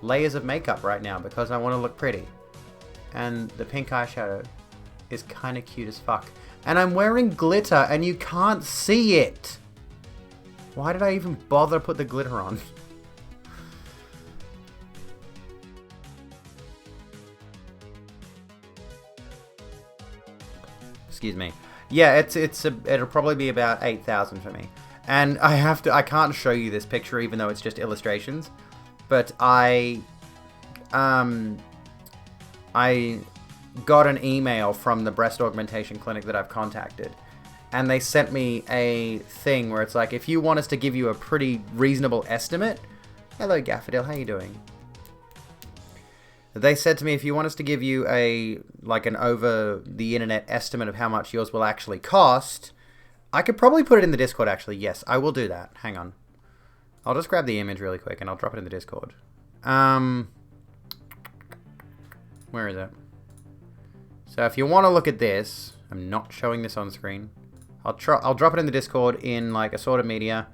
layers of makeup right now because I want to look pretty. And the pink eyeshadow is kind of cute as fuck. And I'm wearing glitter and you can't see it. Why did I even bother to put the glitter on? Excuse me. Yeah, it'll probably be about 8,000 for me. And I can't show you this picture even though it's just illustrations, but I got an email from the breast augmentation clinic that I've contacted, and they sent me a thing where it's like, if you want us to give you a pretty reasonable estimate... Hello, Gaffadil, how you doing? They said to me, if you want us to give you an over the internet estimate of how much yours will actually cost, I could probably put it in the Discord, actually. Yes, I will do that. Hang on. I'll just grab the image really quick and I'll drop it in the Discord. Where is it? So if you want to look at this, I'm not showing this on screen. I'll drop it in the Discord in like assorted media.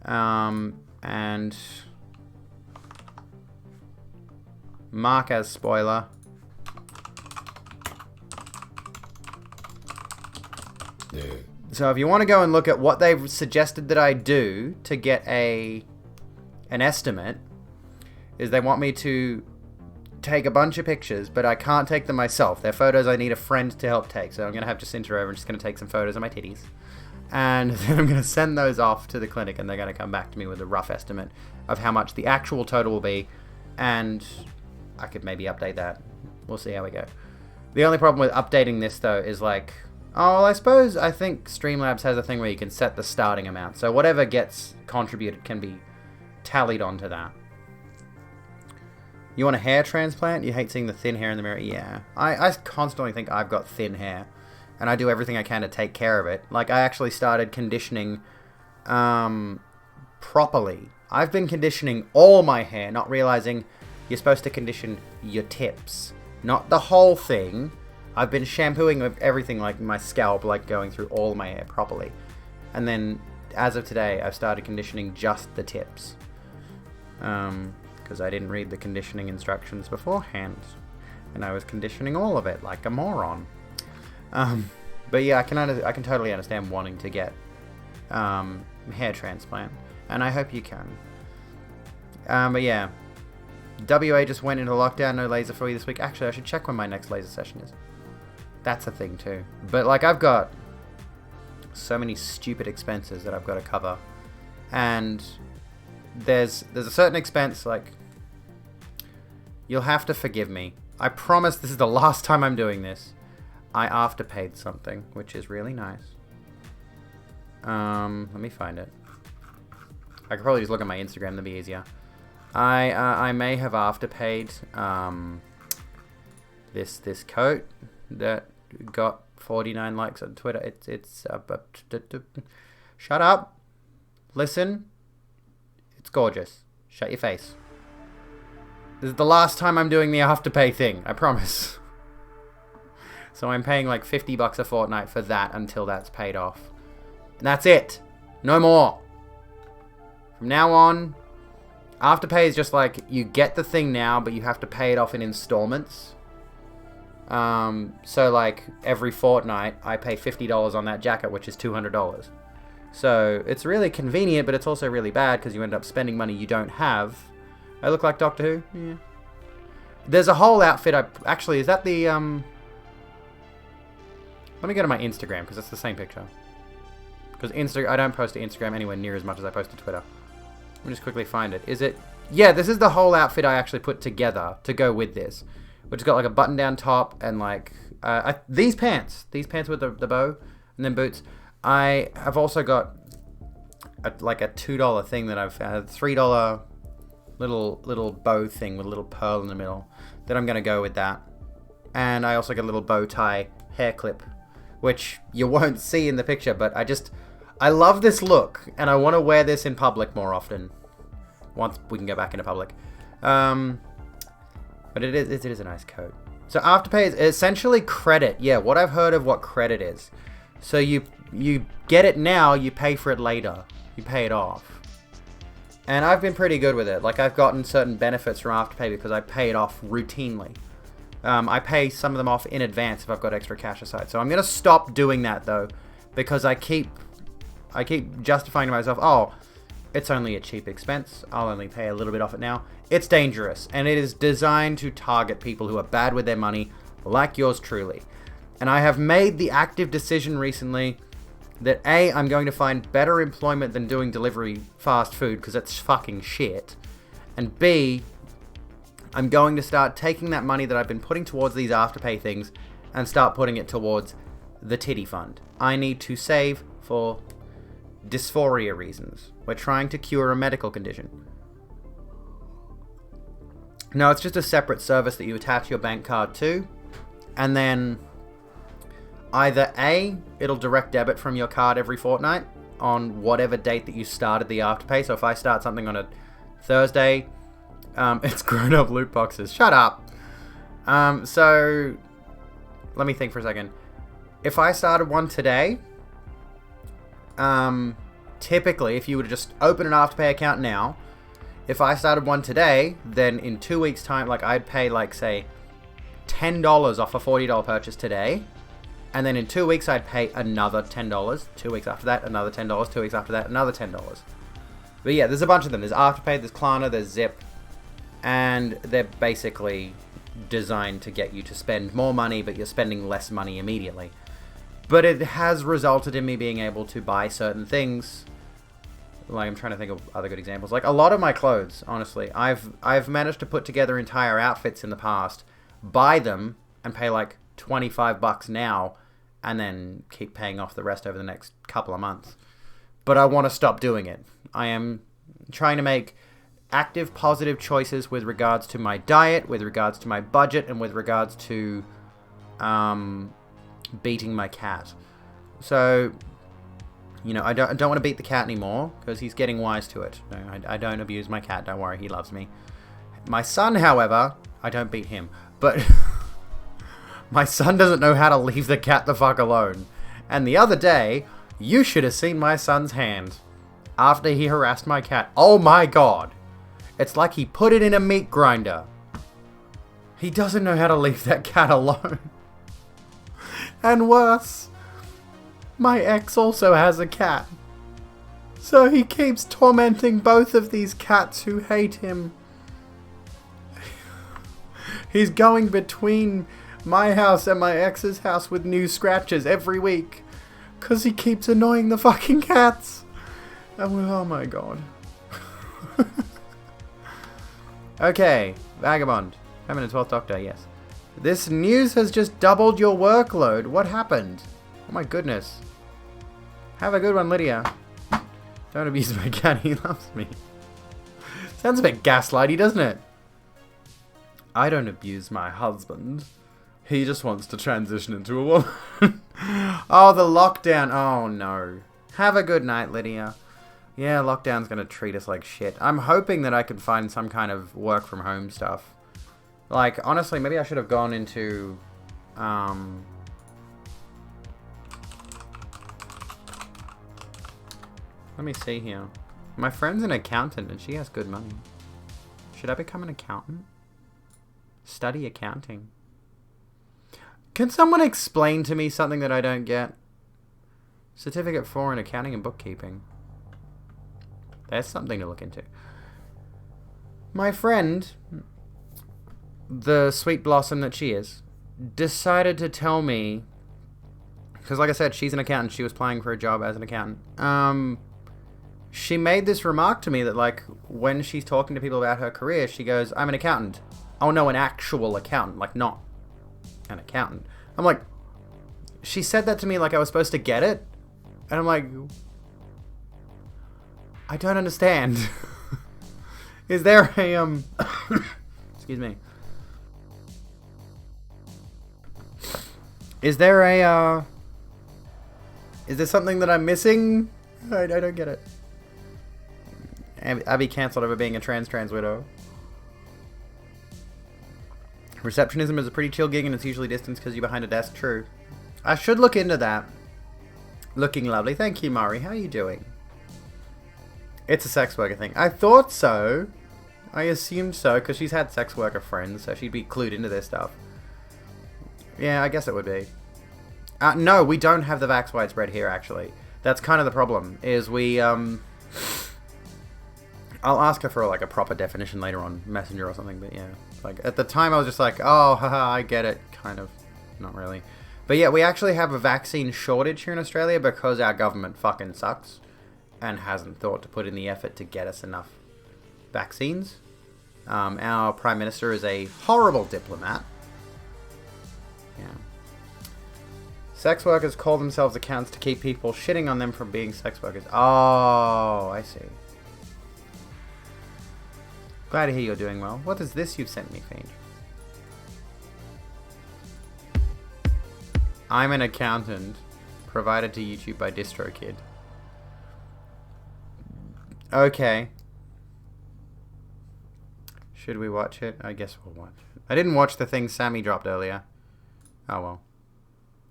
And mark as spoiler. So if you want to go and look at what they've suggested that I do to get an estimate, is they want me to take a bunch of pictures, but I can't take them myself. They're photos I need a friend to help take. So I'm going to have Jacinta over and just going to take some photos of my titties. And then I'm going to send those off to the clinic and they're going to come back to me with a rough estimate of how much the actual total will be. And I could maybe update that. We'll see how we go. The only problem with updating this though is like, I think Streamlabs has a thing where you can set the starting amount. So whatever gets contributed can be tallied onto that. You want a hair transplant? You hate seeing the thin hair in the mirror? Yeah. I constantly think I've got thin hair. And I do everything I can to take care of it. Like, I actually started conditioning properly. I've been conditioning all my hair, not realizing you're supposed to condition your tips. Not the whole thing. I've been shampooing everything, like my scalp, like going through all my hair properly. And then, as of today, I've started conditioning just the tips. Because I didn't read the conditioning instructions beforehand. And I was conditioning all of it like a moron. But yeah, I can totally understand wanting to get hair transplant. And I hope you can. But yeah. WA just went into lockdown, no laser for you this week. Actually, I should check when my next laser session is. That's a thing too. But like, I've got so many stupid expenses that I've got to cover. And there's a certain expense, like, you'll have to forgive me. I promise this is the last time I'm doing this. I afterpaid something, which is really nice. Let me find it. I could probably just look at my Instagram, that'd be easier. I may have afterpaid this coat that got 49 likes on Twitter. Shut up. Listen. It's gorgeous. Shut your face. This is the last time I'm doing the afterpay thing, I promise. So I'm paying like $50 a fortnight for that until that's paid off. And that's it. No more. From now on, Afterpay is just like, you get the thing now, but you have to pay it off in installments. So like, every fortnight, I pay $50 on that jacket, which is $200. So, it's really convenient, but it's also really bad, because you end up spending money you don't have. I look like Doctor Who? Yeah. There's a whole outfit actually, is that the, Let me go to my Instagram, because it's the same picture. Because I don't post to Instagram anywhere near as much as I post to Twitter. Let me just quickly find it. Is it... Yeah, this is the whole outfit I actually put together to go with this. Which has got like a button-down top and like... these pants. These pants with the bow. And then boots. I have also got like a $2 thing that I've found. A $3 little bow thing with a little pearl in the middle. That I'm going to go with that. And I also got a little bow tie hair clip. Which you won't see in the picture, but I love this look, and I want to wear this in public more often. Once we can go back into public. But it is a nice coat. So Afterpay is essentially credit. Yeah, what I've heard of what credit is. So you get it now, you pay for it later. You pay it off. And I've been pretty good with it. Like, I've gotten certain benefits from Afterpay because I pay it off routinely. I pay some of them off in advance if I've got extra cash aside. So I'm going to stop doing that, though, because I keep justifying to myself, oh, it's only a cheap expense. I'll only pay a little bit off it now. It's dangerous, and it is designed to target people who are bad with their money, like yours truly. And I have made the active decision recently that A, I'm going to find better employment than doing delivery fast food, because it's fucking shit. And B, I'm going to start taking that money that I've been putting towards these Afterpay things and start putting it towards the titty fund. I need to save for dysphoria reasons. We're trying to cure a medical condition. No, it's just a separate service that you attach your bank card to, and then either A, it'll direct debit from your card every fortnight on whatever date that you started the Afterpay. So if I start something on a Thursday, it's grown-up loot boxes. Shut up. So let me think for a second. If I started one today, typically, if you were to just open an Afterpay account now, if I started one today, then in 2 weeks' time, like, I'd pay, like, say, $10 off a $40 purchase today, and then in 2 weeks, I'd pay another $10. 2 weeks after that, another $10. 2 weeks after that, another $10. But yeah, there's a bunch of them. There's Afterpay, there's Klarna, there's Zip, and they're basically designed to get you to spend more money, but you're spending less money immediately. But it has resulted in me being able to buy certain things. Like, I'm trying to think of other good examples. Like, a lot of my clothes, honestly, I've managed to put together entire outfits in the past, buy them, and pay like $25 now, and then keep paying off the rest over the next couple of months. But I want to stop doing it. I am trying to make active, positive choices with regards to my diet, with regards to my budget, and with regards to beating my cat. So, you know, I don't want to beat the cat anymore, because he's getting wise to it. No, I don't abuse my cat, don't worry, he loves me. My son, however, I don't beat him. But my son doesn't know how to leave the cat the fuck alone. And the other day, you should have seen my son's hand after he harassed my cat. Oh my god. It's like he put it in a meat grinder. He doesn't know how to leave that cat alone. And worse, my ex also has a cat. So he keeps tormenting both of these cats who hate him. He's going between my house and my ex's house with new scratches every week. 'Cause he keeps annoying the fucking cats. Oh my god. Okay, Vagabond. Having a 12th Doctor, yes. This news has just doubled your workload. What happened? Oh my goodness. Have a good one, Lydia. Don't abuse my cat, he loves me. Sounds a bit gaslighty, doesn't it? I don't abuse my husband. He just wants to transition into a woman. Oh, the lockdown. Oh no. Have a good night, Lydia. Yeah, lockdown's gonna treat us like shit. I'm hoping that I can find some kind of work from home stuff. Like, honestly, maybe I should have gone into, let me see here. My friend's an accountant and she has good money. Should I become an accountant? Study accounting. Can someone explain to me something that I don't get? Certificate 4 in accounting and bookkeeping. That's something to look into. My friend, the sweet blossom that she is, decided to tell me, because like I said, she's an accountant. She was applying for a job as an accountant. She made this remark to me that, like, when she's talking to people about her career, she goes, I'm an accountant. Oh no, an actual accountant, like not an accountant. I'm like, she said that to me like I was supposed to get it. And I'm like, I don't understand. Is there a, excuse me. Is there a, is there something that I'm missing? I don't get it. Abby cancelled over being a trans widow. Receptionism is a pretty chill gig and it's usually distanced because you're behind a desk. True. I should look into that. Looking lovely. Thank you, Mari. How are you doing? It's a sex worker thing. I thought so. I assumed so because she's had sex worker friends, so she'd be clued into this stuff. Yeah, I guess it would be. No, we don't have the vax widespread here, actually. That's kind of the problem, is we, I'll ask her for, like, a proper definition later on Messenger or something, but yeah. Like, at the time I was just like, oh, haha, I get it. Kind of. Not really. But yeah, we actually have a vaccine shortage here in Australia because our government fucking sucks and hasn't thought to put in the effort to get us enough vaccines. Our Prime Minister is a horrible diplomat. Yeah. Sex workers call themselves accounts to keep people shitting on them from being sex workers. Oh, I see. Glad to hear you're doing well. What is this you've sent me, Fiend? I'm an accountant provided to YouTube by DistroKid. Okay. Should we watch it? I guess we'll watch it. I didn't watch the thing Sammy dropped earlier. Oh well.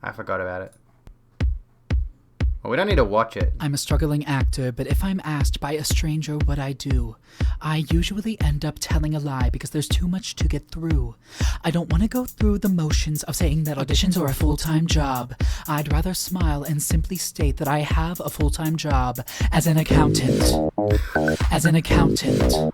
I forgot about it. Well, we don't need to watch it. I'm a struggling actor, but if I'm asked by a stranger what I do, I usually end up telling a lie because there's too much to get through. I don't want to go through the motions of saying that auditions are a full-time job. I'd rather smile and simply state that I have a full-time job as an accountant. As an accountant.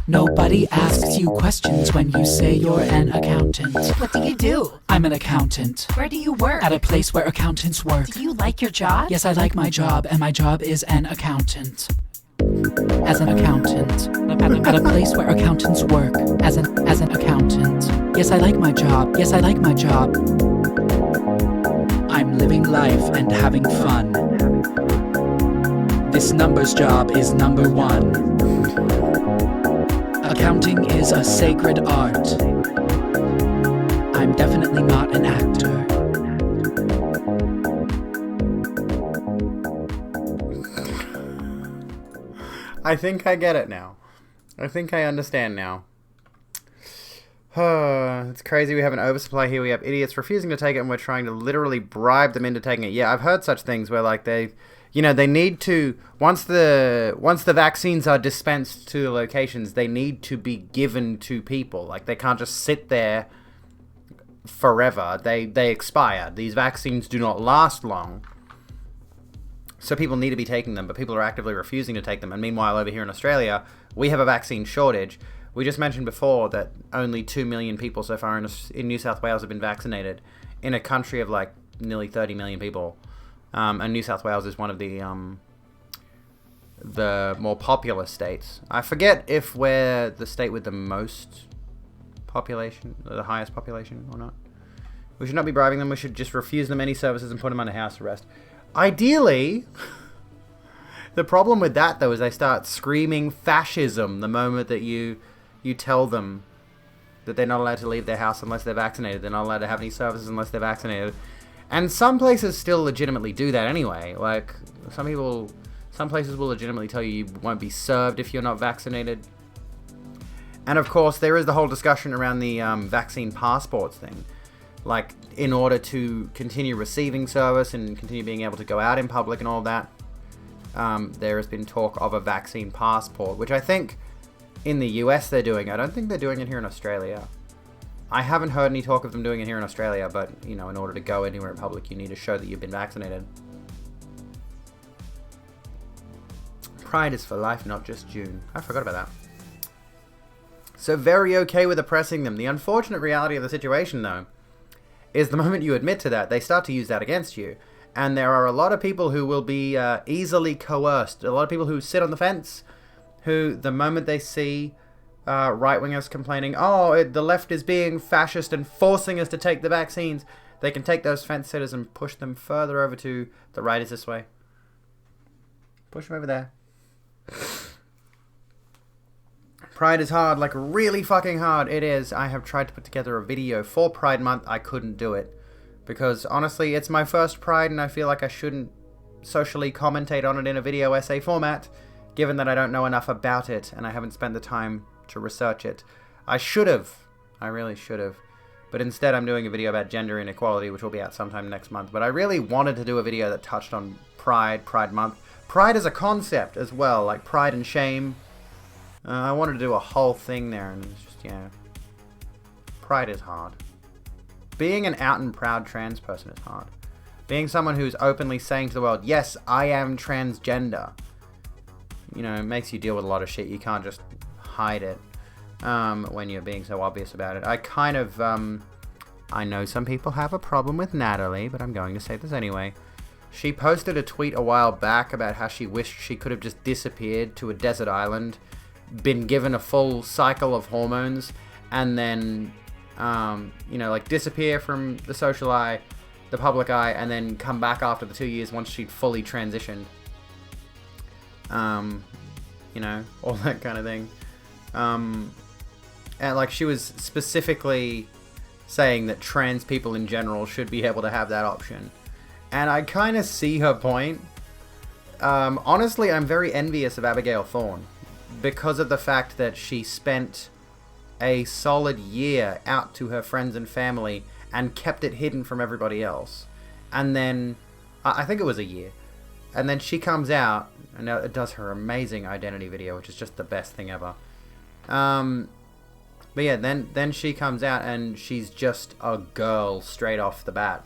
Nobody asks you questions when you say you're an accountant. What do you do? I'm an accountant. Where do you work? At a place where accountants work. Do you like your job? Yes, I like my job, and my job is an accountant. As an accountant. At a place where accountants work. As an accountant. Yes, I like my job. Yes, I like my job. I'm living life and having fun. This numbers job is number one. Accounting is a sacred art. I'm definitely not an actor. I think I get it now. I think I understand now. It's crazy. We have an oversupply here. We have idiots refusing to take it, and we're trying to literally bribe them into taking it. Yeah, I've heard such things where like they need to once the vaccines are dispensed to the locations, they need to be given to people. Like they can't just sit there forever. They expire. These vaccines do not last long. So people need to be taking them, but people are actively refusing to take them. And meanwhile, over here in Australia, we have a vaccine shortage. We just mentioned before that only 2 million people so far in New South Wales have been vaccinated in a country of like nearly 30 million people. And New South Wales is one of the more populous states. I forget if we're the state with the most population, the highest population or not. We should not be bribing them. We should just refuse them any services and put them under house arrest. Ideally, the problem with that, though, is they start screaming fascism the moment that you tell them that they're not allowed to leave their house unless they're vaccinated. They're not allowed to have any services unless they're vaccinated. And some places still legitimately do that anyway. Like, some places will legitimately tell you won't be served if you're not vaccinated. And of course, there is the whole discussion around the vaccine passports thing. Like, in order to continue receiving service and continue being able to go out in public and all that, there has been talk of a vaccine passport, which I think in the US they're doing. I don't think they're doing it here in Australia. I haven't heard any talk of them doing it here in Australia, but, you know, in order to go anywhere in public, you need to show that you've been vaccinated. Pride is for life, not just June. I forgot about that. So very okay with oppressing them. The unfortunate reality of the situation, though, is the moment you admit to that, they start to use that against you. And there are a lot of people who will be easily coerced. A lot of people who sit on the fence, who the moment they see right-wingers complaining, oh, the left is being fascist and forcing us to take the vaccines, they can take those fence sitters and push them further over to the right is this way. Push them over there. Pride is hard, like really fucking hard. It is. I have tried to put together a video for Pride Month. I couldn't do it. Because honestly, it's my first Pride and I feel like I shouldn't socially commentate on it in a video essay format, given that I don't know enough about it and I haven't spent the time to research it. I should have. I really should have. But instead I'm doing a video about gender inequality, which will be out sometime next month. But I really wanted to do a video that touched on Pride Month. Pride as a concept as well, like pride and shame. I wanted to do a whole thing there, and it's just, yeah. Pride is hard. Being an out and proud trans person is hard. Being someone who's openly saying to the world, yes, I am transgender, you know, it makes you deal with a lot of shit. You can't just hide it when you're being so obvious about it. I kind of, I know some people have a problem with Natalie, but I'm going to say this anyway. She posted a tweet a while back about how she wished she could have just disappeared to a desert island, been given a full cycle of hormones, and then, you know, like disappear from the social eye, the public eye and then come back after the 2 years once she'd fully transitioned. You know, all that kind of thing. And like she was specifically saying that trans people in general should be able to have that option. And I kind of see her point. Honestly, I'm very envious of Abigail Thorne because of the fact that she spent a solid year out to her friends and family and kept it hidden from everybody else. And then, I think it was a year. And then she comes out and now it does her amazing identity video, which is just the best thing ever. But yeah, then she comes out and she's just a girl straight off the bat.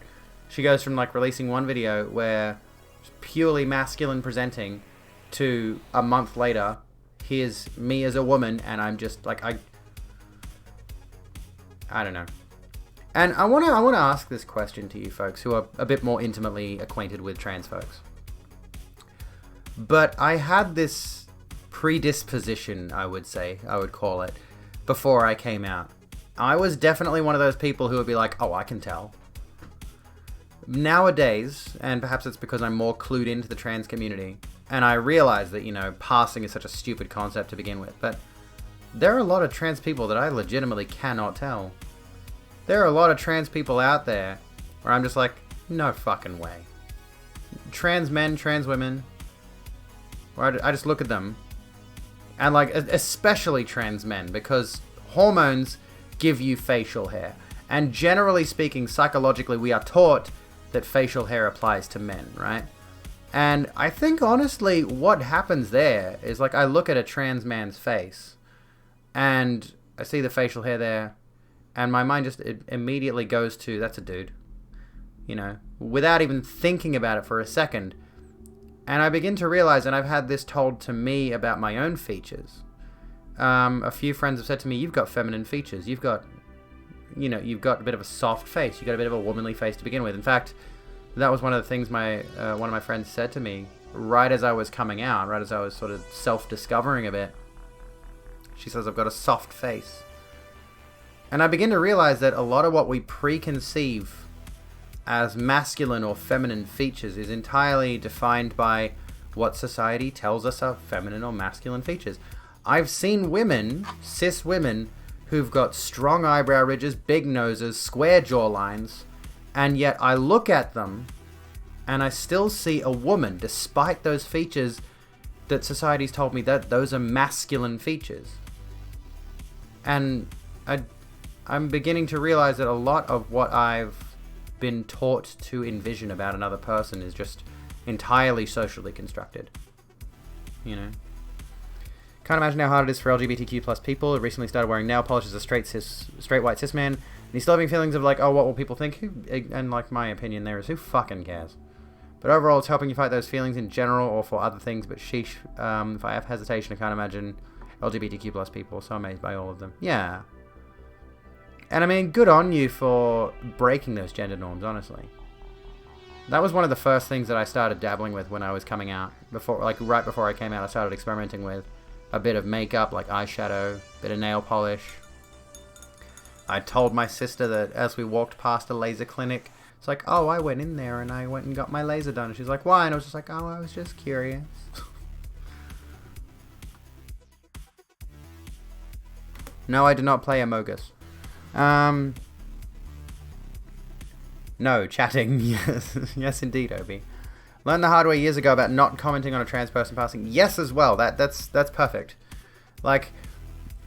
She goes from like releasing one video where it's purely masculine presenting to a month later, here's me as a woman and I'm just like, I don't know. And I want to ask this question to you folks who are a bit more intimately acquainted with trans folks. But I had this predisposition, I would call it, before I came out. I was definitely one of those people who would be like, oh, I can tell. Nowadays, and perhaps it's because I'm more clued into the trans community, and I realize that, you know, passing is such a stupid concept to begin with, but there are a lot of trans people that I legitimately cannot tell. There are a lot of trans people out there where I'm just like, no fucking way. Trans men, trans women, where I just look at them, and like, especially trans men, because hormones give you facial hair. And generally speaking, psychologically, we are taught that facial hair applies to men, right? And I think, honestly, what happens there is, like, I look at a trans man's face, and I see the facial hair there, and my mind just immediately goes to, that's a dude. You know, without even thinking about it for a second. And I begin to realize, and I've had this told to me about my own features. A few friends have said to me, you've got feminine features. You've got, you know, you've got a bit of a soft face. You've got a bit of a womanly face to begin with. In fact, that was one of the things one of my friends said to me right as I was coming out, right as I was sort of self-discovering a bit. She says, I've got a soft face. And I begin to realize that a lot of what we preconceive as masculine or feminine features is entirely defined by what society tells us are feminine or masculine features. I've seen women, cis women, who've got strong eyebrow ridges, big noses, square jawlines, and yet I look at them and I still see a woman, despite those features that society's told me that those are masculine features. And I'm beginning to realize that a lot of what I've been taught to envision about another person is just entirely socially constructed. You know? Can't imagine how hard it is for LGBTQ plus people. I recently started wearing nail polish as a straight white cis man, and he's still having feelings of like, oh, what will people think? And like, my opinion there is, who fucking cares? But overall, it's helping you fight those feelings in general or for other things, but sheesh, if I have hesitation, I can't imagine LGBTQ plus people, so amazed by all of them. Yeah. And I mean, good on you for breaking those gender norms, honestly. That was one of the first things that I started dabbling with when I was coming out. Right before I came out, I started experimenting with a bit of makeup, like eyeshadow, bit of nail polish. I told my sister that as we walked past a laser clinic, it's like, oh, I went in there and I went and got my laser done. And she's like, why? And I was just like, oh, I was just curious. No, I did not play Amogus. No, chatting. Yes, yes, indeed, Obi. Learned the hard way years ago about not commenting on a trans person passing. Yes, as well. That's perfect. Like,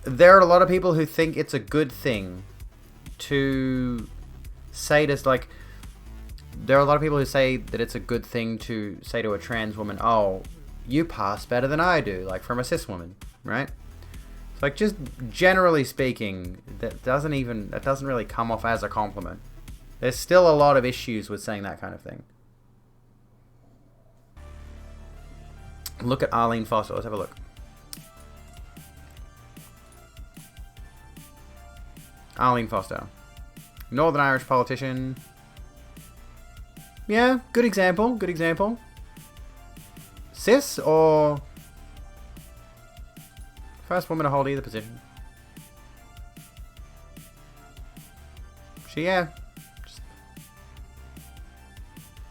there are a lot of people who think it's a good thing to say this. Like, there are a lot of people who say that it's a good thing to say to a trans woman, "Oh, you pass better than I do," like from a cis woman, right? It's like, just generally speaking, that doesn't really come off as a compliment. There's still a lot of issues with saying that kind of thing. Look at Arlene Foster. Let's have a look. Arlene Foster. Northern Irish politician. Yeah, good example. Good example. Cis or first woman to hold either position.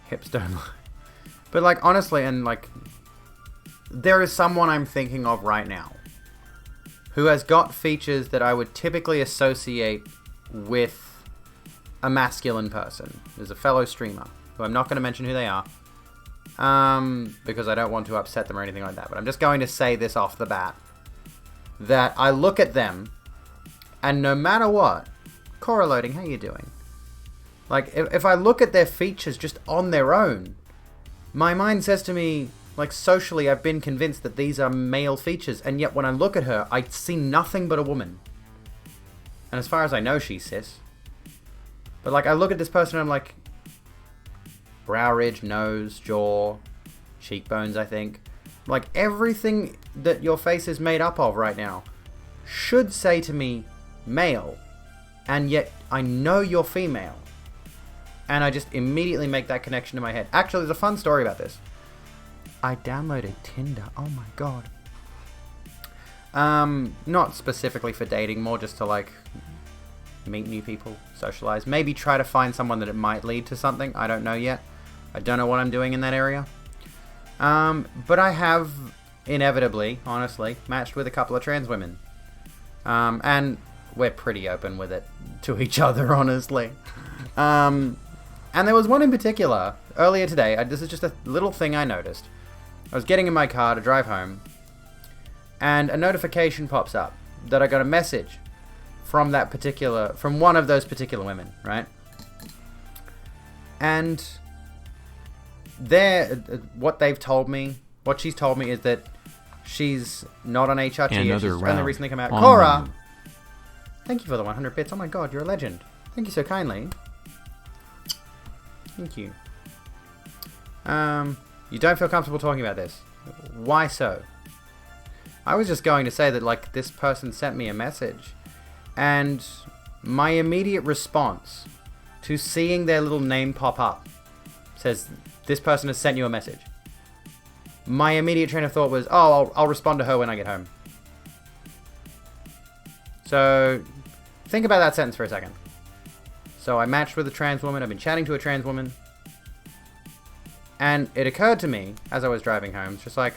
Hips don't lie. But, like, honestly, and, like, there is someone I'm thinking of right now who has got features that I would typically associate with a masculine person. There's a fellow streamer who I'm not going to mention who they are because I don't want to upset them or anything like that. But I'm just going to say this off the bat, that I look at them and no matter what, correlating, how you doing? Like, if I look at their features just on their own, my mind says to me, like, socially, I've been convinced that these are male features, and yet when I look at her, I see nothing but a woman. And as far as I know, she's cis. But, like, I look at this person and I'm like, brow ridge, nose, jaw, cheekbones, I think. Like, everything that your face is made up of right now should say to me, male, and yet I know you're female. And I just immediately make that connection in my head. Actually, there's a fun story about this. I downloaded Tinder. Oh my god. Not specifically for dating, more just to, like, meet new people, socialize. Maybe try to find someone that it might lead to something. I don't know yet. I don't know what I'm doing in that area. But I have, inevitably, honestly, matched with a couple of trans women. And we're pretty open with it to each other, honestly. And there was one in particular, earlier today. This is just a little thing I noticed. I was getting in my car to drive home, and a notification pops up that I got a message from one of those particular women, right? And what she's told me is that she's not on HRT. She's only recently come out. Cora, thank you for the 100 bits. Oh my god, you're a legend. Thank you so kindly. Thank you. You don't feel comfortable talking about this. Why so? I was just going to say that, like, this person sent me a message, and my immediate response to seeing their little name pop up says, this person has sent you a message. My immediate train of thought was, oh, I'll respond to her when I get home. So, think about that sentence for a second. So I matched with a trans woman, I've been chatting to a trans woman, and it occurred to me, as I was driving home, it's just like,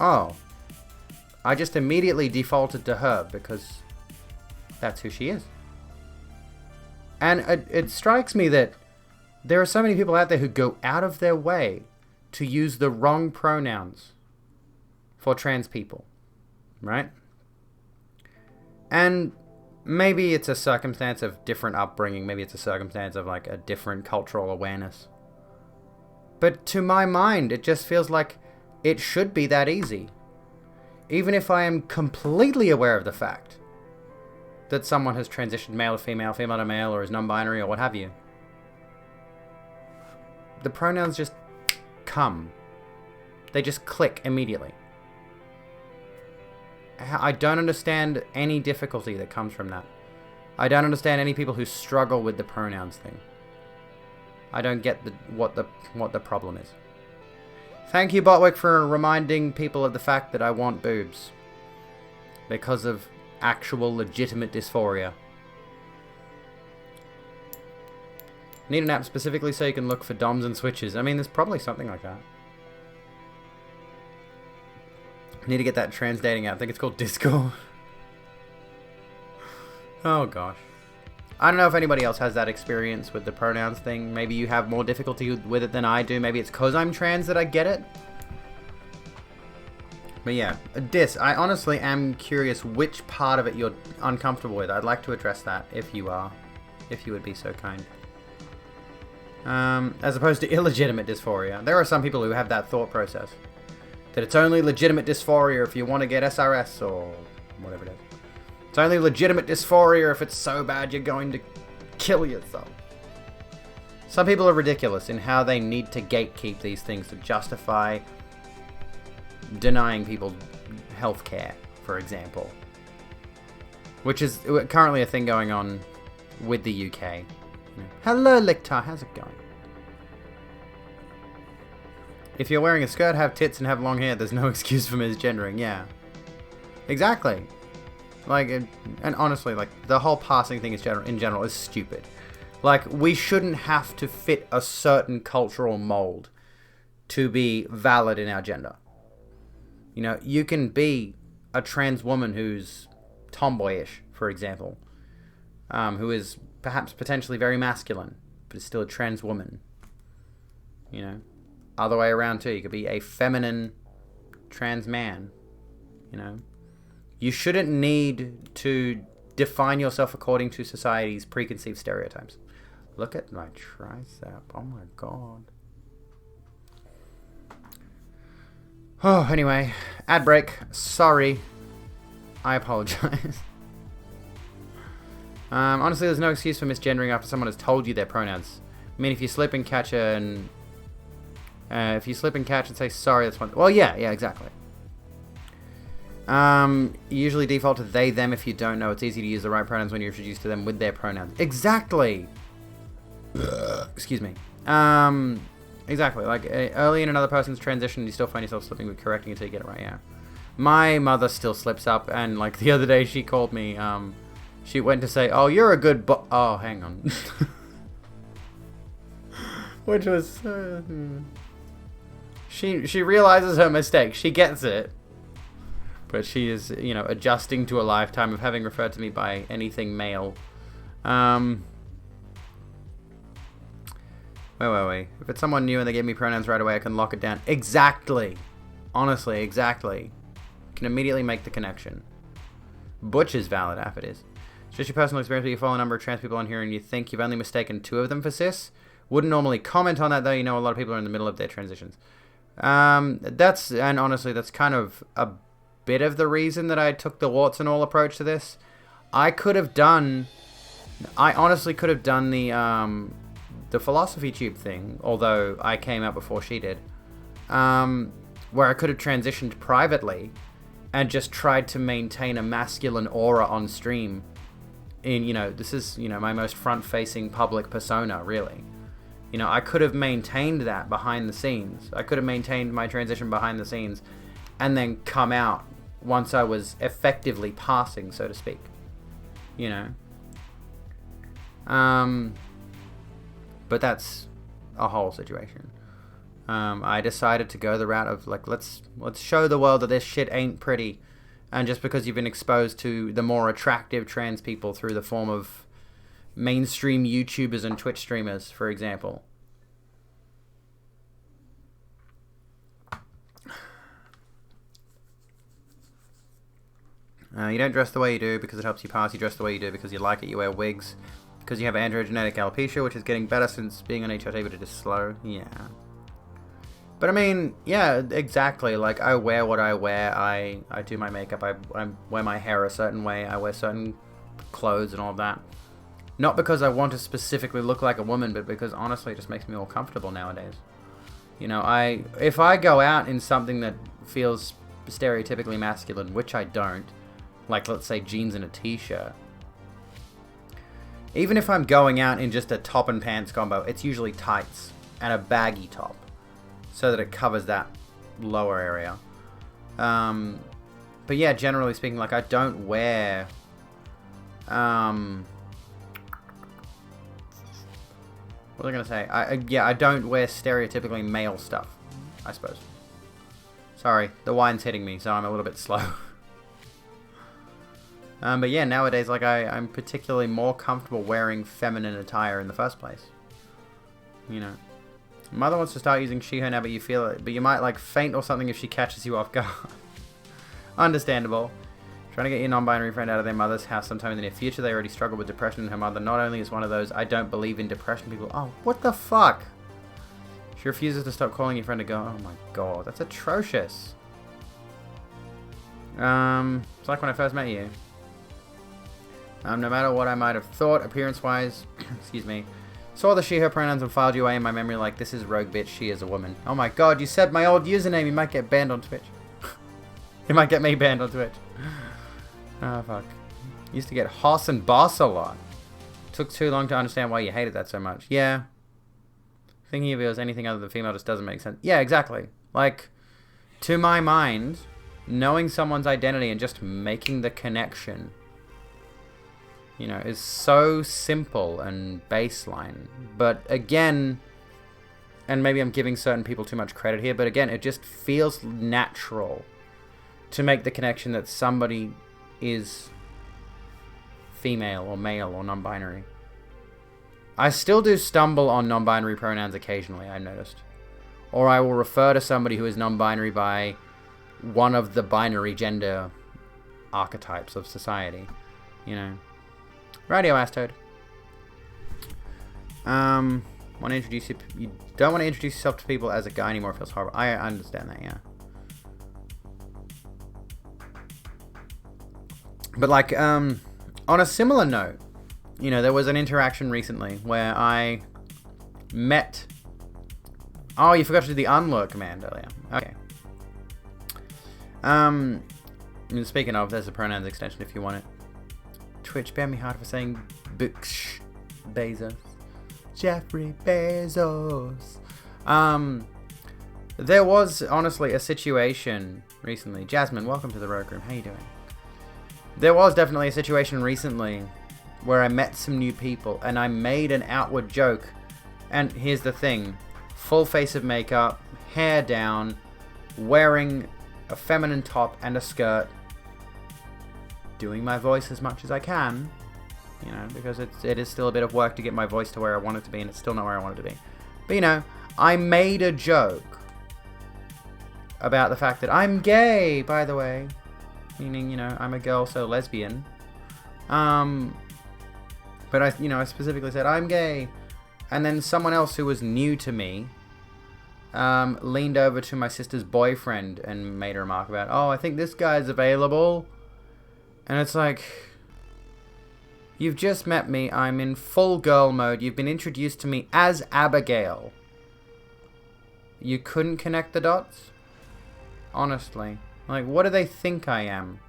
oh, I just immediately defaulted to her because that's who she is. And it strikes me that there are so many people out there who go out of their way to use the wrong pronouns for trans people, right? And maybe it's a circumstance of different upbringing, maybe it's a circumstance of, like, a different cultural awareness. But to my mind, it just feels like it should be that easy. Even if I am completely aware of the fact that someone has transitioned male to female, female to male, or is non-binary, or what have you. The pronouns just come. They just click immediately. I don't understand any difficulty that comes from that. I don't understand any people who struggle with the pronouns thing. I don't get what the problem is. Thank you, Botwick, for reminding people of the fact that I want boobs. Because of actual legitimate dysphoria. Need an app specifically so you can look for DOMs and switches. I mean, there's probably something like that. Need to get that trans dating app. I think it's called Discord. Oh gosh. I don't know if anybody else has that experience with the pronouns thing. Maybe you have more difficulty with it than I do. Maybe it's because I'm trans that I get it. But yeah, I honestly am curious which part of it you're uncomfortable with. I'd like to address that if you are. If you would be so kind. As opposed to illegitimate dysphoria. There are some people who have that thought process. That it's only legitimate dysphoria if you want to get SRS or whatever it is. It's only legitimate dysphoria if it's so bad you're going to kill yourself. Some people are ridiculous in how they need to gatekeep these things to justify denying people healthcare, for example. Which is currently a thing going on with the UK. Hello, Lictar, how's it going? If you're wearing a skirt, have tits, and have long hair, there's no excuse for misgendering, yeah. Exactly. Like, and honestly, like, the whole passing thing in general is stupid. Like, we shouldn't have to fit a certain cultural mold to be valid in our gender. You know, you can be a trans woman who's tomboyish, for example, who is perhaps potentially very masculine, but is still a trans woman. You know, other way around too. You could be a feminine trans man. You know, you shouldn't need to define yourself according to society's preconceived stereotypes. Look at my tricep. Oh my god. Oh, anyway, ad break. Sorry. I apologize. Honestly, there's no excuse for misgendering after someone has told you their pronouns. I mean, if you slip and catch and say sorry, that's one. Well, yeah, exactly. You usually default to they, them if you don't know. It's easy to use the right pronouns when you're introduced to them with their pronouns. Exactly. Excuse me. Exactly. Like, early in another person's transition, you still find yourself slipping with correcting until you get it right, yeah. My mother still slips up, and, like, the other day she called me, she went to say, oh, you're a good oh, hang on. Which was, she realizes her mistake. She gets it. But she is, you know, adjusting to a lifetime of having referred to me by anything male. Wait. If it's someone new and they give me pronouns right away, I can lock it down. Exactly. Honestly, exactly. Can immediately make the connection. Butch is valid, if it is. It's just your personal experience where you follow a number of trans people on here and you think you've only mistaken 2 of them for cis. Wouldn't normally comment on that, though. You know, a lot of people are in the middle of their transitions. And honestly, that's kind of a bit of the reason that I took the warts and all approach to this. I honestly could have done the philosophy tube thing, although I came out before she did, where I could have transitioned privately and just tried to maintain a masculine aura on stream. In, you know, this is, you know, my most front-facing public persona, really. You know, I could have maintained that behind the scenes. I could have maintained my transition behind the scenes and then come out once I was effectively passing, so to speak. You know? But that's a whole situation. I decided to go the route of, like, let's show the world that this shit ain't pretty. And just because you've been exposed to the more attractive trans people through the form of mainstream YouTubers and Twitch streamers, for example. You don't dress the way you do because it helps you pass. You dress the way you do because you like it. You wear wigs because you have androgenetic alopecia, which is getting better since being on HRT, but it is slow. Yeah. But I mean, yeah, exactly. Like, I wear what I wear. I do my makeup. I wear my hair a certain way. I wear certain clothes and all of that. Not because I want to specifically look like a woman, but because honestly it just makes me more comfortable nowadays. You know, if I go out in something that feels stereotypically masculine, which I don't, like, let's say jeans and a t-shirt, even if I'm going out in just a top and pants combo, it's usually tights and a baggy top, so that it covers that lower area. But yeah, generally speaking, like, I don't wear, what was I gonna say? I don't wear stereotypically male stuff, I suppose. Sorry, the wine's hitting me, so I'm a little bit slow. But yeah, nowadays, like, I'm particularly more comfortable wearing feminine attire in the first place. You know. Mother wants to start using she, her now, but you feel it. But you might, like, faint or something if she catches you off guard. Understandable. Trying to get your non-binary friend out of their mother's house sometime in the near future. They already struggle with depression, and her mother not only is one of those I don't believe in depression people. Oh, what the fuck? She refuses to stop calling your friend to go. Oh my god, that's atrocious. It's like when I first met you. No matter what I might have thought, appearance-wise, excuse me, saw the she, her pronouns and filed you away in my memory like, this is rogue bitch, she is a woman. Oh my god, you said my old username, you might get banned on Twitch. You might get me banned on Twitch. Oh, fuck. Used to get Hoss and Boss a lot. Took too long to understand why you hated that so much. Yeah. Thinking of it as anything other than female just doesn't make sense. Yeah, exactly. Like, to my mind, knowing someone's identity and just making the connection you know, is so simple and baseline. But again, and maybe I'm giving certain people too much credit here, but again, it just feels natural to make the connection that somebody is female or male or non-binary. I still do stumble on non-binary pronouns occasionally, I've noticed. Or I will refer to somebody who is non-binary by one of the binary gender archetypes of society. You know. Radio Astoad. Want to introduce you don't want to introduce yourself to people as a guy anymore. It feels horrible. I understand that, yeah. But like, on a similar note, you know, there was an interaction recently where I met... Oh, you forgot to do the unlure command earlier. Okay. Speaking of, there's a pronouns extension if you want it. Twitch banned me hard for saying Books Bezos. Jeffrey Bezos. There was honestly a situation recently. Jasmine, welcome to the Rogue Room. How you doing? There was definitely a situation recently where I met some new people and I made an outward joke. And here's the thing. Full face of makeup, hair down, wearing a feminine top and a skirt, doing my voice as much as I can, you know, because it is still a bit of work to get my voice to where I want it to be, and it's still not where I want it to be. But, you know, I made a joke about the fact that I'm gay, by the way, meaning, you know, I'm a girl, so lesbian. But I specifically said I'm gay, and then someone else who was new to me leaned over to my sister's boyfriend and made a remark about, oh, I think this guy's available. And it's like, you've just met me. I'm in full girl mode. You've been introduced to me as Abigail. You couldn't connect the dots? Honestly. Like, what do they think I am?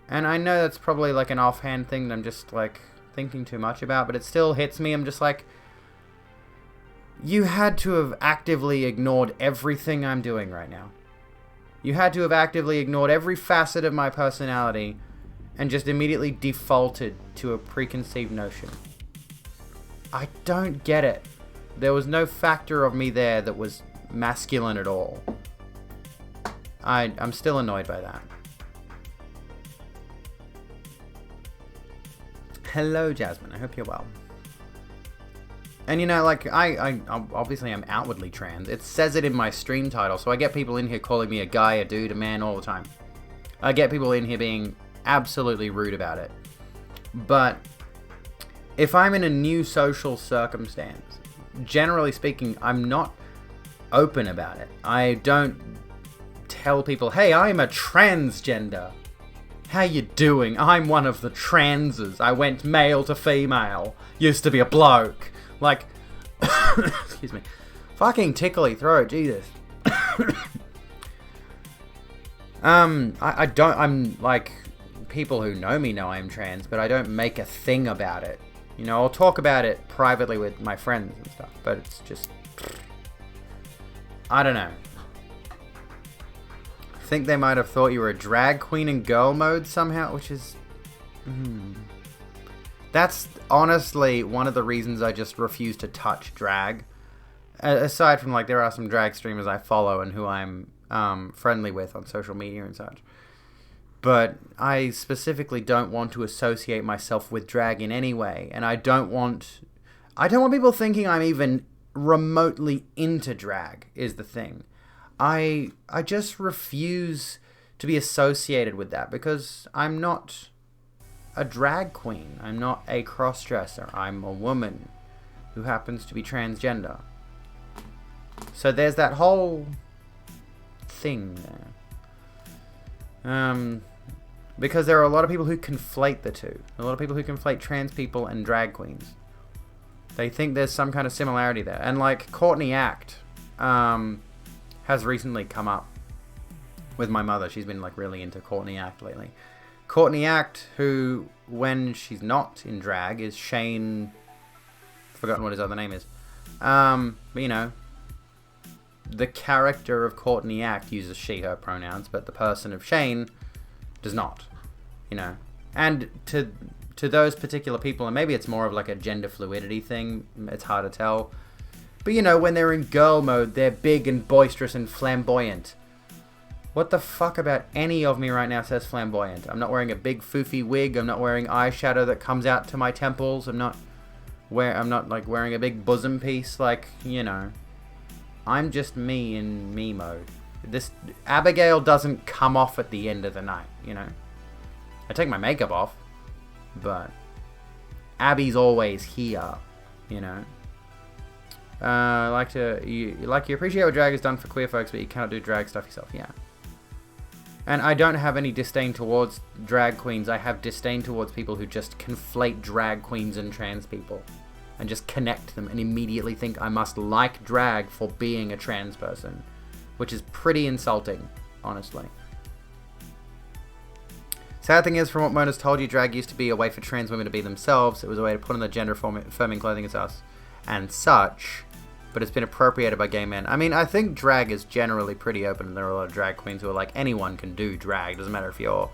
And I know that's probably like an offhand thing that I'm just like thinking too much about, but it still hits me. I'm just like, you had to have actively ignored everything I'm doing right now. You had to have actively ignored every facet of my personality and just immediately defaulted to a preconceived notion. I don't get it. There was no factor of me there that was masculine at all. I'm still annoyed by that. Hello, Jasmine. I hope you're well. And you know, like, I obviously I'm outwardly trans. It says it in my stream title, so I get people in here calling me a guy, a dude, a man all the time. I get people in here being absolutely rude about it. But if I'm in a new social circumstance, generally speaking, I'm not open about it. I don't tell people, hey, I'm a transgender. How you doing? I'm one of the transes. I went male to female. Used to be a bloke. Like, excuse me, fucking tickly throat, Jesus. I'm like, people who know me know I'm trans, but I don't make a thing about it. You know, I'll talk about it privately with my friends and stuff, but it's just, I don't know. I think they might have thought you were a drag queen in girl mode somehow, which is, That's honestly one of the reasons I just refuse to touch drag. Aside from, like, there are some drag streamers I follow and who I'm friendly with on social media and such. But I specifically don't want to associate myself with drag in any way. And I don't want people thinking I'm even remotely into drag, is the thing. I just refuse to be associated with that because I'm not a drag queen. I'm not a cross-dresser. I'm a woman who happens to be transgender. So there's that whole thing there. Because there are a lot of people who conflate the two. A lot of people who conflate trans people and drag queens. They think there's some kind of similarity there. And like Courtney Act has recently come up with my mother. She's been like really into Courtney Act lately. Courtney Act, who, when she's not in drag, is Shane... forgotten what his other name is. But, you know, the character of Courtney Act uses she, her pronouns, but the person of Shane does not. You know. And to to those particular people, and maybe it's more of like a gender fluidity thing, it's hard to tell. But you know, when they're in girl mode, they're big and boisterous and flamboyant. What the fuck about any of me right now says flamboyant? I'm not wearing a big foofy wig. I'm not wearing eyeshadow that comes out to my temples. I'm not like wearing a big bosom piece. Like, you know, I'm just me in me mode. This Abigail doesn't come off at the end of the night, you know. I take my makeup off, but Abby's always here, you know. You appreciate what drag has done for queer folks, but you cannot do drag stuff yourself. Yeah. And I don't have any disdain towards drag queens. I have disdain towards people who just conflate drag queens and trans people and just connect them and immediately think I must like drag for being a trans person, which is pretty insulting, honestly. Sad thing is, from what Mona's told you, drag used to be a way for trans women to be themselves. It was a way to put on the gender-affirming clothing as us and such, but it's been appropriated by gay men. I mean, I think drag is generally pretty open, and there are a lot of drag queens who are like, anyone can do drag. Doesn't matter if you're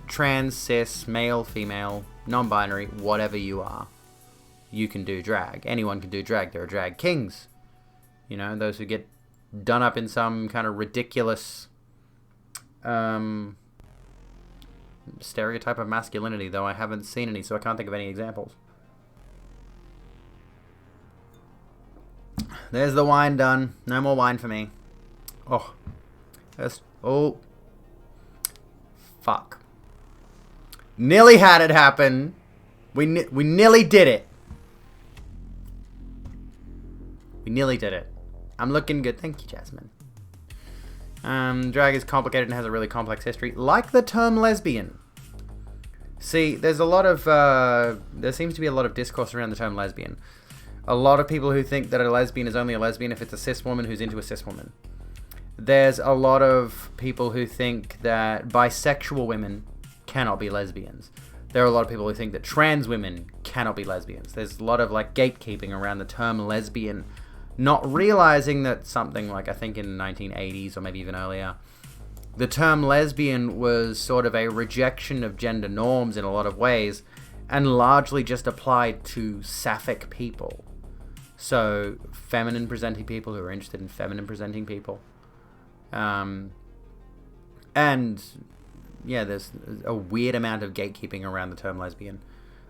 trans, cis, male, female, non-binary, whatever you are, you can do drag. Anyone can do drag. There are drag kings. You know, those who get done up in some kind of ridiculous stereotype of masculinity, though I haven't seen any, so I can't think of any examples. There's the wine done. No more wine for me. Oh. Oh. Fuck. Nearly had it happen. We nearly did it. We nearly did it. I'm looking good. Thank you, Jasmine. Drag is complicated and has a really complex history. Like the term lesbian. See, there's a lot of... there seems to be a lot of discourse around the term lesbian. A lot of people who think that a lesbian is only a lesbian if it's a cis woman who's into a cis woman. There's a lot of people who think that bisexual women cannot be lesbians. There are a lot of people who think that trans women cannot be lesbians. There's a lot of like gatekeeping around the term lesbian, not realizing that something like, I think in the 1980s or maybe even earlier, the term lesbian was sort of a rejection of gender norms in a lot of ways and largely just applied to sapphic people. So, feminine presenting people who are interested in feminine presenting people. And, yeah, there's a weird amount of gatekeeping around the term lesbian,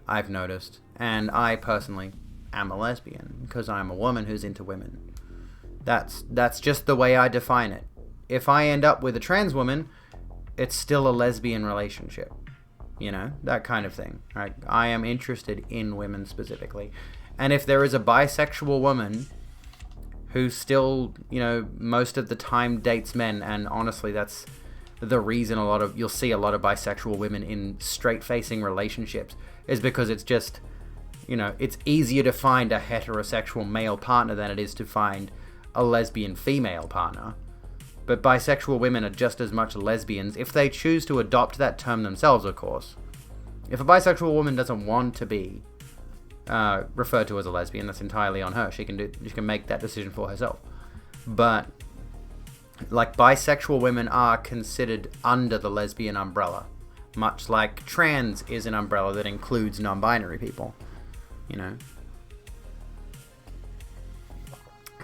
I've noticed. And I personally am a lesbian because I'm a woman who's into women. That's just the way I define it. If I end up with a trans woman, it's still a lesbian relationship. You know, that kind of thing. Right? I am interested in women specifically. And if there is a bisexual woman who still, you know, most of the time dates men, and honestly, that's the reason you'll see a lot of bisexual women in straight-facing relationships, is because it's just, you know, it's easier to find a heterosexual male partner than it is to find a lesbian female partner. But bisexual women are just as much lesbians if they choose to adopt that term themselves, of course. If a bisexual woman doesn't want to be referred to as a lesbian, that's entirely on her. She can make that decision for herself. But like, bisexual women are considered under the lesbian umbrella, much like trans is an umbrella that includes non-binary people, you know.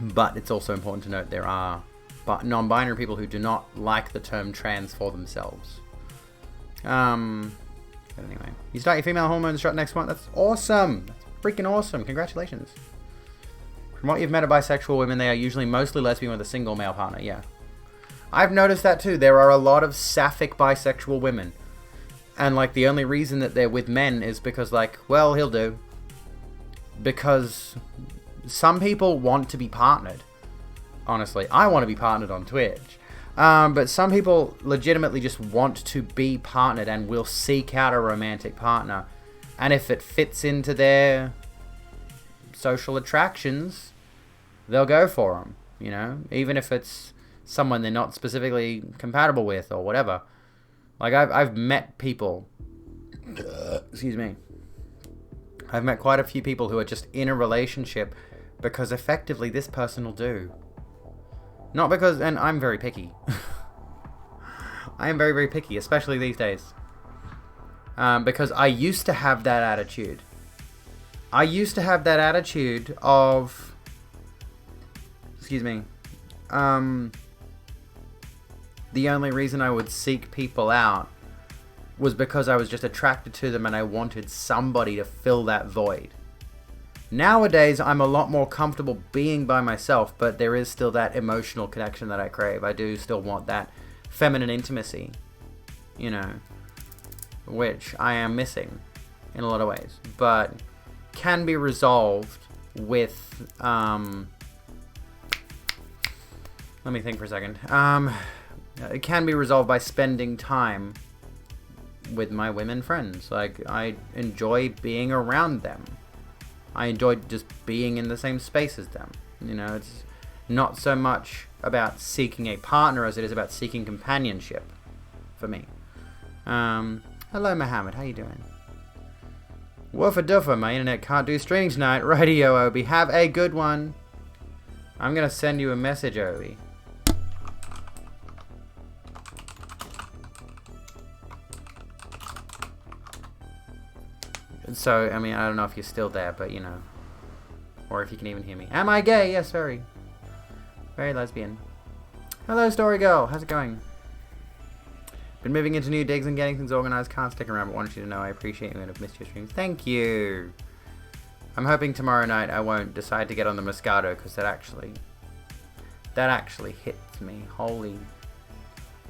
But it's also important to note there are non-binary people who do not like the term trans for themselves. But anyway, you start your female hormone shot next month. That's awesome. That's freaking awesome. Congratulations. From what you've met of bisexual women, they are usually mostly lesbian with a single male partner. Yeah. I've noticed that too. There are a lot of sapphic bisexual women. And like, the only reason that they're with men is because, like, well, he'll do. Because some people want to be partnered. Honestly, I want to be partnered on Twitch. But some people legitimately just want to be partnered and will seek out a romantic partner. And if it fits into their social attractions, they'll go for them, you know? Even if it's someone they're not specifically compatible with or whatever. Like, I've met people... excuse me. I've met quite a few people who are just in a relationship because effectively this person will do. Not because... and I'm very picky. I am very, very picky, especially these days. because I used to have that attitude. I used to have that attitude of, excuse me, the only reason I would seek people out was because I was just attracted to them and I wanted somebody to fill that void. Nowadays, I'm a lot more comfortable being by myself, but there is still that emotional connection that I crave. I do still want that feminine intimacy, you know, which I am missing in a lot of ways, but can be resolved with, let me think for a second. It can be resolved by spending time with my women friends. Like, I enjoy being around them. I enjoy just being in the same space as them. You know, it's not so much about seeking a partner as it is about seeking companionship for me. Hello, Mohammed. How you doing? Woofa doofa, my internet can't do streaming tonight. Rightio, Obi. Have a good one. I'm gonna send you a message, Obi. So, I mean, I don't know if you're still there, but, you know. Or if you can even hear me. Am I gay? Yes, very. Very lesbian. Hello, Story Girl. How's it going? Been moving into new digs and getting things organized. Can't stick around, but wanted you to know I appreciate you and have missed your streams. Thank you. I'm hoping tomorrow night I won't decide to get on the Moscato, because that actually hits me. Holy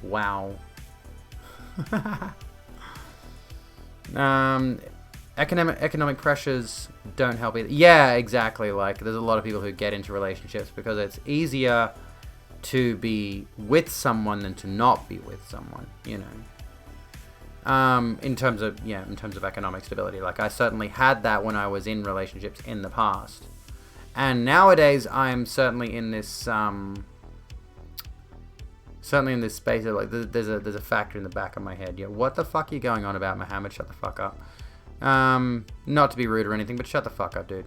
wow. Economic pressures don't help either. Yeah, exactly. Like, there's a lot of people who get into relationships because it's easier to be with someone than to not be with someone, you know. In terms of economic stability. Like, I certainly had that when I was in relationships in the past. And nowadays, I'm certainly in this, space of, like, there's a factor in the back of my head. Yeah, what the fuck are you going on about, Mohammed? Shut the fuck up. Not to be rude or anything, but shut the fuck up, dude.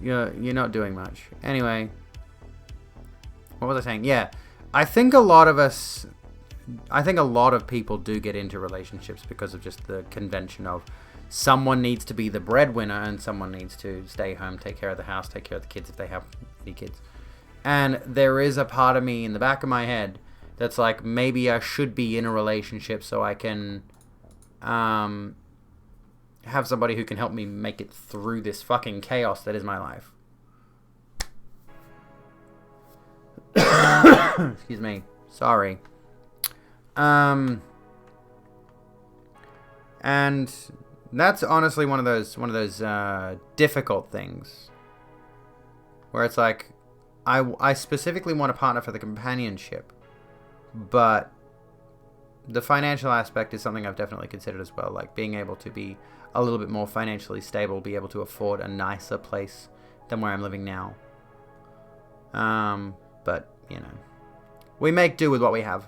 You're not doing much. Anyway, what was I saying? Yeah, I think a lot of people do get into relationships because of just the convention of someone needs to be the breadwinner and someone needs to stay home, take care of the house, take care of the kids if they have any kids. And there is a part of me in the back of my head that's like, maybe I should be in a relationship so I can have somebody who can help me make it through this fucking chaos that is my life. Excuse me. Sorry. And that's honestly one of those difficult things where it's like, I specifically want a partner for the companionship, but the financial aspect is something I've definitely considered as well, like being able to be a little bit more financially stable, be able to afford a nicer place than where I'm living now. But, you know, we make do with what we have.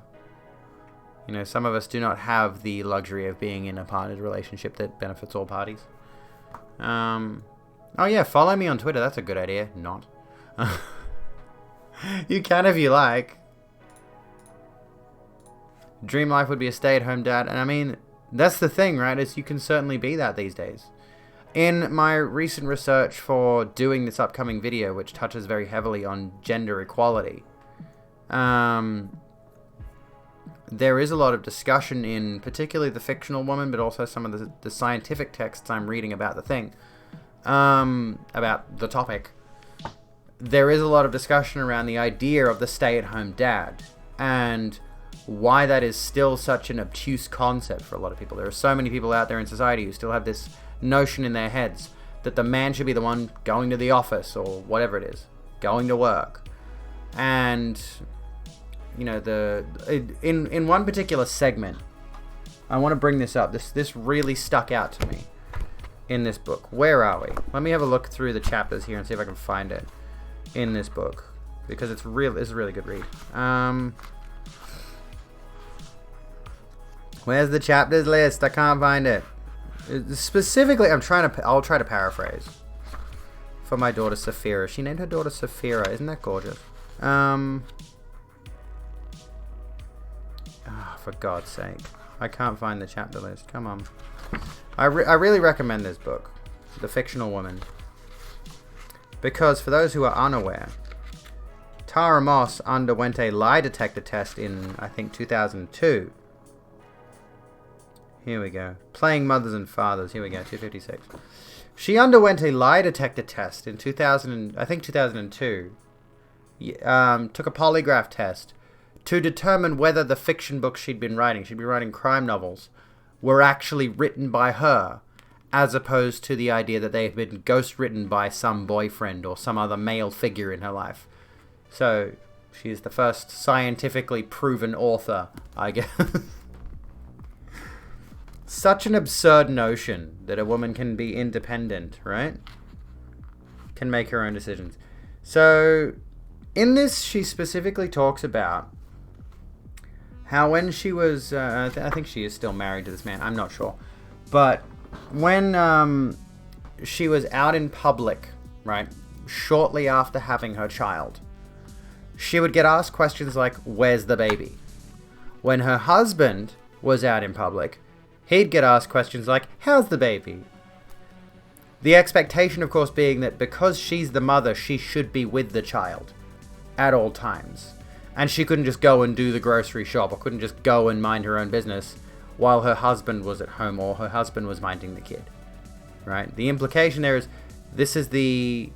You know, some of us do not have the luxury of being in a partnered relationship that benefits all parties. Oh yeah, follow me on Twitter, that's a good idea. Not. You can if you like. Dream life would be a stay-at-home dad, and I mean, that's the thing, right? Is you can certainly be that these days. In my recent research for doing this upcoming video, which touches very heavily on gender equality, there is a lot of discussion in particularly the fictional woman, but also some of the scientific texts I'm reading about the thing, about the topic. There is a lot of discussion around the idea of the stay-at-home dad, and why that is still such an obtuse concept for a lot of people. There are so many people out there in society who still have this notion in their heads that the man should be the one going to the office or whatever it is, going to work. And, you know, in one particular segment, I want to bring this up. This really stuck out to me in this book. Where are we? Let me have a look through the chapters here and see if I can find it in this book, because it's a really good read. Where's the chapters list? I can't find it. Specifically, I'll try to paraphrase. For my daughter Saphira. She named her daughter Saphira. Isn't that gorgeous? For God's sake. I can't find the chapter list. Come on. I really recommend this book, The Fictional Woman. Because for those who are unaware, Tara Moss underwent a lie detector test in, I think, 2002. Here we go. Playing Mothers and Fathers. Here we go, 256. She underwent a lie detector test in 2002. Took a polygraph test to determine whether the fiction books she'd been writing crime novels, were actually written by her, as opposed to the idea that they had been ghostwritten by some boyfriend or some other male figure in her life. So, she's the first scientifically proven author, I guess. Such an absurd notion that a woman can be independent, right? Can make her own decisions. So, in this, she specifically talks about how when she was, I think she is still married to this man, I'm not sure. But when she was out in public, right, shortly after having her child, she would get asked questions like, where's the baby? When her husband was out in public, he'd get asked questions like, how's the baby? The expectation, of course, being that because she's the mother, she should be with the child at all times. And she couldn't just go and do the grocery shop, or couldn't just go and mind her own business while her husband was at home, or her husband was minding the kid. Right? The implication there is, this is the,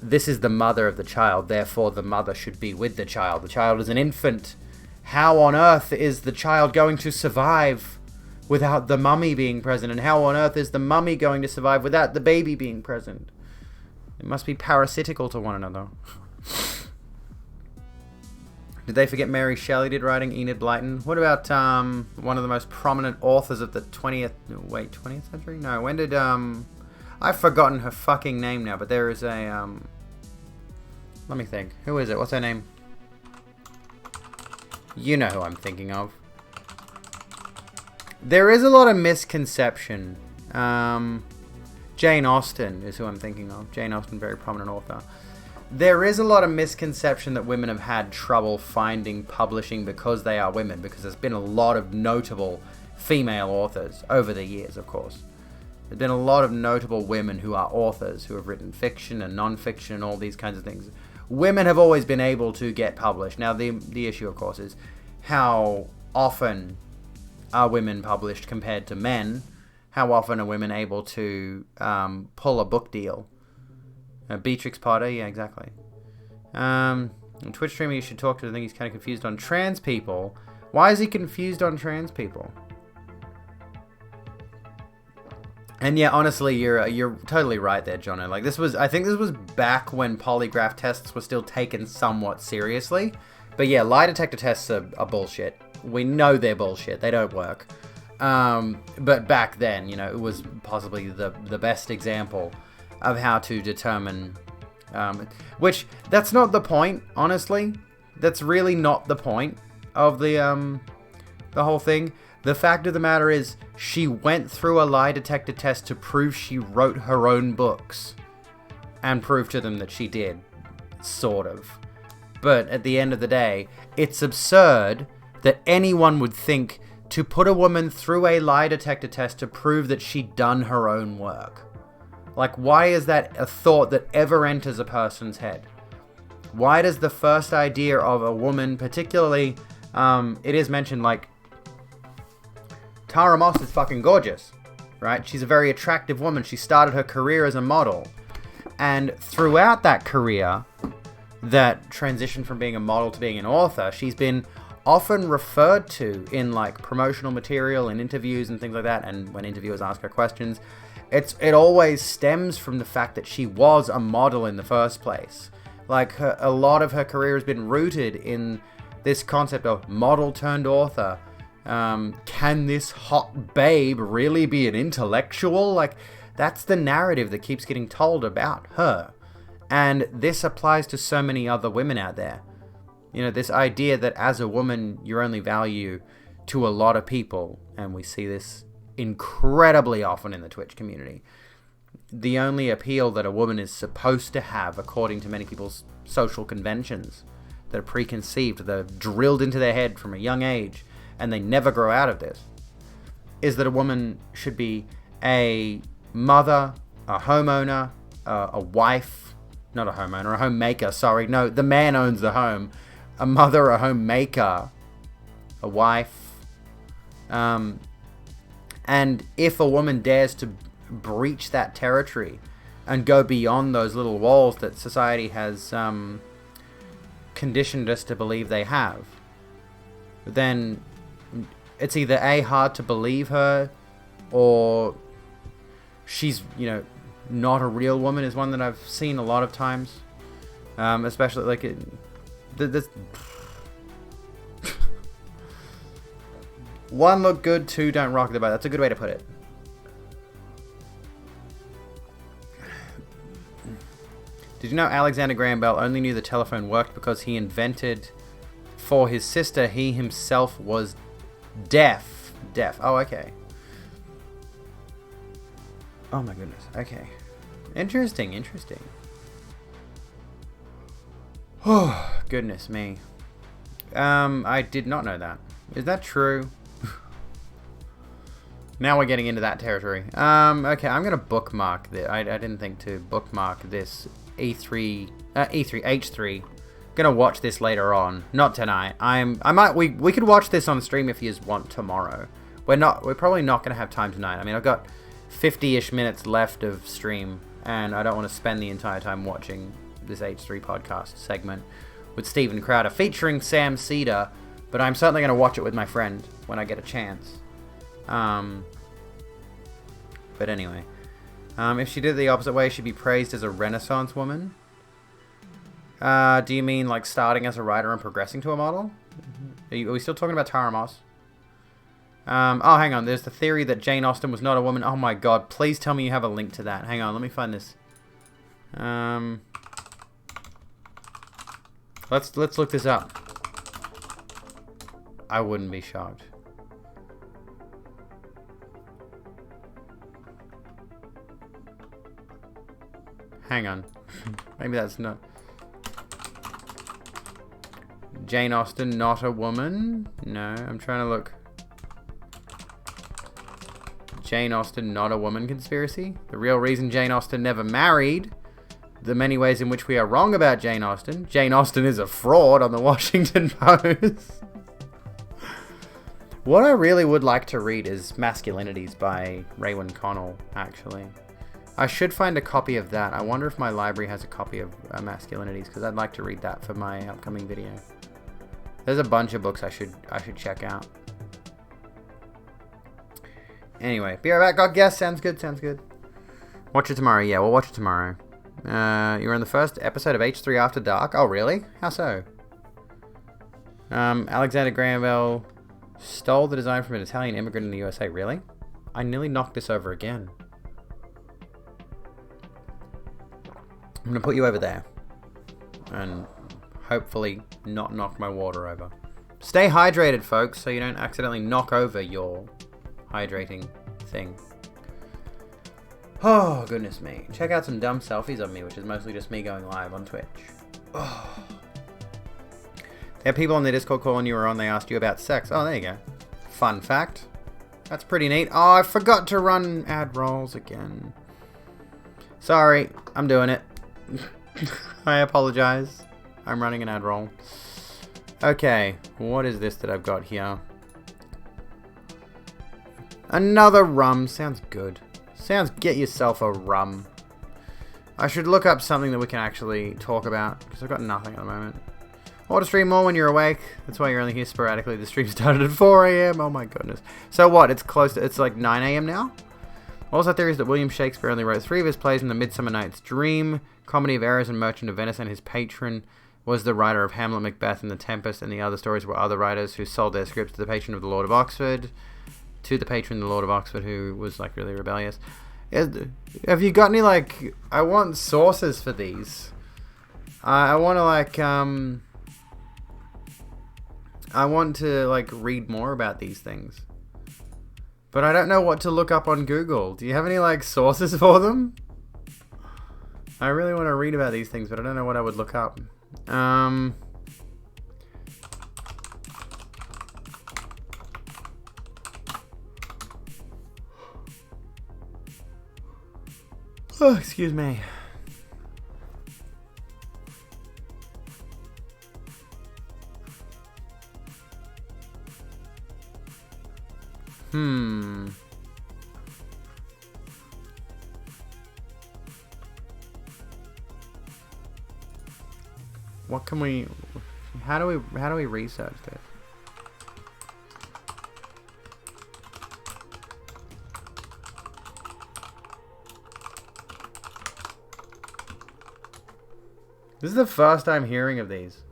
this is the mother of the child, therefore the mother should be with the child. The child is an infant. How on earth is the child going to survive without the mummy being present? And how on earth is the mummy going to survive without the baby being present? It must be parasitical to one another. Did they forget Mary Shelley did writing, Enid Blyton? What about one of the most prominent authors of the 20th century? No, when did, I've forgotten her fucking name now, but there is a, let me think. Who is it? What's her name? You know who I'm thinking of. There is a lot of misconception. Jane Austen is who I'm thinking of. Jane Austen, very prominent author. There is a lot of misconception that women have had trouble finding publishing because they are women, because there's been a lot of notable female authors over the years, of course. There's been a lot of notable women who are authors, who have written fiction and non-fiction and all these kinds of things. Women have always been able to get published. Now, the issue, of course, is how often are women published compared to men? How often are women able to pull a book deal? Beatrix Potter, yeah, exactly. Twitch streamer you should talk to. I think he's kind of confused on trans people. Why is he confused on trans people? And yeah, honestly, you're totally right there, Jono. Like I think this was back when polygraph tests were still taken somewhat seriously. But yeah, lie detector tests are bullshit. We know they're bullshit. They don't work. But back then, it was possibly the best example of how to determine, which that's not the point, honestly. That's really not the point of the whole thing. The fact of the matter is, she went through a lie detector test to prove she wrote her own books, and prove to them that she did, sort of. But at the end of the day, it's absurd that anyone would think to put a woman through a lie detector test to prove that she'd done her own work. Like, why is that a thought that ever enters a person's head? Why does the first idea of a woman, particularly, it is mentioned, like, Tara Moss is fucking gorgeous, right? She's a very attractive woman. She started her career as a model. And throughout that career, that transition from being a model to being an author, she's been often referred to in, like, promotional material and interviews and things like that, and when interviewers ask her questions, it always stems from the fact that she was a model in the first place. Like, a lot of her career has been rooted in this concept of model turned author. Can this hot babe really be an intellectual? Like, that's the narrative that keeps getting told about her. And this applies to so many other women out there. This idea that as a woman, you're only value to a lot of people, and we see this incredibly often in the Twitch community. The only appeal that a woman is supposed to have, according to many people's social conventions, that are preconceived, that are drilled into their head from a young age, and they never grow out of this, is that a woman should be a mother, a homeowner, a wife, not a homeowner, a homemaker, sorry. No, the man owns the home. A mother, a homemaker, a wife. And if a woman dares to breach that territory and go beyond those little walls that society has conditioned us to believe they have, then it's either A, hard to believe her, or she's, not a real woman, is one that I've seen a lot of times. Especially, like, this... One, look good, two, don't rock the boat. That's a good way to put it. Did you know Alexander Graham Bell only knew the telephone worked because he invented, for his sister, he himself was deaf. Oh, okay. Oh my goodness. Okay. Interesting. Oh, goodness me. I did not know that. Is that true? Now we're getting into that territory. Okay, I'm gonna bookmark this. I didn't think to bookmark this H3. Gonna watch this later on, not tonight. We could watch this on stream if you want tomorrow. We're probably not gonna have time tonight. I mean, I've got 50-ish minutes left of stream, and I don't want to spend the entire time watching this H3 podcast segment with Steven Crowder featuring Sam Cedar, but I'm certainly gonna watch it with my friend when I get a chance. But anyway, if she did it the opposite way, she'd be praised as a Renaissance woman. Do you mean like starting as a writer and progressing to a model? Are we still talking about Tara Moss? Oh, hang on. There's the theory that Jane Austen was not a woman. Oh my god, please tell me you have a link to that. Hang on, let me find this. Let's look this up. I wouldn't be shocked. Hang on. Maybe that's not... Jane Austen, not a woman? No, I'm trying to look. Jane Austen, not a woman conspiracy? The real reason Jane Austen never married. The many ways in which we are wrong about Jane Austen. Jane Austen is a fraud on the Washington Post. What I really would like to read is Masculinities by Raywin Connell, actually. I should find a copy of that. I wonder if my library has a copy of Masculinities, because I'd like to read that for my upcoming video. There's a bunch of books I should check out. Anyway, be right back. God, guess. Sounds good. Watch it tomorrow. Yeah, we'll watch it tomorrow. You're in the first episode of H3 After Dark. Oh, really? How so? Alexander Graham Bell stole the design from an Italian immigrant in the USA. Really? I nearly knocked this over again. I'm going to put you over there. And hopefully not knock my water over. Stay hydrated, folks, so you don't accidentally knock over your hydrating thing. Oh, goodness me. Check out some dumb selfies of me, which is mostly just me going live on Twitch. Oh. There are people on the Discord call when you were on, they asked you about sex. Oh, there you go. Fun fact. That's pretty neat. Oh, I forgot to run ad rolls again. Sorry, I'm doing it. I apologize. I'm running an ad roll. Okay, what is this that I've got here? Another rum. Sounds good. Get yourself a rum. I should look up something that we can actually talk about, because I've got nothing at the moment. I want to stream more when you're awake. That's why you're only here sporadically. The stream started at 4 a.m. Oh my goodness. So what? It's like 9 a.m. now? Also, theories that William Shakespeare only wrote 3 of his plays in The Midsummer Night's Dream, Comedy of Errors and Merchant of Venice, and his patron was the writer of Hamlet, Macbeth, and The Tempest, and the other stories were other writers who sold their scripts to the patron of the Lord of Oxford, who was like really rebellious. Have you got any I want sources for these. I want to read more about these things. But I don't know what to look up on Google. Do you have any sources for them? I really want to read about these things, but I don't know what I would look up. Oh, excuse me. What can we... How do we research this? This is the first I'm hearing of these.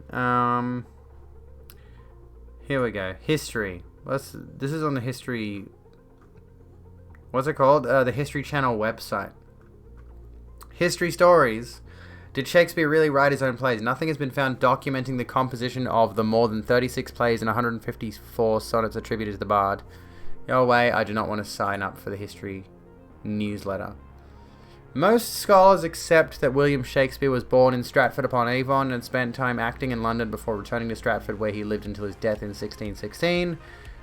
Here we go. History. This is on the history... What's it called? The History Channel website. History stories. Did Shakespeare really write his own plays? Nothing has been found documenting the composition of the more than 36 plays and 154 sonnets attributed to the bard. Go away, I do not want to sign up for the history newsletter. Most scholars accept that William Shakespeare was born in Stratford-upon-Avon and spent time acting in London before returning to Stratford, where he lived until his death in 1616.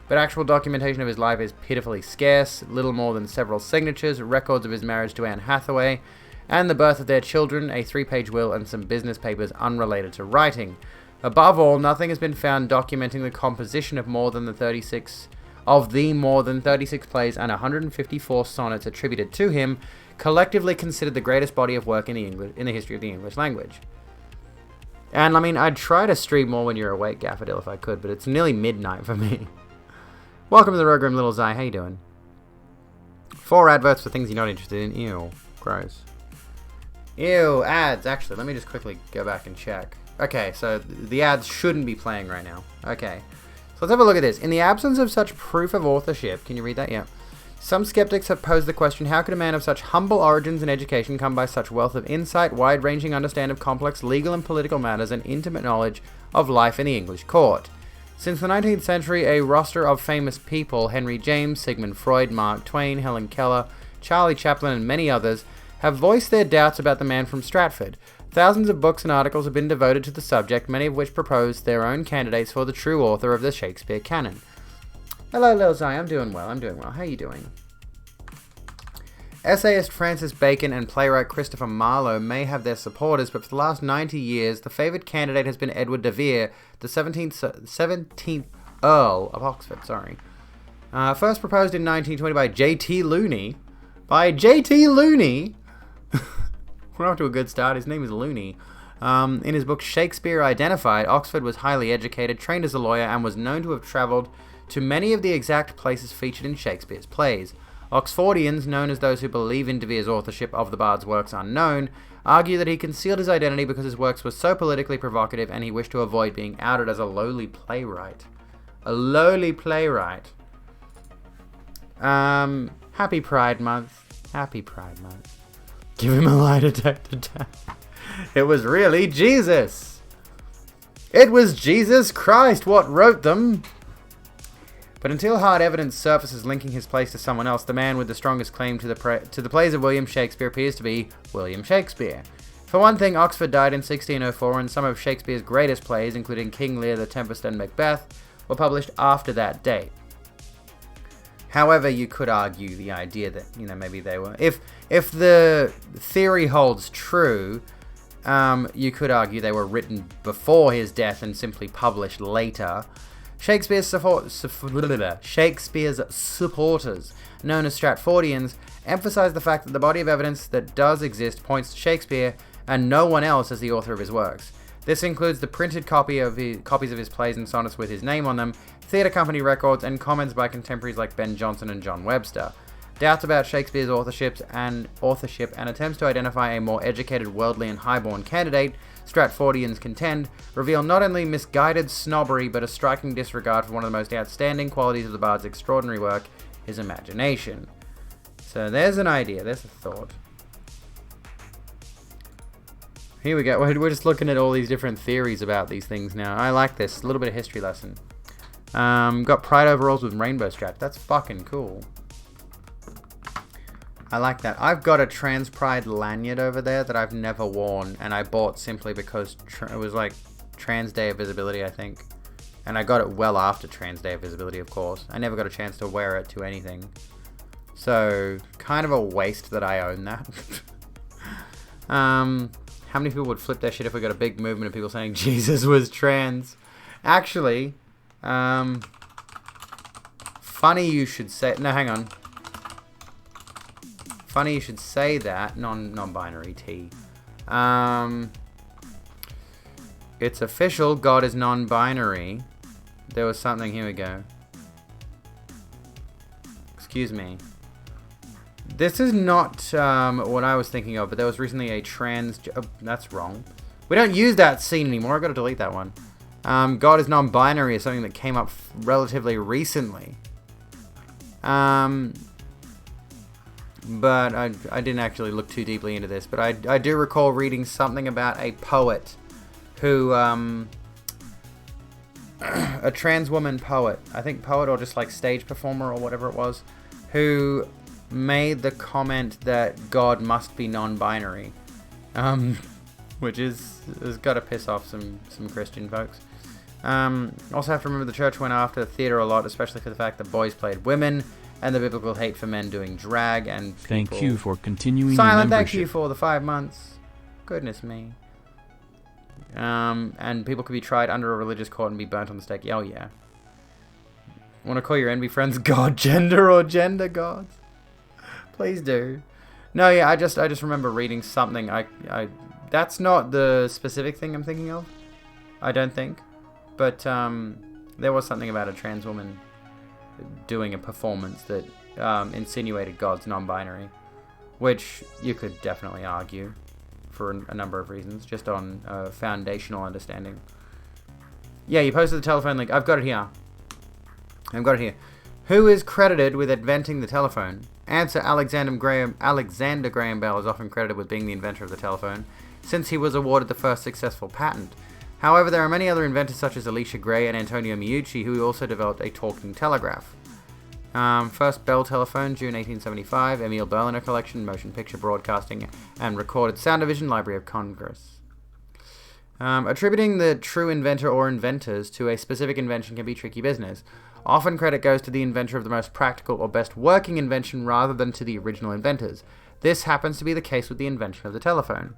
But actual documentation of his life is pitifully scarce, little more than several signatures, records of his marriage to Anne Hathaway, and the birth of their children, a 3-page will, and some business papers unrelated to writing. Above all, nothing has been found documenting the composition of more than 36 plays and 154 sonnets attributed to him, collectively considered the greatest body of work in the history of the English language. And, I mean, I'd try to stream more when you're awake, Gaffadil, if I could, but it's nearly midnight for me. Welcome to the Rogue Room, Little Zai. How you doing? 4 adverts for things you're not interested in. Ew. Gross. Ew, ads. Actually, let me just quickly go back and check. Okay, so the ads shouldn't be playing right now. Okay. So let's have a look at this. In the absence of such proof of authorship, can you read that? Yeah. Some skeptics have posed the question, how could a man of such humble origins and education come by such wealth of insight, wide-ranging understanding of complex legal and political matters, and intimate knowledge of life in the English court? Since the 19th century, a roster of famous people, Henry James, Sigmund Freud, Mark Twain, Helen Keller, Charlie Chaplin, and many others, have voiced their doubts about the man from Stratford. Thousands of books and articles have been devoted to the subject, many of which propose their own candidates for the true author of the Shakespeare canon. Hello, Lil Zai. I'm doing well. How are you doing? Essayist Francis Bacon and playwright Christopher Marlowe may have their supporters, but for the last 90 years, the favoured candidate has been Edward de Vere, the 17th Earl of Oxford. First proposed in 1920 by J.T. Looney. We're off to a good start. His name is Looney. In his book Shakespeare Identified, Oxford was highly educated, trained as a lawyer, and was known to have travelled to many of the exact places featured in Shakespeare's plays. Oxfordians, known as those who believe in De Vere's authorship of the bard's works unknown, argue that he concealed his identity because his works were so politically provocative and he wished to avoid being outed as a lowly playwright. Happy Pride Month. Give him a lie detector test. It was really Jesus. It was Jesus Christ what wrote them. But until hard evidence surfaces linking his place to someone else, the man with the strongest claim to the plays of William Shakespeare appears to be William Shakespeare. For one thing, Oxford died in 1604, and some of Shakespeare's greatest plays, including King Lear, The Tempest, and Macbeth, were published after that date. However, you could argue the idea that, maybe they were... If the theory holds true, you could argue they were written before his death and simply published later. Shakespeare's supporters, known as Stratfordians, emphasize the fact that the body of evidence that does exist points to Shakespeare and no one else as the author of his works. This includes the printed copies of his plays and sonnets with his name on them, theatre company records, and comments by contemporaries like Ben Jonson and John Webster. Doubts about Shakespeare's authorship and attempts to identify a more educated, worldly, and highborn candidate, Stratfordians contend, reveal not only misguided snobbery but a striking disregard for one of the most outstanding qualities of the bard's extraordinary work, his imagination. So there's an idea, there's a thought. Here we go, we're just looking at all these different theories about these things now. I like this, a little bit of history lesson. Got pride overalls with rainbow straps, that's fucking cool. I like that. I've got a Trans Pride lanyard over there that I've never worn, and I bought simply because it was like Trans Day of Visibility, I think. And I got it well after Trans Day of Visibility, of course. I never got a chance to wear it to anything. So, kind of a waste that I own that. How many people would flip their shit if we got a big movement of people saying Jesus was trans? Actually, funny you should say... No, hang on. Funny you should say that. Non-binary T. It's official. God is non-binary. There was something... Here we go. Excuse me. This is not what I was thinking of, but there was recently a trans... Oh, that's wrong. We don't use that scene anymore. I've got to delete that one. God is non-binary is something that came up relatively recently. But I didn't actually look too deeply into this. But I do recall reading something about a poet who... a trans woman poet. I think poet or just like stage performer or whatever it was. Who made the comment that God must be non-binary. Which has got to piss off some Christian folks. Also have to remember the church went after theatre a lot, especially for the fact that boys played women, and the biblical hate for men doing drag, and people... Thank you for continuing Silent, your thank you membership. for the 5 months. Goodness me. And people could be tried under a religious court and be burnt on the stake. Oh, yeah. Want to call your envy friends God, gender, or gender gods? Please do. No, yeah, I just remember reading something. That's not the specific thing I'm thinking of. I don't think. But there was something about a trans woman doing a performance that insinuated God's non-binary, which you could definitely argue for a number of reasons, just on foundational understanding. Yeah, you posted the telephone link. I've got it here. Who is credited with inventing the telephone? Answer: Alexander Graham Bell is often credited with being the inventor of the telephone, since he was awarded the first successful patent. However, there are many other inventors such as Elisha Gray and Antonio Meucci who also developed a talking telegraph. First Bell telephone, June 1875, Emil Berliner collection, motion picture broadcasting and recorded sound division, Library of Congress. Attributing the true inventor or inventors to a specific invention can be tricky business. Often credit goes to the inventor of the most practical or best working invention rather than to the original inventors. This happens to be the case with the invention of the telephone.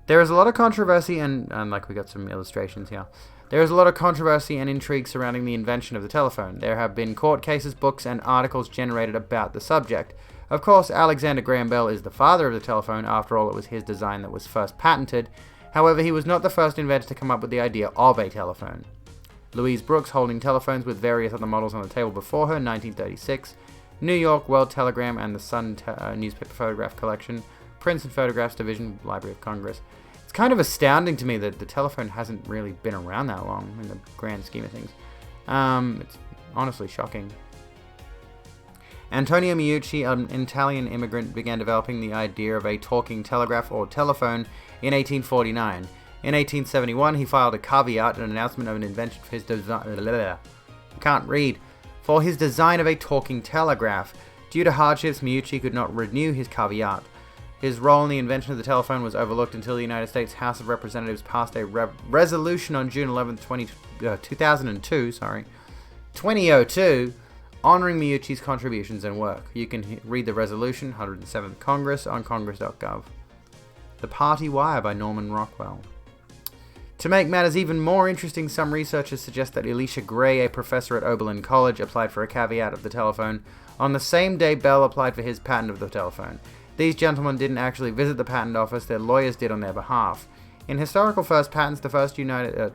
There is a lot of controversy and like we got some illustrations here. There is a lot of controversy and intrigue surrounding the invention of the telephone. There have been court cases, books, and articles generated about the subject. Of course, Alexander Graham Bell is the father of the telephone. After all, it was his design that was first patented. However, he was not the first inventor to come up with the idea of a telephone. Louise Brooks, holding telephones with various other models on the table before her, 1936. New York, World Telegram and the Sun newspaper photograph collection. Prints and Photographs Division, Library of Congress. It's kind of astounding to me that the telephone hasn't really been around that long in the grand scheme of things. It's honestly shocking. Antonio Meucci, an Italian immigrant, began developing the idea of a talking telegraph or telephone in 1849. In 1871, he filed a caveat, an announcement of an invention for his design. For his design of a talking telegraph. Due to hardships, Meucci could not renew his caveat. His role in the invention of the telephone was overlooked until the United States House of Representatives passed a resolution on June 11, 2002, honoring Meucci's contributions and work. You can read the resolution, 107th Congress, on congress.gov. The Party Wire by Norman Rockwell. To make matters even more interesting, some researchers suggest that Elisha Gray, a professor at Oberlin College, applied for a caveat of the telephone on the same day Bell applied for his patent of the telephone. These gentlemen didn't actually visit the patent office, their lawyers did on their behalf. In historical first patents, the first United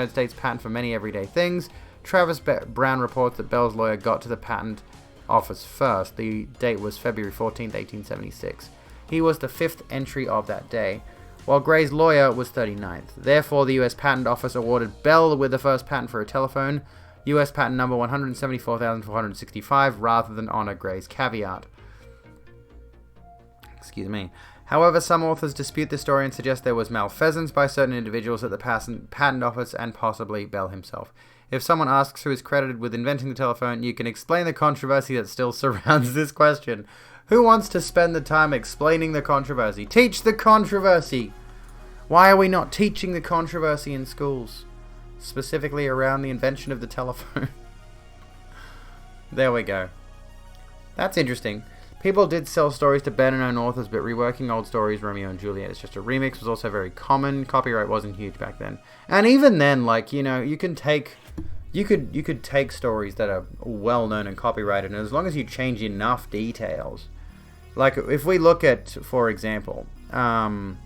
States patent for many everyday things, Travis Brown reports that Bell's lawyer got to the patent office first. The date was February 14, 1876. He was the 5th entry of that day, while Gray's lawyer was 39th. Therefore, the U.S. Patent Office awarded Bell with the first patent for a telephone, U.S. patent number 174,465, rather than honor Gray's caveat. Excuse me. However, some authors dispute this story and suggest there was malfeasance by certain individuals at the patent office and possibly Bell himself. If someone asks who is credited with inventing the telephone, you can explain the controversy that still surrounds this question. Who wants to spend the time explaining the controversy? Teach the controversy! Why are we not teaching the controversy in schools? Specifically around the invention of the telephone. There we go. That's interesting. People did sell stories to better-known authors, but reworking old stories, Romeo and Juliet, is just a remix, was also very common. Copyright wasn't huge back then. And even then, like, you know, you could take stories that are well-known and copyrighted, and as long as you change enough details. Like, if we look at, for example, let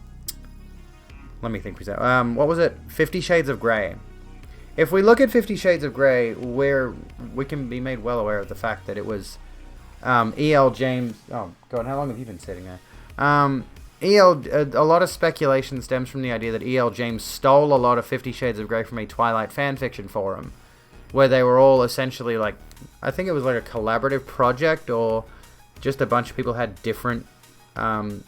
me think for a second. What was it? 50 Shades of Grey. If we look at 50 Shades of Grey, we can be made well aware of the fact that it was E.L. James... Oh, God, how long have you been sitting there? A lot of speculation stems from the idea that E.L. James stole a lot of 50 Shades of Grey from a Twilight fanfiction forum, where they were all essentially like... I think it was like a collaborative project, or just a bunch of people had different Twilight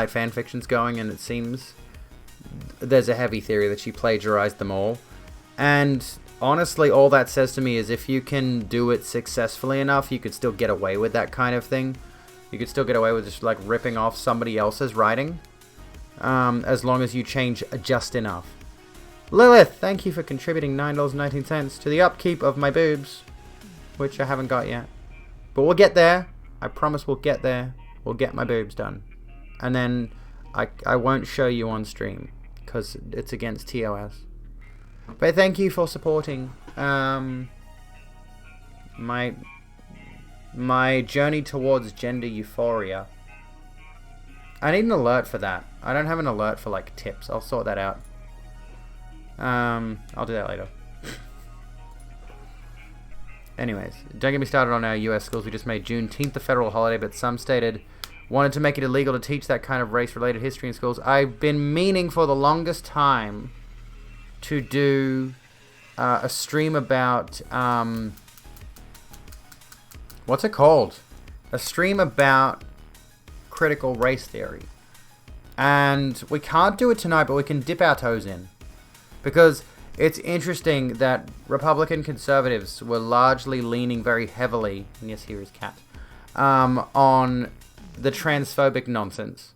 fanfictions going, and it seems there's a heavy theory that she plagiarized them all. And honestly, all that says to me is if you can do it successfully enough, you could still get away with that kind of thing. You could still get away with just like ripping off somebody else's writing, as long as you change just enough. Lilith, thank you for contributing $9.19 to the upkeep of my boobs, which I haven't got yet. But we'll get there. I promise we'll get there. We'll get my boobs done. And then I won't show you on stream, because it's against TOS. But thank you for supporting my journey towards gender euphoria. I need an alert for that. I don't have an alert for like tips. I'll sort that out. I'll do that later. Anyways, don't get me started on our US schools. We just made Juneteenth a federal holiday, but some stated wanted to make it illegal to teach that kind of race-related history in schools. I've been meaning for the longest time to do a stream about what's it called? A stream about critical race theory. And we can't do it tonight, but we can dip our toes in. Because it's interesting that Republican conservatives were largely leaning very heavily, and yes, here is Cat, on the transphobic nonsense.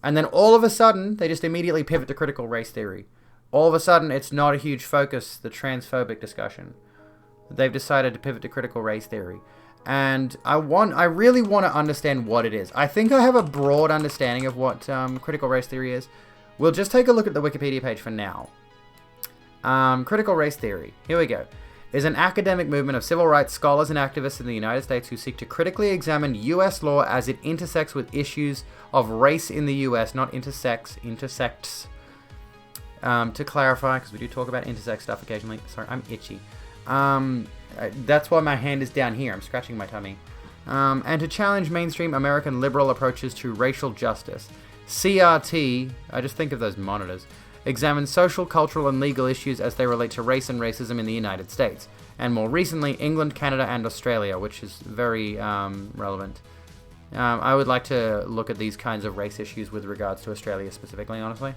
And then all of a sudden, they just immediately pivot to critical race theory. All of a sudden, it's not a huge focus, the transphobic discussion. They've decided to pivot to critical race theory. And I really want to understand what it is. I think I have a broad understanding of what critical race theory is. We'll just take a look at the Wikipedia page for now. Critical race theory, here we go, is an academic movement of civil rights scholars and activists in the United States who seek to critically examine U.S. law as it intersects with issues of race in the U.S., not intersects. To clarify, because we do talk about intersex stuff occasionally. Sorry, I'm itchy. That's why my hand is down here. I'm scratching my tummy. And to challenge mainstream American liberal approaches to racial justice. CRT, I just think of those monitors, examines social, cultural, and legal issues as they relate to race and racism in the United States. And more recently, England, Canada, and Australia, which is very relevant. I would like to look at these kinds of race issues with regards to Australia specifically, honestly.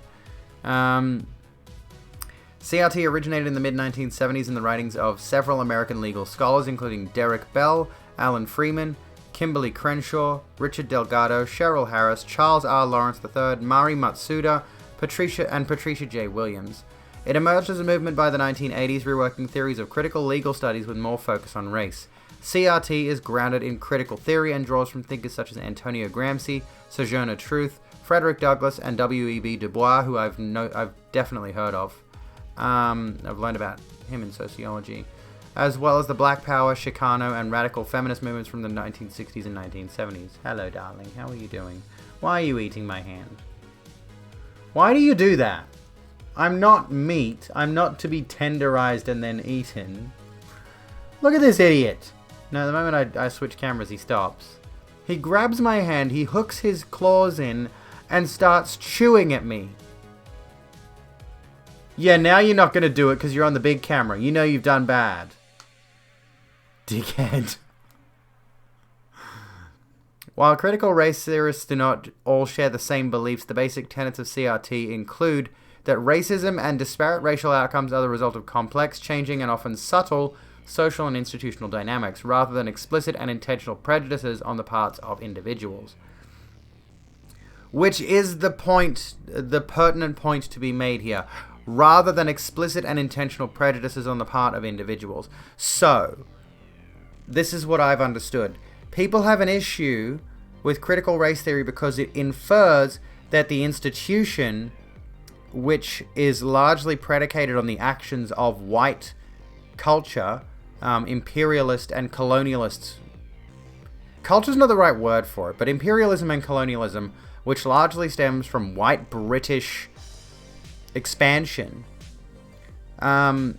CRT originated in the mid-1970s in the writings of several American legal scholars, including Derek Bell, Alan Freeman, Kimberly Crenshaw, Richard Delgado, Cheryl Harris, Charles R. Lawrence III, Mari Matsuda, Patricia J. Williams. It emerged as a movement by the 1980s, reworking theories of critical legal studies with more focus on race. CRT is grounded in critical theory and draws from thinkers such as Antonio Gramsci, Sojourner Truth, Frederick Douglass, and W.E.B. Du Bois, who I've definitely heard of. I've learned about him in sociology, as well as the Black Power, Chicano, and radical feminist movements from the 1960s and 1970s. Hello, darling. How are you doing? Why are you eating my hand? Why do you do that? I'm not meat. I'm not to be tenderized and then eaten. Look at this idiot. No, the moment I switch cameras, he stops. He grabs my hand, he hooks his claws in, and starts chewing at me. Yeah, now you're not going to do it because you're on the big camera. You know you've done bad. Dickhead. While critical race theorists do not all share the same beliefs, the basic tenets of CRT include that racism and disparate racial outcomes are the result of complex, changing, and often subtle social and institutional dynamics, rather than explicit and intentional prejudices on the parts of individuals. Which is the point, the pertinent point to be made here. Rather than explicit and intentional prejudices on the part of individuals. So, this is what I've understood. People have an issue with critical race theory because it infers that the institution, which is largely predicated on the actions of white culture, imperialist and colonialists. Culture's not the right word for it, but imperialism and colonialism, which largely stems from white British expansion. A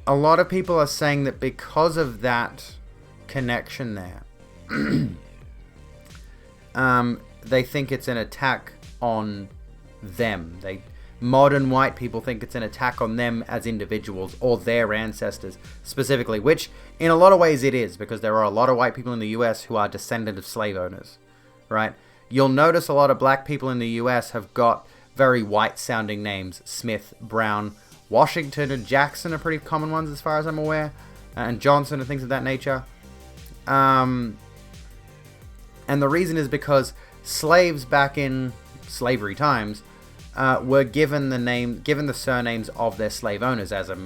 lot of people are saying that because of that connection there, they think it's an attack on them. Modern white people think it's an attack on them as individuals or their ancestors specifically, which in a lot of ways it is, because there are a lot of white people in the US who are descendant of slave owners, right? You'll notice a lot of black people in the US have got very white sounding names. Smith, Brown, Washington and Jackson are pretty common ones as far as I'm aware, and Johnson and things of that nature. And the reason is because slaves back in slavery times were given the surnames of their slave owners as a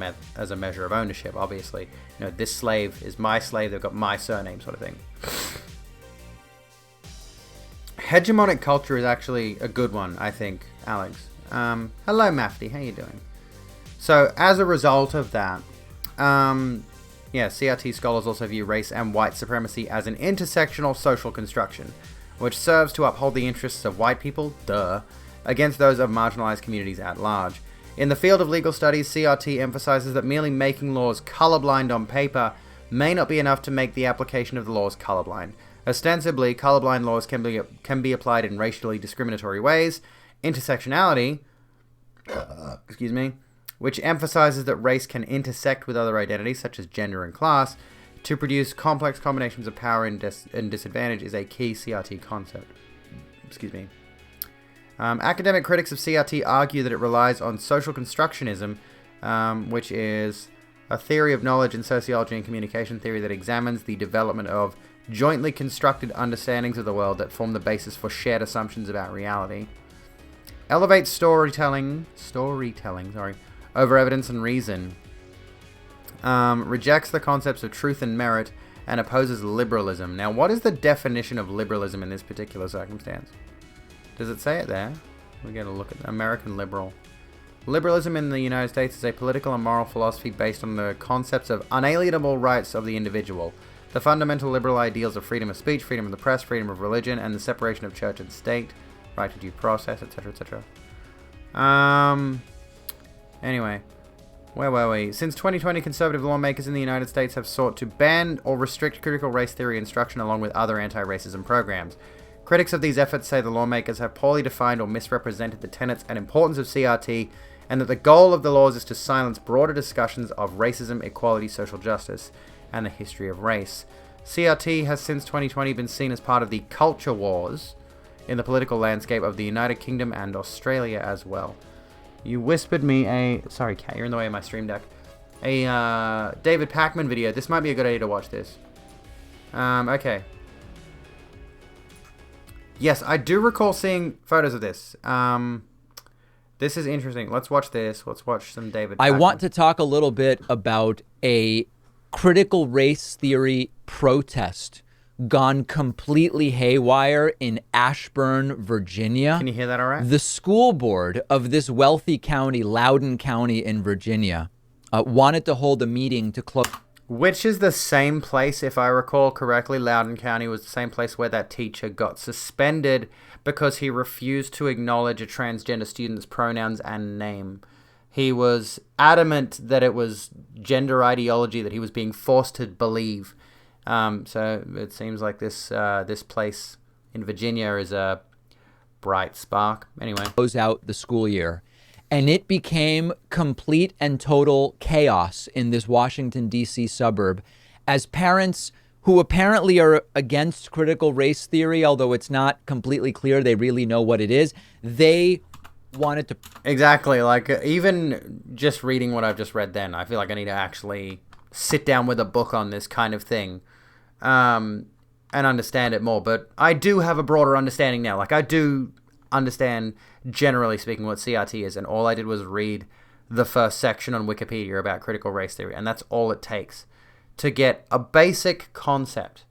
measure of ownership. Obviously, this slave is my slave; they've got my surname, sort of thing. Hegemonic culture is actually a good one, I think, Alex. Hello, Mafty. How you doing? So, as a result of that, CRT scholars also view race and white supremacy as an intersectional social construction, which serves to uphold the interests of white people, against those of marginalized communities at large. In the field of legal studies, CRT emphasizes that merely making laws colorblind on paper may not be enough to make the application of the laws colorblind. Ostensibly, colorblind laws can be applied in racially discriminatory ways. Intersectionality, which emphasizes that race can intersect with other identities, such as gender and class, to produce complex combinations of power and disadvantage, is a key CRT concept. Academic critics of CRT argue that it relies on social constructionism, which is a theory of knowledge in sociology and communication theory that examines the development of jointly constructed understandings of the world that form the basis for shared assumptions about reality. Elevates storytelling over evidence and reason. Rejects the concepts of truth and merit and opposes liberalism. Now, what is the definition of liberalism in this particular circumstance? Does it say it there? We got to look at American liberal. Liberalism in the United States is a political and moral philosophy based on the concepts of unalienable rights of the individual, the fundamental liberal ideals of freedom of speech, freedom of the press, freedom of religion, and the separation of church and state, right to due process, etc., etc. Anyway, where were we? Since 2020, conservative lawmakers in the United States have sought to ban or restrict critical race theory instruction along with other anti-racism programs. Critics of these efforts say the lawmakers have poorly defined or misrepresented the tenets and importance of CRT, and that the goal of the laws is to silence broader discussions of racism, equality, social justice, and the history of race. CRT has since 2020 been seen as part of the culture wars in the political landscape of the United Kingdom and Australia as well. You whispered me sorry, Kat, you're in the way of my stream deck. A David Pakman video. This might be a good idea to watch this. Okay. Yes, I do recall seeing photos of this. This is interesting. Let's watch this. Let's watch some David Pakman. I want to talk a little bit about a critical race theory protest gone completely haywire in Ashburn, Virginia. Can you hear that all right? The school board of this wealthy county, Loudoun County in Virginia, wanted to hold a meeting to close... Which is the same place, if I recall correctly, Loudoun County was the same place where that teacher got suspended because he refused to acknowledge a transgender student's pronouns and name. He was adamant that it was gender ideology that he was being forced to believe. So it seems like this place in Virginia is a bright spark. Anyway. Close out the school year. And it became complete and total chaos in this Washington, D.C. suburb as parents who apparently are against critical race theory, although it's not completely clear they really know what it is, they wanted to... Exactly. Like, even just reading what I've just read then, I feel like I need to actually sit down with a book on this kind of thing and understand it more. But I do have a broader understanding now. Like, I do understand, generally speaking, what CRT is, and all I did was read the first section on Wikipedia about critical race theory, and that's all it takes to get a basic concept.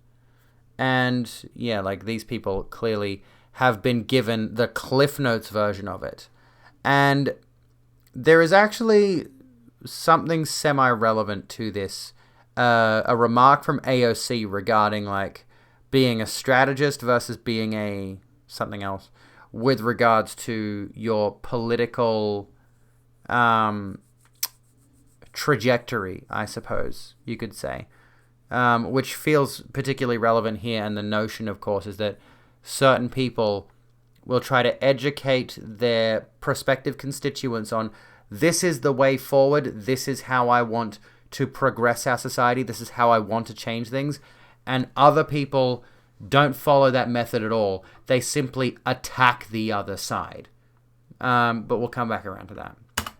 And yeah, like these people clearly have been given the Cliff Notes version of it. And there is actually something semi-relevant to this. A remark from AOC regarding like being a strategist versus being a something else with regards to your political trajectory, I suppose you could say, which feels particularly relevant here. And the notion, of course, is that certain people will try to educate their prospective constituents on this is the way forward, this is how I want to progress our society, this is how I want to change things, and other people don't follow that method at all. They simply attack the other side. But we'll come back around to that.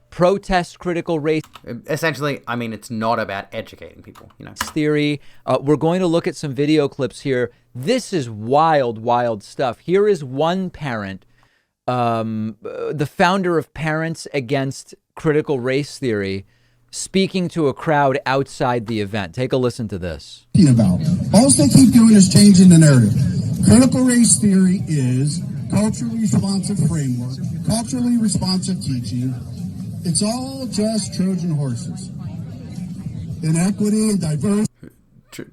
Protest critical race Essentially, I mean, it's not about educating people, you know. theory. We're going to look at some video clips here. This is wild, wild stuff. Here is one parent, the founder of Parents Against Critical Race Theory, speaking to a crowd outside the event. Take a listen to this. About. All they keep doing is changing the narrative. Critical race theory is culturally responsive framework, culturally responsive teaching. It's all just Trojan horses. Inequity and diversity.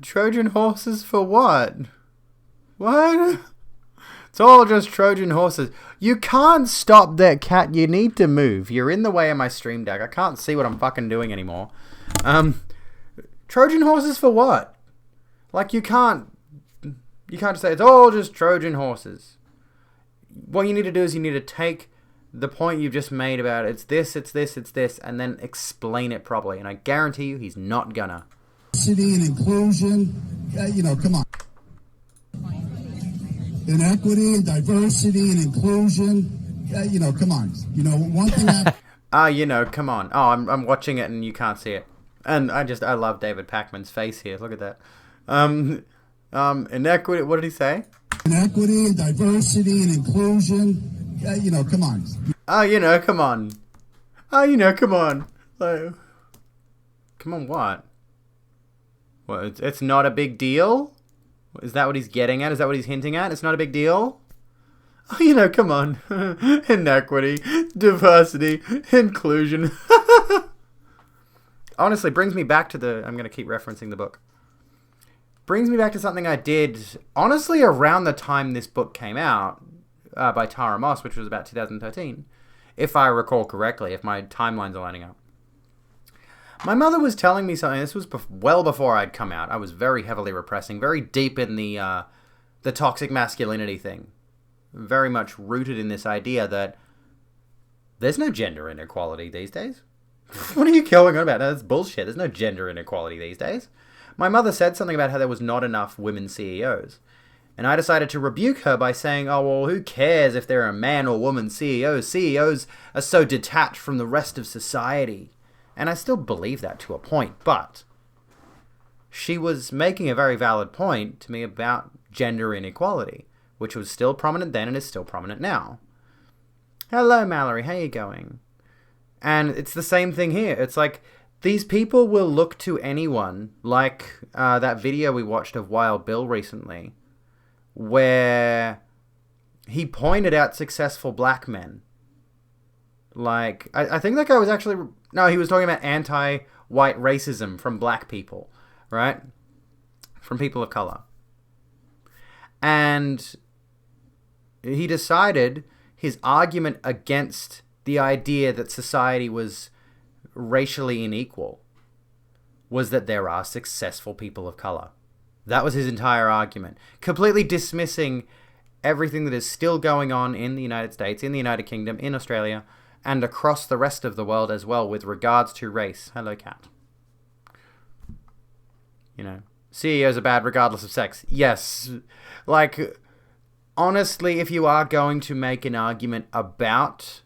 Trojan horses for what? What? It's all just Trojan horses. You can't stop that cat. You need to move. You're in the way of my stream deck. I can't see what I'm fucking doing anymore. Trojan horses for what? Like, you can't just say it's all just Trojan horses. What you need to do is you need to take the point you've just made about it's this, and then explain it properly. And I guarantee you he's not gonna. Diversity and inclusion, come on. Inequity and diversity and inclusion, come on. One thing that... come on. Oh, I'm watching it and you can't see it. And I love David Pakman's face here. Look at that. Inequity, what did he say? Inequity and diversity and inclusion, come on. Come on. Come on. Like, come on what? What, it's not a big deal? Is that what he's getting at? Is that what he's hinting at? It's not a big deal? Oh, come on. Inequity, diversity, inclusion. Honestly, brings me back to I'm going to keep referencing the book. Brings me back to something I did, honestly, around the time this book came out, by Tara Moss, which was about 2013, if I recall correctly, if my timelines are lining up. My mother was telling me something. This was well before I'd come out. I was very heavily repressing, very deep in the toxic masculinity thing. Very much rooted in this idea that there's no gender inequality these days. What are you going on about? That's bullshit. There's no gender inequality these days. My mother said something about how there was not enough women CEOs. And I decided to rebuke her by saying, oh, well, who cares if there are man or woman CEOs? CEOs are so detached from the rest of society. And I still believe that to a point, but she was making a very valid point to me about gender inequality, which was still prominent then and is still prominent now. Hello, Mallory, how you going? And it's the same thing here. It's like, these people will look to anyone, like that video we watched of Wild Bill recently, where he pointed out successful black men. Like, I think that guy was actually... No, he was talking about anti-white racism from black people, right? From people of color. And he decided his argument against the idea that society was racially unequal was that there are successful people of color. That was his entire argument. Completely dismissing everything that is still going on in the United States, in the United Kingdom, in Australia, and across the rest of the world as well with regards to race. Hello, cat. CEOs are bad regardless of sex. Yes. Like, honestly, if you are going to make an argument about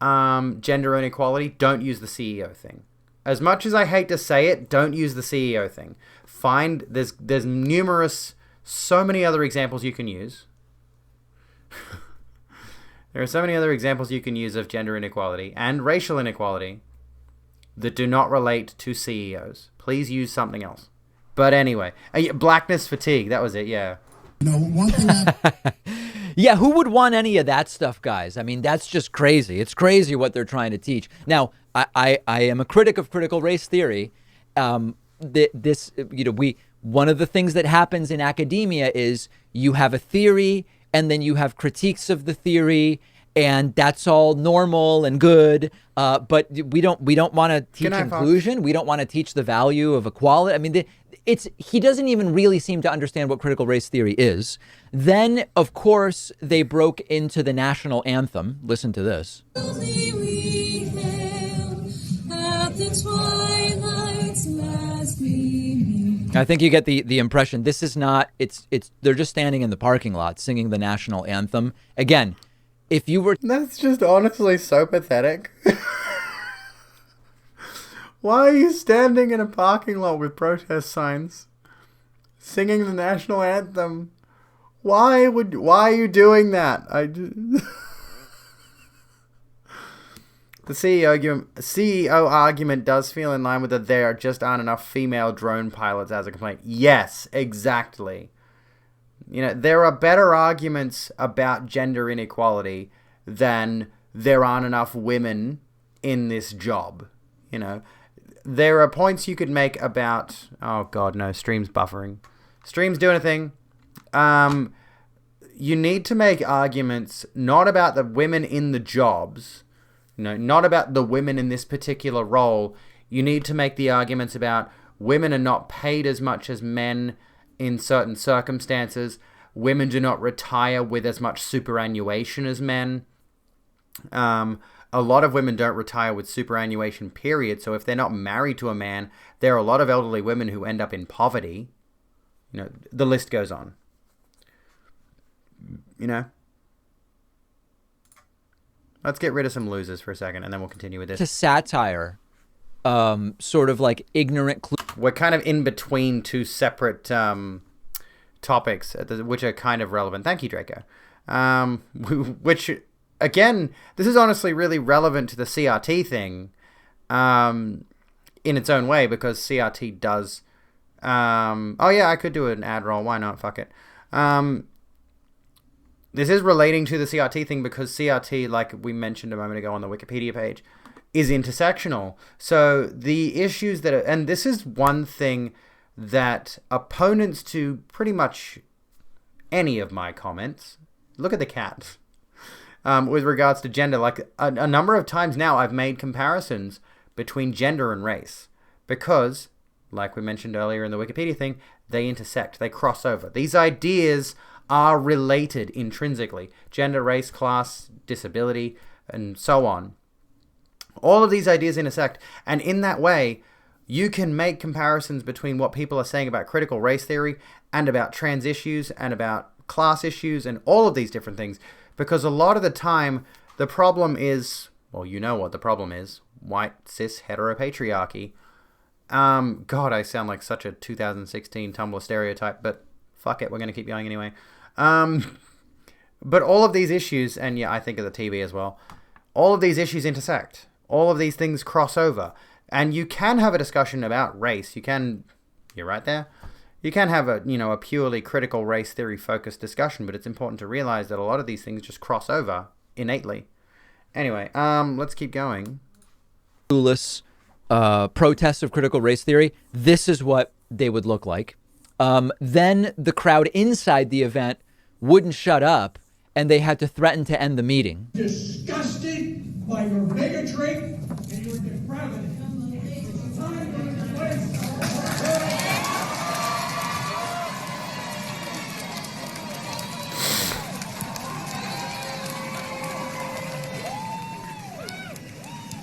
gender inequality, don't use the CEO thing. As much as I hate to say it, don't use the CEO thing. There's numerous, so many other examples you can use. There are so many other examples you can use of gender inequality and racial inequality that do not relate to CEOs. Please use something else. But anyway, blackness fatigue. That was it. Yeah. You know, one thing Yeah, who would want any of that stuff, guys? I mean, that's just crazy. It's crazy what they're trying to teach. Now, I am a critic of critical race theory. One of the things that happens in academia is you have a theory and then you have critiques of the theory, and that's all normal and good. But we don't want to teach inclusion. We don't want to teach the value of equality. I mean, he doesn't even really seem to understand what critical race theory is. Then, of course, they broke into the national anthem. Listen to this. I think you get the impression. This is not, they're just standing in the parking lot singing the national anthem. Again, if you were... That's just honestly so pathetic. Why are you standing in a parking lot with protest signs, singing the national anthem? Why are you doing that? The CEO argument does feel in line with that there just aren't enough female drone pilots as a complaint. Yes, exactly. You know, there are better arguments about gender inequality than there aren't enough women in this job. You know, there are points you could make about... Oh, God, no. Stream's buffering. Stream's doing a thing. You need to make arguments not about the women in the jobs, not about the women in this particular role. You need to make the arguments about women are not paid as much as men in certain circumstances. Women do not retire with as much superannuation as men. A lot of women don't retire with superannuation, period. So if they're not married to a man, there are a lot of elderly women who end up in poverty. You know, the list goes on. You know? Let's get rid of some losers for a second, and then we'll continue with this. To satire, sort of like ignorant... We're kind of in between two separate topics, which are kind of relevant. Thank you, Draco. Which... Again, this is honestly really relevant to the CRT thing in its own way, because CRT does... oh yeah, I could do an ad roll. Why not? Fuck it. This is relating to the CRT thing because CRT, like we mentioned a moment ago on the Wikipedia page, is intersectional. So the issues that are... And this is one thing that opponents to pretty much any of my comments... Look at the cat. With regards to gender, like a number of times now I've made comparisons between gender and race because, like we mentioned earlier in the Wikipedia thing, they intersect, they cross over. These ideas are related intrinsically. Gender, race, class, disability, and so on. All of these ideas intersect, and in that way, you can make comparisons between what people are saying about critical race theory and about trans issues and about class issues and all of these different things. Because a lot of the time, the problem is, well, you know what the problem is. White, cis, heteropatriarchy. God, I sound like such a 2016 Tumblr stereotype, but fuck it, we're going to keep going anyway. But all of these issues, and yeah, I think of the TV as well, all of these issues intersect. All of these things cross over. And you can have a discussion about race. You're right there. You can have a purely critical race theory focused discussion, but it's important to realize that a lot of these things just cross over innately. Anyway, let's keep going. Clueless protests of critical race theory. This is what they would look like. Then the crowd inside the event wouldn't shut up, and they had to threaten to end the meeting. Disgusted by your bigotry and your depravity.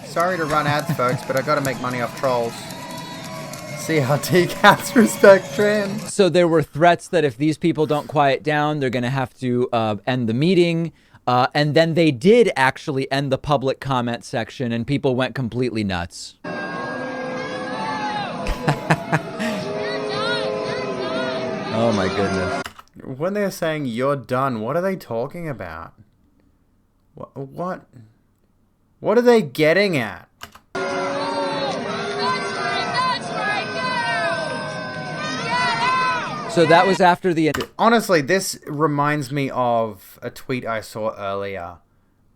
Sorry to run ads, folks, but I gotta make money off trolls. CRT cats respect trans. So there were threats that if these people don't quiet down, they're gonna have to end the meeting. And then they did actually end the public comment section, and people went completely nuts. Oh my goodness. When they're saying you're done, what are they talking about? What are they getting at? That's right, girls! So that was after the... Honestly, this reminds me of a tweet I saw earlier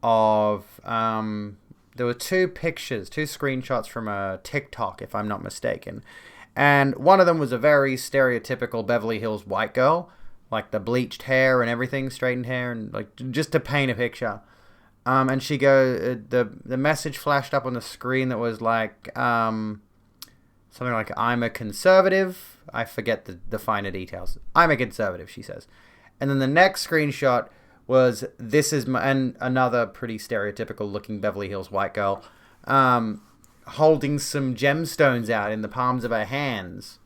of... there were two screenshots from a TikTok, if I'm not mistaken. And one of them was a very stereotypical Beverly Hills white girl, like the bleached hair and everything, straightened hair, and like just to paint a picture. And she the message flashed up on the screen that was like something like, "I'm a conservative." I forget the finer details. "I'm a conservative," she says. And then the next screenshot was, "This is my," and another pretty stereotypical looking Beverly Hills white girl, holding some gemstones out in the palms of her hands.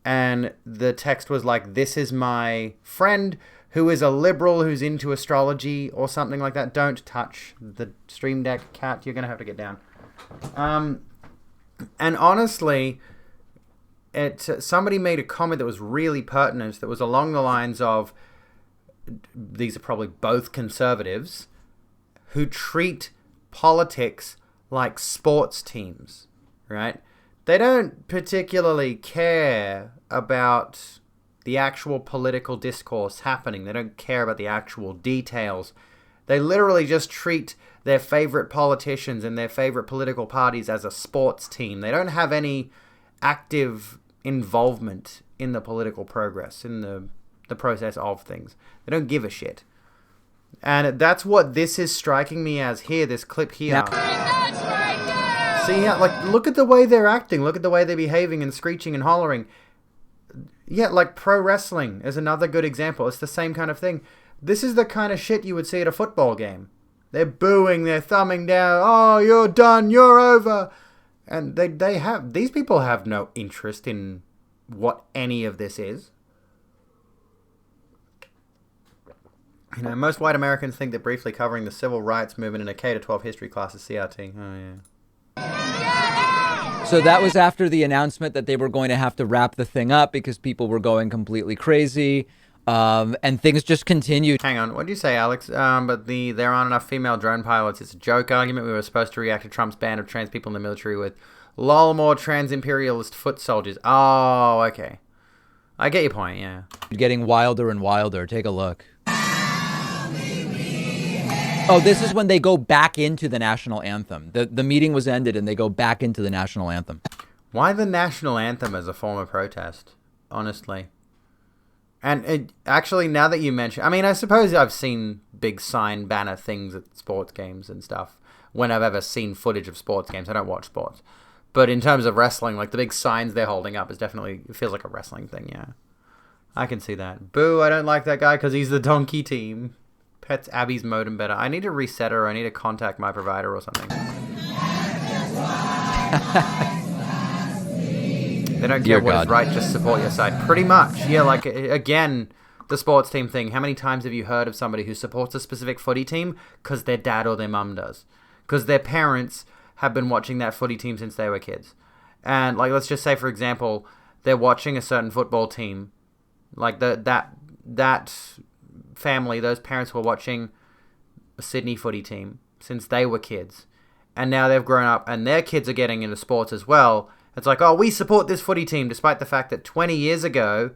And the text was like, "This is my friend who is a liberal who's into astrology," or something like that. Don't touch the Stream Deck, cat. You're going to have to get down. And honestly, somebody made a comment that was really pertinent, that was along the lines of, these are probably both conservatives, who treat politics like sports teams, right? They don't particularly care about the actual political discourse happening. They don't care about the actual details. They literally just treat their favorite politicians and their favorite political parties as a sports team. They don't have any active involvement in the political progress, in the process of things. They don't give a shit. And that's what this is striking me as here, this clip here. See, like, look at the way they're acting. Look at the way they're behaving and screeching and hollering. Yeah, like pro wrestling is another good example. It's the same kind of thing. This is the kind of shit you would see at a football game. They're booing, they're thumbing down. "Oh, you're done, you're over." And these people have no interest in what any of this is. You know, most white Americans think that briefly covering the civil rights movement in a K-12 history class is CRT. Oh, yeah. So that was after the announcement that they were going to have to wrap the thing up because people were going completely crazy. And things just continued. Hang on, what did you say, Alex? But there aren't enough female drone pilots. It's a joke argument. We were supposed to react to Trump's ban of trans people in the military with "lol, more trans-imperialist foot soldiers." Oh, okay. I get your point, yeah. Getting wilder and wilder. Take a look. Oh, this is when they go back into the national anthem. The meeting was ended and they go back into the national anthem. Why the national anthem as a form of protest? Honestly. And actually, now that you mention, I mean, I suppose I've seen big sign banner things at sports games and stuff when I've ever seen footage of sports games. I don't watch sports. But in terms of wrestling, like the big signs they're holding up it feels like a wrestling thing, yeah. I can see that. Boo, I don't like that guy because he's the donkey team. Pets Abby's modem better. I need to reset her. I need to contact my provider or something. They don't care what is right, just support your side. Pretty much. Yeah, like, again, the sports team thing. How many times have you heard of somebody who supports a specific footy team because their dad or their mum does? Because their parents have been watching that footy team since they were kids. And, like, let's just say, for example, they're watching a certain football team. Like, that family, those parents were watching a Sydney footy team since they were kids. And now they've grown up and their kids are getting into sports as well. It's like, oh, we support this footy team, despite the fact that 20 years ago,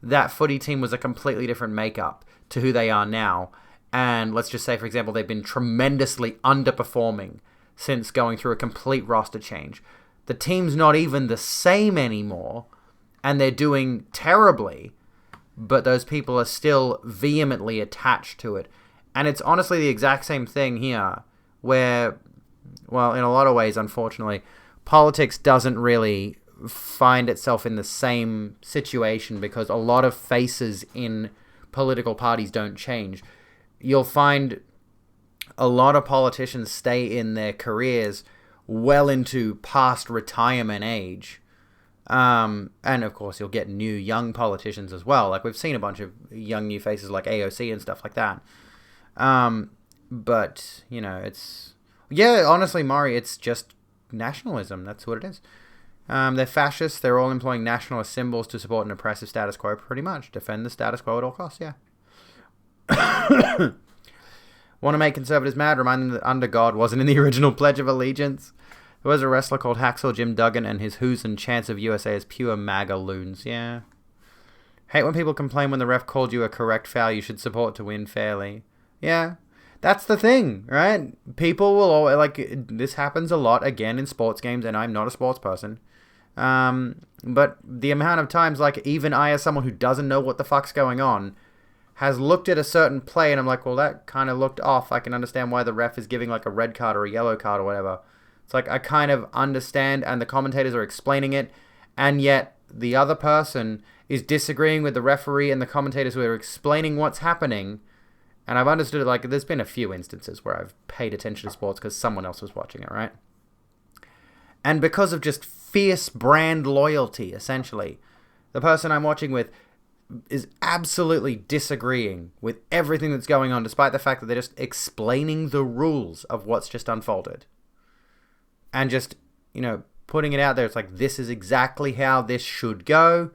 that footy team was a completely different makeup to who they are now. And let's just say, for example, they've been tremendously underperforming since going through a complete roster change. The team's not even the same anymore, and they're doing terribly, but those people are still vehemently attached to it. And it's honestly the exact same thing here, where, well, in a lot of ways, unfortunately, politics doesn't really find itself in the same situation because a lot of faces in political parties don't change. You'll find a lot of politicians stay in their careers well into past retirement age. And of course, you'll get new young politicians as well. Like, we've seen a bunch of young new faces like AOC and stuff like that. But, you know, it's... Yeah, honestly, Maury, it's just nationalism. That's what it is. They're fascists. They're all employing nationalist symbols to support an oppressive status quo, pretty much. Defend the status quo at all costs, yeah. Want to make conservatives mad? Remind them that under God wasn't in the original Pledge of Allegiance. There was a wrestler called Hacksaw Jim Duggan, and his Who's and Chance of USA is pure MAGA loons, yeah. Hate when people complain when the ref called you a correct foul you should support to win fairly. Yeah, that's the thing, right? People will always, like, this happens a lot, again, in sports games, and I'm not a sports person. But the amount of times, like, even I, as someone who doesn't know what the fuck's going on, has looked at a certain play, and I'm like, well, that kind of looked off. I can understand why the ref is giving, like, a red card or a yellow card or whatever. It's like, I kind of understand, and the commentators are explaining it, and yet the other person is disagreeing with the referee and the commentators who are explaining what's happening. And I've understood it, like, there's been a few instances where I've paid attention to sports because someone else was watching it, right? And because of just fierce brand loyalty, essentially, the person I'm watching with is absolutely disagreeing with everything that's going on, despite the fact that they're just explaining the rules of what's just unfolded. And just, you know, putting it out there. It's like, this is exactly how this should go.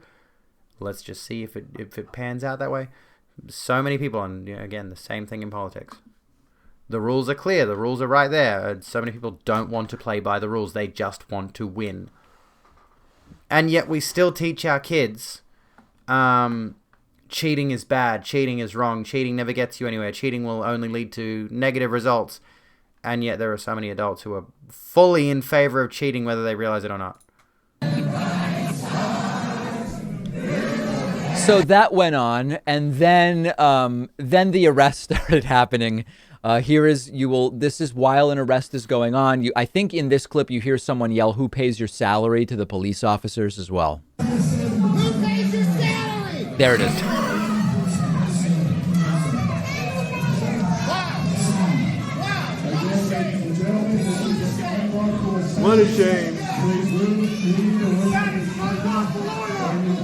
Let's just see if it pans out that way. So many people, and you know, again, the same thing in politics. The rules are clear. The rules are right there. And so many people don't want to play by the rules. They just want to win. And yet we still teach our kids cheating is bad. Cheating is wrong. Cheating never gets you anywhere. Cheating will only lead to negative results. And yet there are so many adults who are fully in favor of cheating, whether they realize it or not. So that went on, and then the arrest started happening. This is while an arrest is going on. I think in this clip you hear someone yell, "Who pays your salary?" to the police officers as well. Who pays your salary? There it is. What a shame.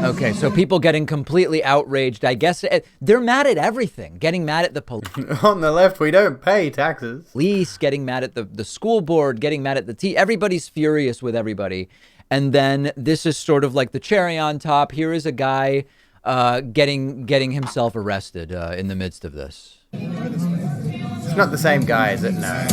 Okay, so people getting completely outraged. I guess they're mad at everything. Getting mad at the police. On the left, we don't pay taxes. Police, getting mad at the school board, getting mad at the everybody's furious with everybody. And then this is sort of like the cherry on top. Here is a guy getting himself arrested in the midst of this. It's not the same guy, is it? No.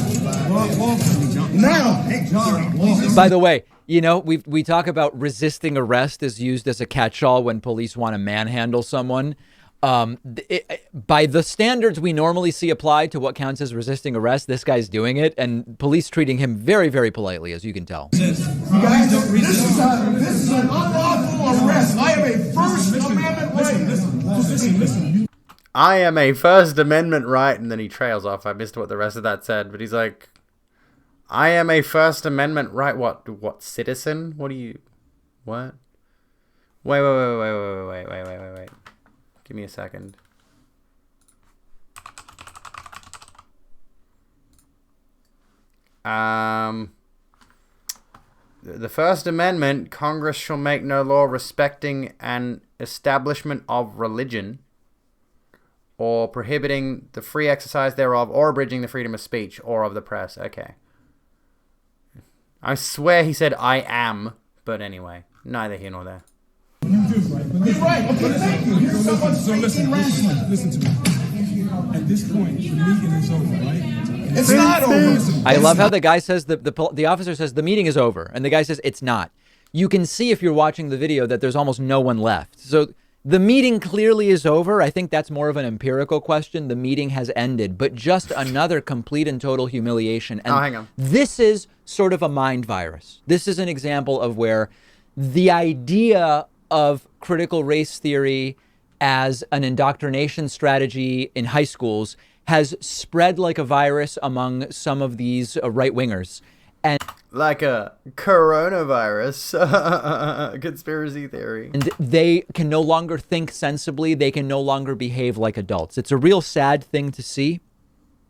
By the way, you know, we talk about resisting arrest is used as a catch-all when police want to manhandle someone. By the standards we normally see applied to what counts as resisting arrest, this guy's doing it, and police treating him very, very politely, as you can tell. This is an unlawful arrest. I have a First Amendment right. Listen. I am a First Amendment right, and then he trails off. I missed what the rest of that said, but he's like, I am a First Amendment right. What citizen? What? Wait. Give me a second. The First Amendment, Congress shall make no law respecting an establishment of religion or prohibiting the free exercise thereof or abridging the freedom of speech or of the press. Okay. I swear he said I am, but anyway, neither here nor there. You're right. Okay, thank you. Here's someone thinking rationally. Listen to me. At this point, the meeting is over, right? It's not over. I love how the guy says, the officer says the meeting is over, and the guy says it's not. You can see if you're watching the video that there's almost no one left. So the meeting clearly is over. I think that's more of an empirical question. The meeting has ended, but just another complete and total humiliation. And hang on. This is sort of a mind virus. This is an example of where the idea of critical race theory as an indoctrination strategy in high schools has spread like a virus among some of these right-wingers. And like a coronavirus conspiracy theory. And they can no longer think sensibly. They can no longer behave like adults. It's a real sad thing to see,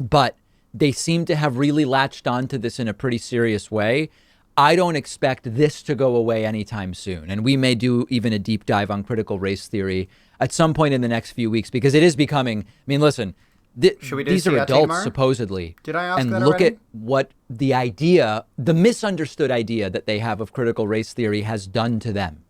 but they seem to have really latched onto this in a pretty serious way. I don't expect this to go away anytime soon. And we may do even a deep dive on critical race theory at some point in the next few weeks, because it is becoming, I mean, listen, these are adults, tomorrow? Supposedly. Did I ask and that look already? at what the idea, the misunderstood idea that they have of critical race theory has done to them.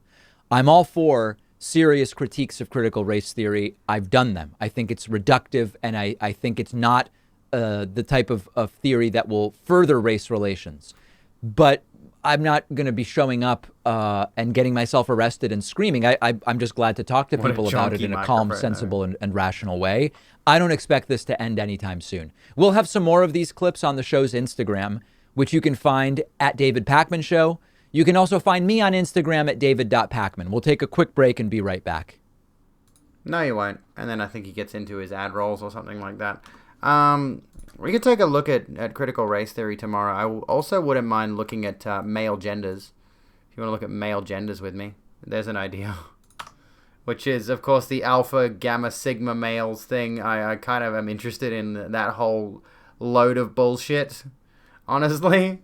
I'm all for serious critiques of critical race theory. I've done them. I think it's reductive, and I think it's not the type of theory that will further race relations. But I'm not going to be showing up and getting myself arrested and screaming. I'm just glad to talk to What a people about it junky in a calm, microphone, sensible, and rational way. I don't expect this to end anytime soon. We'll have some more of these clips on the show's Instagram, which you can find at David Pakman Show. You can also find me on Instagram at david.pakman. We'll take a quick break and be right back. No, you won't. And then I think he gets into his ad rolls or something like that. We could take a look at critical race theory tomorrow. I also wouldn't mind looking at male genders. If you want to look at male genders with me, there's an idea. Which is, of course, the alpha, gamma, sigma males thing. I kind of am interested in that whole load of bullshit, honestly.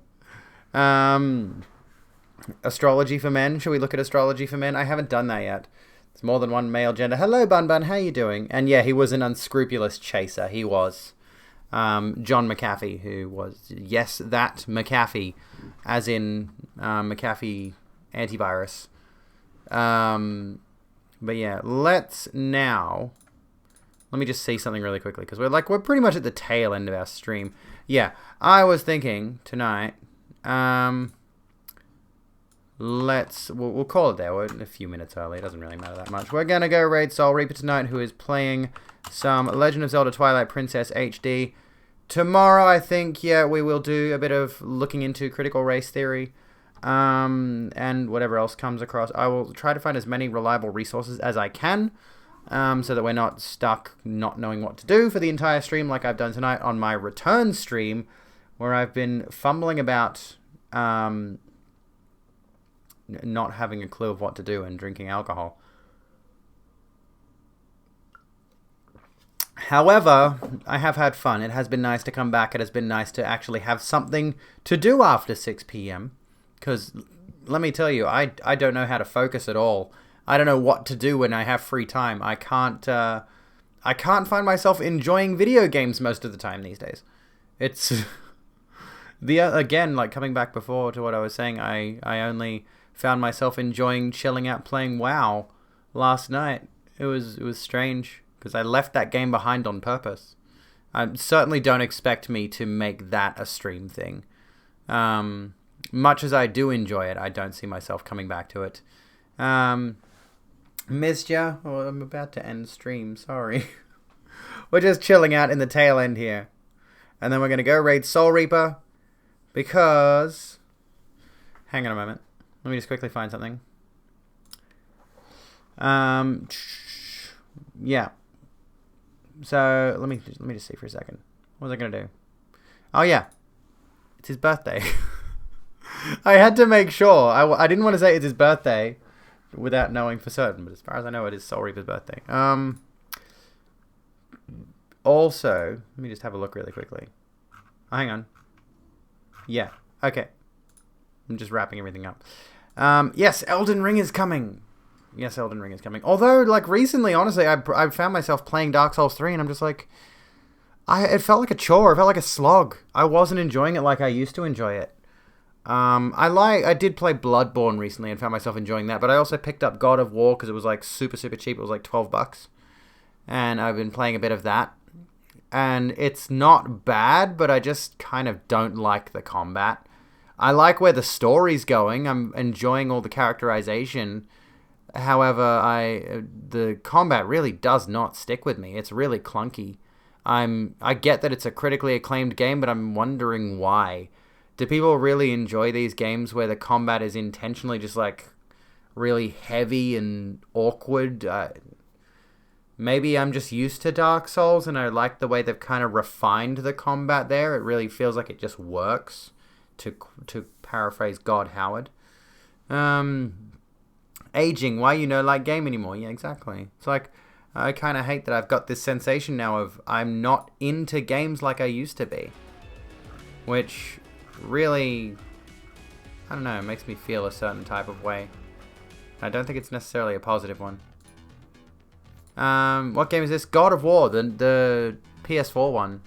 Astrology for men. Should we look at astrology for men? I haven't done that yet. It's more than one male gender. Hello, Bun Bun. How you doing? And yeah, he was an unscrupulous chaser. He was. John McAfee, who was, yes, that McAfee, as in McAfee antivirus. But yeah, let me just see something really quickly, because we're pretty much at the tail end of our stream. Yeah, I was thinking tonight, we'll call it there. We're a few minutes early. It doesn't really matter that much. We're gonna go raid Soul Reaper tonight, who is playing some Legend of Zelda Twilight Princess HD. Tomorrow, I think, yeah, we will do a bit of looking into critical race theory, and whatever else comes across. I will try to find as many reliable resources as I can, so that we're not stuck not knowing what to do for the entire stream like I've done tonight on my return stream, where I've been fumbling about, not having a clue of what to do and drinking alcohol. However, I have had fun. It has been nice to come back. It has been nice to actually have something to do after 6 p.m. Because, let me tell you, I don't know how to focus at all. I don't know what to do when I have free time. I can't find myself enjoying video games most of the time these days. It's... again, like coming back before to what I was saying, I only found myself enjoying chilling out playing WoW last night. It was strange, because I left that game behind on purpose. I certainly don't expect me to make that a stream thing. Much as I do enjoy it, I don't see myself coming back to it. Missed ya? Oh, I'm about to end stream, sorry. We're just chilling out in the tail end here. And then we're going to go raid Soul Reaper, because... Hang on a moment. Let me just quickly find something. Yeah. So let me just see for a second. What was I gonna do? Oh yeah, it's his birthday. I had to make sure. I didn't want to say it's his birthday without knowing for certain, but as far as I know, it is Soul Reaper's birthday. Also, let me just have a look really quickly. Oh, hang on. Yeah. Okay. I'm just wrapping everything up. Yes, Elden Ring is coming. Yes, Elden Ring is coming. Although, like, recently, honestly, I found myself playing Dark Souls 3, and I'm just like... it felt like a chore. It felt like a slog. I wasn't enjoying it like I used to enjoy it. I did play Bloodborne recently and found myself enjoying that, but I also picked up God of War because it was, like, super, super cheap. It was, like, $12. And I've been playing a bit of that. And it's not bad, but I just kind of don't like the combat. I like where the story's going. I'm enjoying all the characterization. However, the combat really does not stick with me. It's really clunky. I get that it's a critically acclaimed game, but I'm wondering why. Do people really enjoy these games where the combat is intentionally just like really heavy and awkward? Maybe I'm just used to Dark Souls and I like the way they've kind of refined the combat there. It really feels like it just works, to paraphrase God Howard. Aging, why you no like game anymore? Yeah, exactly. It's like, I kind of hate that I've got this sensation now of I'm not into games like I used to be. Which really, I don't know, makes me feel a certain type of way. I don't think it's necessarily a positive one. What game is this? God of War, the PS4 one.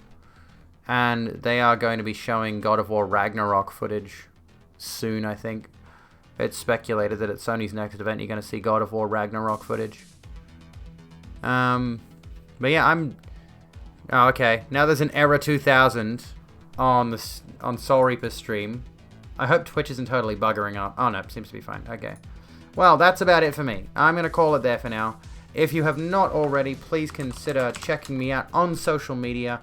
And they are going to be showing God of War Ragnarok footage soon, I think. It's speculated that at Sony's next event you're going to see God of War Ragnarok footage. But yeah, oh, okay. Now there's an Error 2000 on Soul Reaper's stream. I hope Twitch isn't totally buggering up. Oh no, it seems to be fine. Okay. Well, that's about it for me. I'm going to call it there for now. If you have not already, please consider checking me out on social media.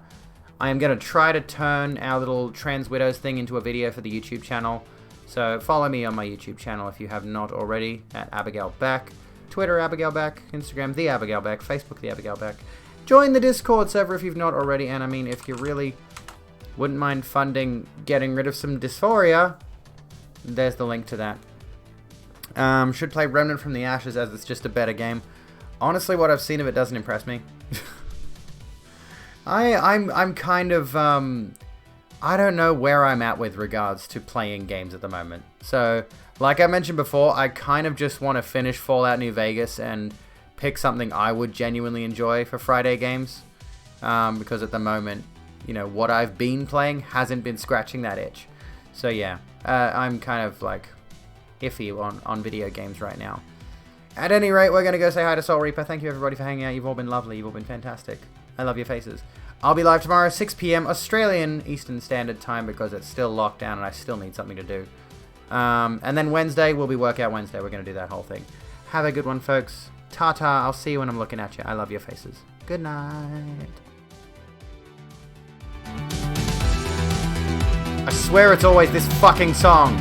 I am going to try to turn our little Trans Widows thing into a video for the YouTube channel. So follow me on my YouTube channel if you have not already, at Abigail Beck. Twitter, Abigail Beck. Instagram, The Abigail Beck. Facebook, The Abigail Beck. Join the Discord server if you've not already. And I mean, if you really wouldn't mind funding getting rid of some dysphoria, there's the link to that. Should play Remnant from the Ashes as it's just a better game. Honestly, what I've seen of it doesn't impress me. I'm kind of, I don't know where I'm at with regards to playing games at the moment. So, like I mentioned before, I kind of just want to finish Fallout New Vegas and pick something I would genuinely enjoy for Friday games. Because at the moment, you know, what I've been playing hasn't been scratching that itch. So yeah, I'm kind of like iffy on video games right now. At any rate, we're going to go say hi to Soul Reaper. Thank you everybody for hanging out. You've all been lovely. You've all been fantastic. I love your faces. I'll be live tomorrow, 6 p.m. Australian Eastern Standard Time because it's still locked down and I still need something to do. And then Wednesday will be Workout Wednesday. We're going to do that whole thing. Have a good one, folks. Ta-ta. I'll see you when I'm looking at you. I love your faces. Good night. I swear it's always this fucking song.